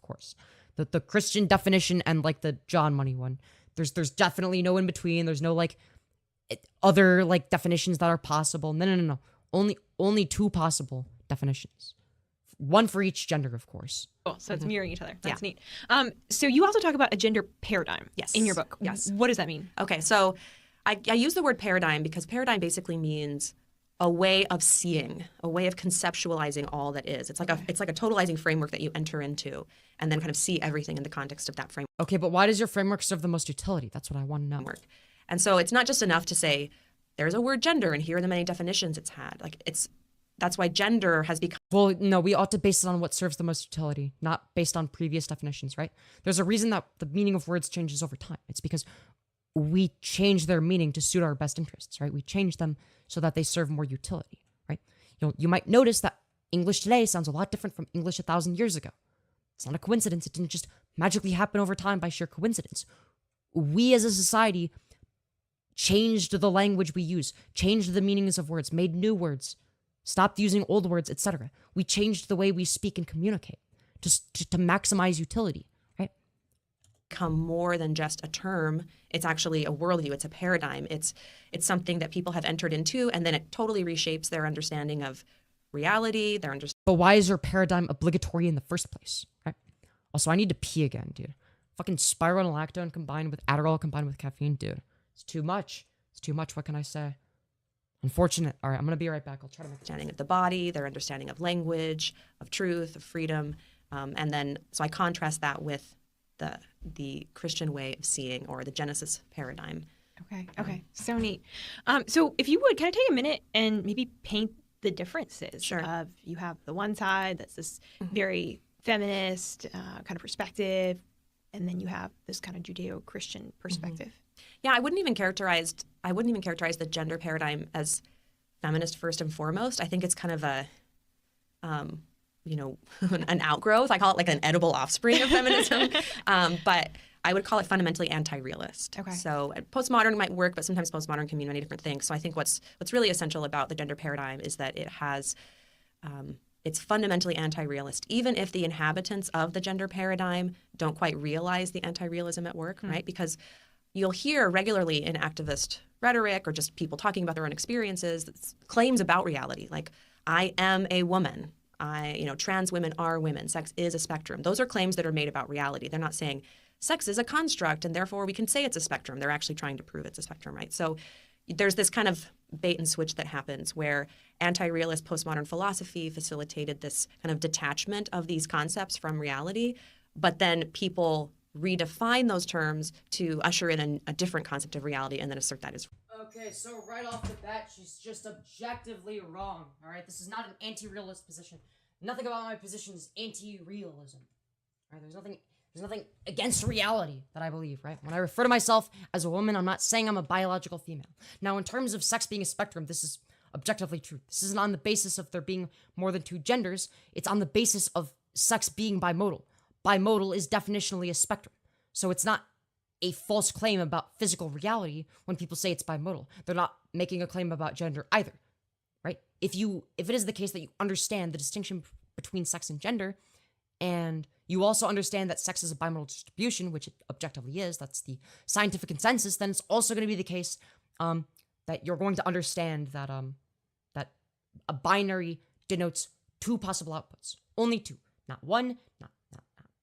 The Christian definition and like the John Money one. There's definitely no in between. There's no like other like definitions that are possible. No. Only two possible definitions. One for each gender, of course.
Cool. So it's mirroring each other. That's neat. So you also talk about a gender paradigm in your book.
Yes.
What does that mean?
Okay, so I use the word paradigm because paradigm basically means a way of seeing, a way of conceptualizing all that is. It's like a totalizing framework that you enter into and then kind of see everything in the context of that framework.
Okay, but why does your framework serve the most utility? That's what I want to know.
And so it's not just enough to say there's a word gender and here are the many definitions it's had. That's why gender has become...
Well, no, we ought to base it on what serves the most utility, not based on previous definitions, right? There's a reason that the meaning of words changes over time. It's because we change their meaning to suit our best interests, right? We change them so that they serve more utility, right? You might notice that English today sounds a lot different from English 1,000 years ago. It's not a coincidence. It didn't just magically happen over time by sheer coincidence. We as a society changed the language we use, changed the meanings of words, made new words, stopped using old words, etc. We changed the way we speak and communicate to maximize utility, right?
Become more than just a term. It's actually a worldview. It's a paradigm. It's something that people have entered into, and then it totally reshapes their understanding of reality.
But why is your paradigm obligatory in the first place, right? Also, I need to pee again, dude. Fucking spironolactone combined with Adderall combined with caffeine, dude. It's too much. It's too much. What can I say? Unfortunate. All right, I'm going to be right back. I'll try to make
understanding of the body, their understanding of language, of truth, of freedom. And then, so I contrast that with the Christian way of seeing or the Genesis paradigm.
Okay. So neat. So if you would, can I take a minute and maybe paint the differences of, you have the one side that's this very feminist kind of perspective, and then you have this kind of Judeo-Christian perspective.
Yeah, I wouldn't even characterize the gender paradigm as feminist first and foremost. I think it's kind of a, an outgrowth. I call it like an edible offspring of feminism. But I would call it fundamentally anti-realist.
Okay.
So postmodern might work, but sometimes postmodern can mean many different things. So I think what's really essential about the gender paradigm is that it has, it's fundamentally anti-realist, even if the inhabitants of the gender paradigm don't quite realize the anti-realism at work, right? Because you'll hear regularly in activist rhetoric or just people talking about their own experiences, claims about reality, like, I am a woman, trans women are women, sex is a spectrum. Those are claims that are made about reality. They're not saying sex is a construct and therefore we can say it's a spectrum. They're actually trying to prove it's a spectrum, right? So there's this kind of bait and switch that happens where anti-realist postmodern philosophy facilitated this kind of detachment of these concepts from reality, but then people redefine those terms to usher in a different concept of reality and then assert that as...
Okay, so right off the bat, she's just objectively wrong, all right? This is not an anti-realist position. Nothing about my position is anti-realism. All right, there's nothing against reality that I believe, right? When I refer to myself as a woman, I'm not saying I'm a biological female. Now, in terms of sex being a spectrum, this is objectively true. This isn't on the basis of there being more than two genders. It's on the basis of sex being bimodal. Bimodal is definitionally a spectrum. So it's not a false claim about physical reality when people say it's bimodal. They're not making a claim about gender either, right? If it is the case that you understand the distinction between sex and gender, And you also understand that sex is a bimodal distribution, which it objectively is. That's the scientific consensus. Then it's also going to be the case that you're going to understand that that a binary denotes two possible outputs, only two, not one, not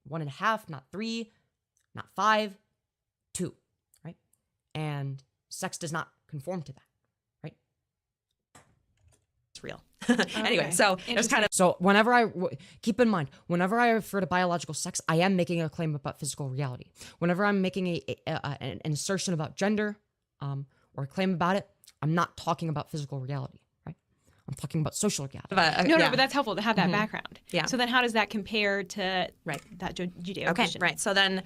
1.5, not 3, not 5, 2, right? And sex does not conform to that, right?
It's real. Anyway, so there's kind of
so whenever keep in mind, whenever I refer to biological sex, I am making a claim about physical reality. Whenever I'm making an assertion about gender, or a claim about it, I'm not talking about physical reality, right? I'm talking about social reality.
No, but that's helpful to have that
Mhm.
background.
Yeah.
So then how does that compare to that Judeo-Christian?
Okay, right. So then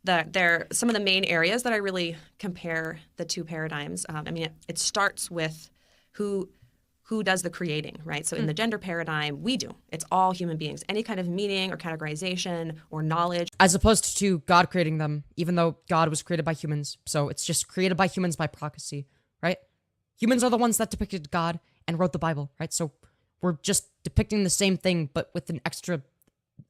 there some of the main areas that I really compare the two paradigms. I mean, it starts with who does the creating, right? So in the gender paradigm, we do. It's all human beings. Any kind of meaning or categorization or knowledge.
As opposed to God creating them, even though God was created by humans. So it's just created by humans by proxy, right? Humans are the ones that depicted God and wrote the Bible, right? So we're just depicting the same thing, but with an extra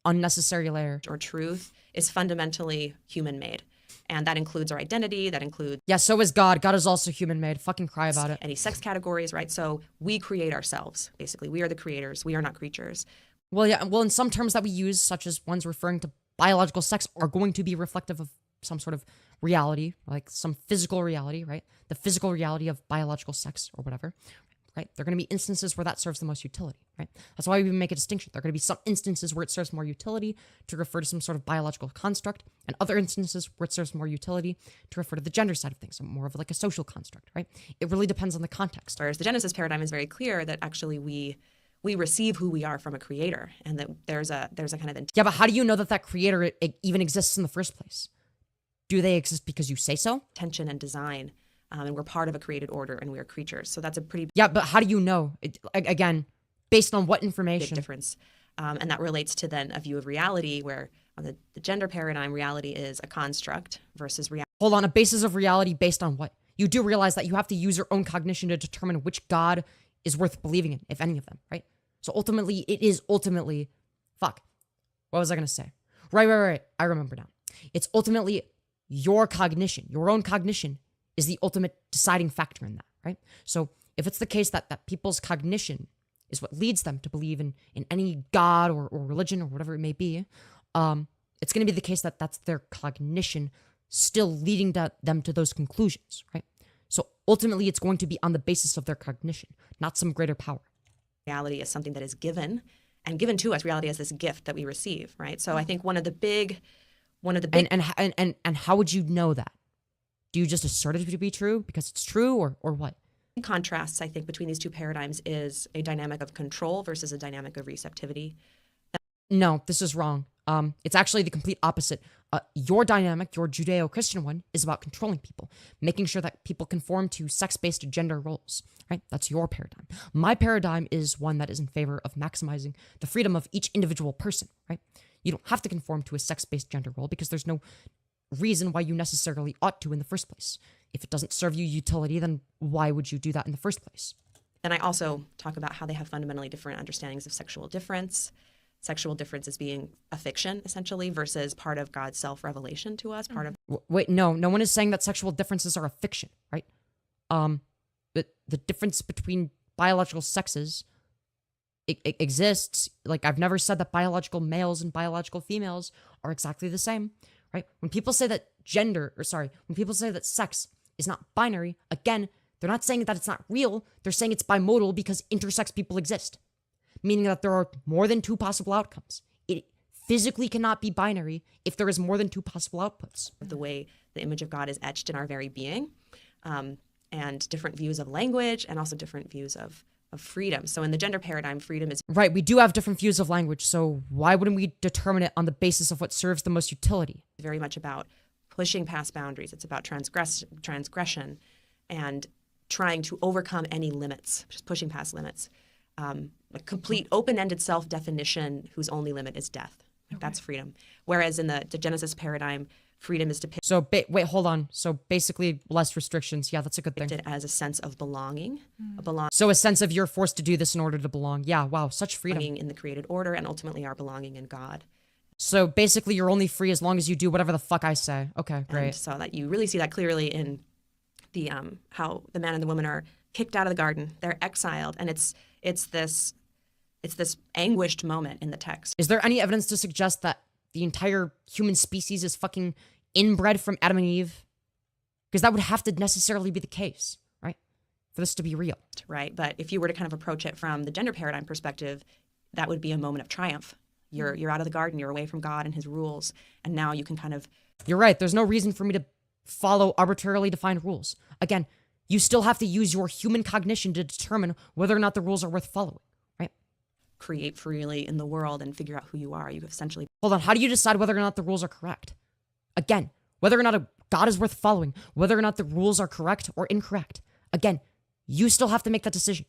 unnecessary layer.
Or truth is fundamentally human-made. And that includes our identity, that includes...
Yeah, so is God. God is also human-made. Fucking cry about it.
Any sex categories, right? So we create ourselves, basically. We are the creators. We are not creatures.
Well, yeah, well, in some terms that we use, such as ones referring to biological sex, are going to be reflective of some sort of reality, like some physical reality, right? The physical reality of biological sex or whatever, right? There are going to be instances where that serves the most utility, right? That's why we make a distinction. There are going to be some instances where it serves more utility to refer to some sort of biological construct, and other instances where it serves more utility to refer to the gender side of things, so more of like a social construct, right? It really depends on the context.
Whereas the Genesis paradigm is very clear that actually we receive who we are from a creator, and that there's a kind of...
Yeah, but how do you know that that creator it even exists in the first place? Do they exist because you say so?
Intention and design. And we're part of a created order, and we are creatures. So that's a pretty...
Yeah, but how do you know? Again, based on what information?
Big difference. And that relates to then a view of reality where on the gender paradigm, reality is a construct versus reality.
Hold on, a basis of reality based on what? You do realize that you have to use your own cognition to determine which God is worth believing in, if any of them, right? So ultimately, it is ultimately... Fuck. What was I going to say? Right. I remember now. It's ultimately your cognition, your own cognition is the ultimate deciding factor in that, right? So if it's the case that people's cognition is what leads them to believe in any God or religion or whatever it may be, it's going to be the case that that's their cognition still leading them to those conclusions, right? So ultimately, it's going to be on the basis of their cognition, not some greater power.
Reality is something that is given, and given to us, reality is this gift that we receive, right? So I think one of the big...
And how would you know that? Do you just assert it to be true because it's true, or what?
Contrasts, I think, between these two paradigms is a dynamic of control versus a dynamic of receptivity.
No, this is wrong. It's actually the complete opposite. Your dynamic, your Judeo-Christian one, is about controlling people, making sure that people conform to sex-based gender roles, right? That's your paradigm. My paradigm is one that is in favor of maximizing the freedom of each individual person, right? You don't have to conform to a sex-based gender role because there's no reason why you necessarily ought to in the first place. If it doesn't serve you utility, then why would you do that in the first place?
And I also talk about how they have fundamentally different understandings of sexual difference. Sexual difference as being a fiction, essentially, versus part of God's self-revelation to us, part of...
Wait, no one is saying that sexual differences are a fiction, right? But the difference between biological sexes it exists. Like, I've never said that biological males and biological females are exactly the same, right? When people say that when people say that sex is not binary, again, they're not saying that it's not real. They're saying it's bimodal because intersex people exist, meaning that there are more than two possible outcomes. It physically cannot be binary if there is more than two possible outputs.
The way the image of God is etched in our very being, and different views of language, and also different views of freedom. So in the gender paradigm, freedom is...
Right, we do have different views of language, so why wouldn't we determine it on the basis of what serves the most utility?
Very much about pushing past boundaries. It's about transgression and trying to overcome any limits, just pushing past limits. A complete open-ended self-definition whose only limit is death. That's freedom. Whereas in the Genesis paradigm, freedom is depicted...
So, wait, hold on. So basically less restrictions. Yeah, that's a good thing.
...as a sense of belonging.
So a sense of you're forced to do this in order to belong. Yeah, wow, such freedom.
In the created order, and ultimately our belonging in God.
So basically, you're only free as long as you do whatever the fuck I say. Okay, great.
And so that you really see that clearly in the how the man and the woman are kicked out of the garden. They're exiled, and it's this anguished moment in the text.
Is there any evidence to suggest that the entire human species is fucking inbred from Adam and Eve? Because that would have to necessarily be the case, right? For this to be real.
Right, but if you were to kind of approach it from the gender paradigm perspective, that would be a moment of triumph. You're out of the garden, you're away from God and his rules, and now you can kind of...
You're right, there's no reason for me to follow arbitrarily defined rules. Again, you still have to use your human cognition to determine whether or not the rules are worth following, right?
Create freely in the world and figure out who you are. You essentially...
Hold on, how do you decide whether or not the rules are correct? Again, whether or not a God is worth following, whether or not the rules are correct or incorrect. Again, you still have to make that decision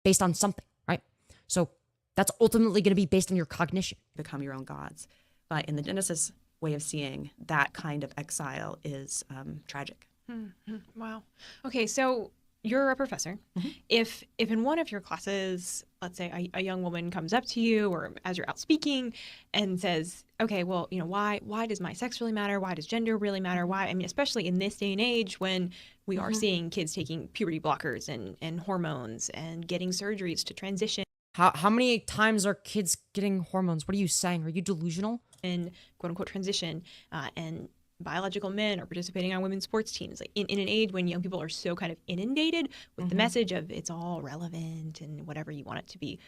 based on something, right? So that's ultimately going to be based on your cognition.
Become your own gods. But in the Genesis way of seeing, that kind of exile is tragic.
Mm-hmm. Wow. Okay, so you're a professor. Mm-hmm. If in one of your classes, let's say a young woman comes up to you or as you're out speaking and says, okay, well, why does my sex really matter? Why does gender really matter? Why? I mean, especially in this day and age when we are seeing kids taking puberty blockers and hormones and getting surgeries to transition.
How many times are kids getting hormones? What are you saying? Are you delusional?
And quote unquote transition and biological men are participating on women's sports teams. Like in an age when young people are so kind of inundated with the message of it's all relevant and whatever you want it to be.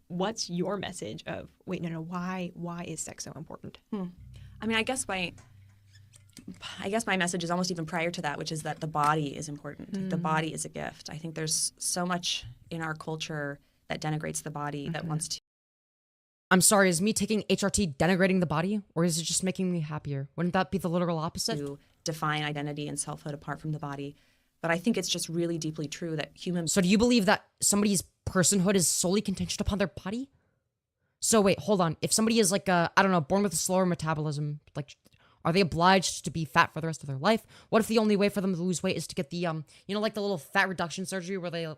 What's your message of, wait, no, why is sex so important?
I mean, I guess my message is almost even prior to that, which is that the body is important. The body is a gift. I think there's so much in our culture that denigrates the body, that wants to...
I'm sorry, is me taking HRT denigrating the body, or is it just making me happier? Wouldn't that be the literal opposite?
To define identity and selfhood apart from the body. But I think it's just really deeply true that humans...
So do you believe that somebody's personhood is solely contingent upon their body? So wait, hold on. If somebody is like, born with a slower metabolism, like, are they obliged to be fat for the rest of their life? What if the only way for them to lose weight is to get the, like the little fat reduction surgery where they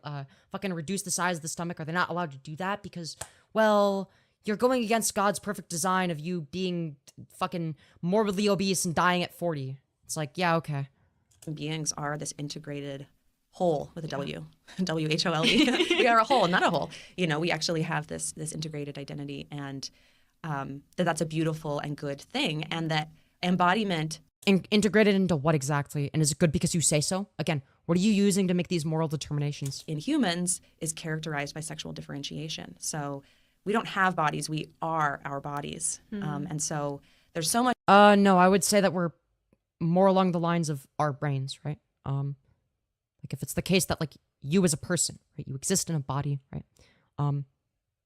fucking reduce the size of the stomach? Are they not allowed to do that? Because, well, you're going against God's perfect design of you being fucking morbidly obese and dying at 40. It's like, yeah, okay.
Beings are this integrated whole with a W, W-H-O-L-E. We are a whole, not a whole. We actually have this integrated identity, and that's a beautiful and good thing, and that embodiment...
Integrated into what exactly? And is it good because you say so? Again, what are you using to make these moral determinations?
In humans is characterized by sexual differentiation. So we don't have bodies, we are our bodies. And so there's so much...
No, I would say that we're more along the lines of our brains, right? Like if it's the case that like you as a person, right? You exist in a body, right?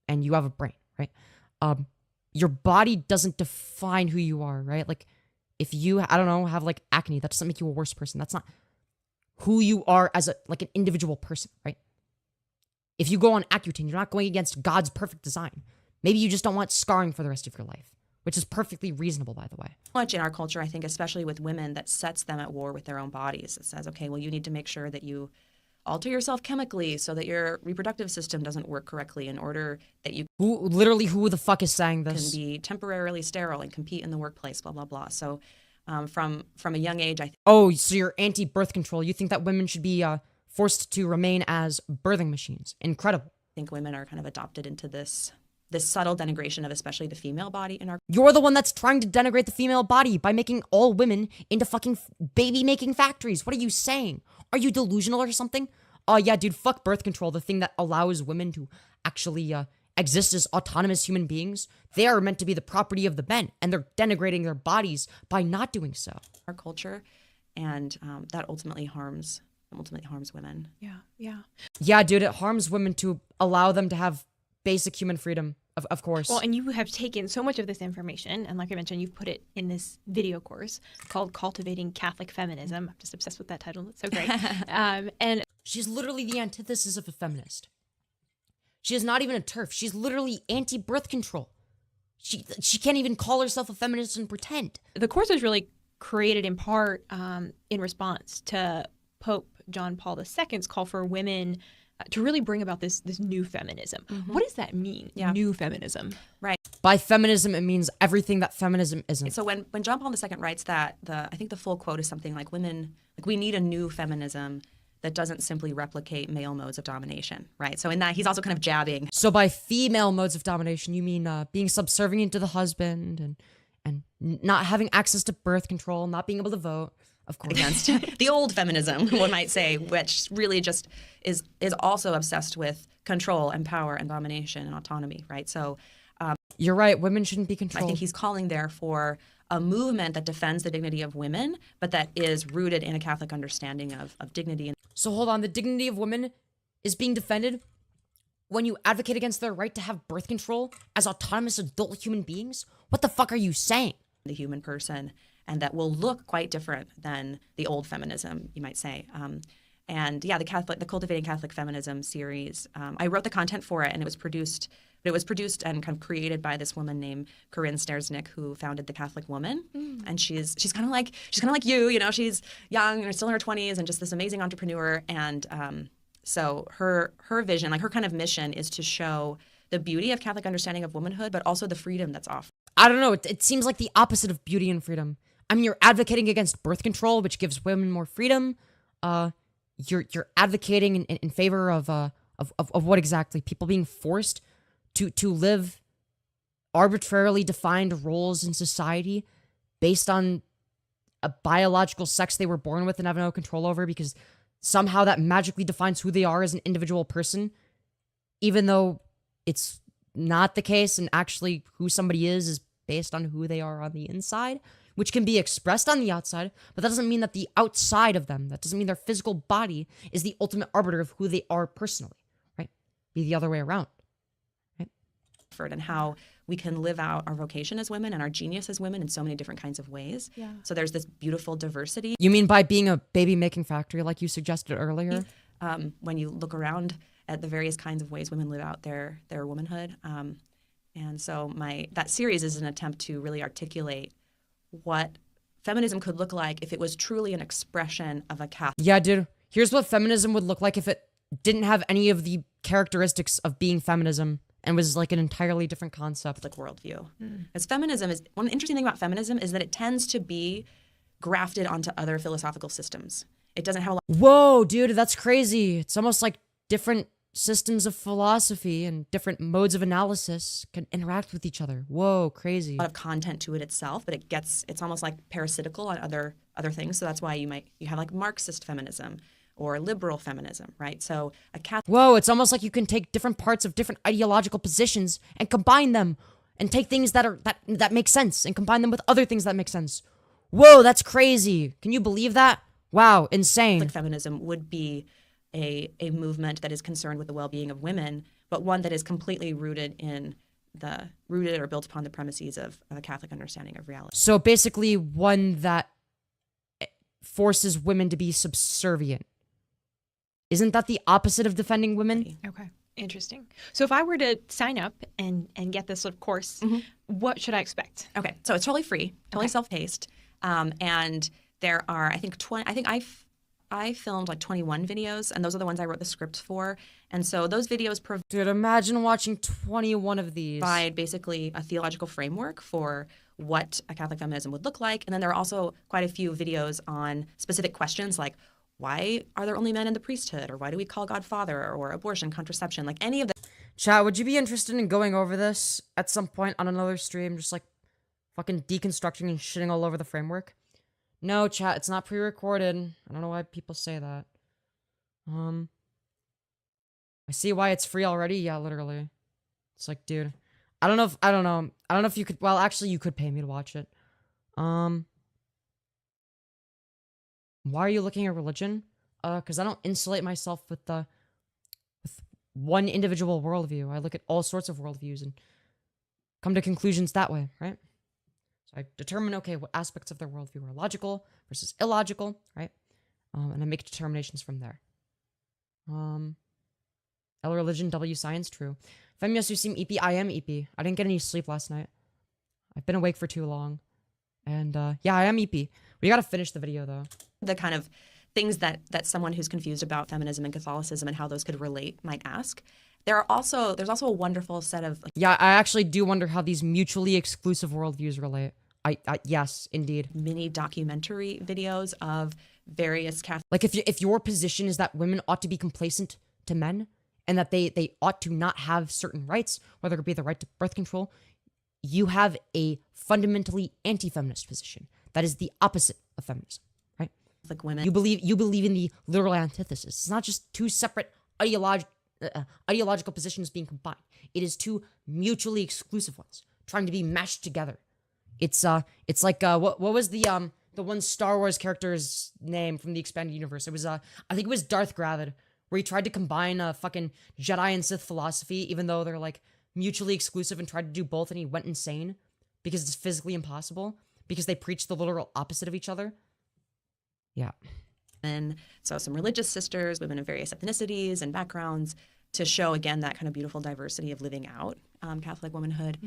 And you have a brain, right? Your body doesn't define who you are, right? Like if you, have like acne, that doesn't make you a worse person. That's not who you are as an individual person, right? If you go on Accutane, you're not going against God's perfect design. Maybe you just don't want scarring for the rest of your life, which is perfectly reasonable, by the way.
Much in our culture, I think, especially with women, that sets them at war with their own bodies. It says, okay, well, you need to make sure that you alter yourself chemically so that your reproductive system doesn't work correctly in order that you...
Who the fuck is saying this?
...can be temporarily sterile and compete in the workplace, blah, blah, blah. So from a young age, I think...
Oh, so you're anti-birth control. You think that women should be forced to remain as birthing machines. Incredible.
I think women are kind of adopted into this subtle denigration of especially the female body in our...
You're the one that's trying to denigrate the female body by making all women into fucking baby-making factories. What are you saying? Are you delusional or something? Oh, yeah, dude, fuck birth control, the thing that allows women to actually exist as autonomous human beings. They are meant to be the property of the men, and they're denigrating their bodies by not doing so.
Our culture, and that ultimately harms women.
Yeah.
Yeah, dude, it harms women to allow them to have basic human freedom, of course.
Well, and you have taken so much of this information, and like I mentioned, you've put it in this video course called Cultivating Catholic Feminism. I'm just obsessed with that title. It's so great. And
she's literally the antithesis of a feminist. She is not even a TERF. She's literally anti-birth control. She can't even call herself a feminist and pretend.
The course was really created in part in response to Pope John Paul II's call for women to really bring about this new feminism. What does that mean? New feminism.
Right.
By feminism, it means everything that feminism isn't.
So when John Paul II writes that, I think the full quote is something like, we need a new feminism that doesn't simply replicate male modes of domination, right? So in that, he's also kind of jabbing.
So by female modes of domination, you mean being subservient to the husband and not having access to birth control, not being able to vote, of course.
Against the old feminism, one might say, which really just is also obsessed with control and power and domination and autonomy, right? So
you're right, women shouldn't be controlled.
I think he's calling there for a movement that defends the dignity of women, but that is rooted in a Catholic understanding of dignity.
So hold on, the dignity of women is being defended when you advocate against their right to have birth control as autonomous adult human beings? What the fuck are you saying?
The human person, and that will look quite different than the old feminism, you might say. And yeah, the Cultivating Catholic Feminism series, I wrote the content for it, and it was produced and kind of created by this woman named Corinne Stersnick, who founded The Catholic Woman. And she's kind of like you, you know, she's young and still in her 20s and just this amazing entrepreneur. And so her vision, like her kind of mission, is to show the beauty of Catholic understanding of womanhood, but also the freedom that's offered.
I don't know. It seems like the opposite of beauty and freedom. I mean, you're advocating against birth control, which gives women more freedom. You're advocating in favor of what exactly? People being forced to live arbitrarily defined roles in society based on a biological sex they were born with and have no control over, because somehow that magically defines who they are as an individual person, even though it's not the case, and actually who somebody is based on who they are on the inside, which can be expressed on the outside, but that doesn't mean that the outside of them, that doesn't mean their physical body is the ultimate arbiter of who they are personally, right? Be the other way around, right?
And how we can live out our vocation as women and our genius as women in so many different kinds of ways.
Yeah.
So there's this beautiful diversity.
You mean by being a baby-making factory, like you suggested earlier?
When you look around at the various kinds of ways women live out their womanhood. And so that series is an attempt to really articulate what feminism could look like if it was truly an expression of a Catholic.
Yeah, dude. Here's what feminism would look like if it didn't have any of the characteristics of being feminism and was like an entirely different concept.
Like worldview. As feminism is, one interesting thing about feminism is that it tends to be grafted onto other philosophical systems. It doesn't have a lot.
Whoa, dude, that's crazy. It's almost like different systems of philosophy and different modes of analysis can interact with each other. Whoa, crazy.
A lot of content to it itself, but it's almost like parasitical on other things. So that's why you have like Marxist feminism or liberal feminism, right? So
Whoa, it's almost like you can take different parts of different ideological positions and combine them and take things that make sense and combine them with other things that make sense. Whoa, that's crazy. Can you believe that? Wow, insane.
Catholic feminism would be a movement that is concerned with the well-being of women, but one that is completely rooted or built upon the premises of a Catholic understanding of reality.
So basically one that forces women to be subservient. Isn't that the opposite of defending women?
Okay, interesting. So if I were to sign up and get this sort of course, what should I expect?
Okay, so it's totally free, totally self-paced, and there are I filmed like 21 videos, and those are the ones I wrote the scripts for. And so those videos
Dude, imagine watching 21 of these.
Provide basically a theological framework for what a Catholic feminism would look like. And then there are also quite a few videos on specific questions like, why are there only men in the priesthood? Or why do we call God Father? Or abortion, contraception, like any of the...
Chat, would you be interested in going over this at some point on another stream? Just like fucking deconstructing and shitting all over the framework? No, chat, it's not pre-recorded. I don't know why people say that. I see why it's free already. Yeah, literally. It's like, dude, I don't know if you could, well, actually you could pay me to watch it. Why are you looking at religion? Because I don't insulate myself with one individual worldview. I look at all sorts of worldviews and come to conclusions that way, right? So I determine, okay, what aspects of their worldview are logical versus illogical, right? And I make determinations from there. L religion, W science, true. Femyoz, you seem EP. I am EP. I didn't get any sleep last night. I've been awake for too long. And yeah, I am EP. We gotta finish the video though.
The kind of things that someone who's confused about feminism and Catholicism and how those could relate might ask. There's also a wonderful set of
yeah, I actually do wonder how these mutually exclusive worldviews relate. I yes, indeed.
Mini documentary videos of various Catholic.
Like if your position is that women ought to be complacent to men and that they ought to not have certain rights, whether it be the right to birth control, you have a fundamentally anti-feminist position. That is the opposite of feminism, right?
Like women.
You believe in the literal antithesis. It's not just two separate ideological positions being combined. It is two mutually exclusive ones trying to be mashed together. It's like what was the one Star Wars character's name from the expanded universe? It was I think it was Darth Gravid, where he tried to combine fucking Jedi and Sith philosophy, even though they're like mutually exclusive, and tried to do both, and he went insane because it's physically impossible because they preach the literal opposite of each other. Yeah.
And so some religious sisters, women of various ethnicities and backgrounds, to show again that kind of beautiful diversity of living out Catholic womanhood.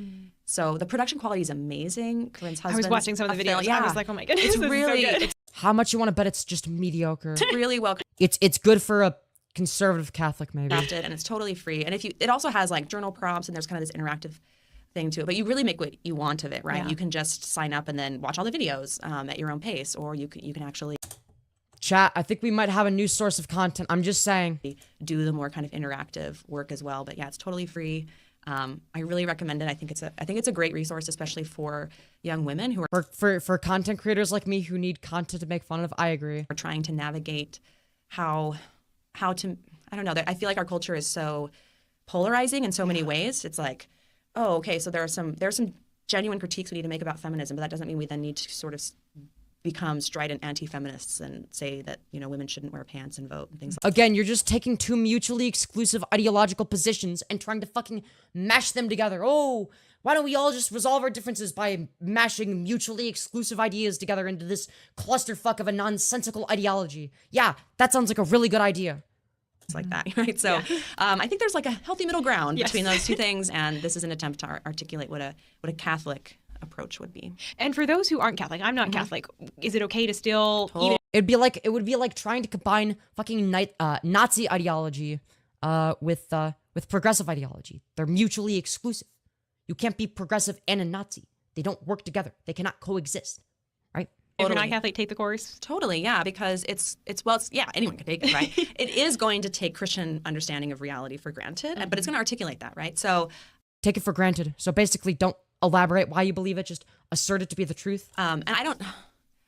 So the production quality is amazing. Corinne's husband.
I was watching some of the videos.
Yeah.
I was like, oh my goodness,
it's
this is
really
so good.
it's
How much you want to bet it's just mediocre?
really well
It's good for a conservative Catholic, maybe.
crafted, and it's totally free. And it also has like journal prompts, and there's kind of this interactive thing to it. But you really make what you want of it, right?
Yeah.
You can just sign up and then watch all the videos at your own pace, or you can actually
Chat, I think we might have a new source of content. I'm just saying.
do the more kind of interactive work as well. But yeah, it's totally free. I really recommend it. I think it's a great resource, especially for young women who are
For content creators like me who need content to make fun of. I agree.
Are trying to navigate how to, I don't know, I feel like our culture is so polarizing in so many ways. It's like, oh, okay, so there are some genuine critiques we need to make about feminism, but that doesn't mean we then need to sort of become strident anti-feminists and say that, you know, women shouldn't wear pants and vote and things like
Again, you're just taking two mutually exclusive ideological positions and trying to fucking mash them together. Oh, why don't we all just resolve our differences by mashing mutually exclusive ideas together into this clusterfuck of a nonsensical ideology? Yeah, that sounds like a really good idea.
It's like that, right? So I think there's like a healthy middle ground between those two things, and this is an attempt to articulate what a Catholic approach would be.
And for those who aren't Catholic, I'm not Catholic. Is it okay to still eat
It would be like trying to combine fucking Nazi ideology with progressive ideology. They're mutually exclusive. You can't be progressive and a Nazi. They don't work together. They cannot coexist. Right?
If you're not Catholic, take the course.
Totally, yeah, because it's anyone can take it, right? It is going to take Christian understanding of reality for granted, but it's going to articulate that, right? So
take it for granted. So basically, don't elaborate why you believe it. Just assert it to be the truth.
And I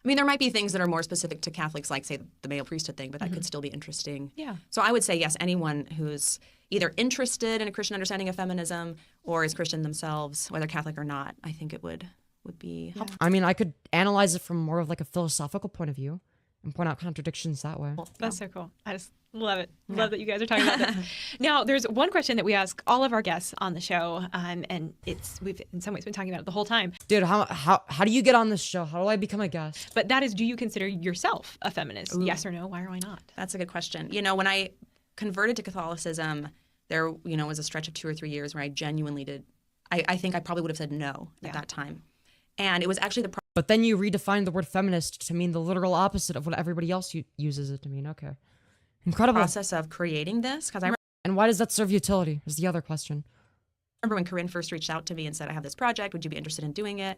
mean, there might be things that are more specific to Catholics, like, say, the male priesthood thing, but that could still be interesting.
Yeah.
So I would say, yes, anyone who's either interested in a Christian understanding of feminism or is Christian themselves, whether Catholic or not, I think it would be helpful.
I mean, I could analyze it from more of like a philosophical point of view and point out contradictions that way.
That's so cool. I just love it. Love that you guys are talking about this. Now, there's one question that we ask all of our guests on the show, and we've in some ways been talking about it the whole time.
Dude, how do you get on this show? How do I become a guest?
But that is, do you consider yourself a feminist?
Ooh.
Yes or no? Why or why not?
That's a good question. You know, when I converted to Catholicism, there, was a stretch of 2 or 3 years where I genuinely did. I think I probably would have said no at that time. And it was actually
But then you redefined the word feminist to mean the literal opposite of what everybody else uses it to mean. Okay. Incredible.
Process of creating this.
And why does that serve utility is the other question.
I remember when Corinne first reached out to me and said, I have this project. Would you be interested in doing it?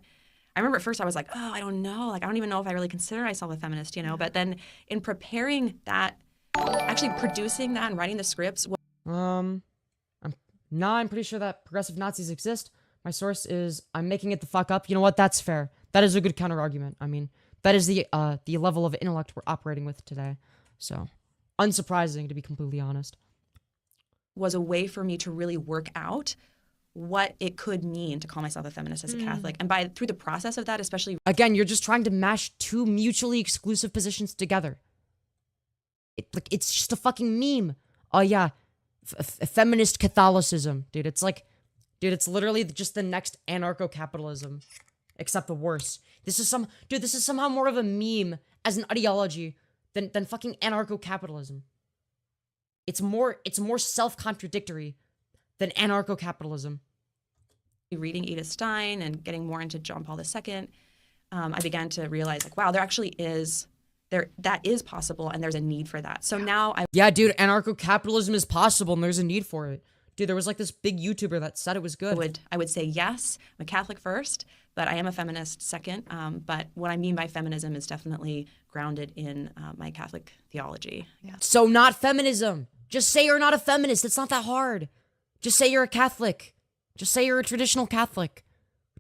I remember at first I was like, oh, I don't know. Like, I don't even know if I really consider myself a feminist, But then in preparing that, actually producing that and writing the scripts.
I'm pretty sure that progressive Nazis exist. My source is I'm making it the fuck up. You know what? That's fair. That is a good counter argument. I mean, that is the level of intellect we're operating with today. So, unsurprising to be completely honest.
Was a way for me to really work out what it could mean to call myself a feminist as a Catholic. And through the process of that, especially
again, you're just trying to mash two mutually exclusive positions together. It's just a fucking meme. Oh yeah, feminist Catholicism, dude. It's literally just the next anarcho-capitalism, except the worse. This is somehow more of a meme as an ideology than fucking anarcho-capitalism. It's more self-contradictory than anarcho-capitalism.
Reading Edith Stein and getting more into John Paul II, I began to realize, like, wow, there actually is that is possible, and there's a need for that. So now
Yeah, dude, anarcho-capitalism is possible, and there's a need for it. Dude, there was like this big YouTuber that said it was good.
I would say yes. I'm a Catholic first, but I am a feminist second. But what I mean by feminism is definitely grounded in my Catholic theology. Yeah.
So not feminism. Just say you're not a feminist. It's not that hard. Just say you're a Catholic. Just say you're a traditional Catholic.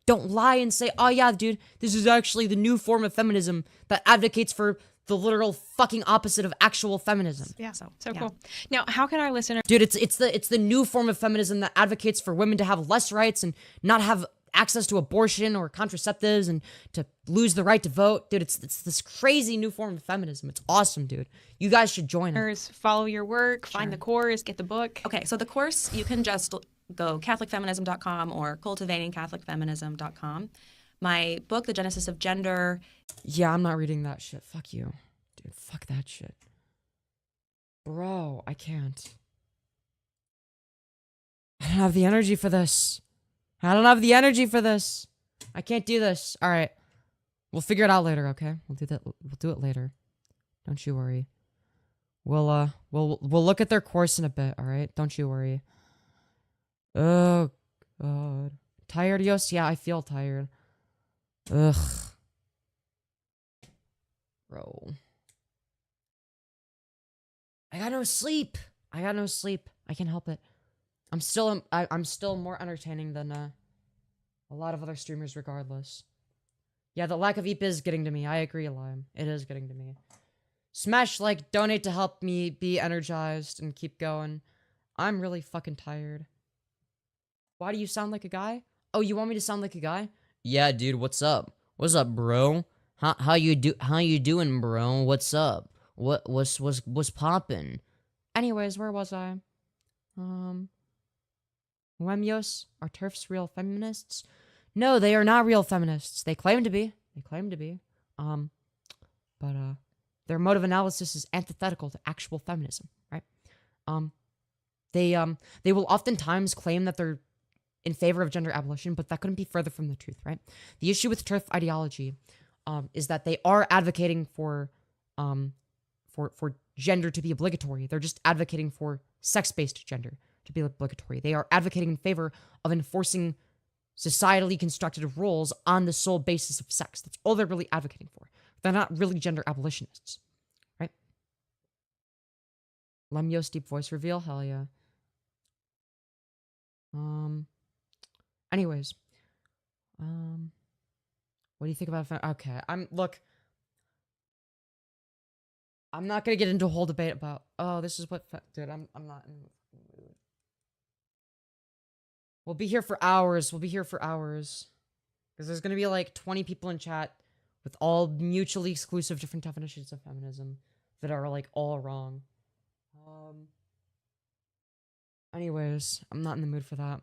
Don't lie and say, oh yeah, dude, this is actually the new form of feminism that advocates for the literal fucking opposite of actual feminism.
Yeah, so cool. Now, how can our listeners...
Dude, it's the new form of feminism that advocates for women to have less rights and not have access to abortion or contraceptives and to lose the right to vote. Dude, it's this crazy new form of feminism. It's awesome, dude. You guys should join it.
Follow your work, find the course, get the book.
Okay, so the course, you can just go catholicfeminism.com or cultivatingcatholicfeminism.com. My book, The Genesis of Gender.
Yeah, I'm not reading that shit. Fuck you. Dude, fuck that shit. Bro, I can't. I don't have the energy for this. I don't have the energy for this. I can't do this. All right. We'll figure it out later, okay? We'll do that. We'll do it later. Don't you worry. We'll look at their course in a bit, all right? Don't you worry. Oh, God. Tired, Yos? Yeah, I feel tired. Ugh. Bro. I got no sleep. I can't help it. I'm still more entertaining than a lot of other streamers regardless. Yeah, the lack of EP is getting to me. I agree, Lime. It is getting to me. Smash like, donate to help me be energized and keep going. I'm really fucking tired. Why do you sound like a guy? Oh, you want me to sound like a guy? Yeah, dude, what's up? What's up, bro? How you doing, bro? What's up? What's poppin'? Anyways, where was I? Femyoz, are TERFs real feminists? No, they are not real feminists. They claim to be. But their mode of analysis is antithetical to actual feminism, right? They will oftentimes claim that they're in favor of gender abolition, but that couldn't be further from the truth, right? The issue with TERF ideology is that they are advocating for gender to be obligatory. They're just advocating for sex-based gender to be obligatory. They are advocating in favor of enforcing societally constructed roles on the sole basis of sex. That's all they're really advocating for. They're not really gender abolitionists, right? Lemyo's deep voice reveal, hell yeah. Anyways, what do you think about? Okay, look. I'm not gonna get into a whole debate about. Oh, this is what, dude. I'm not in the mood. We'll be here for hours. Because there's gonna be like 20 people in chat with all mutually exclusive different definitions of feminism that are like all wrong. Anyways, I'm not in the mood for that.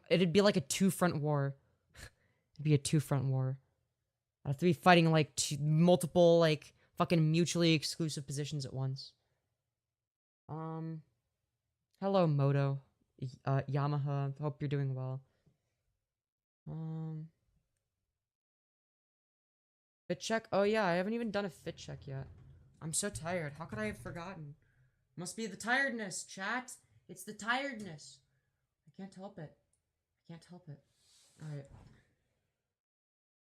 It'd be like a two-front war. It'd be a two-front war. I have to be fighting like multiple like fucking mutually exclusive positions at once. Hello, Moto. Yamaha. Hope you're doing well. Fit check? Oh yeah, I haven't even done a fit check yet. I'm so tired. How could I have forgotten? Must be the tiredness, chat. It's the tiredness. I can't help it. Alright.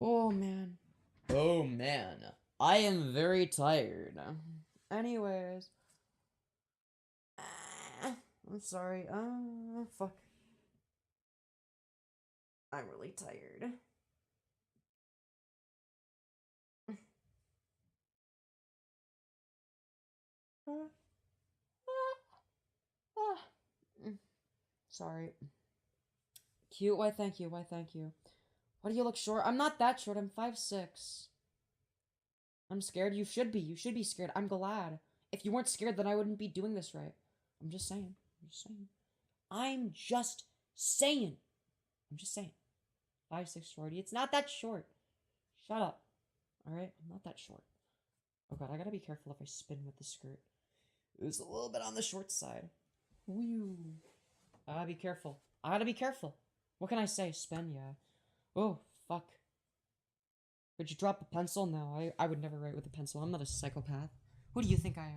Oh man. I am very tired. Anyways. I'm sorry. Fuck. I'm really tired. Sorry. Cute? Why thank you. Why do you look short? I'm not that short. I'm 5'6". I'm scared. You should be. You should be scared. I'm glad. If you weren't scared, then I wouldn't be doing this right. I'm just saying. 5'6" shorty. It's not that short. Shut up. Alright? I'm not that short. Oh god, I gotta be careful if I spin with the skirt. It was a little bit on the short side. Whew. I gotta be careful. What can I say? Spin, yeah. Oh, fuck. Would you drop a pencil? No, I would never write with a pencil. I'm not a psychopath. Who do you think I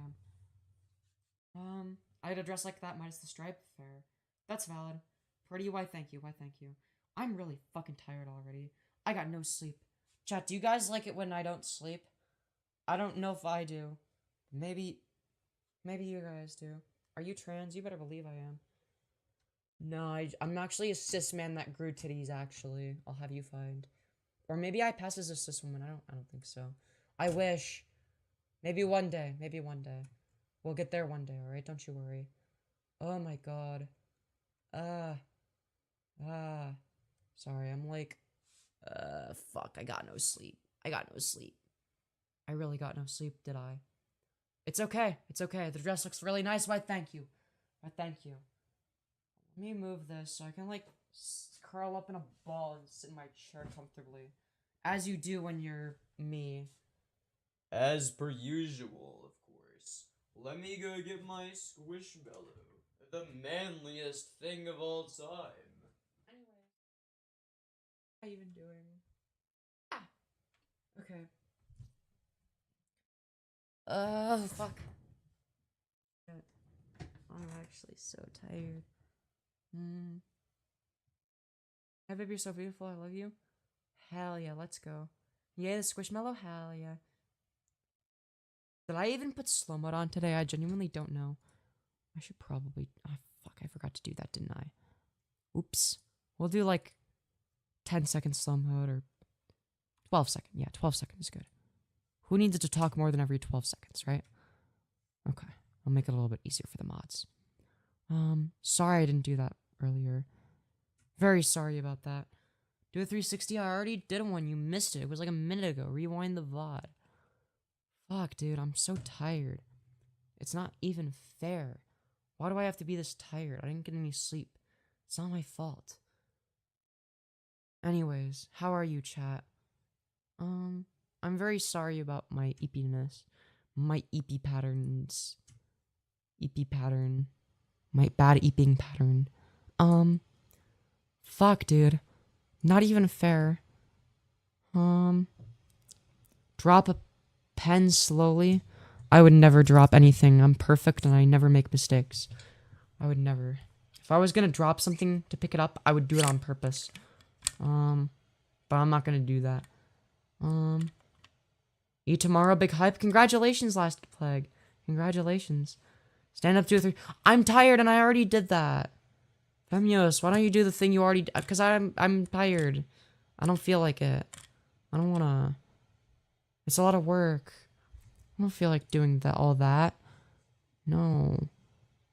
am? I'd dress like that minus the stripe. Fair. That's valid. Pretty, why thank you, why thank you. I'm really fucking tired already. I got no sleep. Chat, do you guys like it when I don't sleep? I don't know if I do. Maybe you guys do. Are you trans? You better believe I am. No, I'm actually a cis man that grew titties, actually. I'll have you find. Or maybe I pass as a cis woman. I don't think so. I wish. Maybe one day. Maybe one day. We'll get there one day, alright? Don't you worry. Oh my god. Sorry, I'm like, fuck, I got no sleep. I got no sleep. I really got no sleep, did I? It's okay. It's okay. The dress looks really nice. Why, thank you. Why, thank you. Let me move this so I can, like, curl up in a ball and sit in my chair comfortably. As you do when you're me. As per usual, of course. Let me go get my squishmallow. The manliest thing of all time. Anyway. What are you even doing? Ah. Okay. Fuck. I'm actually so tired. Hey, baby, you're so beautiful. I love you. Hell yeah, let's go. Yeah, the squishmallow. Hell yeah. Did I even put slow mode on today? I genuinely don't know. I should probably. Oh, fuck, I forgot to do that, didn't I? Oops. We'll do like 10 second slow mode or 12 second. Yeah, 12 seconds is good. Who needs it to talk more than every 12 seconds, right? Okay. I'll make it a little bit easier for the mods. Sorry I didn't do that earlier. Very sorry about that. Do a 360. I already did one. You missed it. It was like a minute ago. Rewind the VOD. Fuck, dude. I'm so tired. It's not even fair. Why do I have to be this tired? I didn't get any sleep. It's not my fault. Anyways, how are you, chat? I'm very sorry about my eepiness. My eepy patterns. Eepy pattern. My bad eeping pattern. Fuck, dude. Not even fair. Drop a pen slowly. I would never drop anything. I'm perfect and I never make mistakes. I would never. If I was gonna drop something to pick it up, I would do it on purpose. But I'm not gonna do that. You tomorrow, big hype. Congratulations, Last Plague. Congratulations. Stand up 2 or 3. I'm tired and I already did that. Femyoz, why don't you do the thing you already did? Because I'm tired. I don't feel like it. I don't wanna. It's a lot of work. I don't feel like doing all that. No.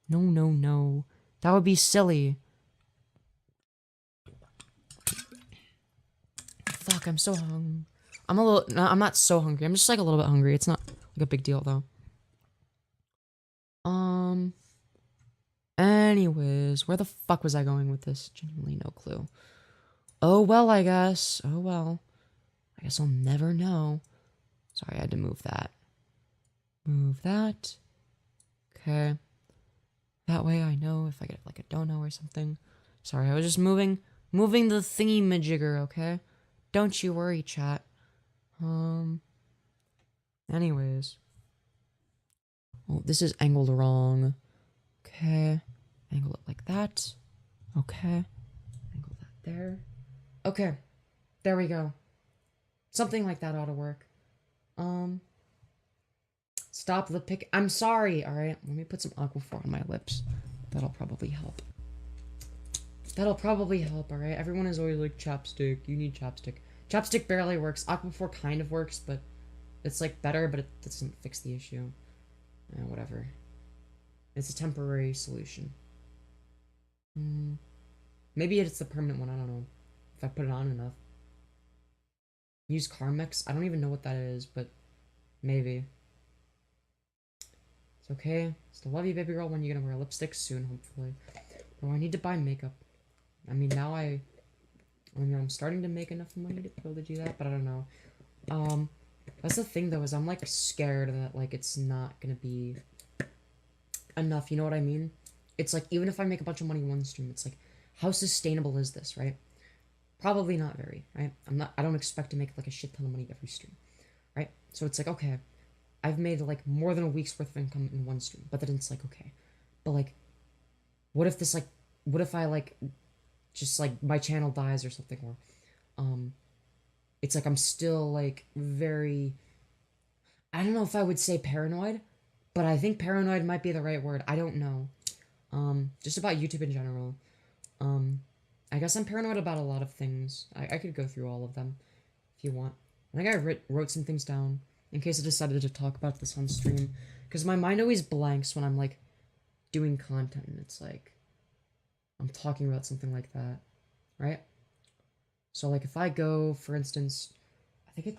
No. That would be silly. Fuck, I'm so hungry. No, I'm not so hungry. I'm just like a little bit hungry. It's not like a big deal though. Anyways, where the fuck was I going with this? Genuinely no clue. Oh well, I guess. Oh well. I guess I'll never know. Sorry, I had to move that. Move that. Okay. That way I know if I get like a dono or something. Sorry, I was just moving the thingy-majigger, okay? Don't you worry, chat. Anyways. Oh, this is angled wrong. Okay. Angle it like that. Okay. Angle that there. Okay. There we go. Something like that ought to work. Stop the pic. I'm sorry. Alright. Let me put some Aquaphor on my lips. That'll probably help. That'll probably help, alright? Everyone is always like, chapstick. You need chapstick. Chapstick barely works. Aquaphor kind of works, but it's like better, but it doesn't fix the issue. Whatever. It's a temporary solution. Maybe it's the permanent one. I don't know. If I put it on enough. Use Carmex. I don't even know what that is, but maybe. It's okay. Still love you, baby girl. When you gonna wear lipstick soon, hopefully. Oh, I need to buy makeup. I mean, now I'm starting to make enough money to be able to do that, but I don't know. That's the thing though, is I'm like scared that like it's not gonna be enough, you know what I mean? It's like, even if I make a bunch of money one stream, it's like, how sustainable is this, right? Probably not very, right? I don't expect to make like a shit ton of money every stream, right? So it's like, okay, I've made like more than a week's worth of income in one stream, but then it's like, okay, but like, what if I like, just like my channel dies or something, or, it's like I'm still like very, I don't know if I would say paranoid, but I think paranoid might be the right word. I don't know. Just about YouTube in general. I guess I'm paranoid about a lot of things. I could go through all of them if you want. I think I wrote some things down in case I decided to talk about this on stream, because my mind always blanks when I'm like doing content and it's like I'm talking about something like that, right? So like if I go, for instance, I think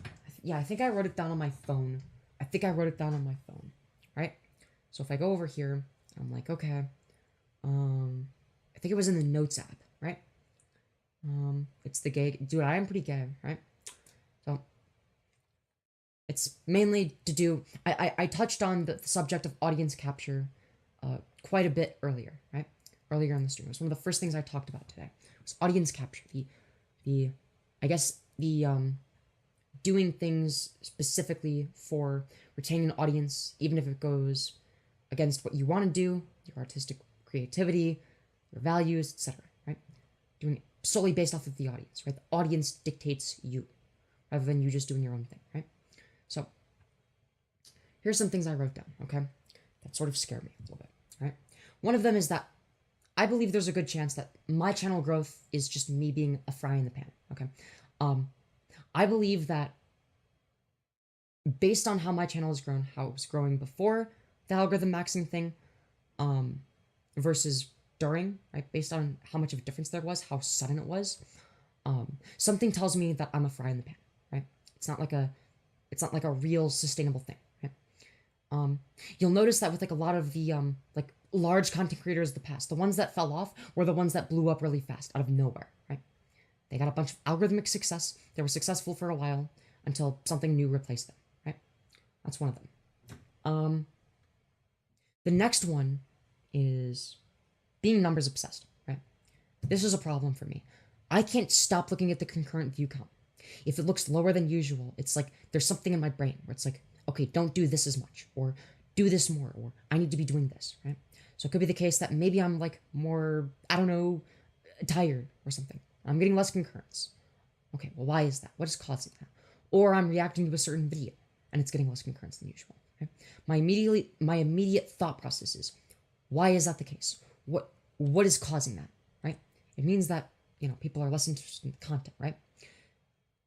I wrote it down on my phone. Right? So if I go over here, I'm like, okay, I think it was in the notes app, right? It's the gay, dude, I am pretty gay, right? So it's mainly to do, I touched on the subject of audience capture quite a bit earlier, right? Earlier in the stream. It was one of the first things I talked about today. It was audience capture. Doing things specifically for retaining an audience, even if it goes against what you want to do, your artistic creativity, your values, etc., right? Doing it solely based off of the audience, right? The audience dictates you, rather than you just doing your own thing, right? So, here's some things I wrote down, okay? That sort of scared me a little bit, right? One of them is that I believe there's a good chance that my channel growth is just me being a fry in the pan, okay? I believe that based on how my channel has grown, how it was growing before the algorithm maxing thing, versus during, right? Based on how much of a difference there was, how sudden it was, something tells me that I'm a fry in the pan, right? It's not like a real sustainable thing, right? You'll notice that with like a lot of the like large content creators of the past, the ones that fell off were the ones that blew up really fast out of nowhere, right? They got a bunch of algorithmic success. They were successful for a while until something new replaced them, right? That's one of them. The next one is being numbers obsessed, right? This is a problem for me. I can't stop looking at the concurrent view count. If it looks lower than usual, it's like there's something in my brain where it's like, okay, don't do this as much, or do this more, or I need to be doing this, right? So it could be the case that maybe I'm like more, I don't know, tired or something. I'm getting less concurrence. Okay, well, why is that? What is causing that? Or I'm reacting to a certain video and it's getting less concurrence than usual. Okay? My immediate thought process is, why is that the case? What is causing that, right? It means that, you know, people are less interested in the content, right?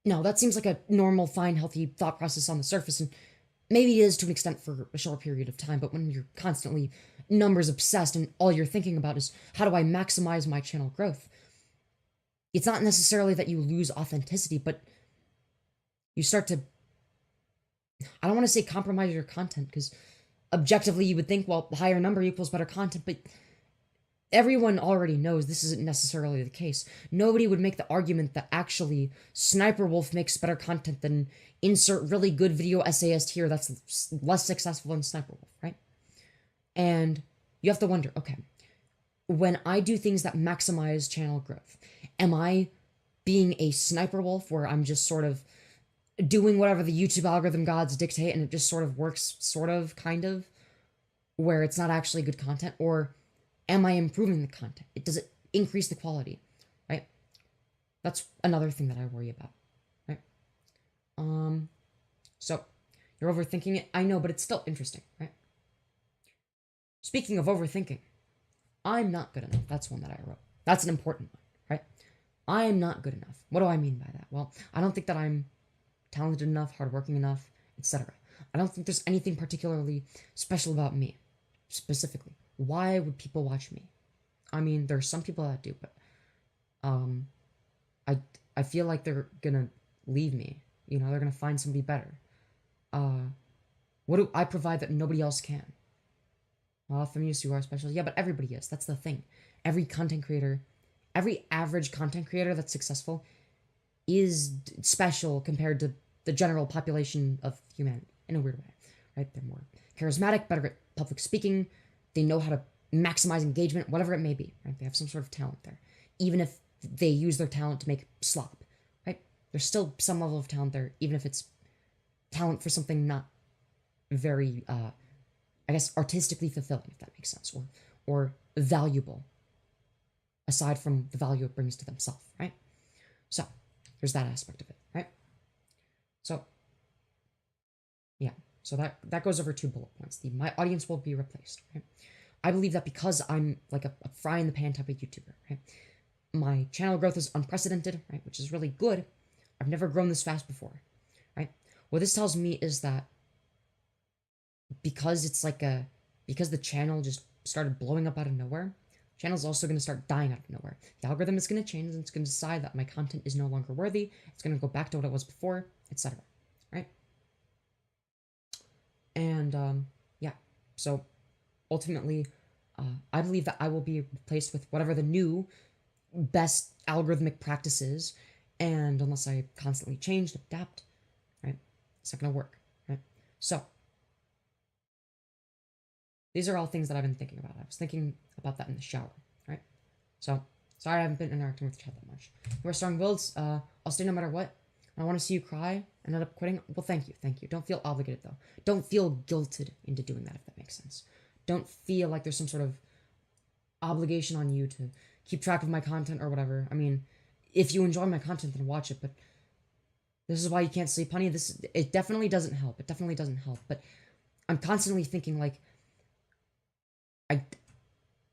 Now, that seems like a normal, fine, healthy thought process on the surface, and maybe it is to an extent for a short period of time, but when you're constantly numbers obsessed and all you're thinking about is, how do I maximize my channel growth? It's not necessarily that you lose authenticity, but you start to, I don't want to say compromise your content, because objectively you would think, well, higher number equals better content, but everyone already knows this isn't necessarily the case. Nobody would make the argument that actually Sniper Wolf makes better content than insert really good video essayist here that's less successful than Sniper Wolf, right? And you have to wonder, okay, when I do things that maximize channel growth, am I being a Sniper Wolf where I'm just sort of doing whatever the YouTube algorithm gods dictate and it just sort of works, sort of, kind of, where it's not actually good content? Or am I improving the content? Does it increase the quality, right? That's another thing that I worry about, right? So you're overthinking it. I know, but it's still interesting, right? Speaking of overthinking, I'm not good enough. That's one that I wrote. That's an important one, right? I am not good enough. What do I mean by that? Well, I don't think that I'm talented enough, hardworking enough, etc. I don't think there's anything particularly special about me, specifically. Why would people watch me? I mean, there's some people that do, but I feel like they're gonna leave me. You know, they're gonna find somebody better. What do I provide that nobody else can? Well, Femyoz, you are special. Yeah, but everybody is. That's the thing. Every content creator, every average content creator that's successful is special compared to the general population of humanity in a weird way, right? They're more charismatic, better at public speaking. They know how to maximize engagement, whatever it may be, right? They have some sort of talent there. Even if they use their talent to make slop, right? There's still some level of talent there, even if it's talent for something not very, I guess, artistically fulfilling, if that makes sense, or valuable, aside from the value it brings to themselves, right? So, there's that aspect of it, right? So, yeah, so that goes over 2 bullet points. My audience will be replaced, right? I believe that because I'm like a fry in the pan type of YouTuber, right? My channel growth is unprecedented, right? Which is really good. I've never grown this fast before, right? What this tells me is that because because the channel just started blowing up out of nowhere, the channel's also going to start dying out of nowhere. The algorithm is going to change, and it's going to decide that my content is no longer worthy. It's going to go back to what it was before, etc. Right? And yeah, so ultimately, I believe that I will be replaced with whatever the new best algorithmic practices, and unless I constantly change and adapt, right, it's not going to work, right? So, these are all things that I've been thinking about. I was thinking about that in the shower, right? So, sorry I haven't been interacting with the chat that much. You are strong builds, I'll stay no matter what. I want to see you cry and end up quitting. Well, thank you. Don't feel obligated, though. Don't feel guilted into doing that, if that makes sense. Don't feel like there's some sort of obligation on you to keep track of my content or whatever. I mean, if you enjoy my content, then watch it, but this is why you can't sleep, honey. It definitely doesn't help. It definitely doesn't help, but I'm constantly thinking, like,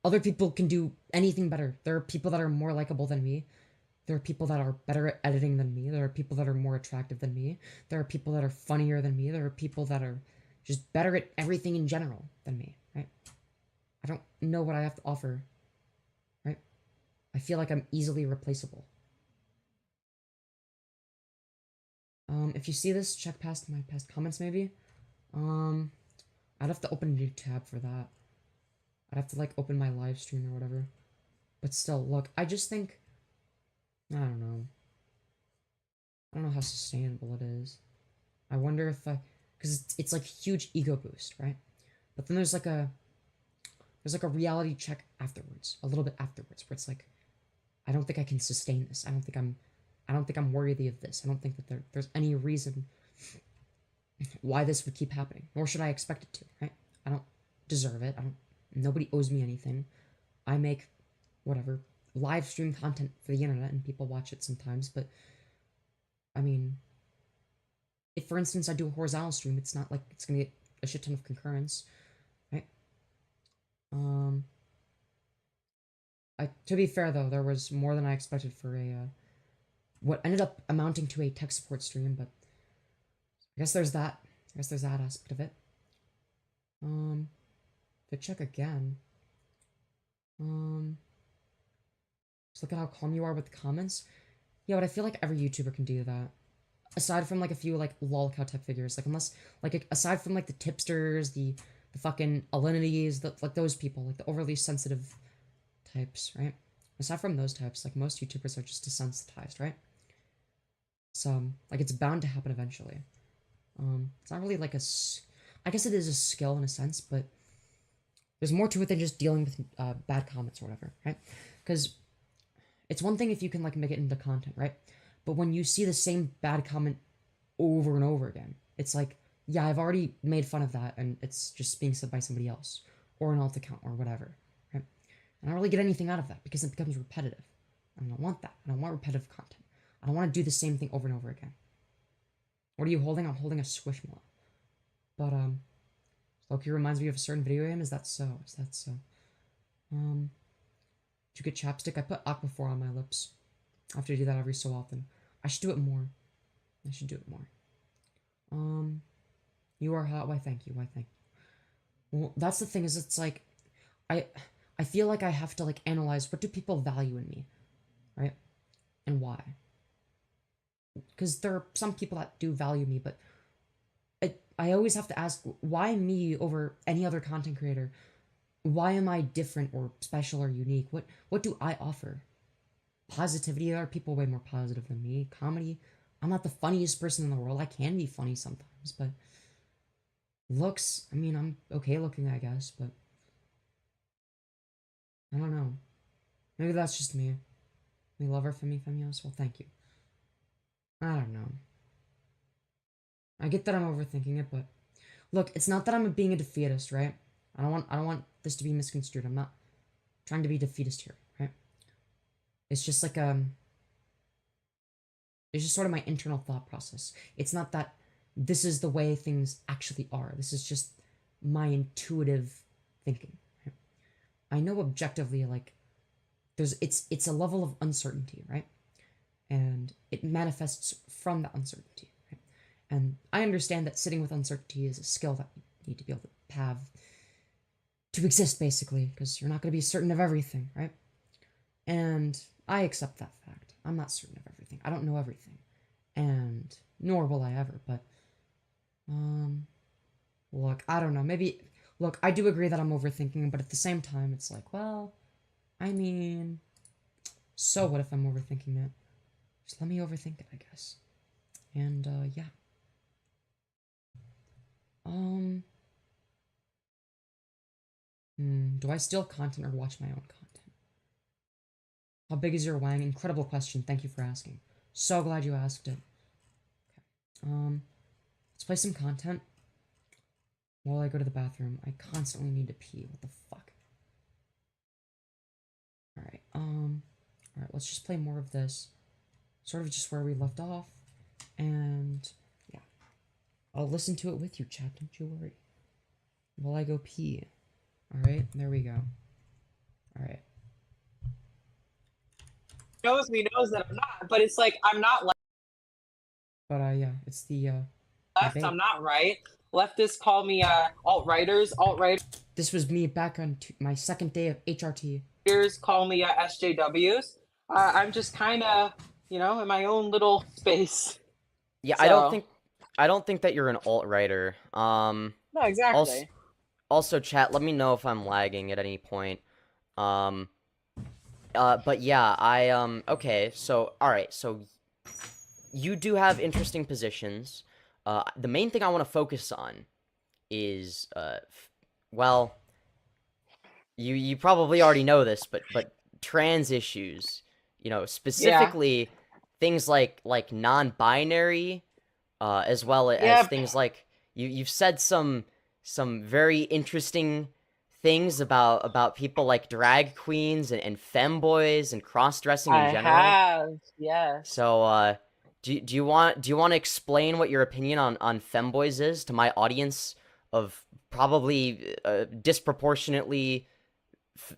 other people can do anything better. There are people that are more likable than me. There are people that are better at editing than me. There are people that are more attractive than me. There are people that are funnier than me. There are people that are just better at everything in general than me, right? I don't know what I have to offer, right? I feel like I'm easily replaceable. If you see this, check past my past comments, maybe. I'd have to open a new tab for that. I'd have to, like, open my live stream or whatever. But still, look, I just think, I don't know. I don't know how sustainable it is. I wonder if because it's like a huge ego boost, right? But then there's like a reality check afterwards, a little bit afterwards, where it's like, I don't think I can sustain this. I don't think I'm worthy of this. I don't think that there's any reason why this would keep happening, nor should I expect it to, right? I don't deserve it. Nobody owes me anything. I make whatever live stream content for the internet and people watch it sometimes, but I mean, if for instance I do a horizontal stream, it's not like it's gonna get a shit ton of concurrence, right? To be fair though, there was more than I expected for what ended up amounting to a tech support stream, but I guess there's that. I guess there's that aspect of it. To check again. Just look at how calm you are with the comments. Yeah, but I feel like every YouTuber can do that. Aside from like a few like lolcow type figures, like unless like aside from like the tipsters, the fucking alinities, like those people, like the overly sensitive types, right? Aside from those types, like most YouTubers are just desensitized, right? So like it's bound to happen eventually. It's not really like I guess it is a skill in a sense, but there's more to it than just dealing with bad comments or whatever, right? Because it's one thing if you can like make it into content, right? But when you see the same bad comment over and over again, it's like, yeah, I've already made fun of that, and it's just being said by somebody else, or an alt account, or whatever, right? And I don't really get anything out of that, because it becomes repetitive. And I don't want that. I don't want repetitive content. I don't want to do the same thing over and over again. What are you holding? I'm holding a Squishmallow. But, Loki reminds me of a certain video game. Is that so? Is that so? Did you get chapstick? I put Aquaphor on my lips. I have to do that every so often. I should do it more. I should do it more. You are hot. Why, thank you. Why, thank you. Well, that's the thing, is it's like, I feel like I have to, like, analyze what do people value in me, right? And why? Because there are some people that do value me, but I always have to ask, why me over any other content creator? Why am I different or special or unique? What do I offer? Positivity, there are people way more positive than me. Comedy, I'm not the funniest person in the world. I can be funny sometimes, but looks, I mean, I'm okay looking, I guess, but I don't know. Maybe that's just me. We love our Femyoz. Well, thank you. I don't know. I get that I'm overthinking it, but look, it's not that I'm being a defeatist, right? I don't want this to be misconstrued. I'm not trying to be defeatist here, right? It's just like it's just sort of my internal thought process. It's not that this is the way things actually are. This is just my intuitive thinking. Right? I know objectively, like, it's a level of uncertainty, right? And it manifests from that uncertainty, right? And I understand that sitting with uncertainty is a skill that you need to be able to have to exist, basically, because you're not going to be certain of everything, right? And I accept that fact. I'm not certain of everything. I don't know everything. And nor will I ever, but look, I don't know. Maybe, look, I do agree that I'm overthinking, but at the same time, it's like, well, I mean, so what if I'm overthinking it? Just let me overthink it, I guess. And, yeah. Do I steal content or watch my own content? How big is your wang? Incredible question. Thank you for asking. So glad you asked it. Okay. Let's play some content. While I go to the bathroom, I constantly need to pee. What the fuck? Alright, alright, let's just play more of this. Sort of just where we left off. And, yeah. I'll listen to it with you, chat, don't you worry. While I go pee. Alright, there we go. Alright.
Knows me knows that I'm not, but it's like, I'm not left.
But, yeah, it's the,
Left, I'm not right. Leftists call me, alt-righters. Alt-right.
This was me back on my second day of HRT.
Call me, SJWs. I'm just kind of, you know, in my own little space.
Yeah,
So.
I don't think that you're an alt-righter.
No, exactly.
Also, chat, let me know if I'm lagging at any point. But yeah, okay, so, alright, so you do have interesting positions. The main thing I want to focus on is, well, you probably already know this, but trans issues, you know, specifically things like non-binary, as well as things like, you've said some very interesting things about people like drag queens and femboys and cross-dressing in general.
I have, yes.
So, do you want to explain what your opinion on femboys is to my audience of probably disproportionately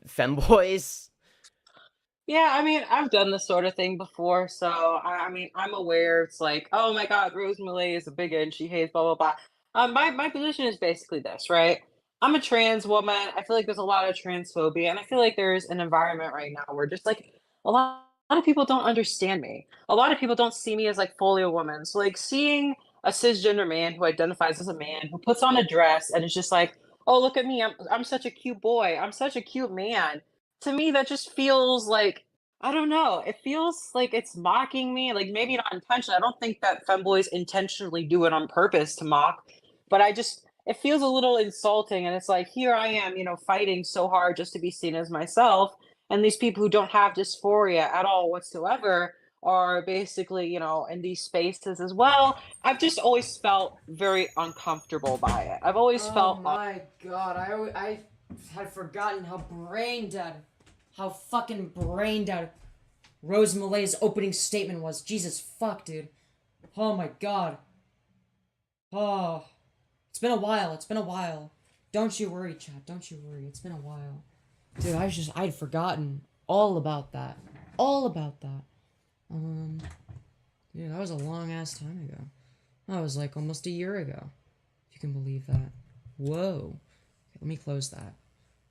femboys?
Yeah, I mean, I've done this sort of thing before, so I mean, I'm aware. It's like, oh my God, LyreozMC is a bigot and she hates blah blah blah. My position is basically this, right? I'm a trans woman. I feel like there's a lot of transphobia, and I feel like there's an environment right now where just like a lot of people don't understand me. A lot of people don't see me as like fully a woman. So like seeing a cisgender man who identifies as a man, who puts on a dress and is just like, oh, look at me, I'm such a cute boy, I'm such a cute man. To me, that just feels like, I don't know, it feels like it's mocking me, like maybe not intentionally. I don't think that femboys intentionally do it on purpose to mock, but it feels a little insulting, and it's like, here I am, you know, fighting so hard just to be seen as myself, and these people who don't have dysphoria at all whatsoever are basically, you know, in these spaces as well. I've just always felt very uncomfortable by it. I've always felt...
Oh my God, I had forgotten how brain dead, how fucking brain dead LyreozMC's opening statement was. Jesus fuck, dude. Oh my God. Oh. It's been a while. Don't you worry, chat. Don't you worry. It's been a while. Dude, I'd forgotten all about that. Dude, that was a long ass time ago. That was like almost a year ago. If you can believe that. Whoa. Okay, let me close that.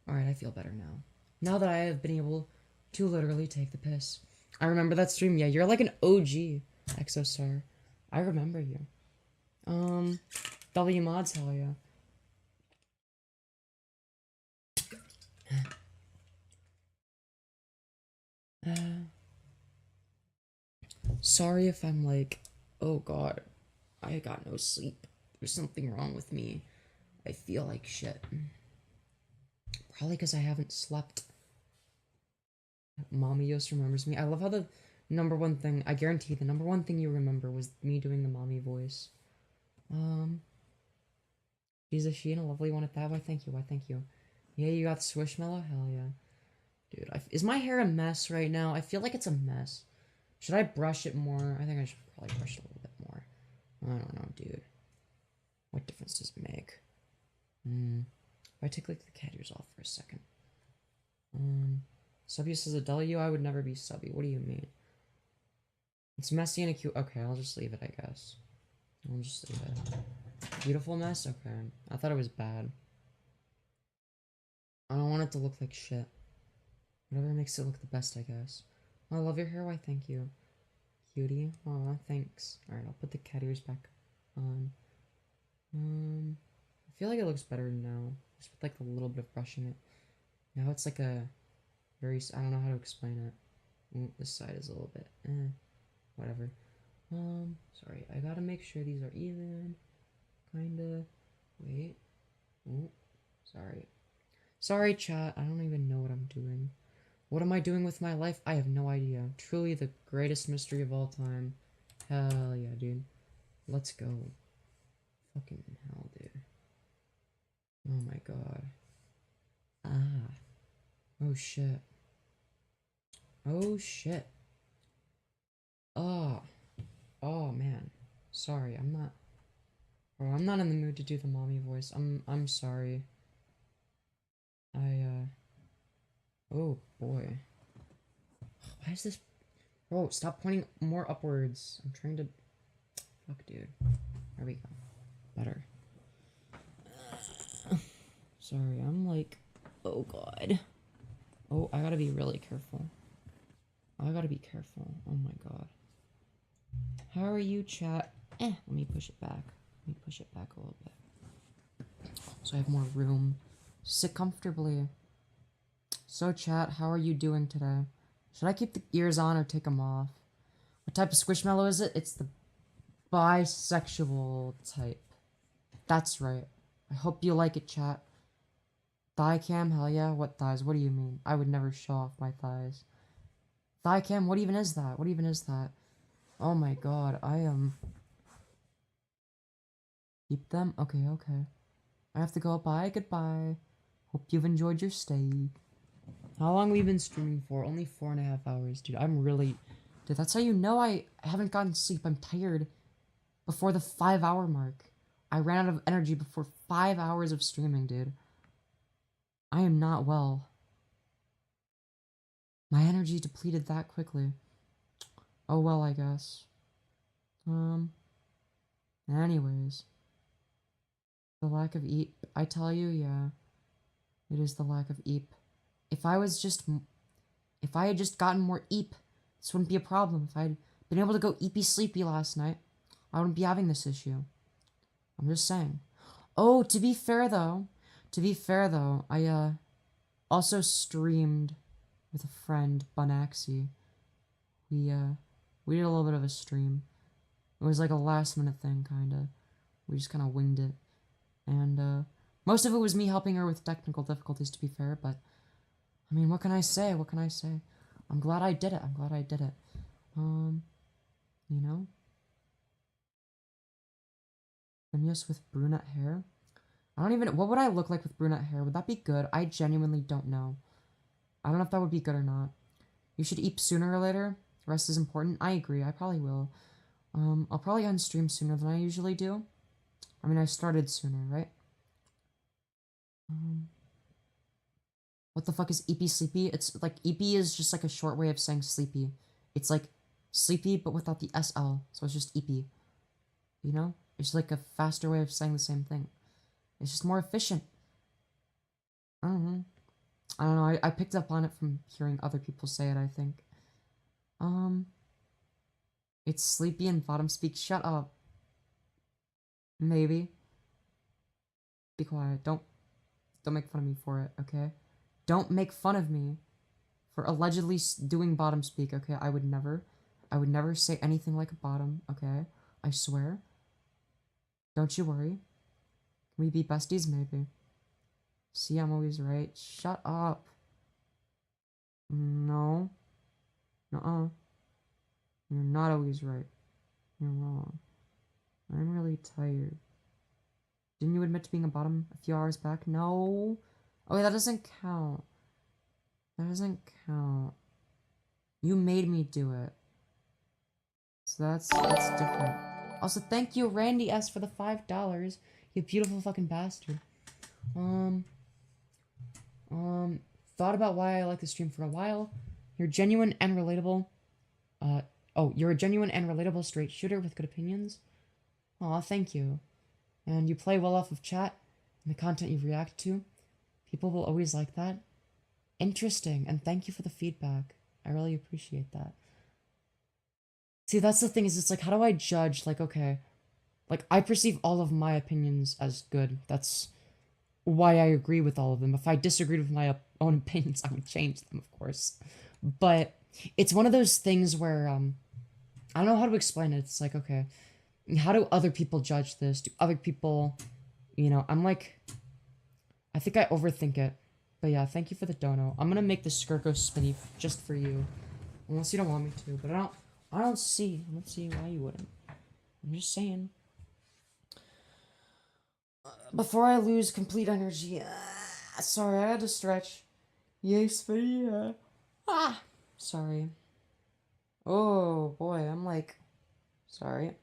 Alright, I feel better now. Now that I have been able to literally take the piss. I remember that stream. Yeah, you're like an OG, Exostar. I remember you. W mods, hell yeah. Sorry if I'm like, oh God, I got no sleep. There's something wrong with me. I feel like shit. Probably because I haven't slept Mommyos remembers me. I love how the number one thing, I guarantee the number one thing you remember was me doing the mommy voice. She's a she and a lovely one at that. Why, thank you. Why, thank you. Yeah, you got Swishmallow? Hell yeah. Dude, is my hair a mess right now? I feel like it's a mess. Should I brush it more? I think I should probably brush it a little bit more. I don't know, dude. What difference does it make? If I take, like, the cat ears off for a second. Subby says a W, I would never be subby. What do you mean? It's messy and a cute. Okay, I'll just leave it, I guess. I'll just leave it. Beautiful mess? Okay. I thought it was bad. I don't want it to look like shit. Whatever makes it look the best, I guess. I love your hair. Why, thank you. Cutie. Aw, thanks. Alright, I'll put the cat ears back on. I feel like it looks better now. Just with, like, a little bit of brushing it. Now it's like a very... I don't know how to explain it. This side is a little bit... whatever. Sorry. I gotta make sure these are even. Kinda. Wait. Oh, sorry. Sorry, chat. I don't even know what I'm doing. What am I doing with my life? I have no idea. Truly the greatest mystery of all time. Hell yeah, dude. Let's go. Fucking hell, dude. Oh my god. Oh shit. Oh shit. Oh man. Sorry, I'm not... Bro, I'm not in the mood to do the mommy voice. I'm sorry. Oh boy. Why is this... Bro, stop pointing more upwards. I'm trying to... Fuck, dude. There we go. Better. Sorry, I'm like... Oh god. Oh, I gotta be really careful. I gotta be careful. Oh my god. How are you, chat? Let me push it back. Let me push it back a little bit. So I have more room. Sit comfortably. So, chat, how are you doing today? Should I keep the ears on or take them off? What type of squishmallow is it? It's the bisexual type. That's right. I hope you like it, chat. Thigh cam? Hell yeah. What thighs? What do you mean? I would never show off my thighs. Thigh cam? What even is that? What even is that? Oh my god. Keep them? Okay, okay. I have to go. Bye. Goodbye. Hope you've enjoyed your stay. How long have we been streaming for? Only 4.5 hours, dude. I'm really... Dude, that's how you know I haven't gotten sleep. I'm tired before the 5-hour mark. I ran out of energy before 5 hours of streaming, dude. I am not well. My energy depleted that quickly. Oh well, I guess. Anyways. The lack of eep. I tell you, yeah. It is the lack of eep. If I had just gotten more eep, this wouldn't be a problem. If I'd been able to go eepy sleepy last night, I wouldn't be having this issue. I'm just saying. Oh, to be fair though, I also streamed with a friend, Bunaxi. We did a little bit of a stream. It was like a last minute thing, kinda. We just kinda winged it. And most of it was me helping her with technical difficulties, to be fair, but I mean, what can I say? What can I say? I'm glad I did it. I'm glad I did it. You know? Femyoz with brunette hair? I don't even... What would I look like with brunette hair? Would that be good? I genuinely don't know. I don't know if that would be good or not. You should eat sooner or later. Rest is important. I agree. I probably will. I'll probably unstream sooner than I usually do. I mean, I started sooner, right? What the fuck is eepy sleepy? It's like, eepy is just like a short way of saying sleepy. It's like sleepy, but without the SL. So it's just eepy. You know? It's like a faster way of saying the same thing. It's just more efficient. I don't know. I picked up on it from hearing other people say it, I think. It's sleepy and bottom speak. Shut up. Maybe. Be quiet. Don't make fun of me for it, okay? Don't make fun of me for allegedly doing bottom speak, okay? I would never say anything like a bottom, okay? I swear. Don't you worry. Can we be besties? Maybe. See, I'm always right. Shut up. No. Nuh-uh. You're not always right. You're wrong. I'm really tired. Didn't you admit to being a bottom a few hours back? No. Oh, wait, that doesn't count. That doesn't count. You made me do it. So that's different. Also, thank you, Randy S, for the $5. You beautiful fucking bastard. Thought about why I like the stream for a while. You're genuine and relatable. You're a genuine and relatable straight shooter with good opinions. Aw, thank you. And you play well off of chat and the content you react to. People will always like that. Interesting, and thank you for the feedback. I really appreciate that. See, that's the thing, is it's like, how do I judge? Like, okay, like, I perceive all of my opinions as good. That's why I agree with all of them. If I disagreed with my own opinions, I would change them, of course. But it's one of those things where, I don't know how to explain it. It's like, okay, how do other people judge this? Do other people, you know, I'm like, I think I overthink it. But yeah, thank you for the dono. I'm gonna make the skirt go spinny just for you. Unless you don't want me to, but I don't see why you wouldn't. I'm just saying. Before I lose complete energy, sorry, I had to stretch. Yes, yeah. Sorry. Oh boy, I'm like, sorry.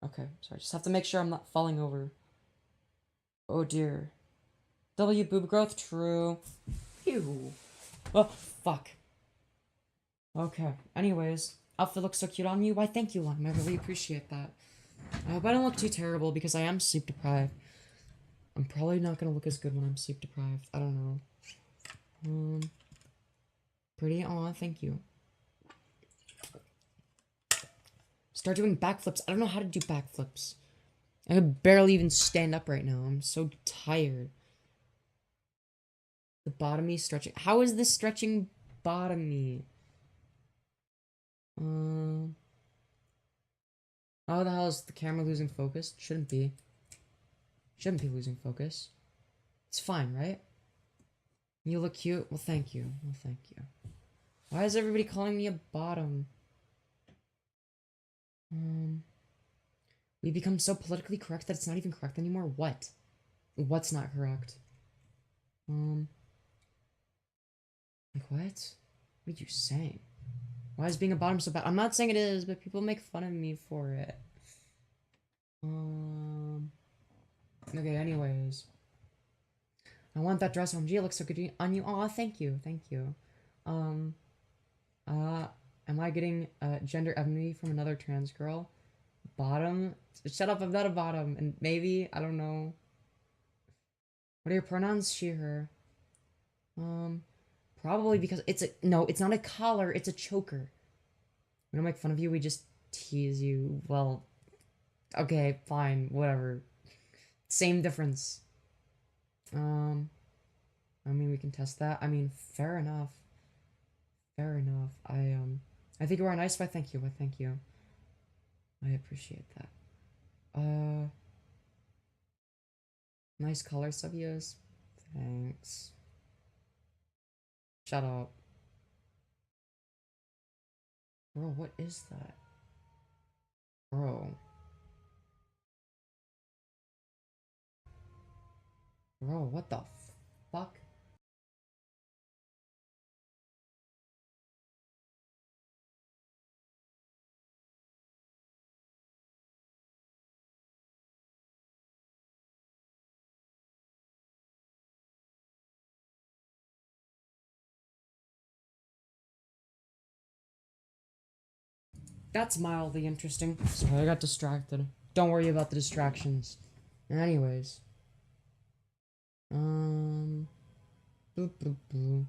Okay, sorry, just have to make sure I'm not falling over. Oh dear. W boob growth, true. Ew. Oh, fuck. Okay, anyways, outfit looks so cute on you. Why, thank you, Lime. I really appreciate that. I hope I don't look too terrible because I am sleep deprived. I'm probably not gonna look as good when I'm sleep deprived. I don't know. Pretty. Aw, thank you. Start doing backflips. I don't know how to do backflips. I could barely even stand up right now. I'm so tired. The bottomy stretching. How is this stretching bottomy? How the hell is the camera losing focus? Shouldn't be. Shouldn't be losing focus. It's fine, right? You look cute. Well, thank you. Well, thank you. Why is everybody calling me a bottom? We become so politically correct that it's not even correct anymore. What? What's not correct? Like what? What are you saying? Why is being a bottom so bad? I'm not saying it is, but people make fun of me for it. Okay, anyways. I want that dress on. Gee, it looks so good on you. Aw, thank you, thank you. Am I getting gender envy from another trans girl? Bottom? Shut up, I'm not a bottom. And maybe, I don't know. What are your pronouns? She, her. Probably because it's a, no, it's not a collar, it's a choker. We don't make fun of you, we just tease you. Well, okay, fine, whatever. Same difference. I mean, we can test that. I mean, fair enough. Fair enough. I think you are nice, but thank you, but thank you. I appreciate that. Nice color, Femyoz. Thanks. Shut up. Bro, what is that? Bro. Bro, what the fuck? That's mildly interesting. Sorry, I got distracted. Don't worry about the distractions. Anyways. Boop, boop, boop.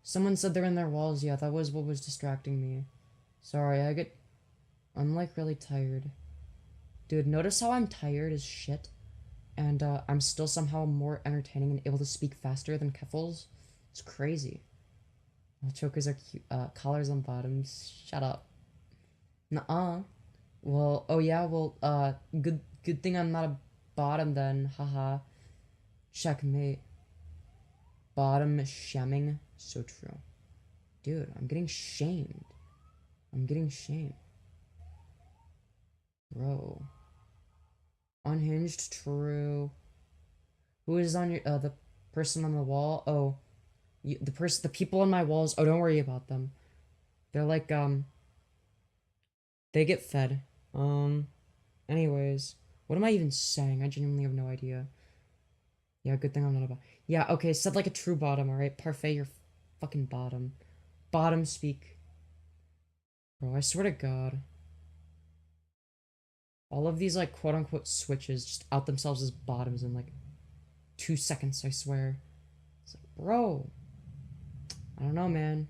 Someone said they're in their walls. Yeah, that was what was distracting me. Sorry, I'm like really tired. Dude, notice how I'm tired as shit? And I'm still somehow more entertaining and able to speak faster than Keffels? It's crazy. Well, chokers are cute. Collars on bottoms. Shut up. Nuh-uh. Well, oh yeah, well, good thing I'm not a bottom then, haha. Checkmate. Bottom shaming, so true. Dude, I'm getting shamed. I'm getting shamed. Bro. Unhinged, true. Who is on your, the person on the wall? Oh, the people on my walls. Oh, don't worry about them. They're like, they get fed. Anyways. What am I even saying? I genuinely have no idea. Yeah, good thing I'm not about. Yeah, okay, said like a true bottom, alright? Parfait, you're fucking bottom. Bottom speak. Bro, I swear to God. All of these, like, quote-unquote switches just out themselves as bottoms in, like, 2 seconds, I swear. It's like, bro. I don't know, man.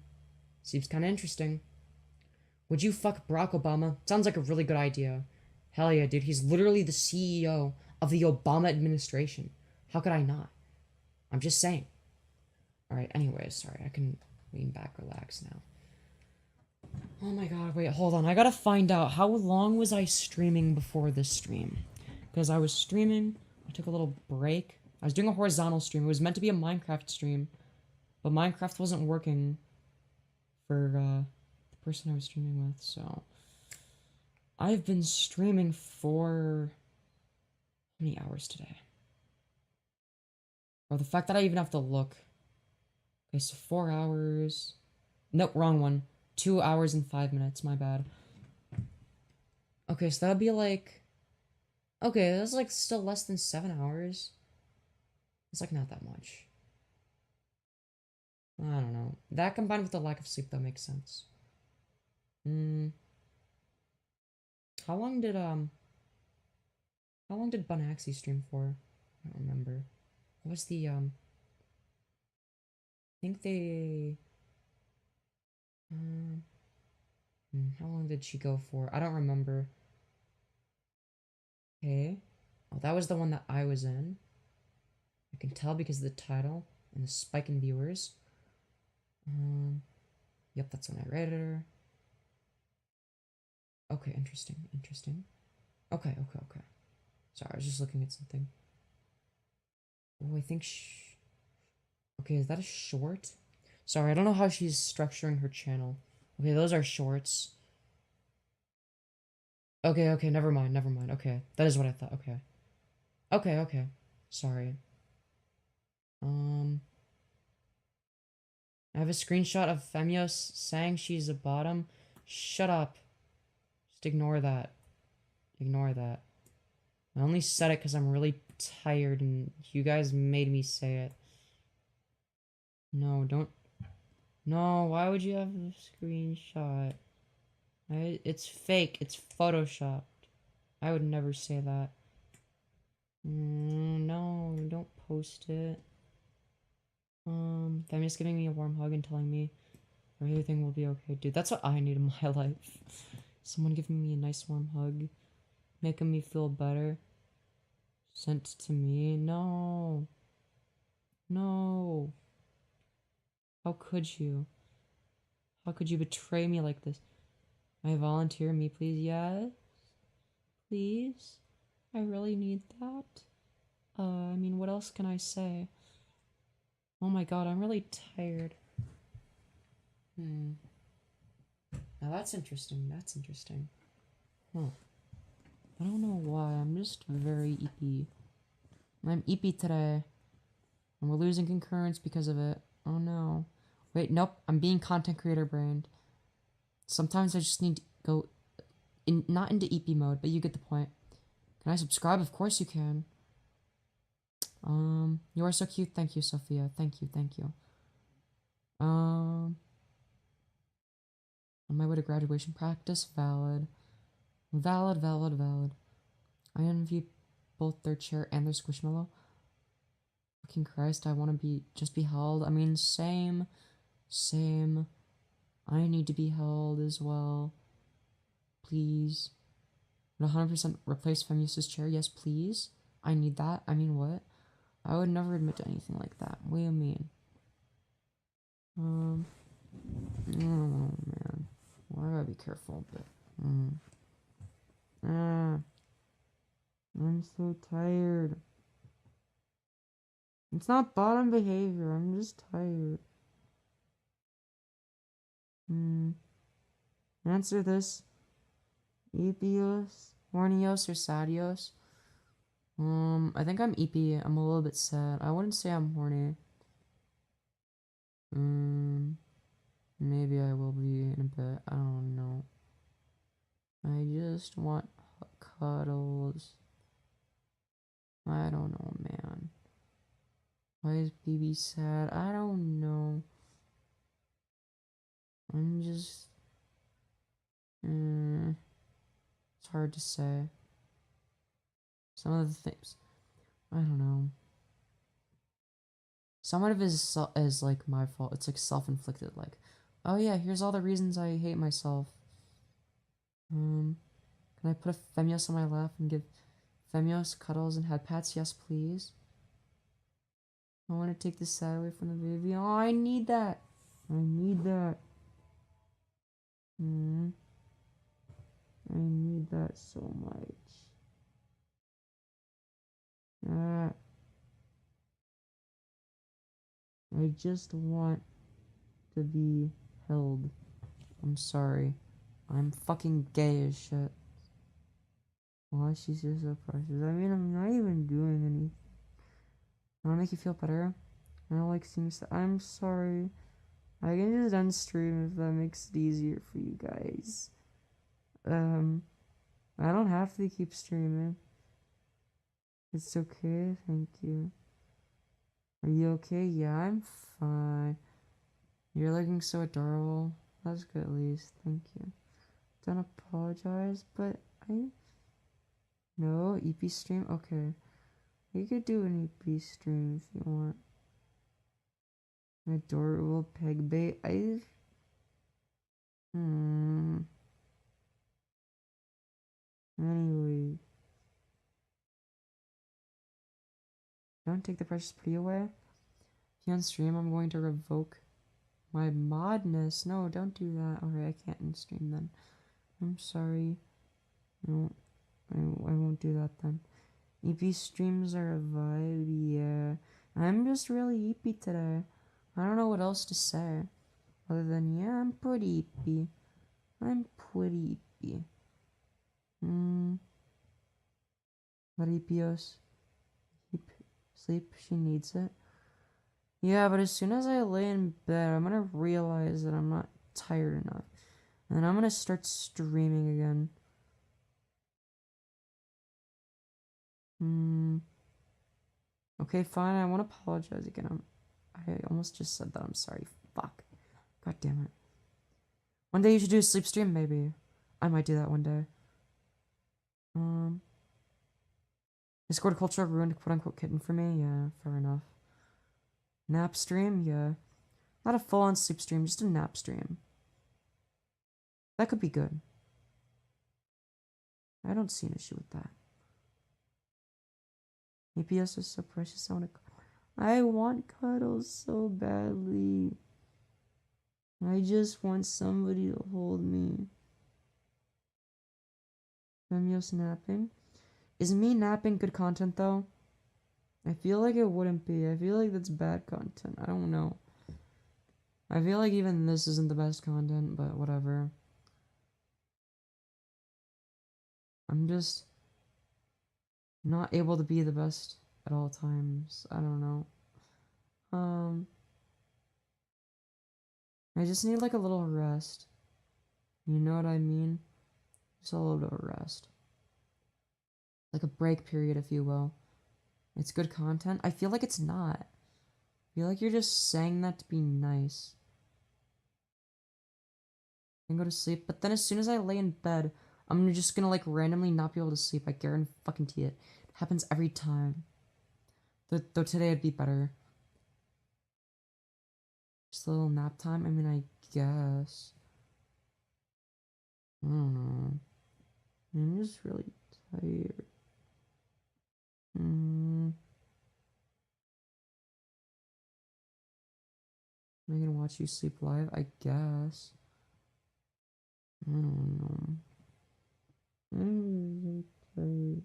Seems kind of interesting. Would you fuck Barack Obama? Sounds like a really good idea. Hell yeah, dude. He's literally the CEO of the Obama administration. How could I not? I'm just saying. Alright, anyways, sorry. I can lean back, relax now. Oh my god, wait, hold on. I gotta find out. How long was I streaming before this stream? Because I was streaming. I took a little break. I was doing a horizontal stream. It was meant to be a Minecraft stream. But Minecraft wasn't working for the person I was streaming with, so... I've been streaming for... How many hours today? Or the fact that I even have to look. Okay, so 4 hours... Nope, wrong one. 2 hours and 5 minutes, my bad. Okay, so that'd be like... Okay, that's like still less than 7 hours. It's like not that much. I don't know. That combined with the lack of sleep, that makes sense. How long did Bunaxi stream for? I don't remember. What was the, I think they... how long did she go for? I don't remember. Okay. Oh, that was the one that I was in. I can tell because of the title and the spike in viewers. Yep, that's when I rated her. Okay, interesting, interesting. Okay. Sorry, I was just looking at something. Oh, I think okay, is that a short? Sorry, I don't know how she's structuring her channel. Okay, those are shorts. Okay, never mind. Okay, that is what I thought. Okay. Sorry. I have a screenshot of Femyoz saying she's a bottom. Shut up. Just ignore that. Ignore that. I only said it because I'm really tired and you guys made me say it. No, don't. No, why would you have a screenshot? It's fake. It's photoshopped. I would never say that. No, don't post it. Femi's giving me a warm hug and telling me everything will be okay. Dude, that's what I need in my life. Someone giving me a nice warm hug. Making me feel better. Sent to me. No. No. How could you? How could you betray me like this? May I volunteer me, please? Yes? Please? I really need that. I mean, what else can I say? Oh my god, I'm really tired. Now that's interesting. That's interesting. Huh. I don't know why. I'm just very eepy. I'm eepy today. And we're losing concurrence because of it. Oh no. Wait, nope. I'm being content creator brained. Sometimes I just need to go not into EP mode, but you get the point. Can I subscribe? Of course you can. You are so cute. Thank you, Sophia. Thank you. On my way to graduation practice, valid. Valid. I envy both their chair and their squishmallow. Fucking Christ, I want to just be held. I mean, same. I need to be held as well. Please. Would 100% replace Femyoz's chair? Yes, please. I need that. I mean, what? I would never admit to anything like that. What do you mean? Oh, man. Well, I gotta be careful, but... I'm so tired. It's not bottom behavior, I'm just tired.
Answer this. Epios, hornios, or sadios? I think I'm EP. I'm a little bit sad. I wouldn't say I'm horny. Maybe I will be in a bit. I don't know. I just want cuddles. I don't know, man. Why is BB sad? I don't know. I'm just... it's hard to say. Some of the things... I don't know. Some of it is like my fault. It's like self-inflicted. Like, oh yeah, here's all the reasons I hate myself. Can I put a Femyoz on my lap and give Femyoz cuddles and head pats? Yes, please. I want to take this sad away from the baby. Oh, I need that. I need that. I need that so much. I just want to be held. I'm sorry. I'm fucking gay as shit. Why she's just so precious. I mean, I'm not even doing anything. I want to make you feel better. I don't like seeing stuff. I'm sorry. I can just end stream if that makes it easier for you guys. I don't have to keep streaming. It's okay, thank you. Are you okay? Yeah, I'm fine. You're looking so adorable. That's good at least, thank you. Don't apologize, but No, EP stream? Okay. You could do an EP stream if you want. Adorable peg bait. Anyway. Don't take the precious pretty away. If you on stream, I'm going to revoke my modness. No, don't do that. Alright, I can't in stream then. I'm sorry. No, I won't do that then. EP streams are a vibe, yeah. I'm just really EP today. I don't know what else to say. Other than, yeah, I'm pretty EP. I'm pretty EP. What EPOs? Sleep, she needs it. Yeah, but as soon as I lay in bed, I'm gonna realize that I'm not tired enough. And then I'm gonna start streaming again. Okay, fine, I won't apologize again. I almost just said that. I'm sorry. Fuck. God damn it. One day you should do a sleep stream, maybe. I might do that one day. Discord culture ruined quote-unquote kitten for me? Yeah, fair enough. Nap stream? Yeah. Not a full-on sleep stream, just a nap stream. That could be good. I don't see an issue with that. APS is so precious. I want cuddles so badly. I just want somebody to hold me. Femyoz napping? Is me napping good content though? I feel like it wouldn't be. I feel like that's bad content. I don't know. I feel like even this isn't the best content, but whatever. I'm just not able to be the best at all times. I don't know. I just need like a little rest. You know what I mean? Just a little bit of rest. Like a break period, if you will. It's good content. I feel like it's not. I feel like you're just saying that to be nice. I can go to sleep, but then as soon as I lay in bed, I'm just gonna like randomly not be able to sleep. I guarantee it. It happens every time. Though today it'd be better. Just a little nap time? I mean, I guess. I don't know. I'm just really tired. Am I gonna watch you sleep live? I guess. I don't know. I'm tired.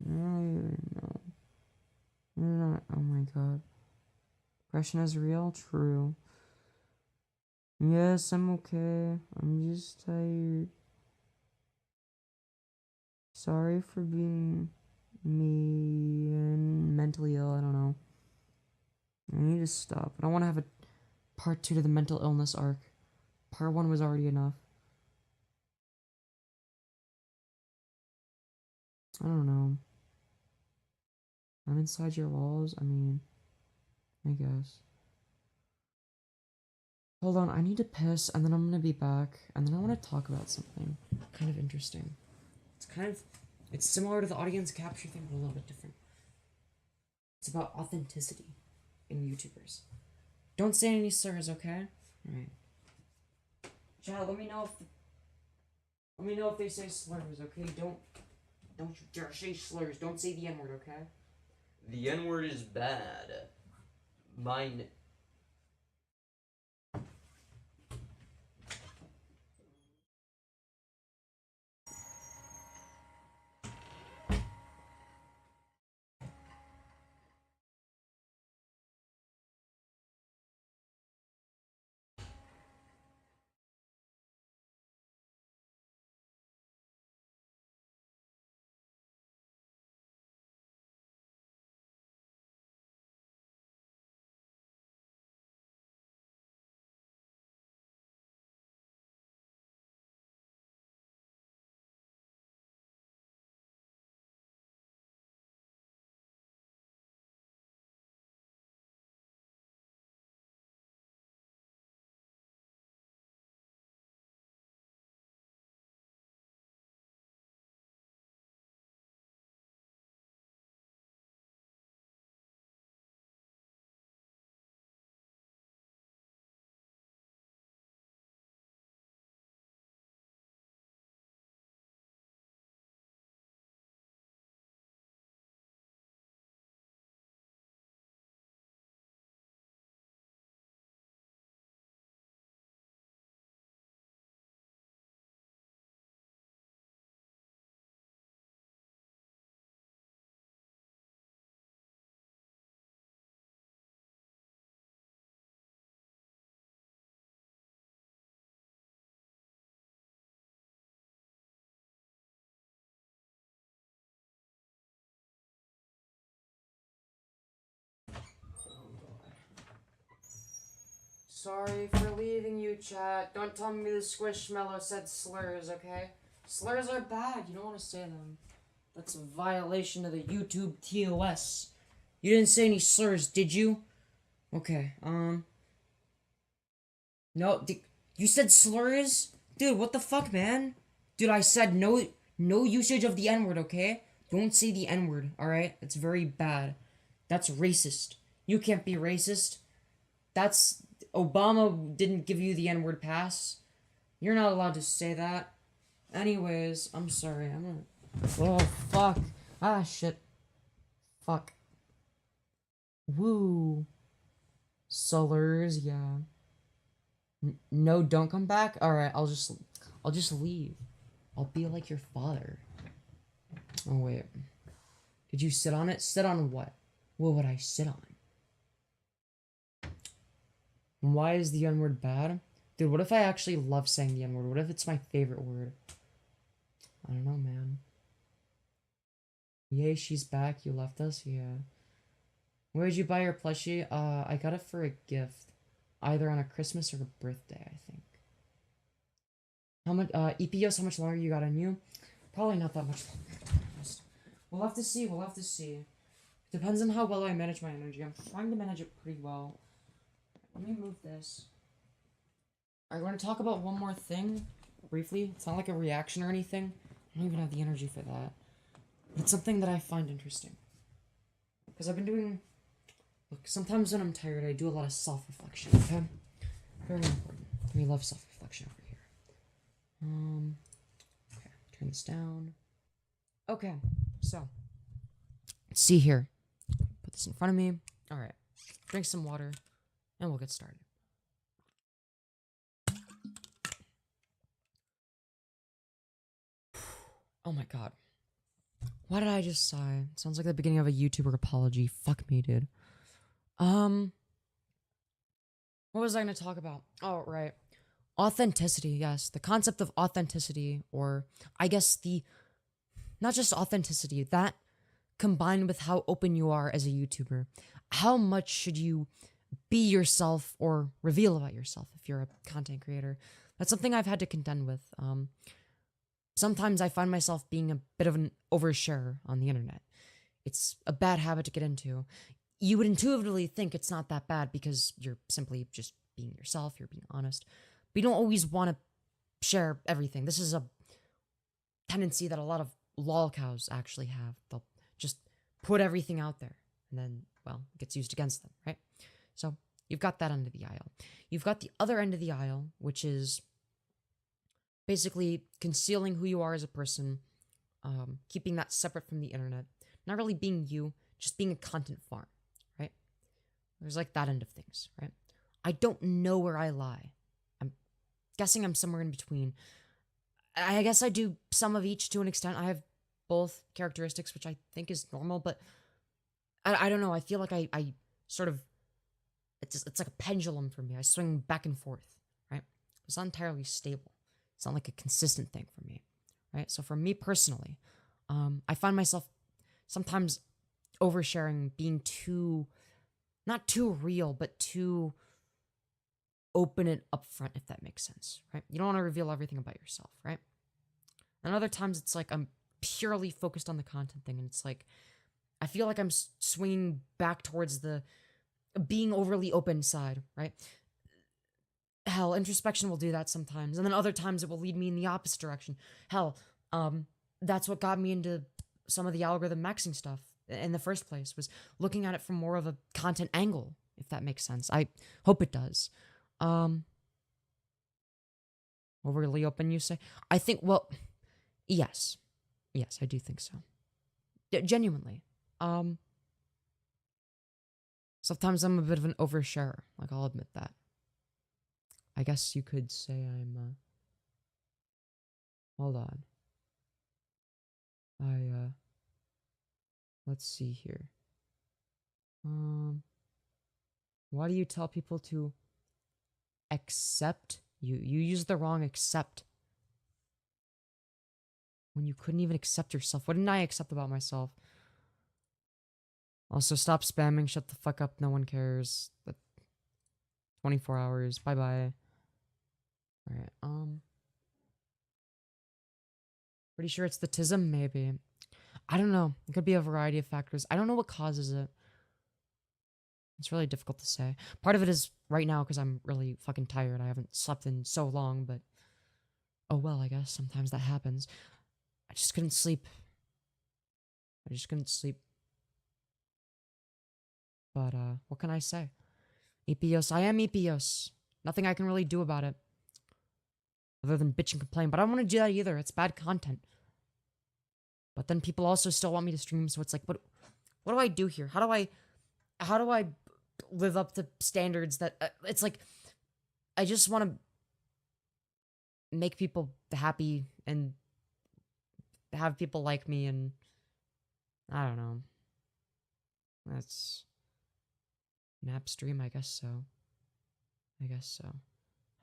I don't even know. I'm not. Oh my god. Depression is real? True. Yes, I'm okay. I'm just tired. Sorry for being me and mentally ill. I don't know. I need to stop. I don't want to have a part 2 to the mental illness arc. Part 1 was already enough. I don't know. I'm inside your walls. I mean, I guess. Hold on, I need to piss, and then I'm gonna be back, and then I want to talk about something kind of interesting. It's similar to the audience capture thing, but a little bit different. It's about authenticity in YouTubers. Don't say any slurs, okay? Alright. Chat, let me know if they say slurs, okay? Don't you dare say slurs. Don't say the N-word, okay?
The N-word is bad. Mine.
Sorry for leaving you, chat. Don't tell me the Squishmallow said slurs, okay? Slurs are bad. You don't want to say them. That's a violation of the YouTube TOS. You didn't say any slurs, did you? Okay, No, you said slurs? Dude, what the fuck, man? Dude, I said no usage of the N-word, okay? Don't say the N-word, alright? It's very bad. That's racist. You can't be racist. Obama didn't give you the N-word pass. You're not allowed to say that. Anyways, I'm sorry. Oh, fuck. Ah, shit. Fuck. Woo. Slurs, yeah. No, don't come back? Alright, I'll just leave. I'll be like your father. Oh, wait. Did you sit on it? Sit on what? What would I sit on? Why is the N-word bad? Dude, what if I actually love saying the N-word? What if it's my favorite word? I don't know, man. Yay, she's back. You left us? Yeah. Where did you buy your plushie? I got it for a gift. Either on a Christmas or a birthday, I think. How much, EPOs, how much longer you got on you? Probably not that much longer, to be honest. We'll have to see, we'll have to see. Depends on how well I manage my energy. I'm trying to manage it pretty well. Let me move this. Alright, we're gonna talk about one more thing, briefly. It's not like a reaction or anything. I don't even have the energy for that. But it's something that I find interesting. Because I've been doing... Look, sometimes when I'm tired, I do a lot of self-reflection, okay? Very important. We love self-reflection over here. Okay, turn this down. Okay, so. Let's see here. Put this in front of me. Alright, drink some water. And we'll get started. Oh my god. Why did I just sigh? Sounds like the beginning of a YouTuber apology. Fuck me, dude.
What was I going to talk about? Oh, right. Authenticity, yes. The concept of authenticity, or I guess not just authenticity, that combined with how open you are as a YouTuber. How much should you be yourself or reveal about yourself if you're a content creator? That's something I've had to contend with. Sometimes I find myself being a bit of an oversharer on the internet. It's a bad habit to get into. You would intuitively think it's not that bad because you're simply just being yourself, you're being honest. But you don't always want to share everything. This is a tendency that a lot of lolcows actually have. They'll just put everything out there, and then, well, it gets used against them, right? So you've got that end of the aisle. You've got the other end of the aisle, which is basically concealing who you are as a person, keeping that separate from the internet, not really being you, just being a content farm, right? There's like that end of things, right? I don't know where I lie. I'm guessing I'm somewhere in between. I guess I do some of each to an extent. I have both characteristics, which I think is normal, but I don't know. I feel like I sort of, it's like a pendulum for me. I swing back and forth, right? It's not entirely stable. It's not like a consistent thing for me, right? So for me personally, I find myself sometimes oversharing, being too, not too real, but too open and upfront, if that makes sense, right? You don't want to reveal everything about yourself, right? And other times it's like I'm purely focused on the content thing, and it's like I feel like I'm swinging back towards the being overly open side, right? Hell, introspection will do that sometimes, and then other times it will lead me in the opposite direction. Hell, that's what got me into some of the algorithm maxing stuff in the first place, was looking at it from more of a content angle, if that makes sense. I hope it does. Overly open, you say? I think, well, yes. Yes, I do think so. Genuinely. Sometimes I'm a bit of an oversharer. Like, I'll admit that. I guess you could say I'm, hold on. Let's see here. Why do you tell people to accept you? You use the wrong accept. When you couldn't even accept yourself. What didn't I accept about myself? Also, stop spamming. Shut the fuck up. No one cares. 24 hours. Bye-bye. Alright, pretty sure it's the tism, maybe. I don't know. It could be a variety of factors. I don't know what causes it. It's really difficult to say. Part of it is right now because I'm really fucking tired. I haven't slept in so long, but oh well, I guess sometimes that happens. I just couldn't sleep. But, what can I say? Epios. I am Epios. Nothing I can really do about it. Other than bitch and complain. But I don't want to do that either. It's bad content. But then people also still want me to stream, so it's like, what do I do here? How do I live up to standards that, it's like, I just want to make people happy and have people like me, and I don't know. That's nap stream, I guess so.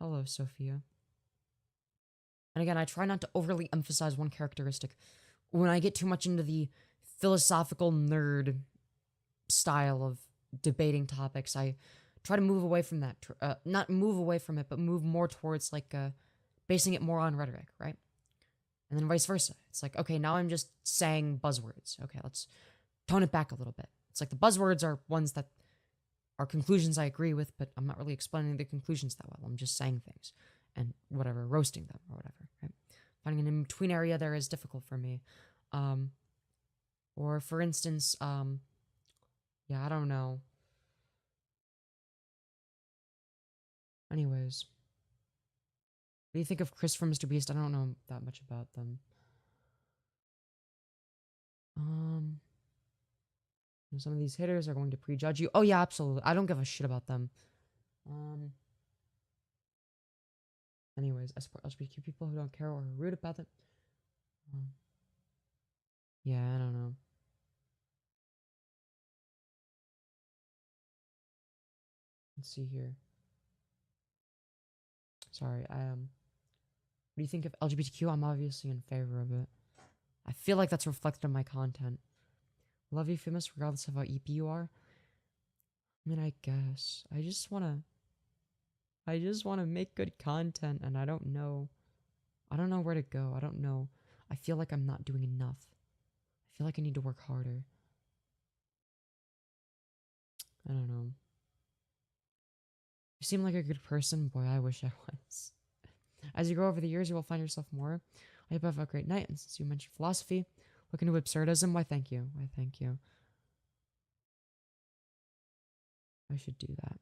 Hello, Sophia. And again, I try not to overly emphasize one characteristic. When I get too much into the philosophical nerd style of debating topics, I try to move away from that. Not move away from it, but move more towards, like, basing it more on rhetoric, right? And then vice versa. It's like, okay, now I'm just saying buzzwords. Okay, let's tone it back a little bit. It's like the buzzwords are ones that are conclusions I agree with, but I'm not really explaining the conclusions that well. I'm just saying things and whatever, roasting them or whatever, right? Finding an in-between area there is difficult for me. Or for instance, yeah, I don't know. Anyways. What do you think of Chris from Mr. Beast? I don't know that much about them. Some of these hitters are going to prejudge you. Oh yeah, absolutely. I don't give a shit about them. Anyways, I support LGBTQ people who don't care or are rude about them. Yeah, I don't know. Let's see here. Sorry, what do you think of LGBTQ? I'm obviously in favor of it. I feel like that's reflected in my content. Love you, Femyoz, regardless of how EP you are. I mean, I guess. I just wanna make good content, and I don't know where to go. I don't know. I feel like I'm not doing enough. I feel like I need to work harder. I don't know. You seem like a good person. Boy, I wish I was. As you grow over the years, you will find yourself more. I hope you have a great night. And since you mentioned philosophy, look into absurdism. Why, thank you. Why, thank you. I should do that.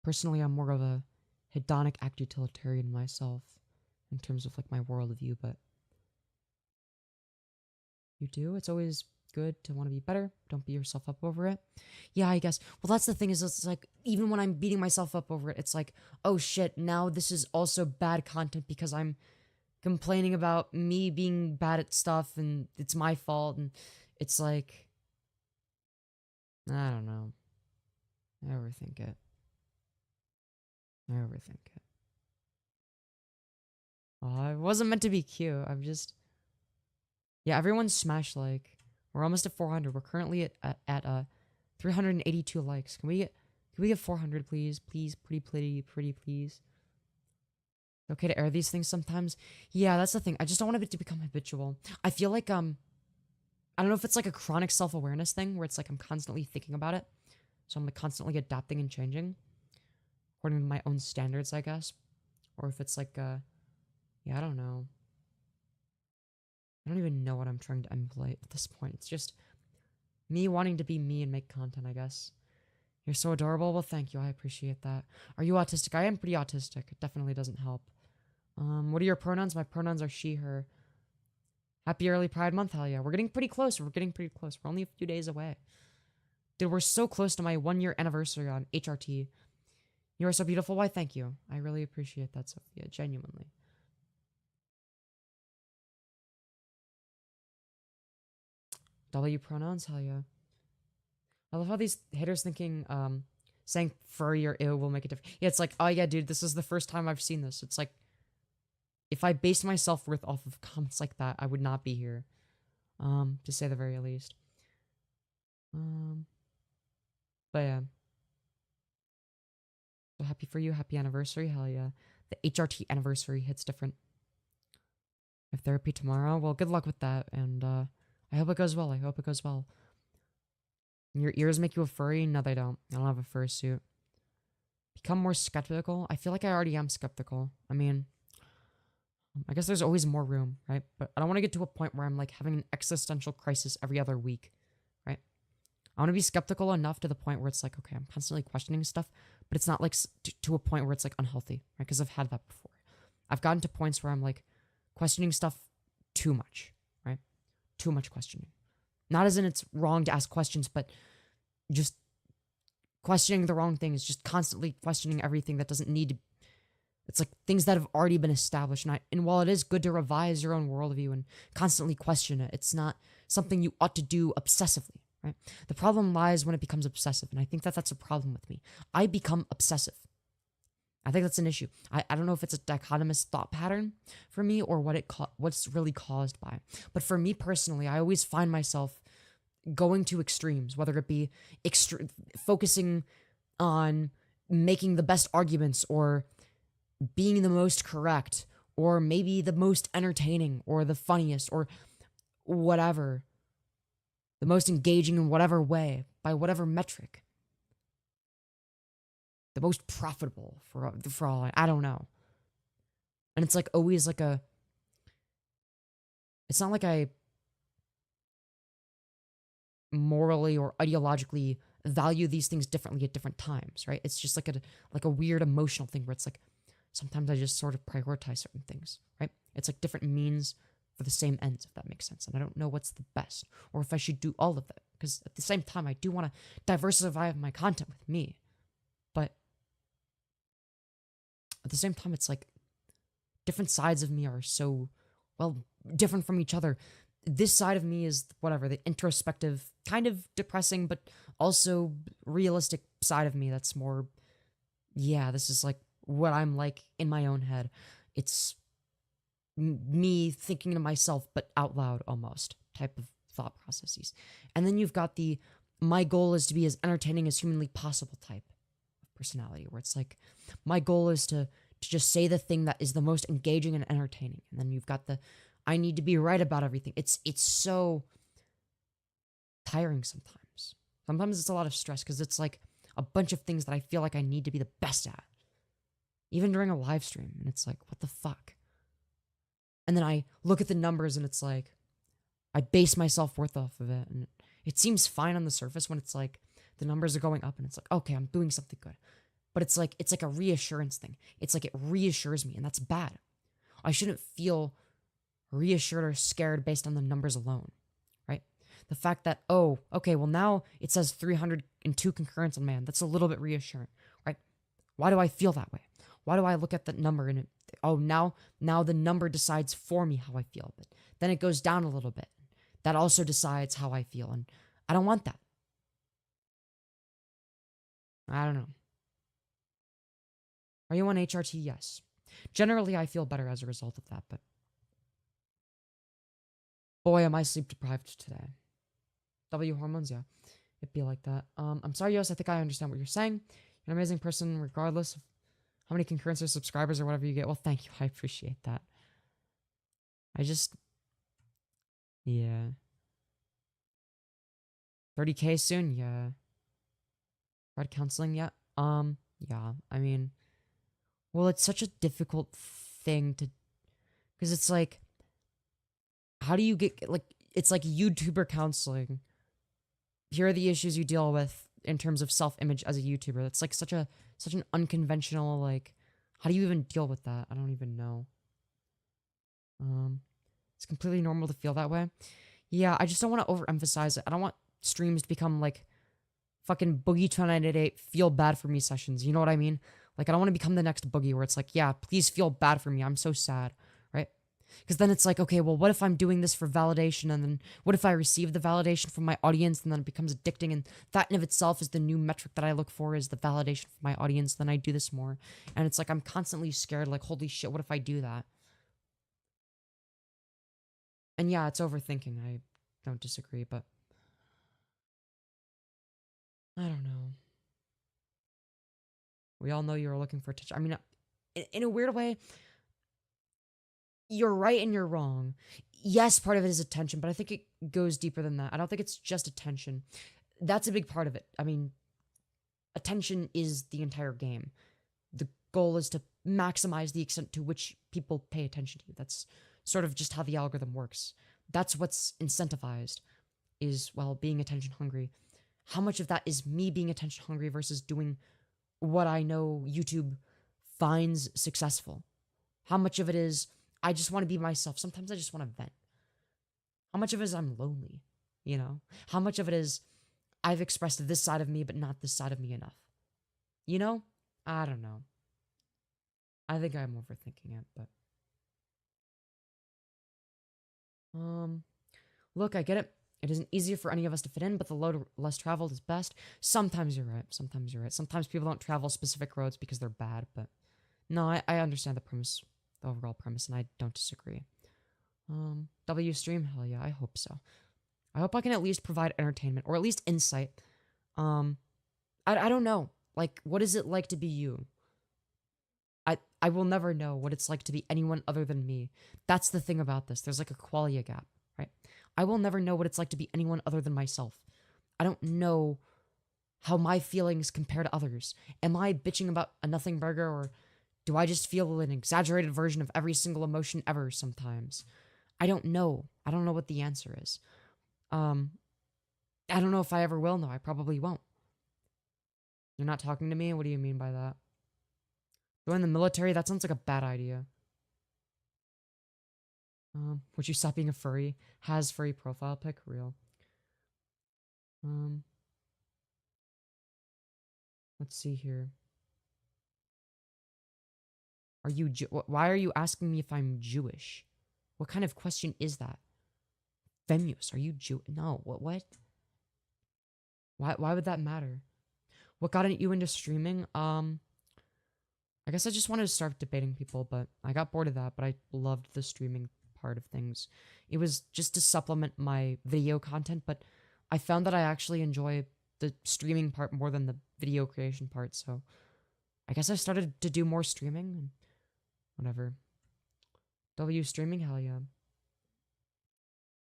Personally, I'm more of a hedonic act utilitarian myself in terms of like my worldview, but you do. It's always good to want to be better. Don't beat yourself up over it. Yeah, I guess. Well, that's the thing is it's like even when I'm beating myself up over it, it's like, oh shit, now this is also bad content because I'm complaining about me being bad at stuff and it's my fault, and it's like, I don't know. I overthink it. Oh, it wasn't meant to be cute. I'm just... Yeah, everyone smash like. We're almost at 400. We're currently at 382 likes. Can we get 400, please? Please, pretty, please. Okay to air these things sometimes. Yeah, that's the thing. I just don't want it to become habitual. I feel like I don't know if it's like a chronic self-awareness thing where it's like I'm constantly thinking about it. So I'm like constantly adapting and changing according to my own standards, I guess. Or if it's like yeah, I don't know. I don't even know what I'm trying to emulate at this point. It's just me wanting to be me and make content, I guess. You're so adorable. Well, thank you. I appreciate that. Are you autistic? I am pretty autistic. It definitely doesn't help. What are your pronouns? My pronouns are she, her. Happy early Pride Month, hell yeah. We're getting pretty close. We're only a few days away. Dude, we're so close to my 1-year anniversary on HRT. You are so beautiful. Why, thank you. I really appreciate that, Sophia. Genuinely. W pronouns, hell yeah. I love how these haters thinking, saying furry or ew will make a difference. Yeah, it's like, oh yeah, dude, this is the first time I've seen this. It's like, if I based my self-worth off of comments like that, I would not be here. To say the very least. But yeah. So happy for you, happy anniversary, hell yeah. The HRT anniversary hits different. I have therapy tomorrow. Well, good luck with that, and I hope it goes well. Your ears make you a furry? No, they don't. I don't have a fursuit. Become more skeptical? I feel like I already am skeptical. I mean, I guess there's always more room, right? But I don't want to get to a point where I'm like having an existential crisis every other week, right? I want to be skeptical enough to the point where it's like, okay, I'm constantly questioning stuff, but it's not like to a point where it's like unhealthy, right? Because I've had that before. I've gotten to points where I'm like questioning stuff too much, right? Too much questioning. Not as in it's wrong to ask questions, but just questioning the wrong things, just constantly questioning everything that doesn't need to. It's like things that have already been established. And while it is good to revise your own worldview and constantly question it, it's not something you ought to do obsessively, right? The problem lies when it becomes obsessive, and I think that that's a problem with me. I become obsessive. I think that's an issue. I don't know if it's a dichotomous thought pattern for me or what's really caused by. But for me personally, I always find myself going to extremes, whether it be focusing on making the best arguments or being the most correct or maybe the most entertaining or the funniest or whatever, the most engaging in whatever way, by whatever metric. The most profitable for all, I don't know. And it's like always like it's not like I morally or ideologically value these things differently at different times, right? It's just like a weird emotional thing where it's like, sometimes I just sort of prioritize certain things, right? It's like different means for the same ends, if that makes sense. And I don't know what's the best or if I should do all of them. Because at the same time, I do want to diversify my content with me. But at the same time, it's like different sides of me are so, well, different from each other. This side of me is whatever, the introspective, kind of depressing, but also realistic side of me that's more, yeah, this is like what I'm like in my own head. It's me thinking to myself, but out loud almost type of thought processes. And then you've got the my goal is to be as entertaining as humanly possible type of personality, where it's like my goal is to just say the thing that is the most engaging and entertaining. And then you've got the I need to be right about everything. It's so tiring sometimes. Sometimes it's a lot of stress because it's like a bunch of things that I feel like I need to be the best at. Even during a live stream, and it's like, what the fuck? And then I look at the numbers and it's like, I base my self-worth off of it. And it seems fine on the surface when it's like, the numbers are going up and it's like, okay, I'm doing something good. But it's like a reassurance thing. It's like it reassures me, and that's bad. I shouldn't feel reassured or scared based on the numbers alone, right? The fact that, oh, okay, well now it says 302 concurrents on man. That's a little bit reassuring, right? Why do I feel that way? Why do I look at that number and now the number decides for me how I feel, but then it goes down a little bit. That also decides how I feel, and I don't want that. I don't know. Are you on HRT? Yes. Generally, I feel better as a result of that, but boy, am I sleep deprived today. W hormones, yeah. It'd be like that. I'm sorry, Yos, I think I understand what you're saying. You're an amazing person regardless of how many concurrents or subscribers or whatever you get. Well, thank you. I appreciate that. Yeah. 30K soon? Yeah. Red counseling? Yeah. Yeah. I mean, well, it's such a difficult thing to, because it's like, how do you get, like, it's like YouTuber counseling. Here are the issues you deal with in terms of self-image as a YouTuber. That's like such an unconventional, like, how do you even deal with that? I don't even know. It's completely normal to feel that way. Yeah, I just don't want to overemphasize it. I don't want streams to become like fucking Boogie 2988 feel bad for me sessions. You know what I mean? Like, I don't want to become the next Boogie where it's like, yeah, please feel bad for me. I'm so sad, right? Because then it's like, okay, well, what if I'm doing this for validation? And then what if I receive the validation from my audience and then it becomes addicting? And that in of itself is the new metric that I look for, is the validation from my audience. Then I do this more. And it's like, I'm constantly scared, like, holy shit, what if I do that? And yeah, it's overthinking. I don't disagree, but I don't know. We all know you're looking for attention. I mean, in a weird way, you're right and you're wrong. Yes, part of it is attention, but I think it goes deeper than that. I don't think it's just attention. That's a big part of it. I mean, attention is the entire game. The goal is to maximize the extent to which people pay attention to you. That's sort of just how the algorithm works. That's what's incentivized, is, well, being attention hungry. How much of that is me being attention hungry versus doing what I know YouTube finds successful? How much of it is I just want to be myself? Sometimes I just want to vent. How much of it is I'm lonely? You know? How much of it is I've expressed this side of me, but not this side of me enough? You know? I don't know. I think I'm overthinking it, but look, I get it. It isn't easier for any of us to fit in, but the road less traveled is best. Sometimes you're right. Sometimes you're right. Sometimes people don't travel specific roads because they're bad, but no, I understand the premise, the overall premise, and I don't disagree. W stream? Hell yeah, I hope so. I hope I can at least provide entertainment, or at least insight. I don't know. Like, what is it like to be you? I will never know what it's like to be anyone other than me. That's the thing about this. There's like a qualia gap, right? I will never know what it's like to be anyone other than myself. I don't know how my feelings compare to others. Am I bitching about a nothing burger, or do I just feel an exaggerated version of every single emotion ever sometimes? I don't know. I don't know what the answer is. I don't know if I ever will know. I probably won't. You're not talking to me? What do you mean by that? Join the military? That sounds like a bad idea. Would you stop being a furry? Has furry profile pic? Real. Let's see here. Are you why are you asking me if I'm Jewish? What kind of question is that? Femyoz, are you Jew? No, what? Why would that matter? What got you into streaming? I guess I just wanted to start debating people, but I got bored of that, but I loved the streaming part of things. It was just to supplement my video content, but I found that I actually enjoy the streaming part more than the video creation part, so I guess I started to do more streaming, and whatever. W streaming, hell yeah.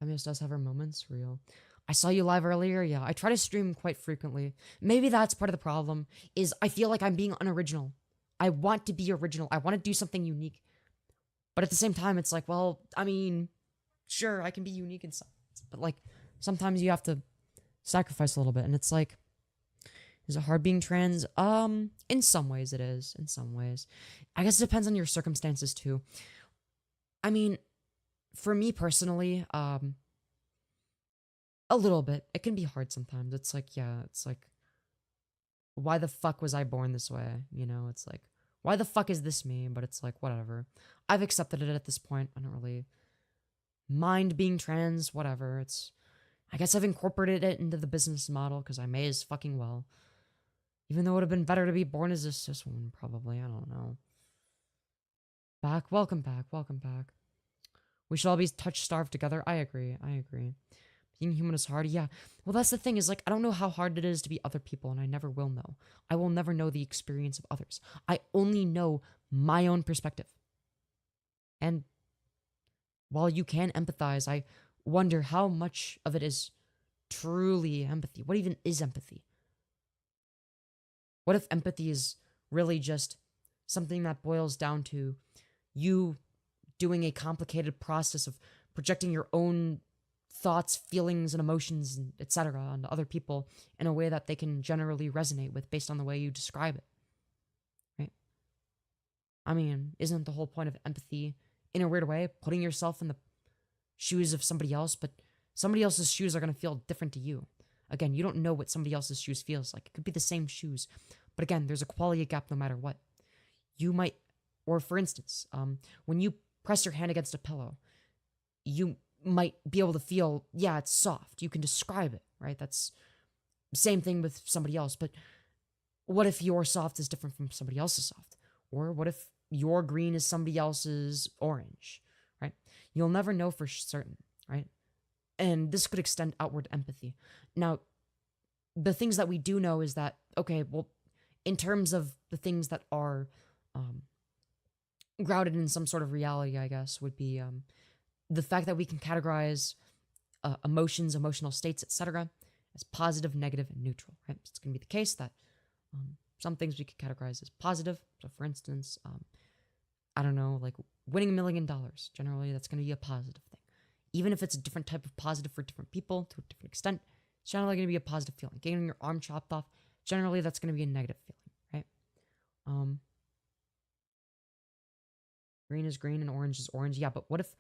Femyoz does have her moments, real. I saw you live earlier, yeah. I try to stream quite frequently. Maybe that's part of the problem, is I feel like I'm being unoriginal. I want to be original. I want to do something unique. But at the same time, it's like, well, I mean, sure, I can be unique in some, but like, sometimes you have to sacrifice a little bit, and it's like, is it hard being trans? In some ways it is, in some ways. I guess it depends on your circumstances too. I mean, for me personally, a little bit. It can be hard sometimes. It's like, yeah, it's like, why the fuck was I born this way? You know, it's like, why the fuck is this me? But it's like, whatever. I've accepted it at this point. I don't really mind being trans, whatever. I guess I've incorporated it into the business model because I may as fucking well. Even though it would have been better to be born as a cis woman, probably. I don't know. Back. Welcome back. Welcome back. We should all be touch-starved together. I agree. I agree. Being human is hard. Yeah. Well, that's the thing is, like, I don't know how hard it is to be other people, and I never will know. I will never know the experience of others. I only know my own perspective. And while you can empathize, I wonder how much of it is truly empathy. What even is empathy? What if empathy is really just something that boils down to you doing a complicated process of projecting your own thoughts, feelings, and emotions, etc. onto other people in a way that they can generally resonate with based on the way you describe it, right? I mean, isn't the whole point of empathy, in a weird way, putting yourself in the shoes of somebody else, but somebody else's shoes are going to feel different to you. Again, you don't know what somebody else's shoes feels like. It could be the same shoes, but again, there's a quality gap no matter what. You might, or for instance, when you press your hand against a pillow, you might be able to feel, yeah, it's soft. You can describe it, right? That's the same thing with somebody else, but what if your soft is different from somebody else's soft? Or what if your green is somebody else's orange, right? You'll never know for certain, right? And this could extend outward empathy. Now, the things that we do know is that, okay, well, in terms of the things that are grounded in some sort of reality, I guess, would be the fact that we can categorize emotions, emotional states, etc. as positive, negative, and neutral, right? It's going to be the case that some things we could categorize as positive. So, for instance, I don't know, like winning $1 million. Generally, that's going to be a positive thing. Even if it's a different type of positive for different people to a different extent, it's generally going to be a positive feeling. Getting your arm chopped off, generally that's going to be a negative feeling, right? Green is green and orange is orange. Yeah, but what if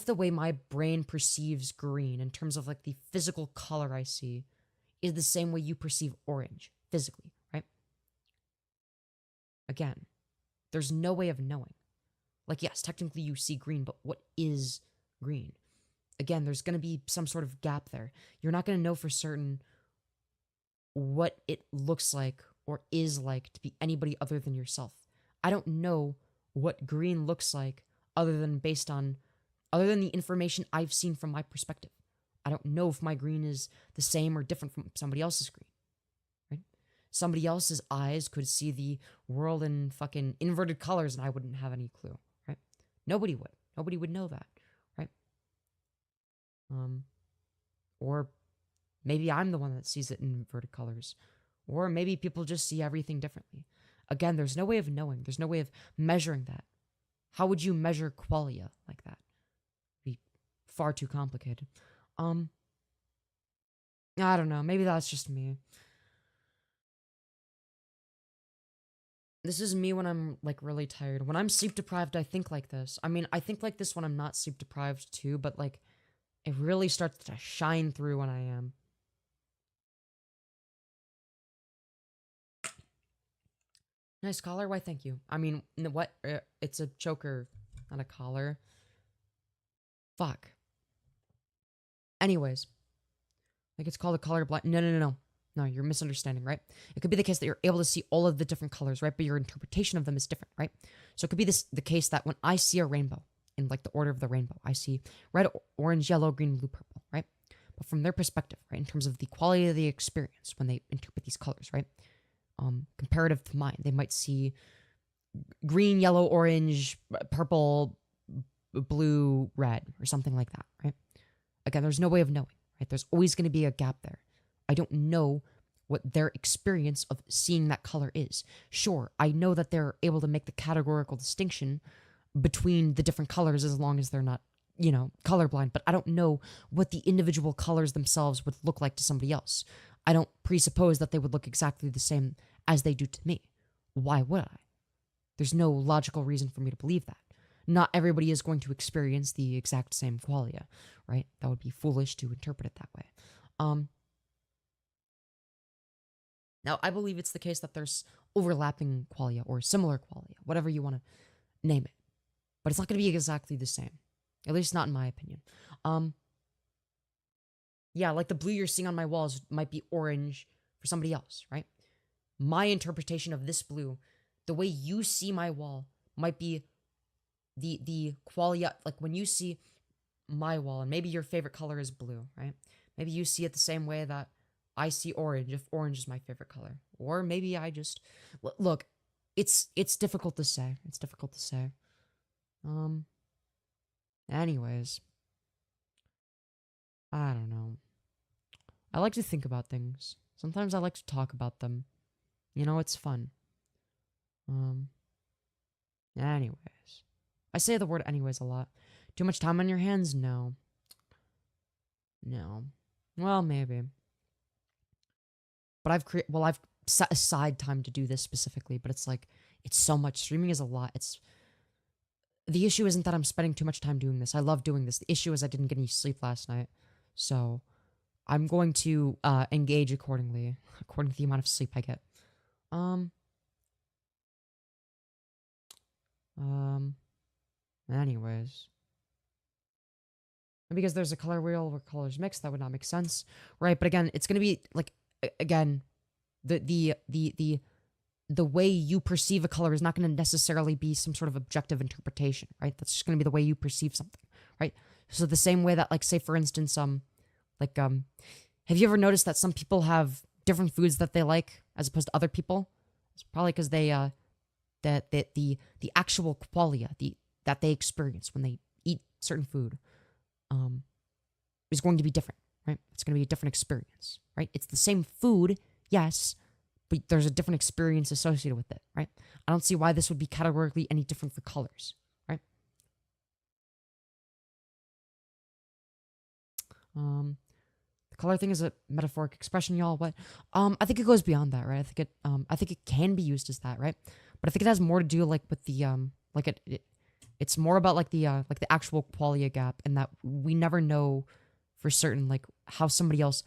the way my brain perceives green in terms of like the physical color I see is the same way you perceive orange physically, right? Again, there's no way of knowing. Like, yes, technically you see green, but what is green? Again, there's going to be some sort of gap there. You're not going to know for certain what it looks like or is like to be anybody other than yourself. I don't know what green looks like other than the information I've seen from my perspective. I don't know if my green is the same or different from somebody else's green, right? Somebody else's eyes could see the world in fucking inverted colors and I wouldn't have any clue, right? Nobody would know that, right? Or maybe I'm the one that sees it in inverted colors, or maybe people just see everything differently. Again, there's no way of knowing. There's no way of measuring that. How would you measure qualia like that? It'd be far too complicated. I don't know. Maybe that's just me. This is me when I'm, like, really tired. When I'm sleep deprived, I think like this. I mean, I think like this when I'm not sleep deprived, too, but, like, it really starts to shine through when I am. Nice collar? Why, thank you. I mean, what? It's a choker, not a collar. Fuck. Anyways. Like, it's called a collar blind. No. No, you're misunderstanding, right? It could be the case that you're able to see all of the different colors, right? But your interpretation of them is different, right? So it could be the case that when I see a rainbow, in like the order of the rainbow, I see red, orange, yellow, green, blue, purple, right? But from their perspective, right, in terms of the quality of the experience when they interpret these colors, right? Comparative to mine, they might see green, yellow, orange, purple, blue, red, or something like that, right? Again, there's no way of knowing, right? There's always going to be a gap there. I don't know what their experience of seeing that color is. Sure, I know that they're able to make the categorical distinction between the different colors as long as they're not, colorblind, but I don't know what the individual colors themselves would look like to somebody else. I don't presuppose that they would look exactly the same as they do to me. Why would I? There's no logical reason for me to believe that. Not everybody is going to experience the exact same qualia, right? That would be foolish to interpret it that way. Now, I believe it's the case that there's overlapping qualia or similar qualia, whatever you want to name it. But it's not going to be exactly the same. At least not in my opinion. Yeah, like the blue you're seeing on my walls might be orange for somebody else, right? My interpretation of this blue, the way you see my wall, might be the qualia, like when you see my wall, and maybe your favorite color is blue, right? Maybe you see it the same way that I see orange, if orange is my favorite color. Or maybe I just... Look, it's difficult to say. It's difficult to say. Anyways. I don't know. I like to think about things. Sometimes I like to talk about them. It's fun. Anyways. I say the word anyways a lot. Too much time on your hands? No. No. Well, maybe. But I've set aside time to do this specifically, but it's so much. Streaming is a lot. The issue isn't that I'm spending too much time doing this. I love doing this. The issue is I didn't get any sleep last night. So I'm going to engage accordingly, according to the amount of sleep I get. Anyways. Because there's a color wheel where colors mix, that would not make sense. Right, but again, it's gonna be again, the way you perceive a color is not going to necessarily be some sort of objective interpretation, right? That's just going to be the way you perceive something, right? So the same way that, say for instance, have you ever noticed that some people have different foods that they like as opposed to other people? It's probably because they that the actual qualia that they experience when they eat certain food is going to be different, right? It's going to be a different experience, right? It's the same food, yes, but there's a different experience associated with it, right? I don't see why this would be categorically any different for colors, right? The color thing is a metaphoric expression, y'all. What? I think it goes beyond that, right? I think it can be used as that, right? But I think it has more to do with the it's more about the actual qualia gap, and that we never know for certain how somebody else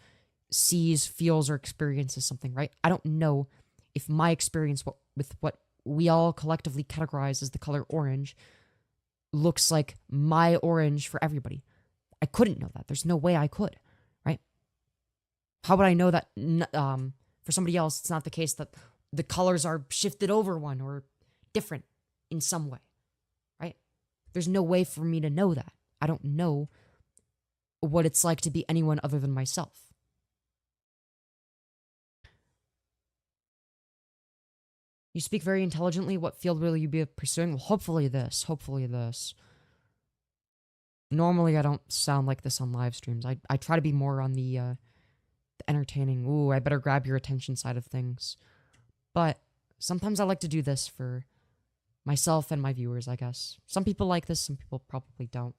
sees, feels, or experiences something, right? I don't know if my experience with what we all collectively categorize as the color orange looks like my orange for everybody. I couldn't know that. There's no way I could, right? How would I know that for somebody else it's not the case that the colors are shifted over one or different in some way, right? There's no way for me to know that. I don't know what it's like to be anyone other than myself. You speak very intelligently. What field will you be pursuing? Well, hopefully this. Hopefully this. Normally, I don't sound like this on live streams. I try to be more on the entertaining, ooh, I better grab your attention side of things. But sometimes I like to do this for myself and my viewers, I guess. Some people like this, some people probably don't.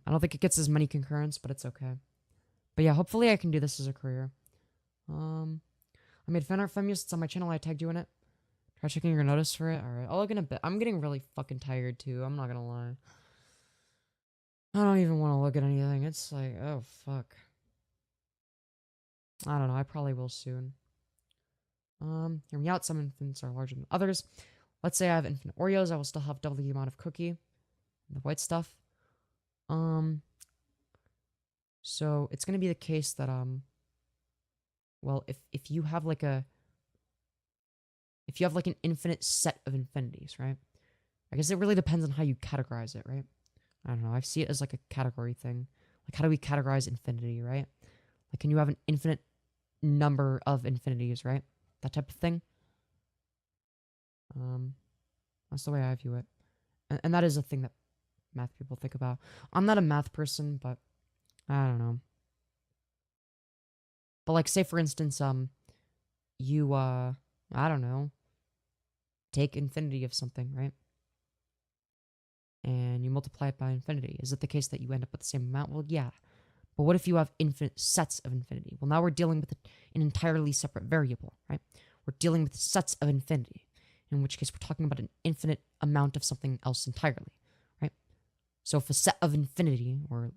I don't think it gets as many concurrents, but it's okay. But yeah, hopefully I can do this as a career. I made fan art Femyoz. It's on my channel. I tagged you in it. Try checking your notice for it. Alright, I'll look in a bit. I'm getting really fucking tired too. I'm not gonna lie. I don't even want to look at anything. It's oh fuck. I don't know. I probably will soon. Hear me out. Some infants are larger than others. Let's say I have infinite Oreos. I will still have double the amount of cookie. The white stuff. So it's gonna be the case that Well, if you have like an infinite set of infinities, right? I guess it really depends on how you categorize it, right? I don't know. I see it as like a category thing. Like, how do we categorize infinity, right? Like, can you have an infinite number of infinities, right? That type of thing. That's the way I view it. And that is a thing that math people think about. I'm not a math person, but I don't know. But like, say for instance, you, I don't know, take infinity of something, right? And you multiply it by infinity. Is it the case that you end up with the same amount? Well, yeah. But what if you have infinite sets of infinity? Well, now we're dealing with an entirely separate variable, right? We're dealing with sets of infinity, in which case we're talking about an infinite amount of something else entirely, right? So if a set of infinity or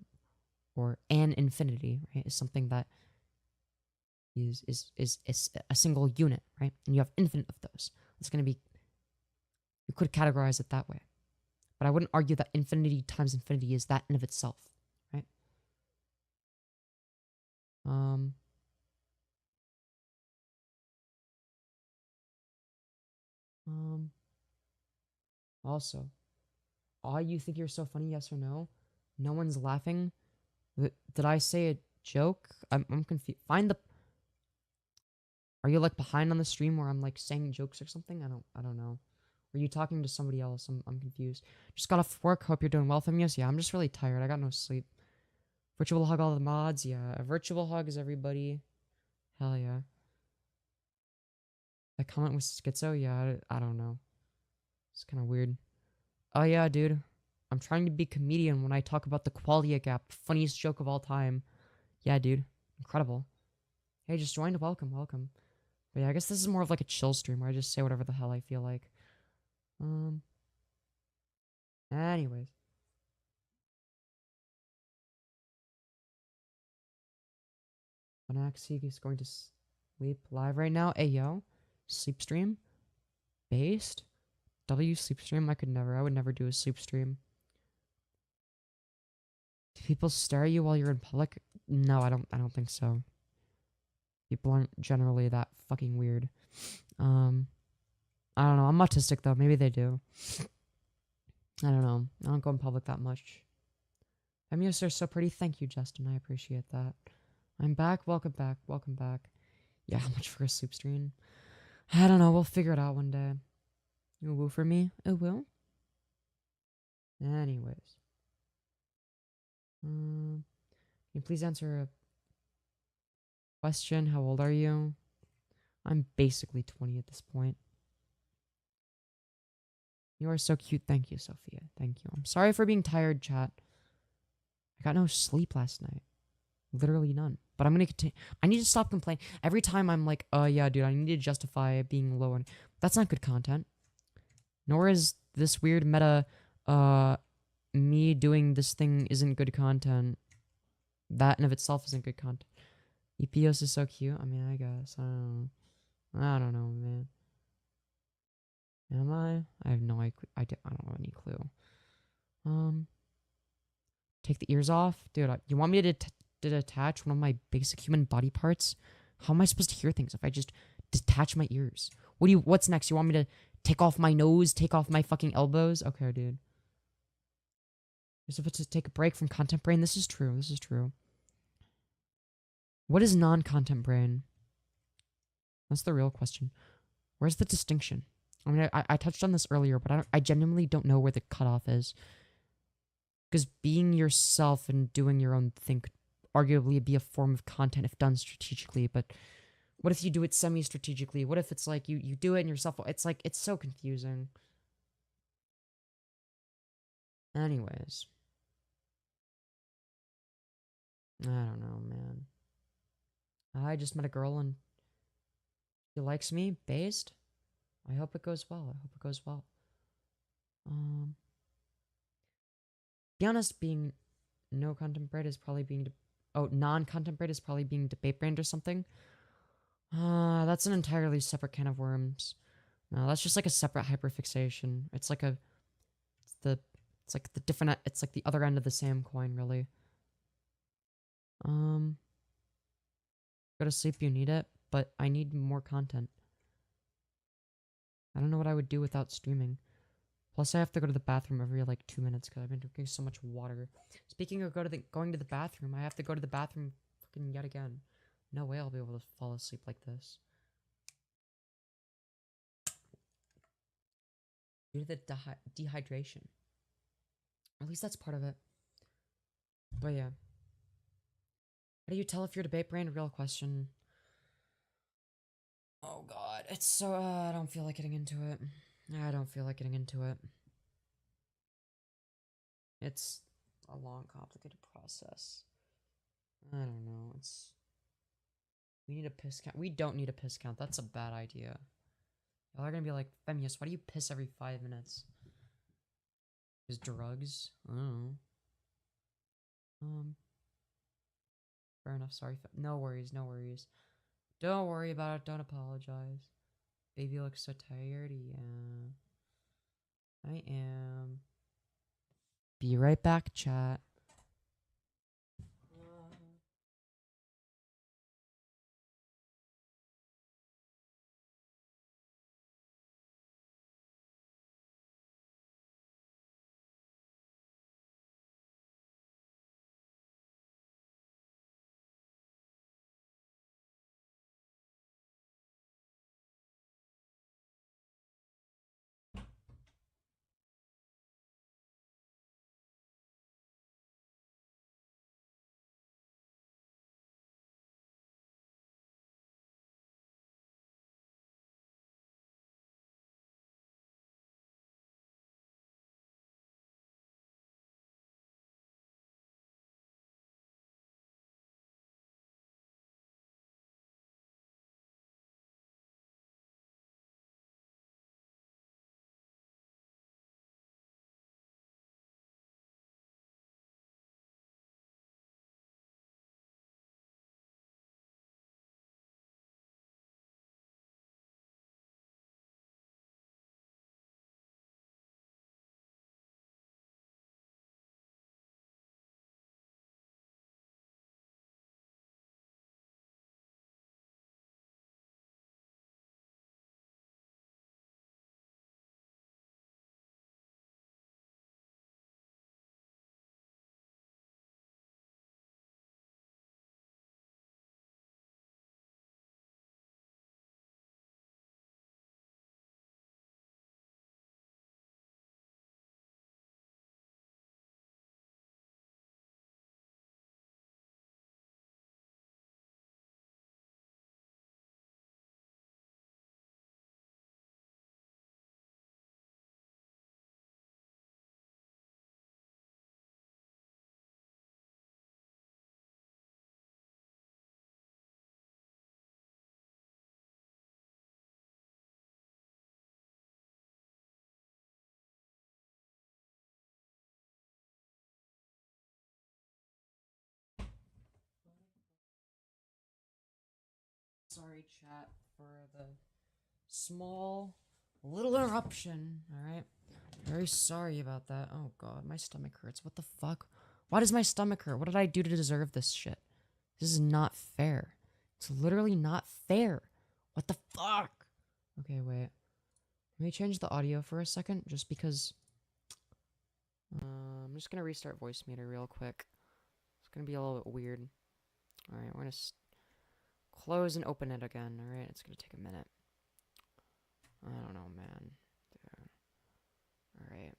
an infinity, right, is something that is a single unit, right? And you have infinite of those. It's going to be, you could categorize it that way. But I wouldn't argue that infinity times infinity is that in of itself, right? Also, you think you're so funny, yes or no? No one's laughing. Did I say a joke? I'm confused. Are you like behind on the stream where I'm like saying jokes or something? I don't know. Were you talking to somebody else? I'm confused. Just got off work. Hope you're doing well, Femyoz. Yeah, I'm just really tired. I got no sleep. Virtual hug all the mods. Yeah, a virtual hug is everybody. Hell yeah. That comment was schizo? Yeah, I don't know. It's kind of weird. Oh yeah, dude. I'm trying to be comedian when I talk about the qualia gap. Funniest joke of all time. Yeah, dude. Incredible. Hey, just joined. Welcome, welcome. But yeah, I guess this is more of like a chill stream where I just say whatever the hell I feel like. Anyways. Anaxi is going to sleep live right now. Hey, yo. Sleep stream? Based? W sleep stream? I would never do a sleep stream. Do people stare at you while you're in public? No, I don't think so. People aren't generally that fucking weird. I don't know. I'm autistic though. Maybe they do. I don't know. I don't go in public that much. Femyoz are so pretty. Thank you, Justin. I appreciate that. I'm back. Welcome back. Welcome back. Yeah, how much for a sleep stream? I don't know. We'll figure it out one day. You woo for me? It will. Anyways. Can you please answer a question? How old are you? I'm basically 20 at this point. You are so cute. Thank you, Sophia. Thank you. I'm sorry for being tired, chat. I got no sleep last night. Literally none. But I'm gonna continue. I need to stop complaining. Every time I'm like, oh yeah, dude, I need to justify being low. And that's not good content. Nor is this weird meta, me doing this thing isn't good content. That in of itself isn't good content. EPOS is so cute. I mean, I guess. I don't know, man. Am I? I have no idea. I don't have any clue. Take the ears off? Dude, you want me to detach one of my basic human body parts? How am I supposed to hear things if I just detach my ears? What's next? You want me to take off my nose? Take off my fucking elbows? Okay, dude. You're supposed to take a break from content brain? This is true. This is true. What is non-content brain? That's the real question. Where's the distinction? I mean, I touched on this earlier, but I genuinely don't know where the cutoff is. Because being yourself and doing your own thing could arguably be a form of content if done strategically, but what if you do it semi-strategically? What if it's like you do it in yourself? It's like, it's so confusing. Anyways. I don't know, man. I just met a girl and she likes me, based. I hope it goes well. I hope it goes well. Be honest, being no content braid is probably being non-content braid is probably being debate brand or something. That's an entirely separate can of worms. No, that's just like a separate hyperfixation. It's like the other end of the same coin, really. Go to sleep, you need it. but I need more content. I don't know what I would do without streaming. Plus, I have to go to the bathroom every like 2 minutes because I've been drinking so much water. Speaking of going to the bathroom, I have to go to the bathroom fucking yet again. No way I'll be able to fall asleep like this. Due to the dehydration. At least that's part of it. But yeah. How do you tell if you're debate brain? Real question. Oh god, it's so I don't feel like getting into it. I don't feel like getting into it. It's a long, complicated process. I don't know. We need a piss count. We don't need a piss count. That's a bad idea. Y'all are gonna be like, Femyoz, why do you piss every 5 minutes? Is drugs? I don't know. Fair enough. Sorry. No worries. No worries. Don't worry about it. Don't apologize. Baby looks so tired. Yeah. I am. Be right back, chat. Sorry, chat, for the small little interruption, alright? Very sorry about that. Oh god, my stomach hurts. What the fuck? Why does my stomach hurt? What did I do to deserve this shit? This is not fair. It's literally not fair. What the fuck? Okay, wait. Let me change the audio for a second, just because... I'm just gonna restart voice meter real quick. It's gonna be a little bit weird. Alright, we're gonna close and open it again, alright? It's gonna take a minute. I don't know, man. Alright.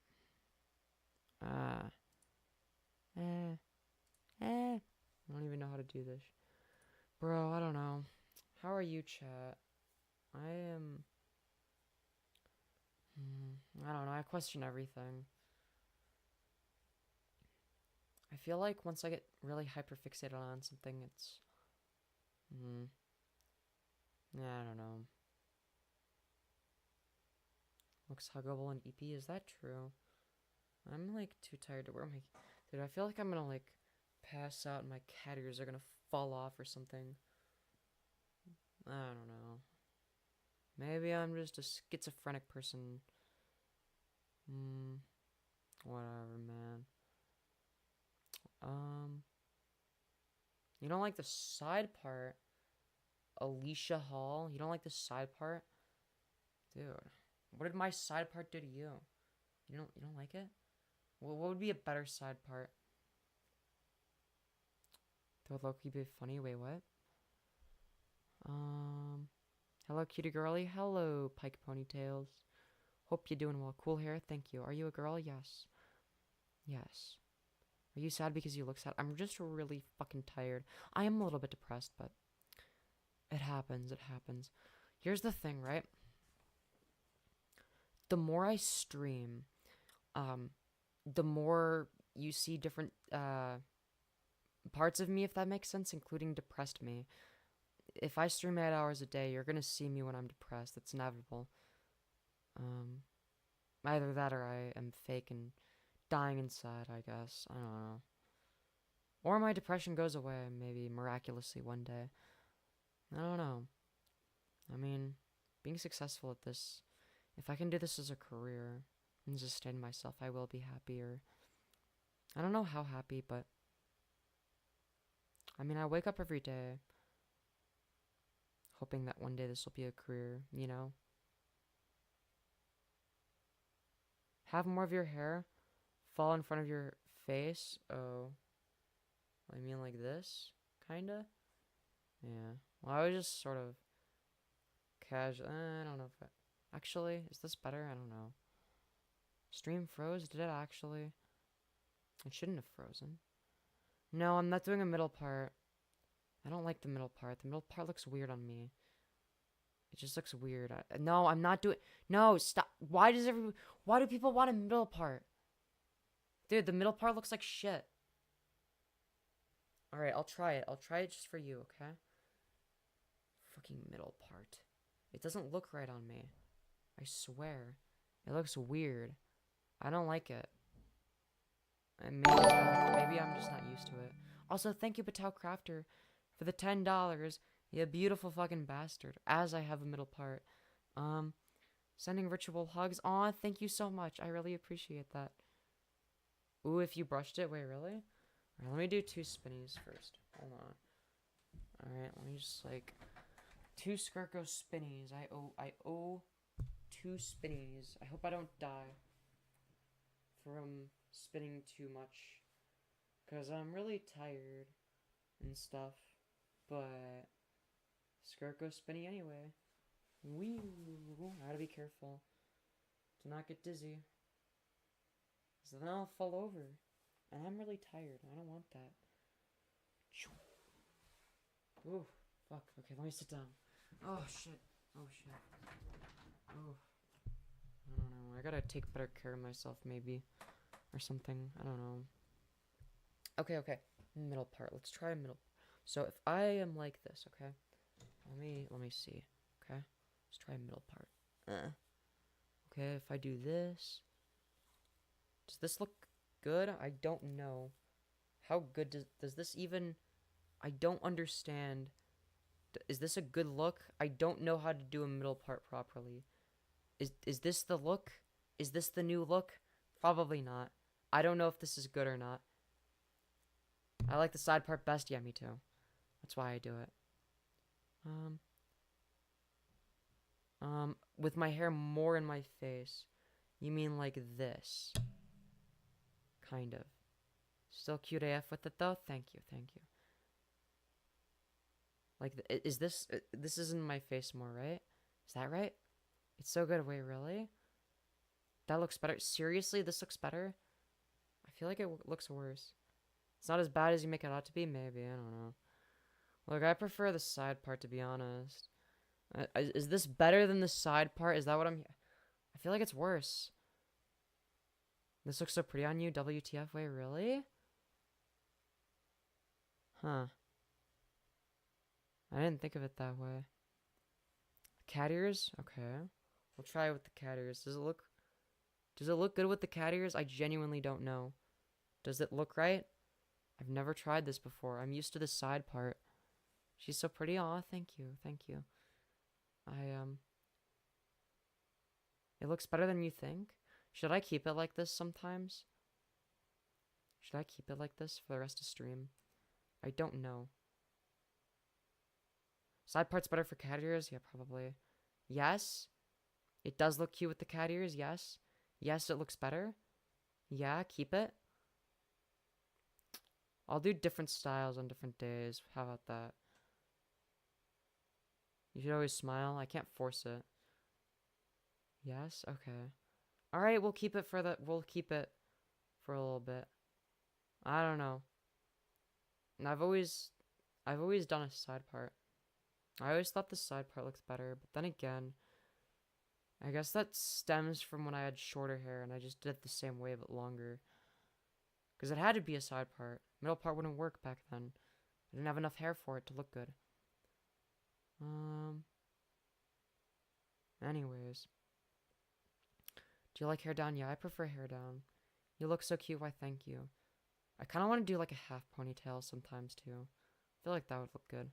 I don't even know how to do this. Bro, I don't know. How are you, chat? I am... I don't know, I question everything. I feel like once I get really hyperfixated on something, it's... I don't know. Looks huggable and EP, is that true? I'm like too tired to wear my... Dude, I feel like I'm gonna like pass out and my cat ears are gonna fall off or something. I don't know. Maybe I'm just a schizophrenic person. Whatever, man. You don't like the side part?
Alicia Hall. You don't like the side part? Dude, what did my side part do to you? You don't like it? Well, what would be a better side part? That would low-key be funny. Wait, what? Hello, cutie girly. Hello, Pike Ponytails. Hope you're doing well. Cool hair. Thank you. Are you a girl? Yes. Yes. Are you sad because you look sad? I'm just really fucking tired. I am a little bit depressed, but it happens. It happens. Here's the thing, right? The more I stream, the more you see different parts of me, if that makes sense, including depressed me. If I stream 8 hours a day, you're gonna see me when I'm depressed. It's inevitable. Either that or I am fake and dying inside, I guess. I don't know. Or my depression goes away, maybe miraculously one day. I don't know. I mean, being successful at this, if I can do this as a career and sustain myself, I will be happier. I don't know how happy, but I mean, I wake up every day hoping that one day this will be a career, you know? Have more of your hair fall in front of your face. Oh. I mean like this? Kinda? Yeah. Well, I was just sort of casual. I don't know if actually, is this better? I don't know. Stream froze? Did it actually? It shouldn't have frozen. No, I'm not doing a middle part. I don't like the middle part. The middle part looks weird on me. It just looks weird. No, I'm not doing... No, stop. Why do people want a middle part? Dude, the middle part looks like shit. Alright, I'll try it. I'll try it just for you, okay? Fucking middle part. It doesn't look right on me. I swear. It looks weird. I don't like it. And maybe I'm just not used to it. Also, thank you, Patel Crafter, for the $10. You beautiful fucking bastard. As I have a middle part. Sending ritual hugs. Aw, thank you so much. I really appreciate that. Ooh, if you brushed it. Wait, really? Alright, let me do 2 spinnies first. Hold on. Alright, let me just like 2 Skirko spinnies. I owe 2 spinnies. I hope I don't die from spinning too much, because I'm really tired and stuff, but Skirko spinny anyway. Wee, I gotta be careful to not get dizzy, because then I'll fall over, and I'm really tired. I don't want that. Ooh, fuck. Okay, let me sit down. Oh shit. Oh shit. Oh. I don't know. I gotta take better care of myself, maybe. Or something. I don't know. Okay, okay. Middle part. Let's try a middle. So if I am like this, okay? Let me see. Okay? Let's try a middle part. Okay, if I do this. Does this look good? I don't know. How good does this even... I don't understand. Is this a good look? I don't know how to do a middle part properly. Is this the look? Is this the new look? Probably not. I don't know if this is good or not. I like the side part best. Yeah, me too. That's why I do it. With my hair more in my face. You mean like this? Kind of. Still cute AF with it though? Thank you, thank you. Like, is this... this is in my face more, right? Is that right? It's so good. Wait, really? That looks better. Seriously, this looks better? I feel like it looks worse. It's not as bad as you make it out to be, maybe. I don't know. Look, I prefer the side part, to be honest. Is this better than the side part? Is that what I'm... I feel like it's worse. This looks so pretty on you. WTF, wait, really? Huh. I didn't think of it that way. Cat ears? Okay. We'll try it with the cat ears. Does it look good with the cat ears? I genuinely don't know. Does it look right? I've never tried this before. I'm used to the side part. She's so pretty. Aw, thank you. Thank you. It looks better than you think. Should I keep it like this sometimes? Should I keep it like this for the rest of stream? I don't know.
Side part's better for cat ears? Yeah, probably. Yes. It does look cute with the cat ears, yes. Yes, it looks better. Yeah, keep it. I'll do different styles on different days. How about that? You should always smile. I can't force it. Yes? Okay. Alright, we'll keep it for a little bit. I don't know. And I've always done a side part. I always thought the side part looks better, but then again, I guess that stems from when I had shorter hair and I just did it the same way but longer. Because it had to be a side part. Middle part wouldn't work back then. I didn't have enough hair for it to look good. Anyways. Do you like hair down? Yeah, I prefer hair down. You look so cute, why thank you. I kind of want to do like a half ponytail sometimes too. I feel like that would look good.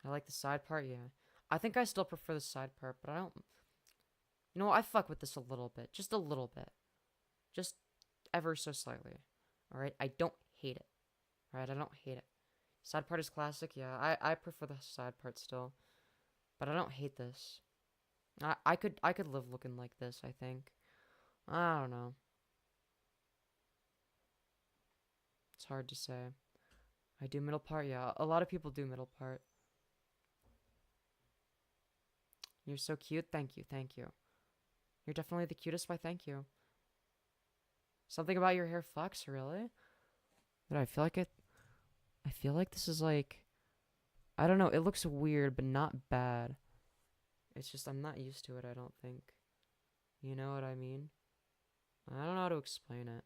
I like the side part, yeah. I think I still prefer the side part, but I don't... You know what, I fuck with this a little bit. Just a little bit. Just ever so slightly. Alright, I don't hate it. Alright, I don't hate it. Side part is classic, yeah. I prefer the side part still. But I don't hate this. I could live looking like this, I think. I don't know. It's hard to say. I do middle part, yeah. A lot of people do middle part. You're so cute. Thank you, thank you. You're definitely the cutest. Why, thank you. Something about your hair fucks, really? But I feel like it... I feel like this is like... I don't know, it looks weird, but not bad. It's just I'm not used to it, I don't think. You know what I mean? I don't know how to explain it.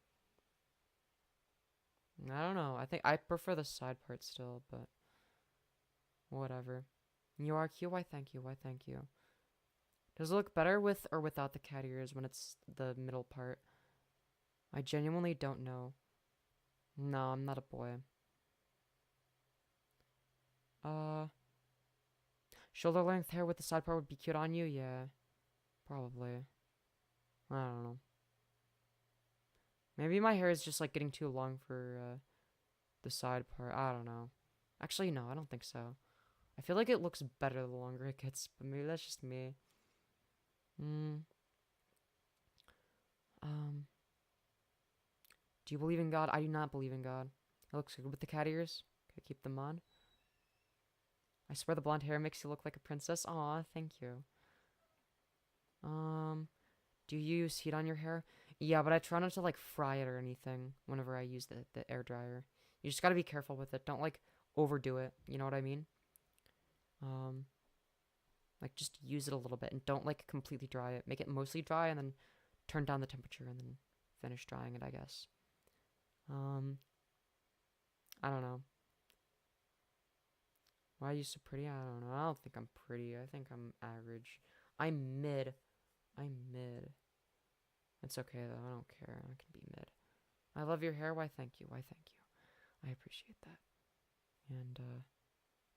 I don't know. I think I prefer the side part still, but... Whatever. You are cute. Why, thank you. Why, thank you. Does it look better with or without the cat ears when it's the middle part? I genuinely don't know. No, I'm not a boy. Shoulder length hair with the side part would be cute on you? Yeah. Probably. I don't know. Maybe my hair is just like getting too long for the side part. I don't know. Actually, no, I don't think so. I feel like it looks better the longer it gets, but maybe that's just me. Do you believe in God? I do not believe in God. It looks good with the cat ears. Gotta keep them on. I swear the blonde hair makes you look like a princess. Aw, thank you. Do you use heat on your hair? Yeah, but I try not to like fry it or anything whenever I use the air dryer. You just gotta be careful with it. Don't like overdo it. You know what I mean? Like just use it a little bit and don't like completely dry it. Make it mostly dry and then turn down the temperature and then finish drying it, I guess. I don't know. Why are you so pretty? I don't know. I don't think I'm pretty. I think I'm average. I'm mid. I'm mid. It's okay though. I don't care. I can be mid. I love your hair. Why, thank you. Why, thank you. I appreciate that. And,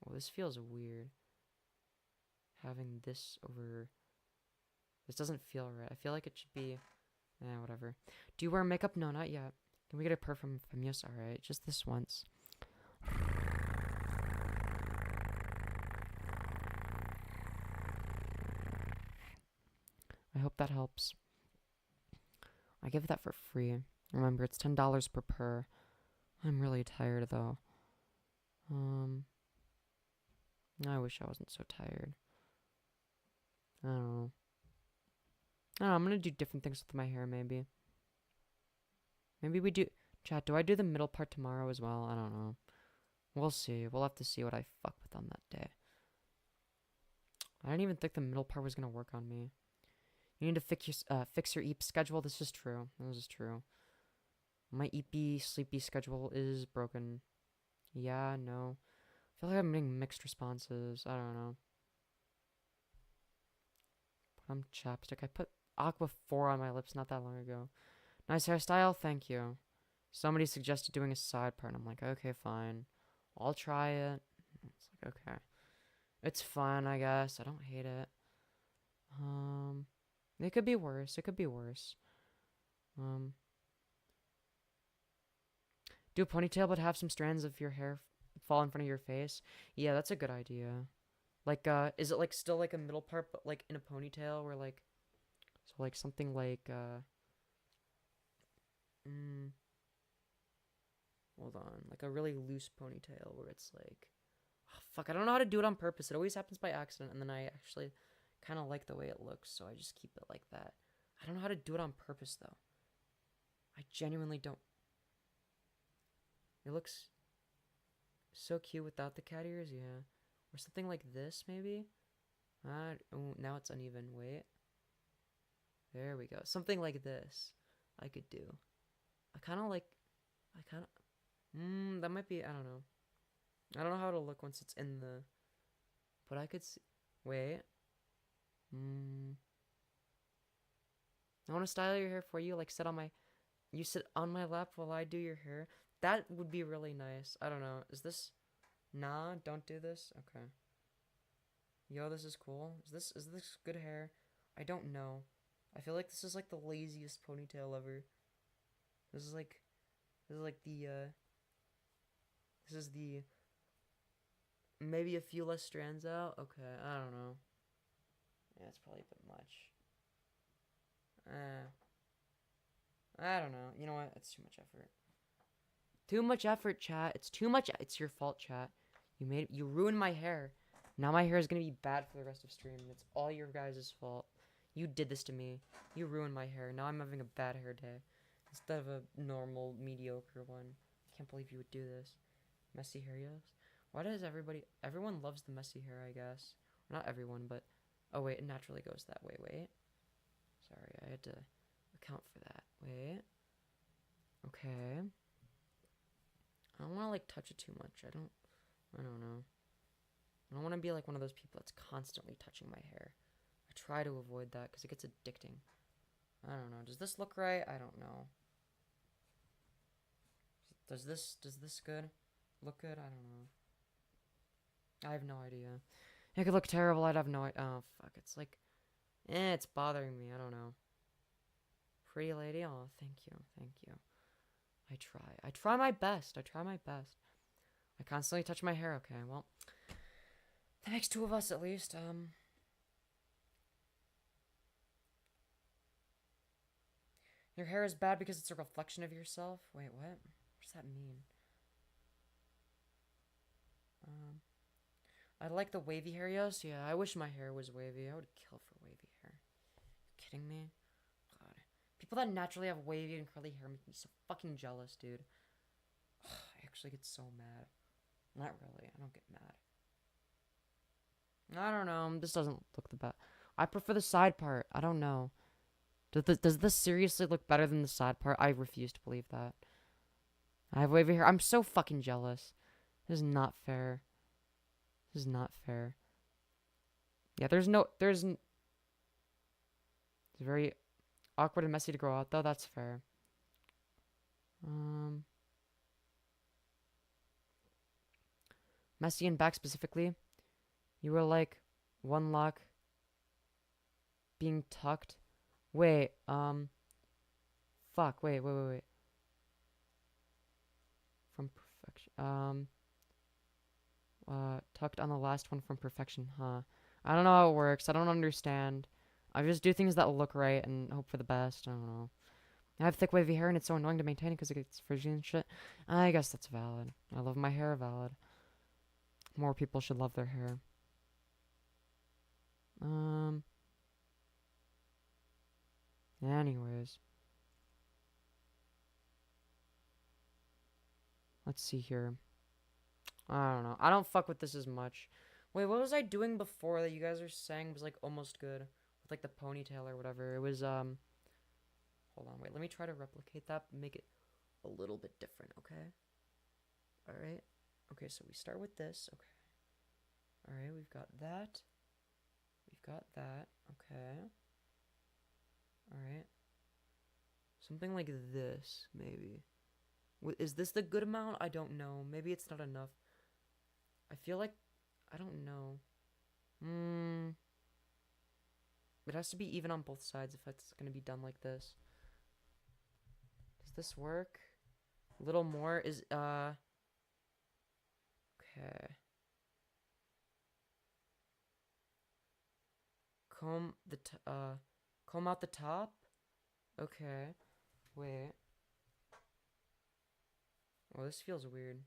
well, this feels weird. Having this over... This doesn't feel right. I feel like it should be... whatever. Do you wear makeup? No, not yet. Can we get a purr from Femyoz? Alright, just this once. I hope that helps. I give that for free. Remember, it's $10 per purr. I'm really tired, though. I wish I wasn't so tired. I don't know. I'm gonna do different things with my hair, maybe. Maybe we do... Chat, do I do the middle part tomorrow as well? I don't know. We'll see. We'll have to see what I fuck with on that day. I didn't even think the middle part was gonna work on me. You need to fix your EEP schedule. This is true. This is true. My EEP sleepy schedule is broken. Yeah, no. I feel like I'm getting mixed responses. I don't know. Put on chapstick. I put Aqua 4 on my lips not that long ago. Nice hairstyle. Thank you. Somebody suggested doing a side part. And I'm like, okay, fine. I'll try it. It's like, okay. It's fun, I guess. I don't hate it. It could be worse. It could be worse. Do a ponytail, but have some strands of your hair
fall in front of your face. Yeah, that's a good idea. Like, is it like still like a middle part, but like in a ponytail, where like, so like something like, hold on, like a really loose ponytail where it's like, oh, fuck, I don't know how to do it on purpose. It always happens by accident, and then I actually kind of like the way it looks, so I just keep it like that. I don't know how to do it on purpose though. I genuinely don't. It looks so cute without the cat ears, yeah. Or something like this, maybe? Oh, now it's uneven. Wait. There we go. Something like this I could do. That might be, I don't know. I don't know how it'll look once it's in the... But I could see... Wait. I want to style your hair for you, like sit on my... You sit on my lap while I do your hair. That would be really nice. I don't know. Is this... Nah, don't do this? Okay. Yo, this is cool. Is this good hair? I don't know. I feel like this is like the laziest ponytail ever. This is the maybe a few less strands out. Okay, I don't know. Yeah, it's probably a bit much. I don't know. You know what? It's too much effort. Too much effort, chat. It's too much. It's your fault, chat. You ruined my hair. Now my hair is gonna be bad for the rest of stream. It's all your guys' fault. You did this to me. You ruined my hair. Now I'm having a bad hair day instead of a normal, mediocre one. I can't believe you would do this. Messy hair, yes? Why does everyone loves the messy hair, I guess. Not everyone, but... Oh, wait, it naturally goes that way. Wait. Sorry, I had to account for that. Wait. Okay. I don't want to, like, touch it too much. I don't know. I don't want to be, like, one of those people that's constantly touching my hair. I try to avoid that because it gets addicting. I don't know. Does this look right? I don't know. Does this good? Look good? I don't know. I have no idea. It could look terrible. I'd have no idea. Oh, fuck. It's like... it's bothering me. I don't know. Pretty lady? Oh, thank you. Thank you. I try my best. I constantly touch my hair. Okay, well... That makes two of us, at least. Your hair is bad because it's a reflection of yourself? Wait, what? What does that mean? I like the wavy hair, yes? Yeah, I wish my hair was wavy. I would kill for wavy hair. You kidding me? God. People that naturally have wavy and curly hair make me so fucking jealous, dude. Ugh, I actually get so mad. Not really. I don't get mad. I don't know. This doesn't look the best. I prefer the side part. I don't know. Does this seriously look better than the side part? I refuse to believe that. I have wavy hair. I'm so fucking jealous. This is not fair. This is not fair. Yeah, it's very awkward and messy to grow out, though. That's fair. Messy and back specifically. You were like one lock being tucked. Wait, fuck, wait. From perfection, tucked on the last one from perfection, huh? I don't know how it works. I don't understand. I just do things that look right and hope for the best. I don't know. I have thick wavy hair and it's so annoying to maintain it because it gets frizzy and shit. I guess that's valid. I love my hair, valid. More people should love their hair. Anyways. Let's see here. I don't know. I don't fuck with this as much. Wait, what was I doing before that you guys are saying was like almost good? With like the ponytail or whatever. It was, hold on, wait. Let me try to replicate that, but make it a little bit different, okay? Alright. Okay, so we start with this. Okay. Alright, we've got that. We've got that. Okay. Alright. Something like this, maybe. Is this the good amount? I don't know. Maybe it's not enough. I feel like... I don't know. It has to be even on both sides if it's going to be done like this. Does this work? A little more is, Okay, Okay. Comb out the top? Okay. Wait. Well, this feels weird.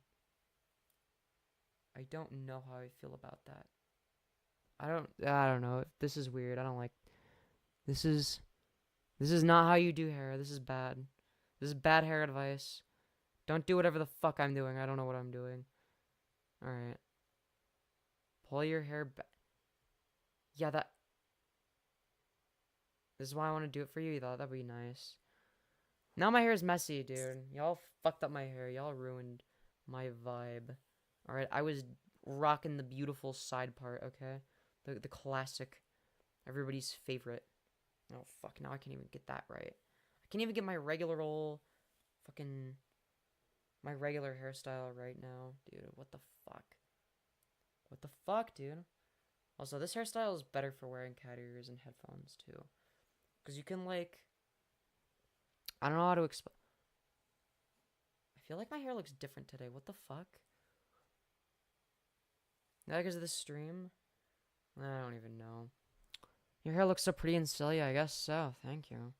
I don't know how I feel about that. I don't know. This is weird. I don't like. This is not how you do hair. This is bad. This is bad hair advice. Don't do whatever the fuck I'm doing. I don't know what I'm doing. Alright. Pull your hair back. Yeah, that... This is why I want to do it for you. You thought that'd be nice. Now my hair is messy, dude. Y'all fucked up my hair. Y'all ruined my vibe. Alright, I was rocking the beautiful side part, okay? The classic. Everybody's favorite. Oh, fuck. Now I can't even get that right. I can't even get my regular old... Fucking... My regular hairstyle right now. Dude, what the fuck? What the fuck, dude? Also, this hairstyle is better for wearing cat ears and headphones, too. Because you can, like... I don't know how to explain... I feel like my hair looks different today. What the fuck? Is that because of the stream? I don't even know. Your hair looks so pretty and still. Yeah, I guess so. Thank you.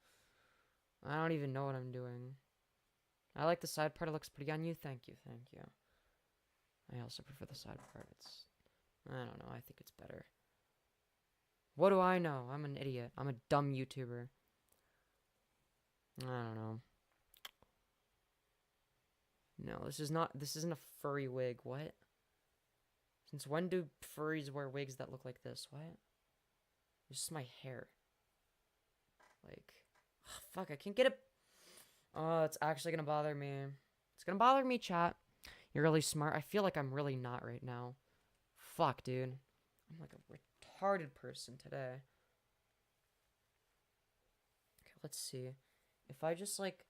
I don't even know what I'm doing. I like the side part. It looks pretty on you. Thank you. Thank you. I also prefer the side part. I don't know. I think it's better. What do I know? I'm an idiot. I'm a dumb YouTuber. I don't know. No, this isn't a furry wig. What? Since when do furries wear wigs that look like this? What? This is my hair. Like, oh, fuck, I can't get it. Oh, it's actually gonna bother me. It's gonna bother me, chat. You're really smart. I feel like I'm really not right now. Fuck, dude. I'm like a retarded person today. Okay, let's see. If I just, like,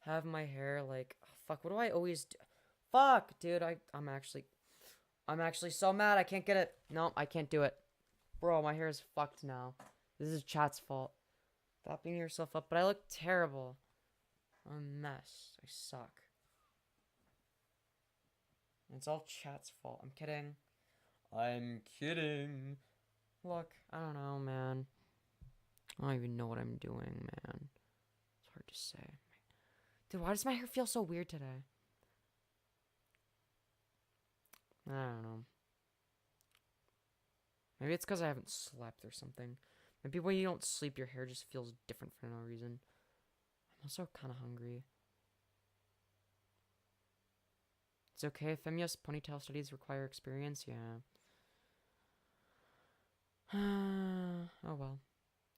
have my hair, like... Oh, fuck, what do I always do? Fuck, dude, I'm actually so mad I can't get it. No, I can't do it. Bro, my hair is fucked now. This is chat's fault. Stop beating yourself up, but I look terrible. I'm a mess. I suck. It's all chat's fault. I'm kidding. I'm kidding. Look, I don't know, man. I don't even know what I'm doing, man. It's hard to say. Dude, why does my hair feel so weird today? I don't know. Maybe it's because I haven't slept or something. Maybe when you don't sleep, your hair just feels different for no reason. I'm also kind of hungry. It's okay. Femyoz ponytail studies require experience. Yeah. Oh well.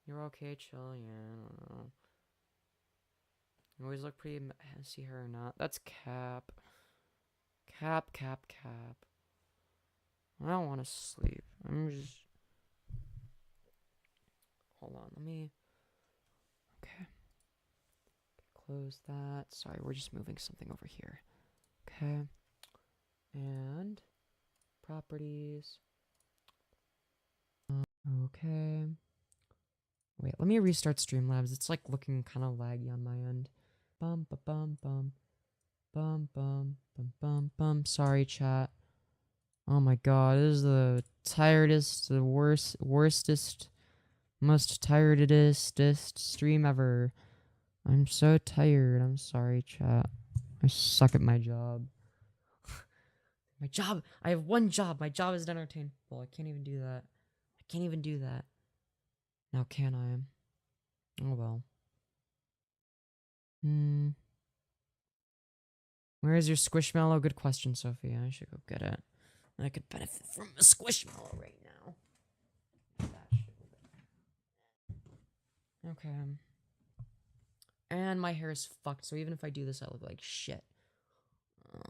You're okay, chill. Yeah, I don't know. You always look pretty messy hair or not. That's cap. Cap. I don't want to sleep. I'm just... Hold on, let me... Okay. Close that. Sorry, we're just moving something over here. Okay. And... Properties. Okay. Wait, let me restart Streamlabs. It's like looking kind of laggy on my end. Bum, ba, bum, bum. Bum, bum, bum, bum, bum. Sorry, chat. Oh my god, this is the tiredest, the worstest, most tiredest stream ever. I'm so tired. I'm sorry, chat. I suck at my job. My job! I have one job. My job is to entertain people. I can't even do that. I can't even do that. Now can I? Oh well. Where is your Squishmallow? Good question, Sophie. I should go get it. I could benefit from a Squishmallow right now. Okay. And my hair is fucked, so even if I do this, I look like shit.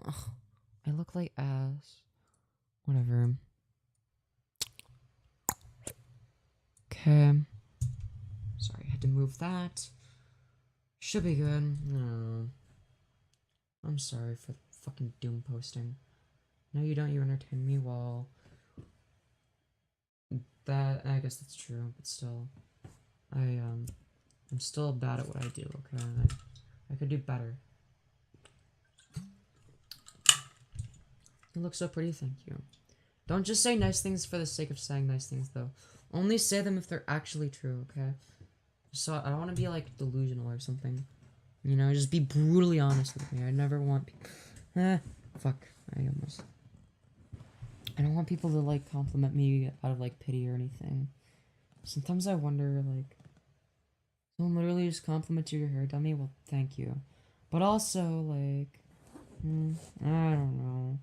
Ugh. I look like ass. Whatever. Okay. Sorry, I had to move that. Should be good. No. I'm sorry for fucking doom posting. No, you don't. You entertain me well. That, I guess that's true, but still. I'm still bad at what I do, okay? I could do better.
You look so pretty, thank you. Don't just say nice things for the sake of saying nice things, though. Only say them if they're actually true, okay? So I don't want to be, like, delusional or something. You know, just be brutally honest with me. I never want fuck. I don't want people to, like, compliment me out of, like, pity or anything. Sometimes I wonder, like, someone literally just complimented your hair, dummy? Well, thank you. But also, like, I don't know.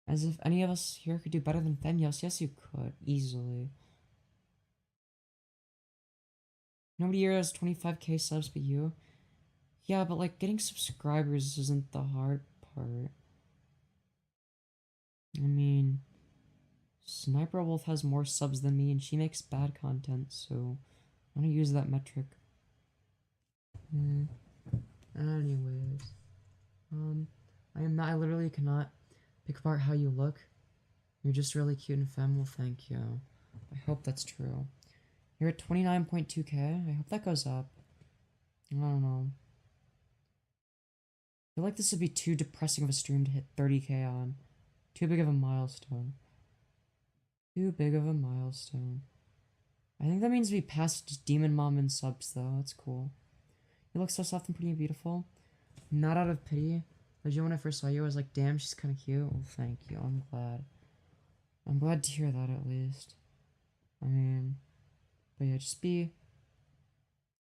As if any of us here could do better than Femyoz. Yes, you could. Easily. Nobody here has 25k subs but you. Yeah, but like getting subscribers isn't the hard part. I mean, Sniper Wolf has more subs than me and she makes bad content, so I'm gonna use that metric. Anyways. I literally cannot pick apart how you look. You're just really cute and femme. Well, thank you. I hope that's true. You're at 29.2k. I hope that goes up. I don't know. I feel like this would be too depressing of a stream to hit 30k on. Too big of a milestone. Too big of a milestone. I think that means we passed Demon Mom in subs, though. That's cool. You look so soft and pretty and beautiful. Not out of pity. But when I first saw you, I was like, damn, she's kind of cute. Well, thank you. I'm glad. I'm glad to hear that, at least. I mean, but yeah, just be...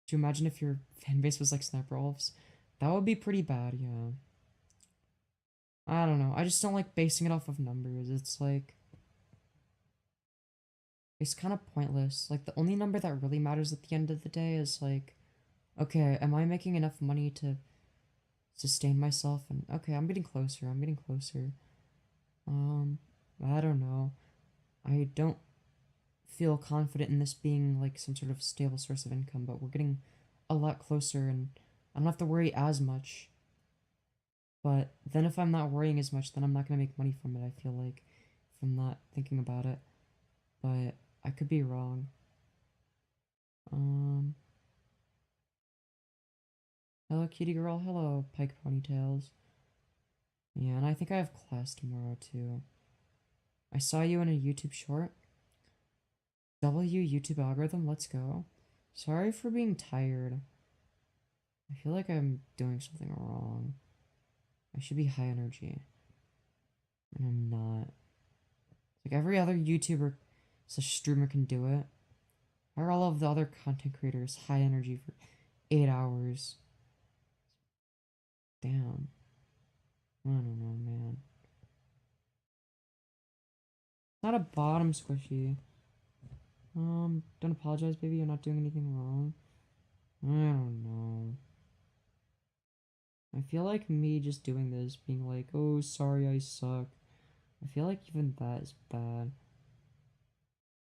Do you imagine if your fan base was like Sniper Wolves? That would be pretty bad, yeah. I don't know. I just don't like basing it off of numbers. It's like... It's kind of pointless. Like, the only number that really matters at the end of the day is like... Okay, am I making enough money to sustain myself? And okay, I'm getting closer. I don't know. I don't feel confident in this being like some sort of stable source of income, but we're getting a lot closer and I don't have to worry as much. But then if I'm not worrying as much, then I'm not gonna make money from it, I feel like, if I'm not thinking about it. But I could be wrong. Hello, kitty girl. Hello, Pike Ponytails. Yeah, and I think I have class tomorrow, too. I saw you in a YouTube short. YouTube algorithm, let's go. Sorry for being tired. I feel like I'm doing something wrong. I should be high energy. And I'm not. Like, every other YouTuber / streamer can do it. Why are all of the other content creators high energy for 8 hours? Damn. I don't know, man. Not a bottom squishy. Don't apologize, baby. You're not doing anything wrong. I don't know. I feel like me just doing this, being like, oh, sorry, I suck. I feel like even that is bad.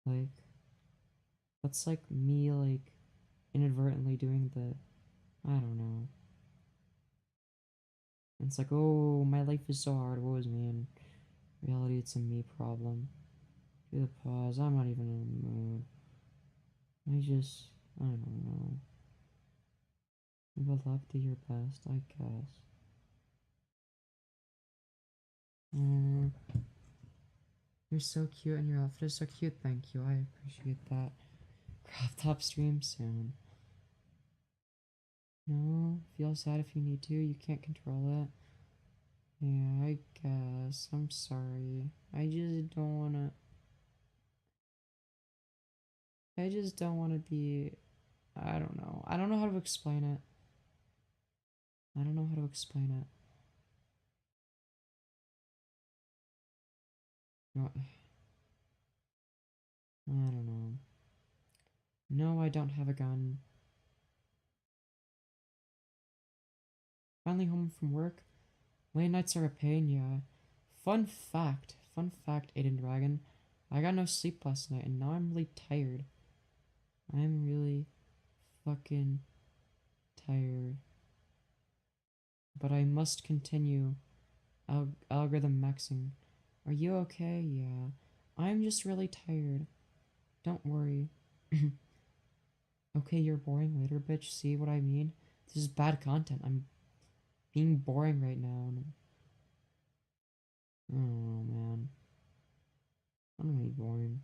Like, that's like me, like, inadvertently doing the, I don't know. It's like, oh, my life is so hard, woe is me, and in reality, it's a me problem. Do the pause, I'm not even in the mood. I don't know. But love, do your best, I guess. You're so cute and your outfit is so cute, thank you, I appreciate that. Crop top stream soon. No, feel sad if you need to, you can't control it. Yeah, I guess, I'm sorry. I just don't wanna be, I don't know. I don't know how to explain it. I don't know how to explain it. No, I don't know. No, I don't have a gun. Finally home from work. Late nights are a pain, yeah. Fun fact, Aiden Dragon. I got no sleep last night and now I'm really tired. I'm really fucking tired. But I must continue algorithm maxing. Are you okay? Yeah. I'm just really tired. Don't worry.
Okay, you're boring later, bitch. See what I mean? This is bad content. I'm being boring right now. And oh, man. I'm gonna be boring.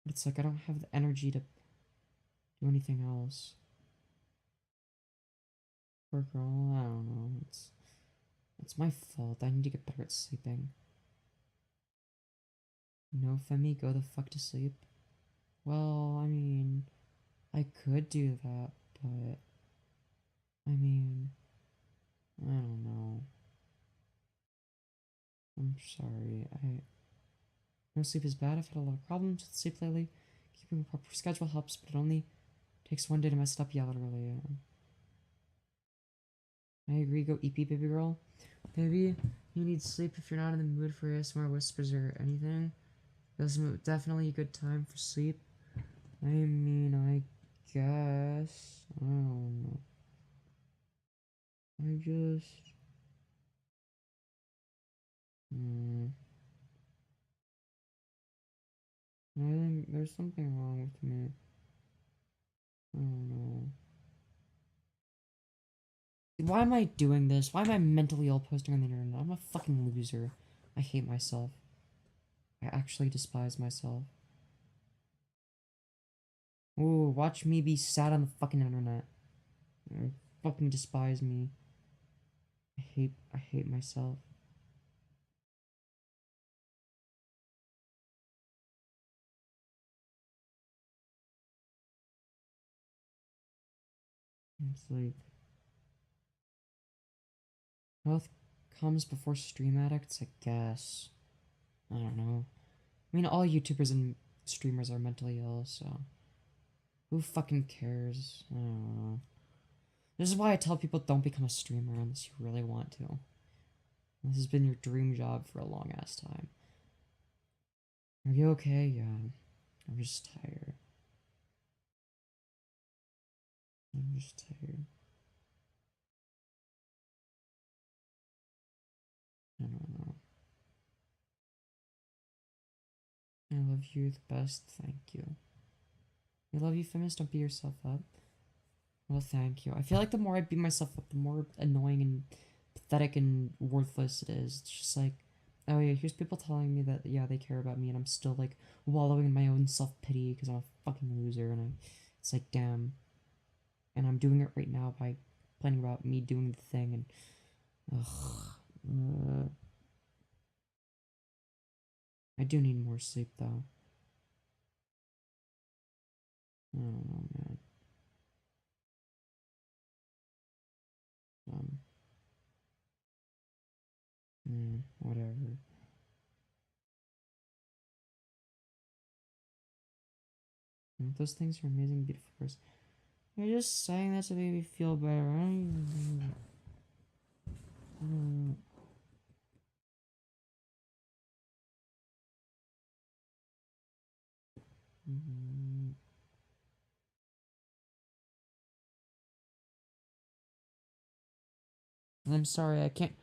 But it's like I don't have the energy to do anything else. Poor girl, I don't know. It's my fault. I need to get better at sleeping. No, Femi, go the fuck to sleep. Well, I mean, I could do that, but I mean, I don't know. I'm sorry. No sleep is bad. I've had a lot of problems with sleep lately. Keeping a proper schedule helps, but it only takes one day to mess it up. Yeah, literally. I agree. Go EP, baby girl. Baby, you need sleep if you're not in the mood for ASMR whispers or anything. This is definitely a good time for sleep. I mean, I guess. I don't know. I just. I think there's something wrong with me. I don't know. Why am I doing this? Why am I mentally ill posting on the internet? I'm a fucking loser. I hate myself. I actually despise myself. Ooh, watch me be sad on the fucking internet. I fucking despise me. I hate myself. It's like health comes before stream addicts, I guess. I don't know. I mean, all YouTubers and streamers are mentally ill, so who fucking cares? I don't know. This is why I tell people don't become a streamer unless you really want to. This has been your dream job for a long ass time. Are you okay? Yeah. I'm just tired. I'm just tired. I don't know. I love you the best. Thank you. I love you, feminist. Don't beat yourself up. Well, thank you. I feel like the more I beat myself up, the more annoying and pathetic and worthless it is. It's just like, oh yeah, here's people telling me that, yeah, they care about me, and I'm still like wallowing in my own self-pity because I'm a fucking loser, and it's like, damn. And I'm doing it right now by planning about me doing the thing, and ugh. I do need more sleep, though. I don't know, man. Whatever. Those things are amazing, beautiful person. You're just saying that to make me feel better. I'm sorry, I can't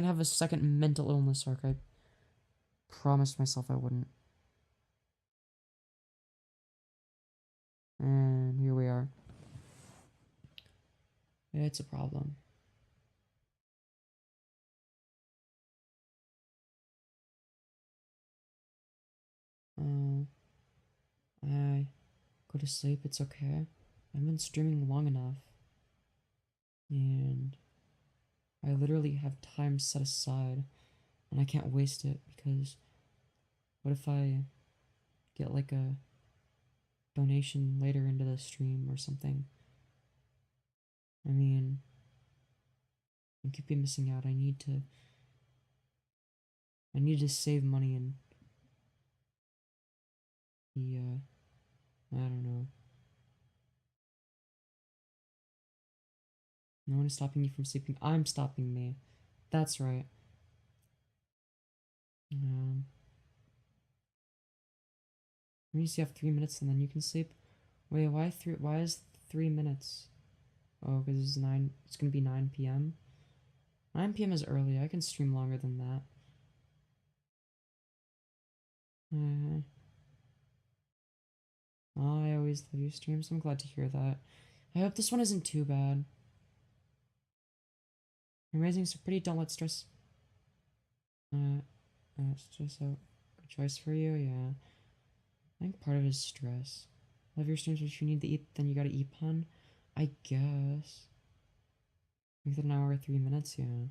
have a second mental illness arc. I promised myself I wouldn't. And here we are. It's a problem. I go to sleep, it's okay. I've been streaming long enough. And I literally have time set aside, and I can't waste it because what if I get like a donation later into the stream or something? I mean, I could be missing out. I need to save money and be, I don't know. No one is stopping you from sleeping. I'm stopping me. That's right. You just have 3 minutes and then you can sleep. Wait, why is 3 minutes? Oh, because it's 9. It's gonna be 9 p.m. 9 p.m. is early. I can stream longer than that.
Oh, I always love your streams. I'm glad to hear that. I hope this one isn't too bad. I'm raising so pretty. Don't let stress. Stress out. Good choice for you. Yeah. I think part of it is stress. Love your streams, but you need to eat. Then you gotta eat, pun. I guess. With an hour, 3 minutes. Yeah.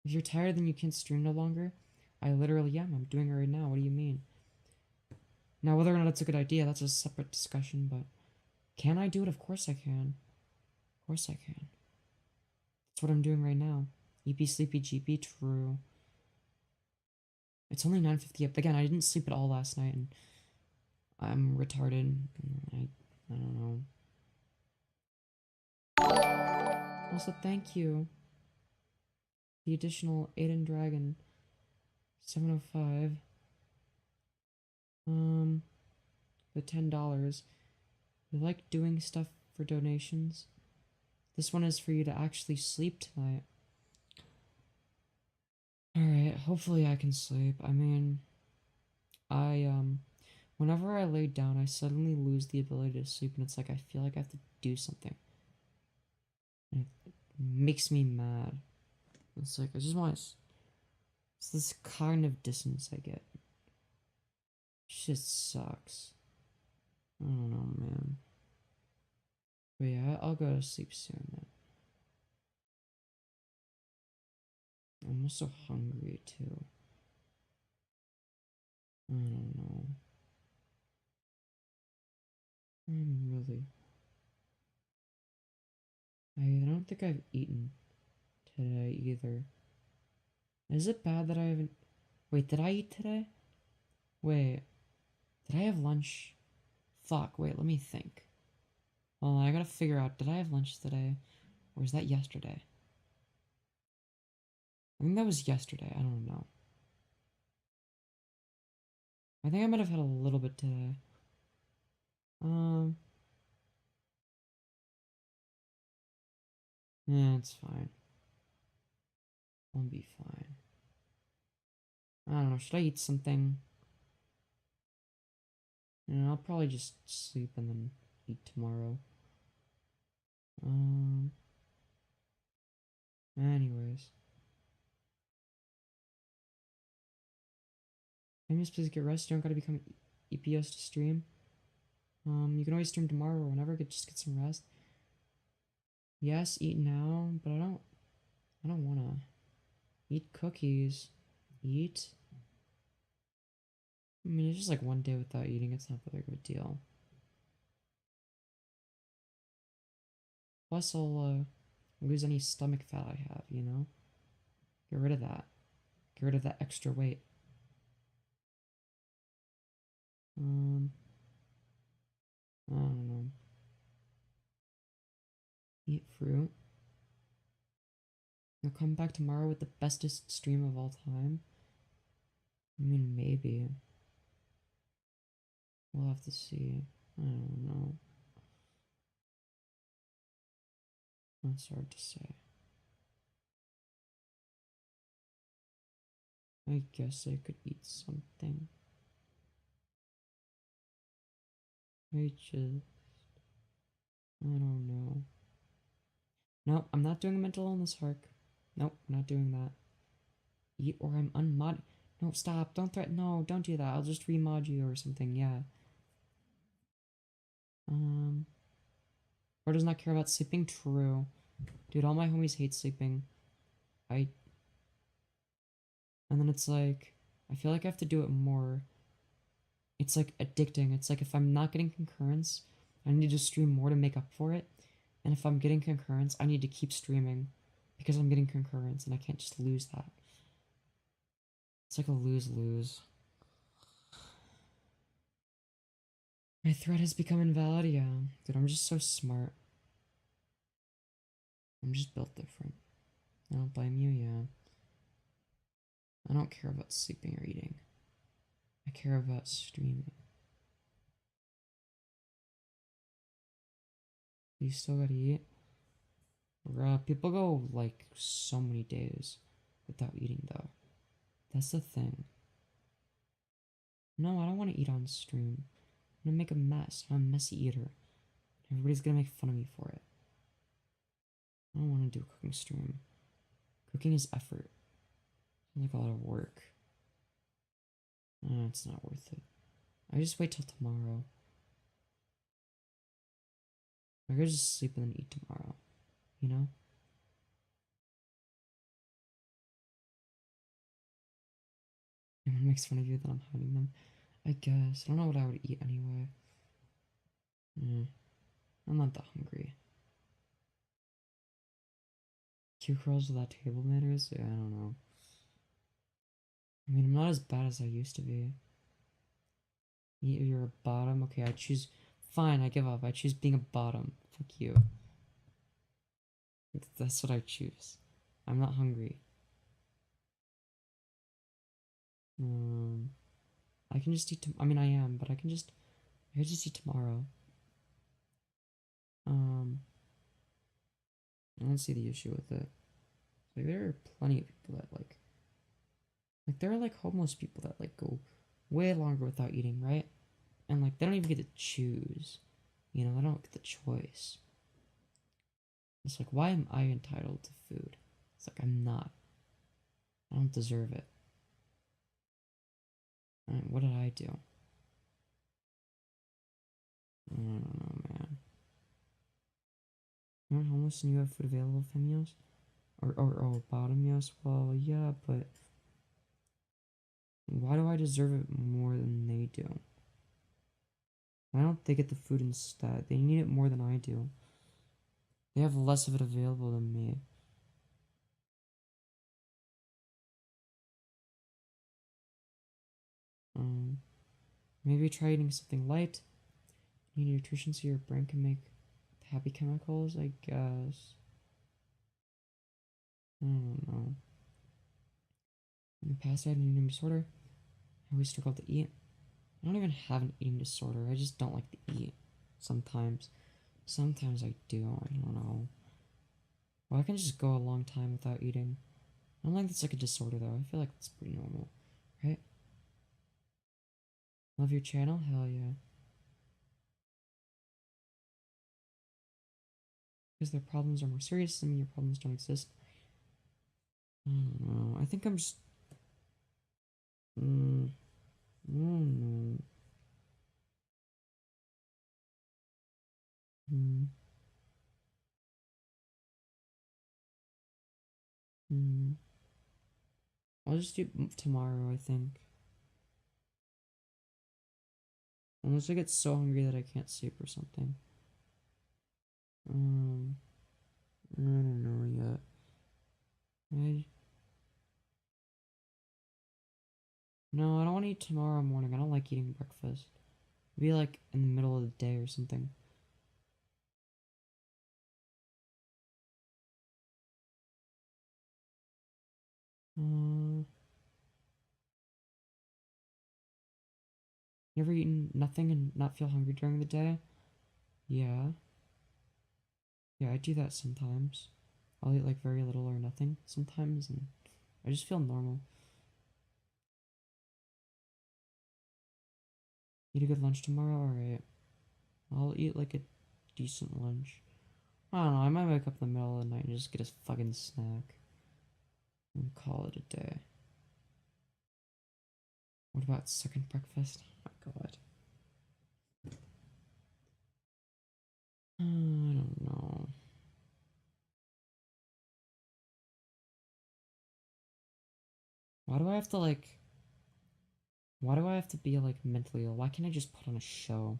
If you're tired, then you can't stream no longer. I literally am. I'm doing it right now. What do you mean? Now, whether or not it's a good idea, that's a separate discussion, but can I do it? Of course I can. Of course I can. That's what I'm doing right now. EP sleepy GP, true. It's only 9:50 up. Again, I didn't sleep at all last night, and I'm retarded. I don't know. Also, thank you. The additional Aiden Dragon 705. The $10. We like doing stuff for donations. This one is for you to actually sleep tonight. Alright, hopefully I can sleep. I mean, whenever I lay down, I suddenly lose the ability to sleep, and it's like I feel like I have to do something. And it makes me mad. It's like, I just want to... It's this cognitive dissonance I get. Shit sucks. I don't know, man. But yeah, I'll go to sleep soon, man. I'm also hungry, too. I don't know. I'm really... I don't think I've eaten today, either. Is it bad that I haven't... Wait, did I eat today? Wait. Did I have lunch? Fuck, wait, let me think. Well, I gotta figure out, did I have lunch today? Or was that yesterday? I think that was yesterday, I don't know. I think I might have had a little bit today. Yeah, it's fine. I'll be fine. I don't know, should I eat something? Yeah, I'll probably just sleep and then eat tomorrow. Anyways. Femyoz, please get rest. You don't gotta become EPS to stream. You can always stream tomorrow or whenever. Just get some rest. Yes, eat now, but I don't wanna. Eat cookies. Eat. I mean, it's just like one day without eating. It's not that big of a deal. Plus, I'll lose any stomach fat I have, you know? Get rid of that. Get rid of that extra weight. I don't know. Eat fruit. You'll come back tomorrow with the bestest stream of all time? I mean, maybe. We'll have to see. I don't know. That's hard to say. I guess I could eat something. I don't know. Nope, I'm not doing a mental illness arc. Nope, I'm not doing that. Eat or I'm unmod. No, stop. Don't threaten. No, don't do that. I'll just remod you or something. Yeah. Or does not care about sleeping? True. Dude, all my homies hate sleeping. And then it's like, I feel like I have to do it more. It's like addicting. It's like if I'm not getting concurrence, I need to stream more to make up for it. And if I'm getting concurrence, I need to keep streaming because I'm getting concurrence and I can't just lose that. It's like a lose-lose. My thread has become invalid, yeah. Dude, I'm just so smart. I'm just built different. I don't blame you, yeah. I don't care about sleeping or eating. I care about streaming. You still gotta eat? People go like so many days without eating though. That's the thing.
No, I don't want to eat on stream. I'm gonna make a mess. I'm a messy eater. Everybody's gonna make fun of me for it. I don't want to do a cooking stream. Cooking is effort. It's like a lot of work. It's not worth it. I just wait till tomorrow. I could just sleep and then eat tomorrow. You know? Everyone makes fun of you that I'm hiding them. I guess. I don't know what I would eat anyway. I'm not that hungry. Q curls without table manners? Yeah, I don't know. I mean, I'm not as bad as I used to be. You're a bottom? Okay, I choose... Fine, I give up. I choose being a bottom. Fuck you. That's what I choose. I'm not hungry. I can just eat... I mean, I am, but I can just eat tomorrow. I don't see the issue with it. Like, there are plenty of people that, like, there are, like, homeless people that, like, go way longer without eating, right? And, like, they don't even get to choose. You know, they don't get the choice. It's like, why am I entitled to food? It's like, I'm not. I don't deserve it. Alright, what did I do? I don't know, man. You're not homeless and you have food available, Femyoz? Or Bottomyoz? Well, yeah, but... Why do I deserve it more than they do? Why don't they get the food instead? They need it more than I do. They have less of it available than me. Maybe try eating something light. You need nutrition so your brain can make happy chemicals, I guess. I don't know. In the past, I had an eating disorder. I always struggled to eat. I don't even have an eating disorder. I just don't like to eat. Sometimes. Sometimes I do. I don't know. Well, I can just go a long time without eating. I don't think that's like a disorder, though. I feel like that's pretty normal. Right? Love your channel? Hell yeah. Because their problems are more serious than your problems don't exist. I don't know. I think I'm just... I don't know. I'll just do tomorrow, I think. Unless I get so hungry that I can't sleep or something. I don't know yet. No, I don't want to eat tomorrow morning. I don't like eating breakfast. Maybe like in the middle of the day or something. You ever eaten nothing and not feel hungry during the day? Yeah. Yeah, I do that sometimes. I'll eat like very little or nothing sometimes and I just feel normal. Eat a good lunch tomorrow? Alright. I'll eat like a decent lunch. I don't know, I might wake up in the middle of the night and just get a fucking snack. And call it a day. What about second breakfast? Oh my god. I don't know. Why do I have to like... Why do I have to be like mentally ill? Why can't I just put on a show?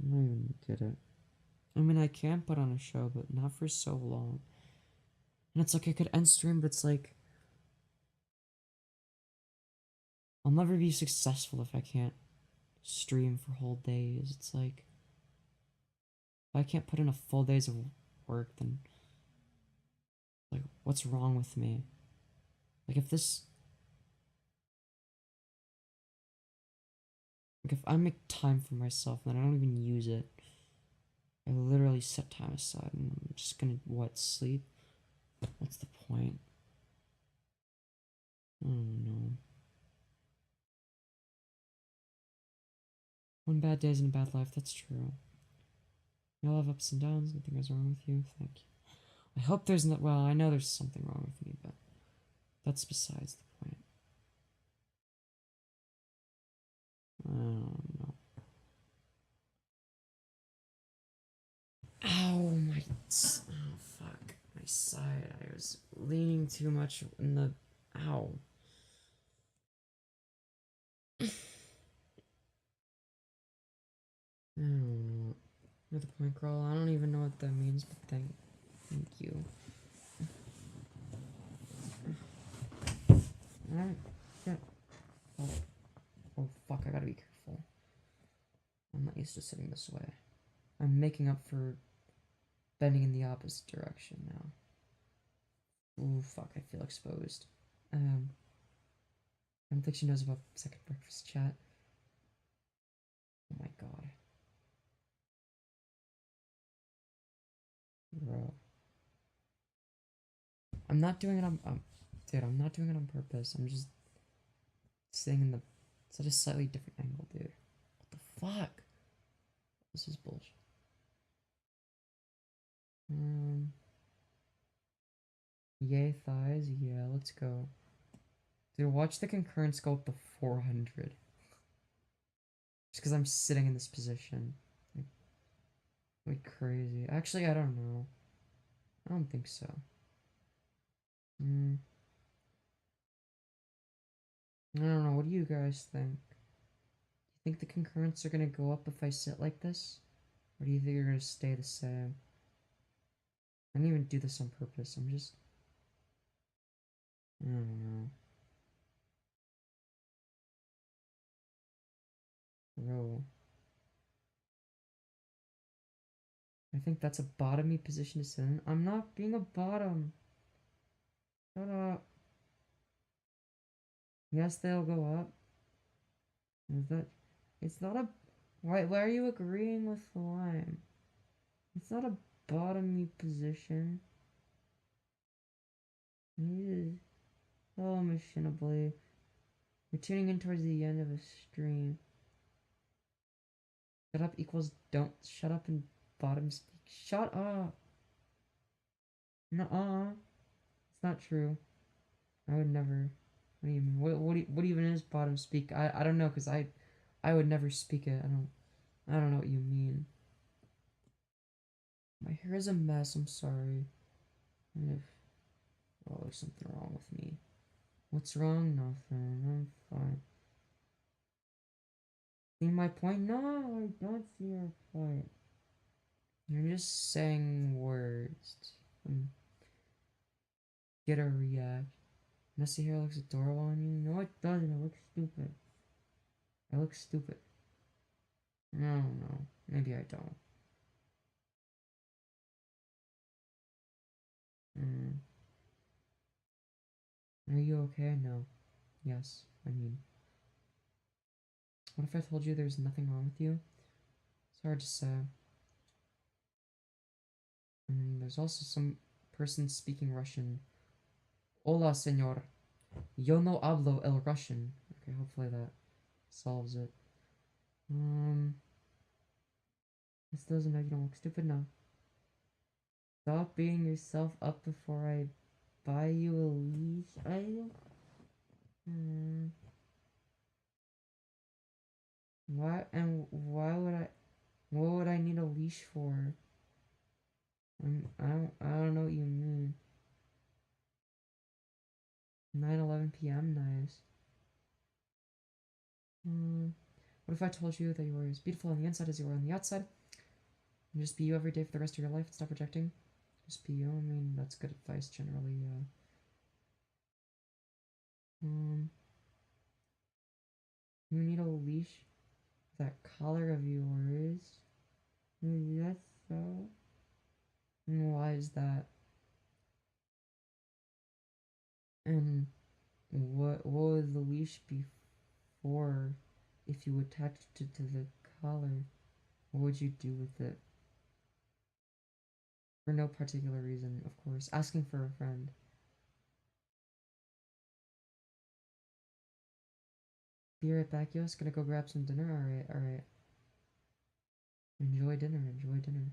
I don't even get it. I mean, I can put on a show, but not for so long. And it's like I could end stream, but it's like... I'll never be successful if I can't stream for whole days. It's like... If I can't put in a full days of work, then... Like, what's wrong with me? Like, if this... Like, if I make time for myself, then I don't even use it. I literally set time aside, and I'm just gonna, what, sleep? What's the point? I don't know. One bad day isn't a bad life, that's true. We all have ups and downs, nothing is wrong with you, thank you. I hope there's not, well, I know there's something wrong with me, but that's besides the point. I don't know. Ow, my, oh fuck, my side, I was leaning too much in the, ow. I don't know. You're the point, girl. I don't even know what that means, but thank you. Alright, yeah. Oh, fuck, I gotta be careful. I'm not used to sitting this way. I'm making up for bending in the opposite direction now. Ooh, fuck, I feel exposed. I don't think she knows about second breakfast chat. Oh my god. Bro. I'm not doing it on, dude, I'm not doing it on purpose. I'm just sitting in the, such a slightly different angle, dude. What the fuck? This is bullshit. Yay thighs, yeah, let's go. Dude, watch the concurrence go up to 400. Just because I'm sitting in this position. Like crazy. Actually, I don't know. I don't think so. I don't know. What do you guys think? Do you think the concurrents are gonna go up if I sit like this? Or do you think they're gonna stay the same? I didn't even do this on purpose. I'm just... I don't know. Bro. I think that's a bottomy position to sit in. I'm not being a bottom. Shut up. Yes, they'll go up. Is that... It's not a... Why are you agreeing with the line? It's not a bottomy position. Oh, machinably. We're tuning in towards the end of a stream. Shut up equals don't shut up and bottom speak. Shut up! Nuh-uh. It's not true. I would never. What do you mean? What even is bottom speak? I don't know, because I would never speak it. I don't know what you mean. My hair is a mess, I'm sorry. Oh, there's something wrong with me. What's wrong? Nothing. I'm fine. See my point? No, I don't see your point. You're just saying words. Get a react. Messy hair looks adorable on you. No, it doesn't. It looks stupid. I look stupid. I don't know. Maybe I don't. Are you okay? No. Yes. I mean. What if I told you there's nothing wrong with you? It's hard to say. There's also some person speaking Russian. Hola, señor. Yo no hablo el Russian. Okay, hopefully that solves it. This doesn't make you don't look stupid now. Stop beating yourself up before I buy you a leash. What would I need a leash for? I don't know what you mean. 9:11 p.m. Nice. What if I told you that you were as beautiful on the inside as you were on the outside? And just be you every day for the rest of your life and stop projecting? Just be you. I mean, that's good advice generally, You need a leash? That collar of yours? Is that so? And why is that? And what would the leash be for if you attached it to the collar? What would you do with it? For no particular reason, of course. Asking for a friend.
Be right back, yo. Gonna go grab some dinner. Alright, alright. Enjoy dinner, enjoy dinner.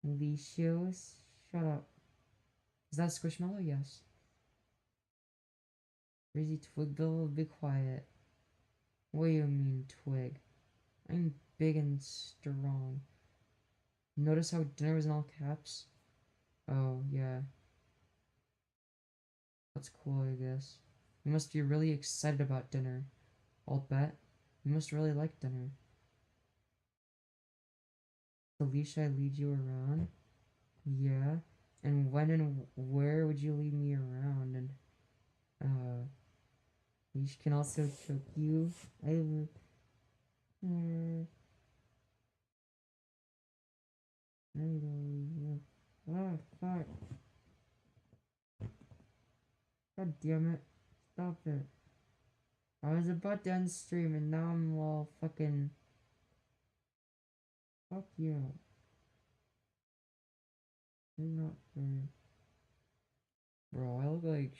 Lyreoz, shut up. Is that Squishmallow? Yes. Crazy Twigville, be quiet. What do you mean, Twig? I'm big and strong. Notice how dinner was in all caps? Oh, yeah. That's cool, I guess. You must be really excited about dinner. I'll bet. You must really like dinner. So shall I lead you around? Yeah. And when and where would you lead me around? And, Leash can also choke you. Oh, fuck. God damn it. Stop it. I was about to end stream and now I'm all fucking... Fuck you. You're not fair. Bro, I look like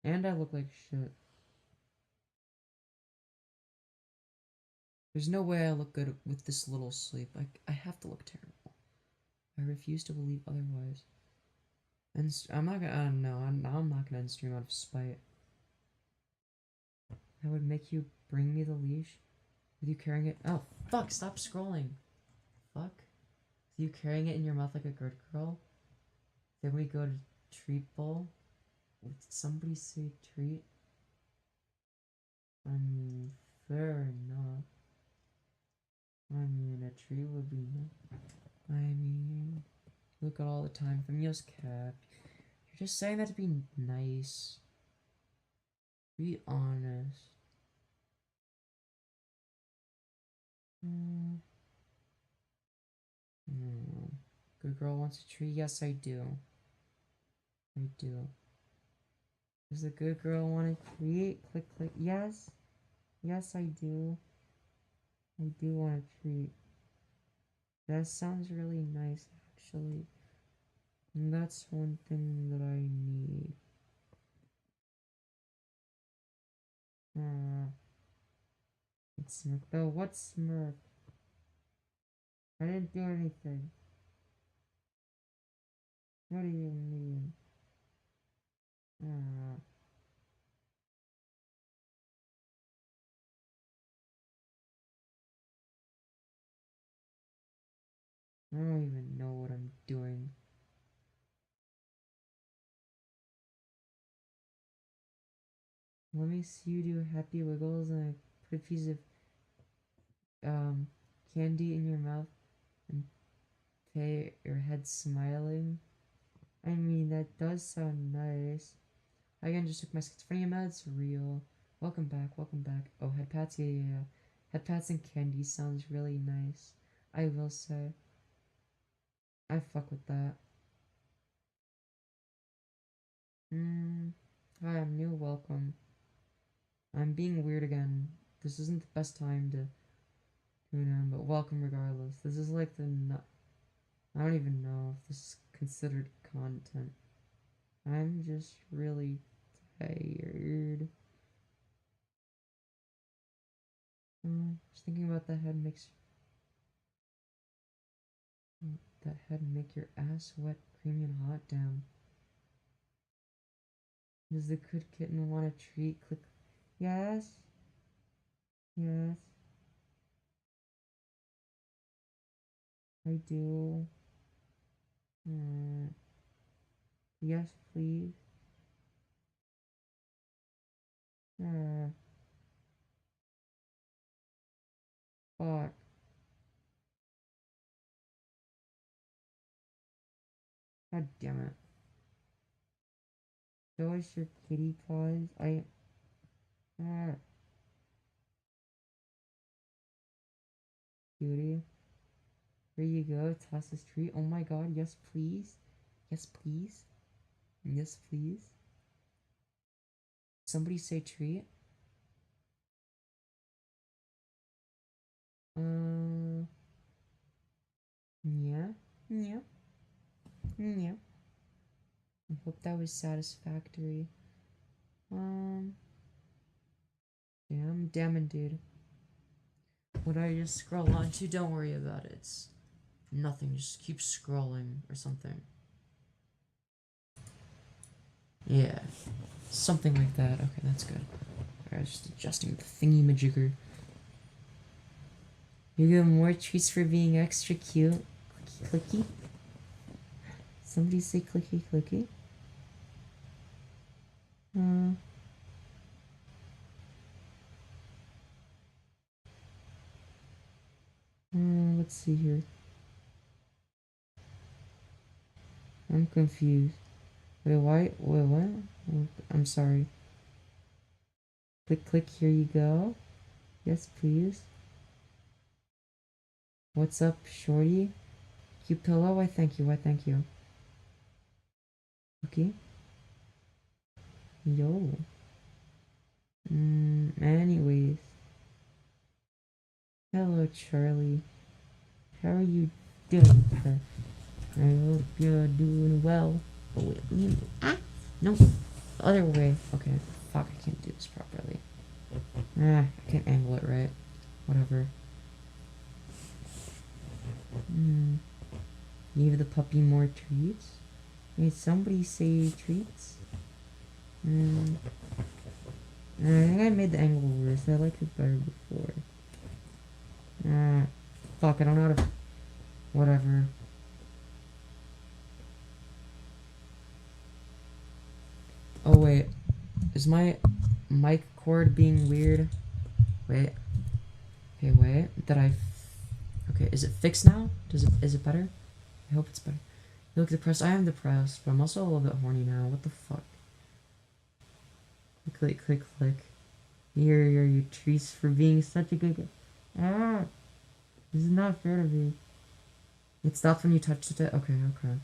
and I look like shit. There's no way I look good with this little sleep. I have to look terrible. I refuse to believe otherwise. And I'm not gonna, no, I'm not gonna end stream out of spite. That would make you bring me the leash? With you carrying it? Oh, fuck, stop scrolling. Fuck. With you carrying it in your mouth like a good girl? Then we go to treat bowl? Did somebody say treat? I mean, fair enough. I mean, a treat would be nice. I mean, look at all the time. Femyoz cap. You're just saying that to be nice. Be honest. Good girl wants a treat? Yes, I do. I do. Does the good girl want a treat? Click, click. Yes. Yes, I do. I do want a treat. That sounds really nice, actually. And that's one thing that I need. It's Smirk though. What's Smirk? I didn't do anything. What do you mean? I don't even know what I'm doing. Let me see you do happy wiggles and I put a piece of candy in your mouth and pay your head smiling. I mean, that does sound nice. I again just took my schizophrenia meds. Real. Welcome back, welcome back. Oh, head pats, yeah. Head pats and candy sounds really nice. I will say. I fuck with that. Hi, I'm new, welcome. I'm being weird again. This isn't the best time to tune in, but welcome regardless. This is like I don't even know if this is considered content. I'm just really tired. Just thinking about that head makes your ass wet, creamy, and hot. Damn. Does the good kitten want a treat? Click. Yes. Yes. I do. Yes, please. Fuck. God damn it. Show us your kitty paws. Cutie. Here you go. Toss this treat. Oh my god. Yes, please. Yes, please. Yes, please. Somebody say treat. Yeah. Yeah. Yeah. I hope that was satisfactory. Yeah, I'm damning, dude. What I just scroll onto, don't worry about it. It's nothing, just keep scrolling or something. Yeah, something like that. Okay, that's good. Alright, just adjusting the thingy-majigger. You get more treats for being extra cute. Clicky clicky. Somebody say clicky clicky. Let's see here. I'm confused. Wait, why? Wait, what? I'm sorry. Click, click, here you go. Yes, please. What's up, shorty? Cute pillow? Why, thank you, why, thank you. Okay. Yo. Anyways. Hello, Charlie. How are you doing, pet? I hope you're doing well. Oh, wait, no, the other way. Okay, fuck, I can't do this properly. I can't angle it right. Whatever. Give the puppy more treats? Wait, somebody say treats? I think I made the angle worse. I liked it better before. Fuck, I don't know how to... Whatever. Oh, wait. Is my mic cord being weird? Wait. Okay, wait. Okay, is it fixed now? Is it better? I hope it's better. You look depressed. I am depressed, but I'm also a little bit horny now. What the fuck? Click, click, click. Here are your treats for being such a good guy. This is not fair to me. It stopped when you touched it? Okay, okay.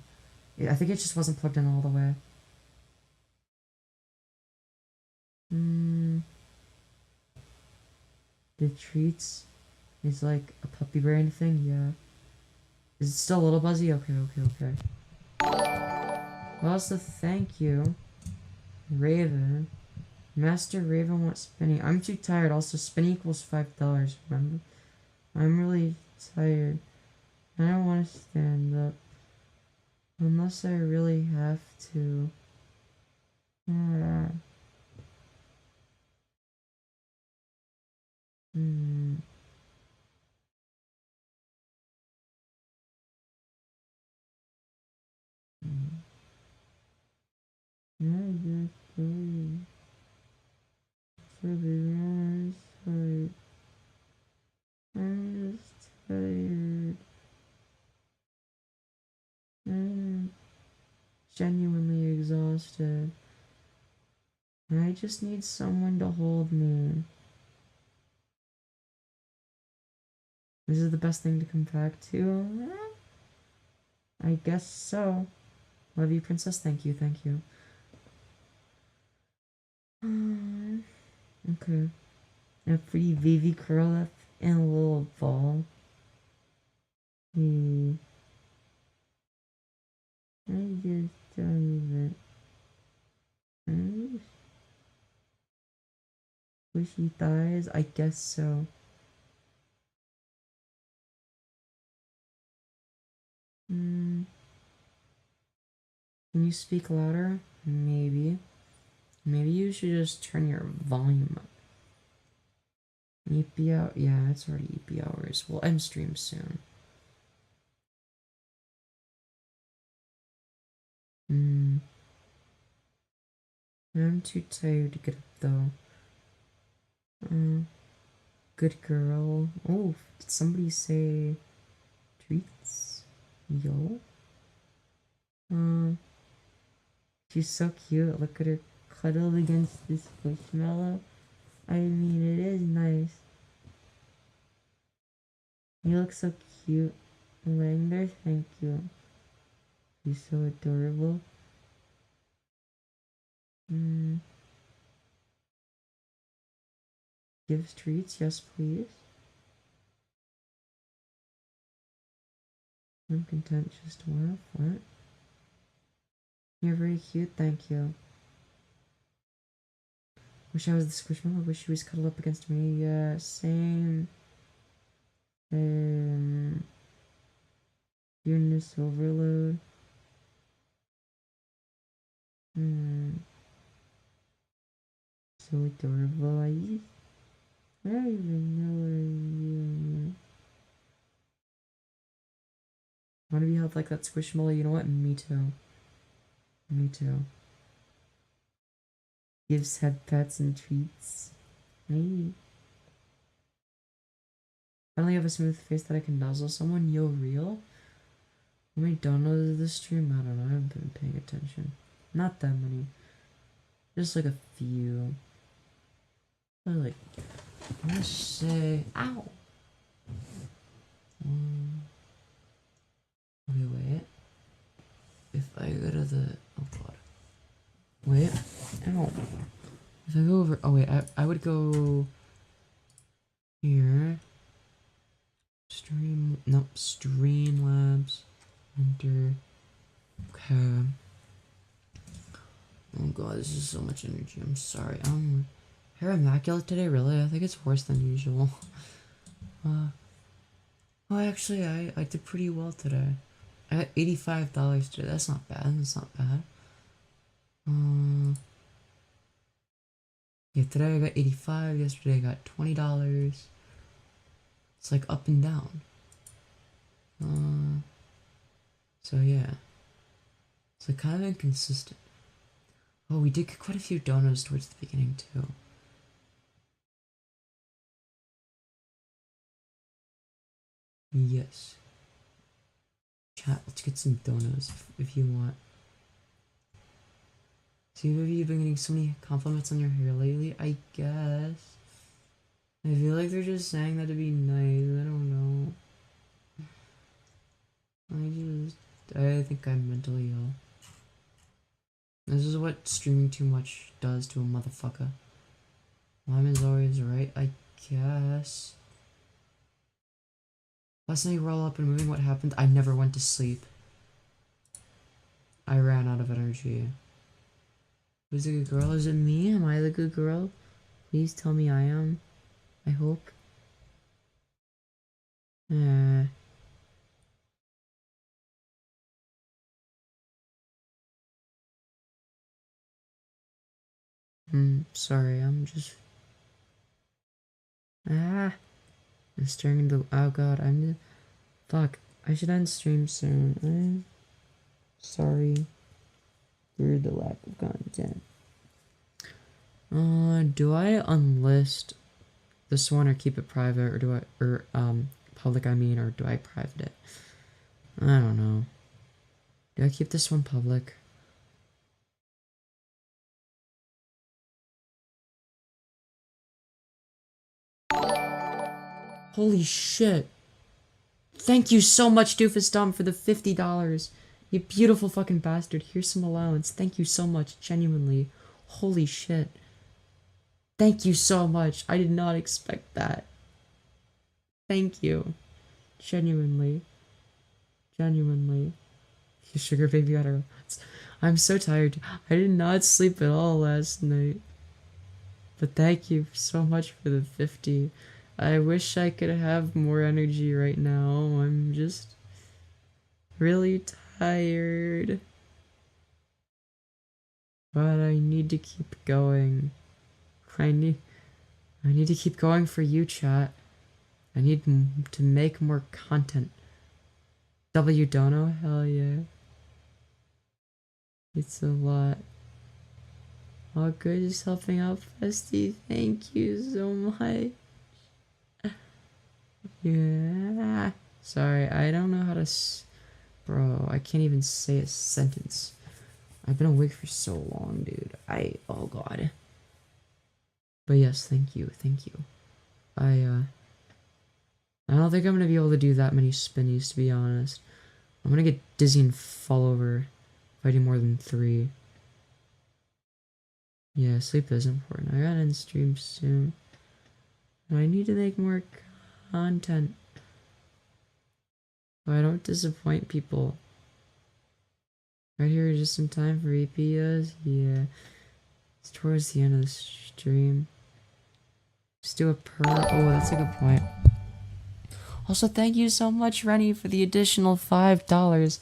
Yeah, I think it just wasn't plugged in all the way. The treats is like a puppy brain thing, yeah. Is it still a little buzzy? Okay, okay, okay. Well, also thank you. Raven. Master Raven wants spinning. I'm too tired. Also, spin equals $5, remember? I'm really tired. I don't want to stand up. Unless I really have to. I'm just tired. I'm genuinely exhausted. I just need someone to hold me. This is the best thing to come back to. I guess so. Love you, princess. Thank you, thank you. Okay. A pretty baby curl up in a little ball. I just don't even. Squishy thighs? I guess so. Can you speak louder? Maybe. Maybe you should just turn your volume up. EP out? Yeah, it's already EP hours. We'll end stream soon. I'm too tired to get up though. Good girl. Oh, did somebody say treats? Yo. She's so cute. Look at her cuddled against this squishmallow. I mean, it is nice. You look so cute. Laying there, thank you. She's so adorable. Gives treats? Yes, please. I'm content just to laugh. What? You're very cute, thank you. Wish I was the Squishmallow. Wish she was cuddled up against me. Yeah, same. Cuteness overload. So adorable. I don't even know what I want to be held like that Squishmallow. You know what? Me too. Me too. Gives head pats and treats. Hey. Finally have a smooth face that I can dazzle someone. Yo, real? How many downloads of this stream? I don't know. I haven't been paying attention. Not that many. Just like a few. But like, I'm gonna say, ow. Okay, wait. If I go to the, oh god. Wait, ow. If I go over, oh wait, I would go here. Streamlabs. Enter. Okay. Oh god, this is so much energy. I'm sorry. Hair immaculate today, really? I think it's worse than usual. Oh, actually, I did pretty well today. I got $85 today. That's not bad. That's not bad. Yeah, today I got 85. Yesterday I got $20. It's like up and down. So yeah. It's like kind of inconsistent. Oh, we did get quite a few donos towards the beginning too. Yes. Chat, let's get some donos if you want. See, maybe you've been getting so many compliments on your hair lately, I guess. I feel like they're just saying that to be nice, I don't know. I think I'm mentally ill. This is what streaming too much does to a motherfucker. Mom is always right, I guess. Last night you were all up and moving, what happened? I never went to sleep. I ran out of energy. Who's the good girl? Is it me? Am I the good girl? Please tell me I am. I hope. Sorry, I'm just... I'm staring into... Oh god, I'm... Fuck, I should end stream soon. Sorry for the lack of content. Do I unlist this one or keep it private, or do I... public, I mean, or do I private it? I don't know. Do I keep this one public? Holy shit. Thank you so much, Doofus Dumb, for the $50. You beautiful fucking bastard. Here's some allowance. Thank you so much, genuinely. Holy shit. Thank you so much. I did not expect that. Thank you. Genuinely. Genuinely. You sugar baby water. I'm so tired. I did not sleep at all last night. But thank you so much for the 50. I wish I could have more energy right now. I'm just really tired. But I need to keep going. I need to keep going for you, chat. I need to make more content. W Dono? Hell yeah. It's a lot. All good, just helping out Festy. Thank you so much. Yeah. Sorry, I don't know how to bro, I can't even say a sentence. I've been awake for so long, dude. Oh god. But yes, thank you. I don't think I'm gonna be able to do that many spinnies, to be honest. I'm gonna get dizzy and fall over if I do more than 3. Yeah, sleep is important. I gotta end stream soon. And I need to make more content so I don't disappoint people. Right here just in time for EPS. Yeah. It's
towards the end of the stream. Just do a purr. Oh, that's a good point. Also, thank you so much, Rennie, for the additional $5.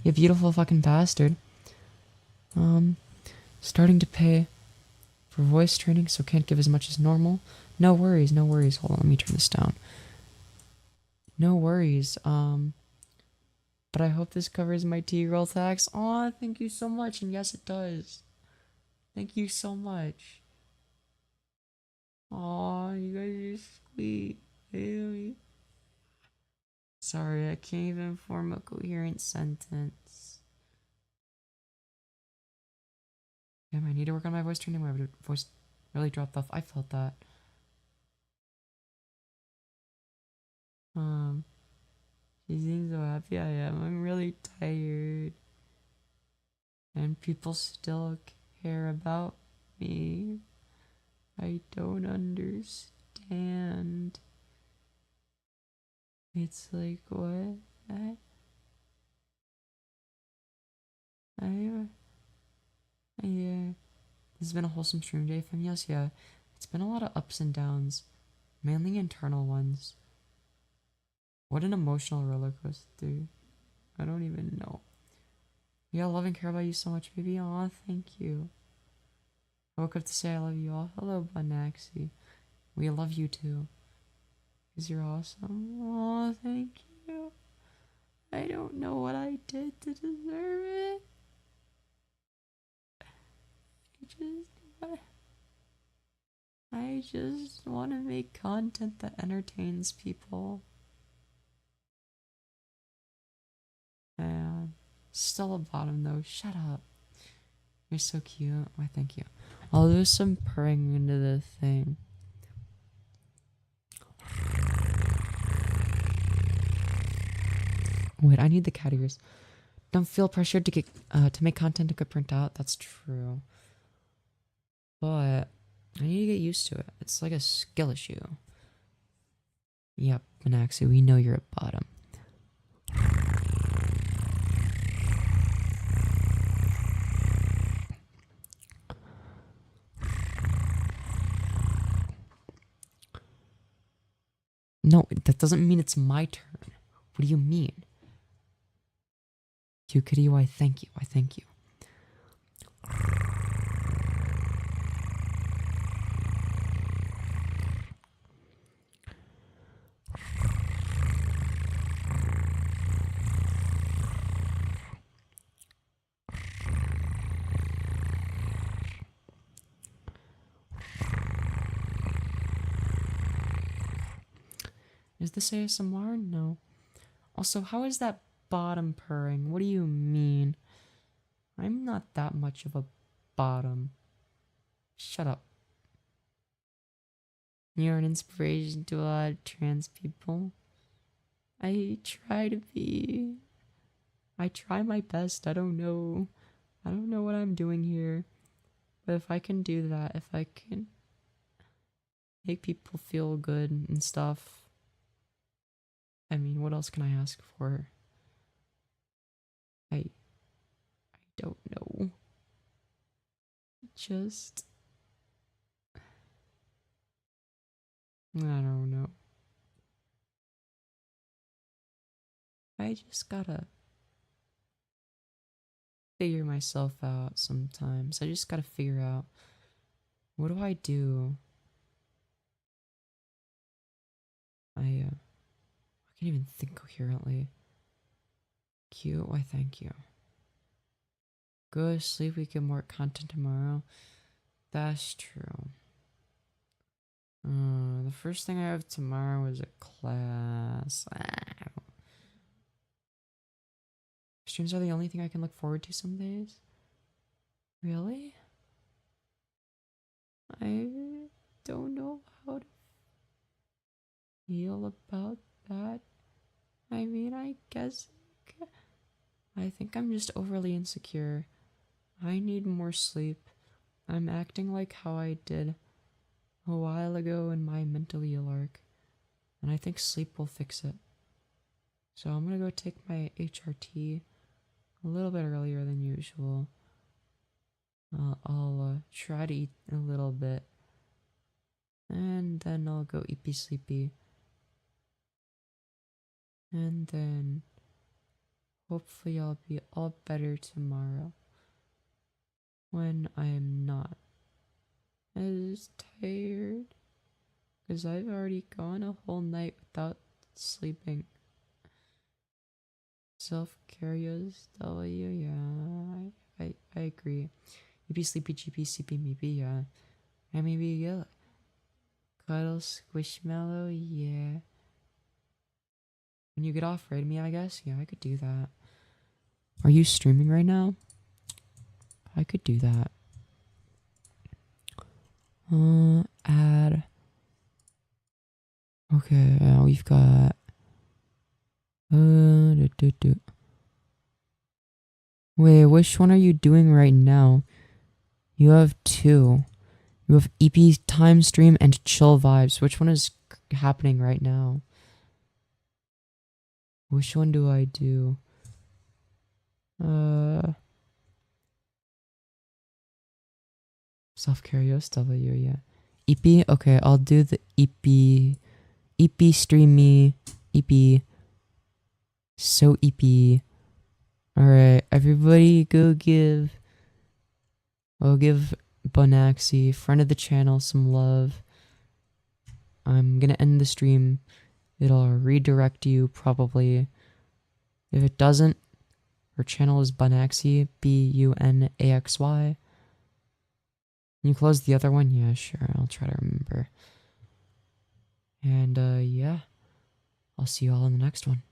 You beautiful fucking bastard. Starting to pay for voice training, so can't give as much as normal. No worries, no worries. Hold on, let me turn this down. No worries. But I hope this covers my T-girl tax. Aw, thank you so much. And yes, it does. Thank you so much. Aw, you guys are sweet. Really. Sorry, I can't even form a coherent sentence. Damn, I need to work on my voice training. My voice really dropped off. I felt that. She seems so happy I am. I'm really tired. And people still care about me. I don't understand. It's like, what? Yeah. This has been a wholesome stream day, Femyoz. Yeah. It's been a lot of ups and downs. Mainly internal ones. What an emotional roller coaster. I don't even know. Yeah, I love and care about you so much, baby. Aw, thank you. I woke up to say I love you all. Hello, Bunaxi. We love you too. Because you're awesome. Aw, thank you. I don't know what I did to deserve it. I just want to make content that entertains people. And still a bottom though. Shut up. You're so cute. Why, thank you. I'll do some purring into the thing. Wait, I need the cat ears. Don't feel pressured to get to make content to get print out. That's true. But I need to get used to it. It's like a skill issue. Yep, Manaxi, we know you're at bottom. No, that doesn't mean it's my turn. What do you mean? Cute kitty, why thank you, why thank you. Is this ASMR? No. Also, how is that bottom purring? What do you mean? I'm not that much of a bottom. Shut up. You're an inspiration to a lot of trans people. I try to be. I try my best. I don't know. I don't know what I'm doing here. But if I can do that, if I can make people feel good and stuff, I mean, what else can I ask for? I don't know. Just... I don't know. I just gotta figure myself out sometimes. I just gotta figure out, what do I do? I can't even think coherently. Cute, why thank you. Go to sleep, we get more content tomorrow. That's true. The first thing I have tomorrow is a class. Streams are the only thing I can look forward to some days. Really? I don't know how to feel about that. I mean, I guess I think I'm just overly insecure. I need more sleep. I'm acting like how I did a while ago in my mentally ill arc, and I think sleep will fix it. So I'm gonna go take my HRT a little bit earlier than usual. I'll try to eat a little bit. And then I'll go eat, be sleepy. And then hopefully I'll be all better tomorrow. When I'm not as tired. Because I've already gone a whole night without sleeping. Self-care is W, yeah. I agree. You be sleepy, GP, sleepy, maybe, yeah. And maybe, yeah. Cuddle, squishmallow, yeah. When you get off, raid me, I guess? Yeah, I could do that. Are you streaming right now? I could do that. Add. Okay, we've got. Wait, which one are you doing right now? You have two. You have EP time stream and chill vibes. Which one is happening right now? Which one do I do? Self-care, W, yeah. EP? Okay, I'll do the EP. EP stream me. EP. So EP. Alright, everybody go give. I'll give Bonaxi, friend of the channel, some love. I'm gonna end the stream. It'll redirect you probably. If it doesn't, her channel is Bonaxi, Bunaxy. Can you close the other one? Yeah, sure. I'll try to remember. And yeah, I'll see you all in the next one.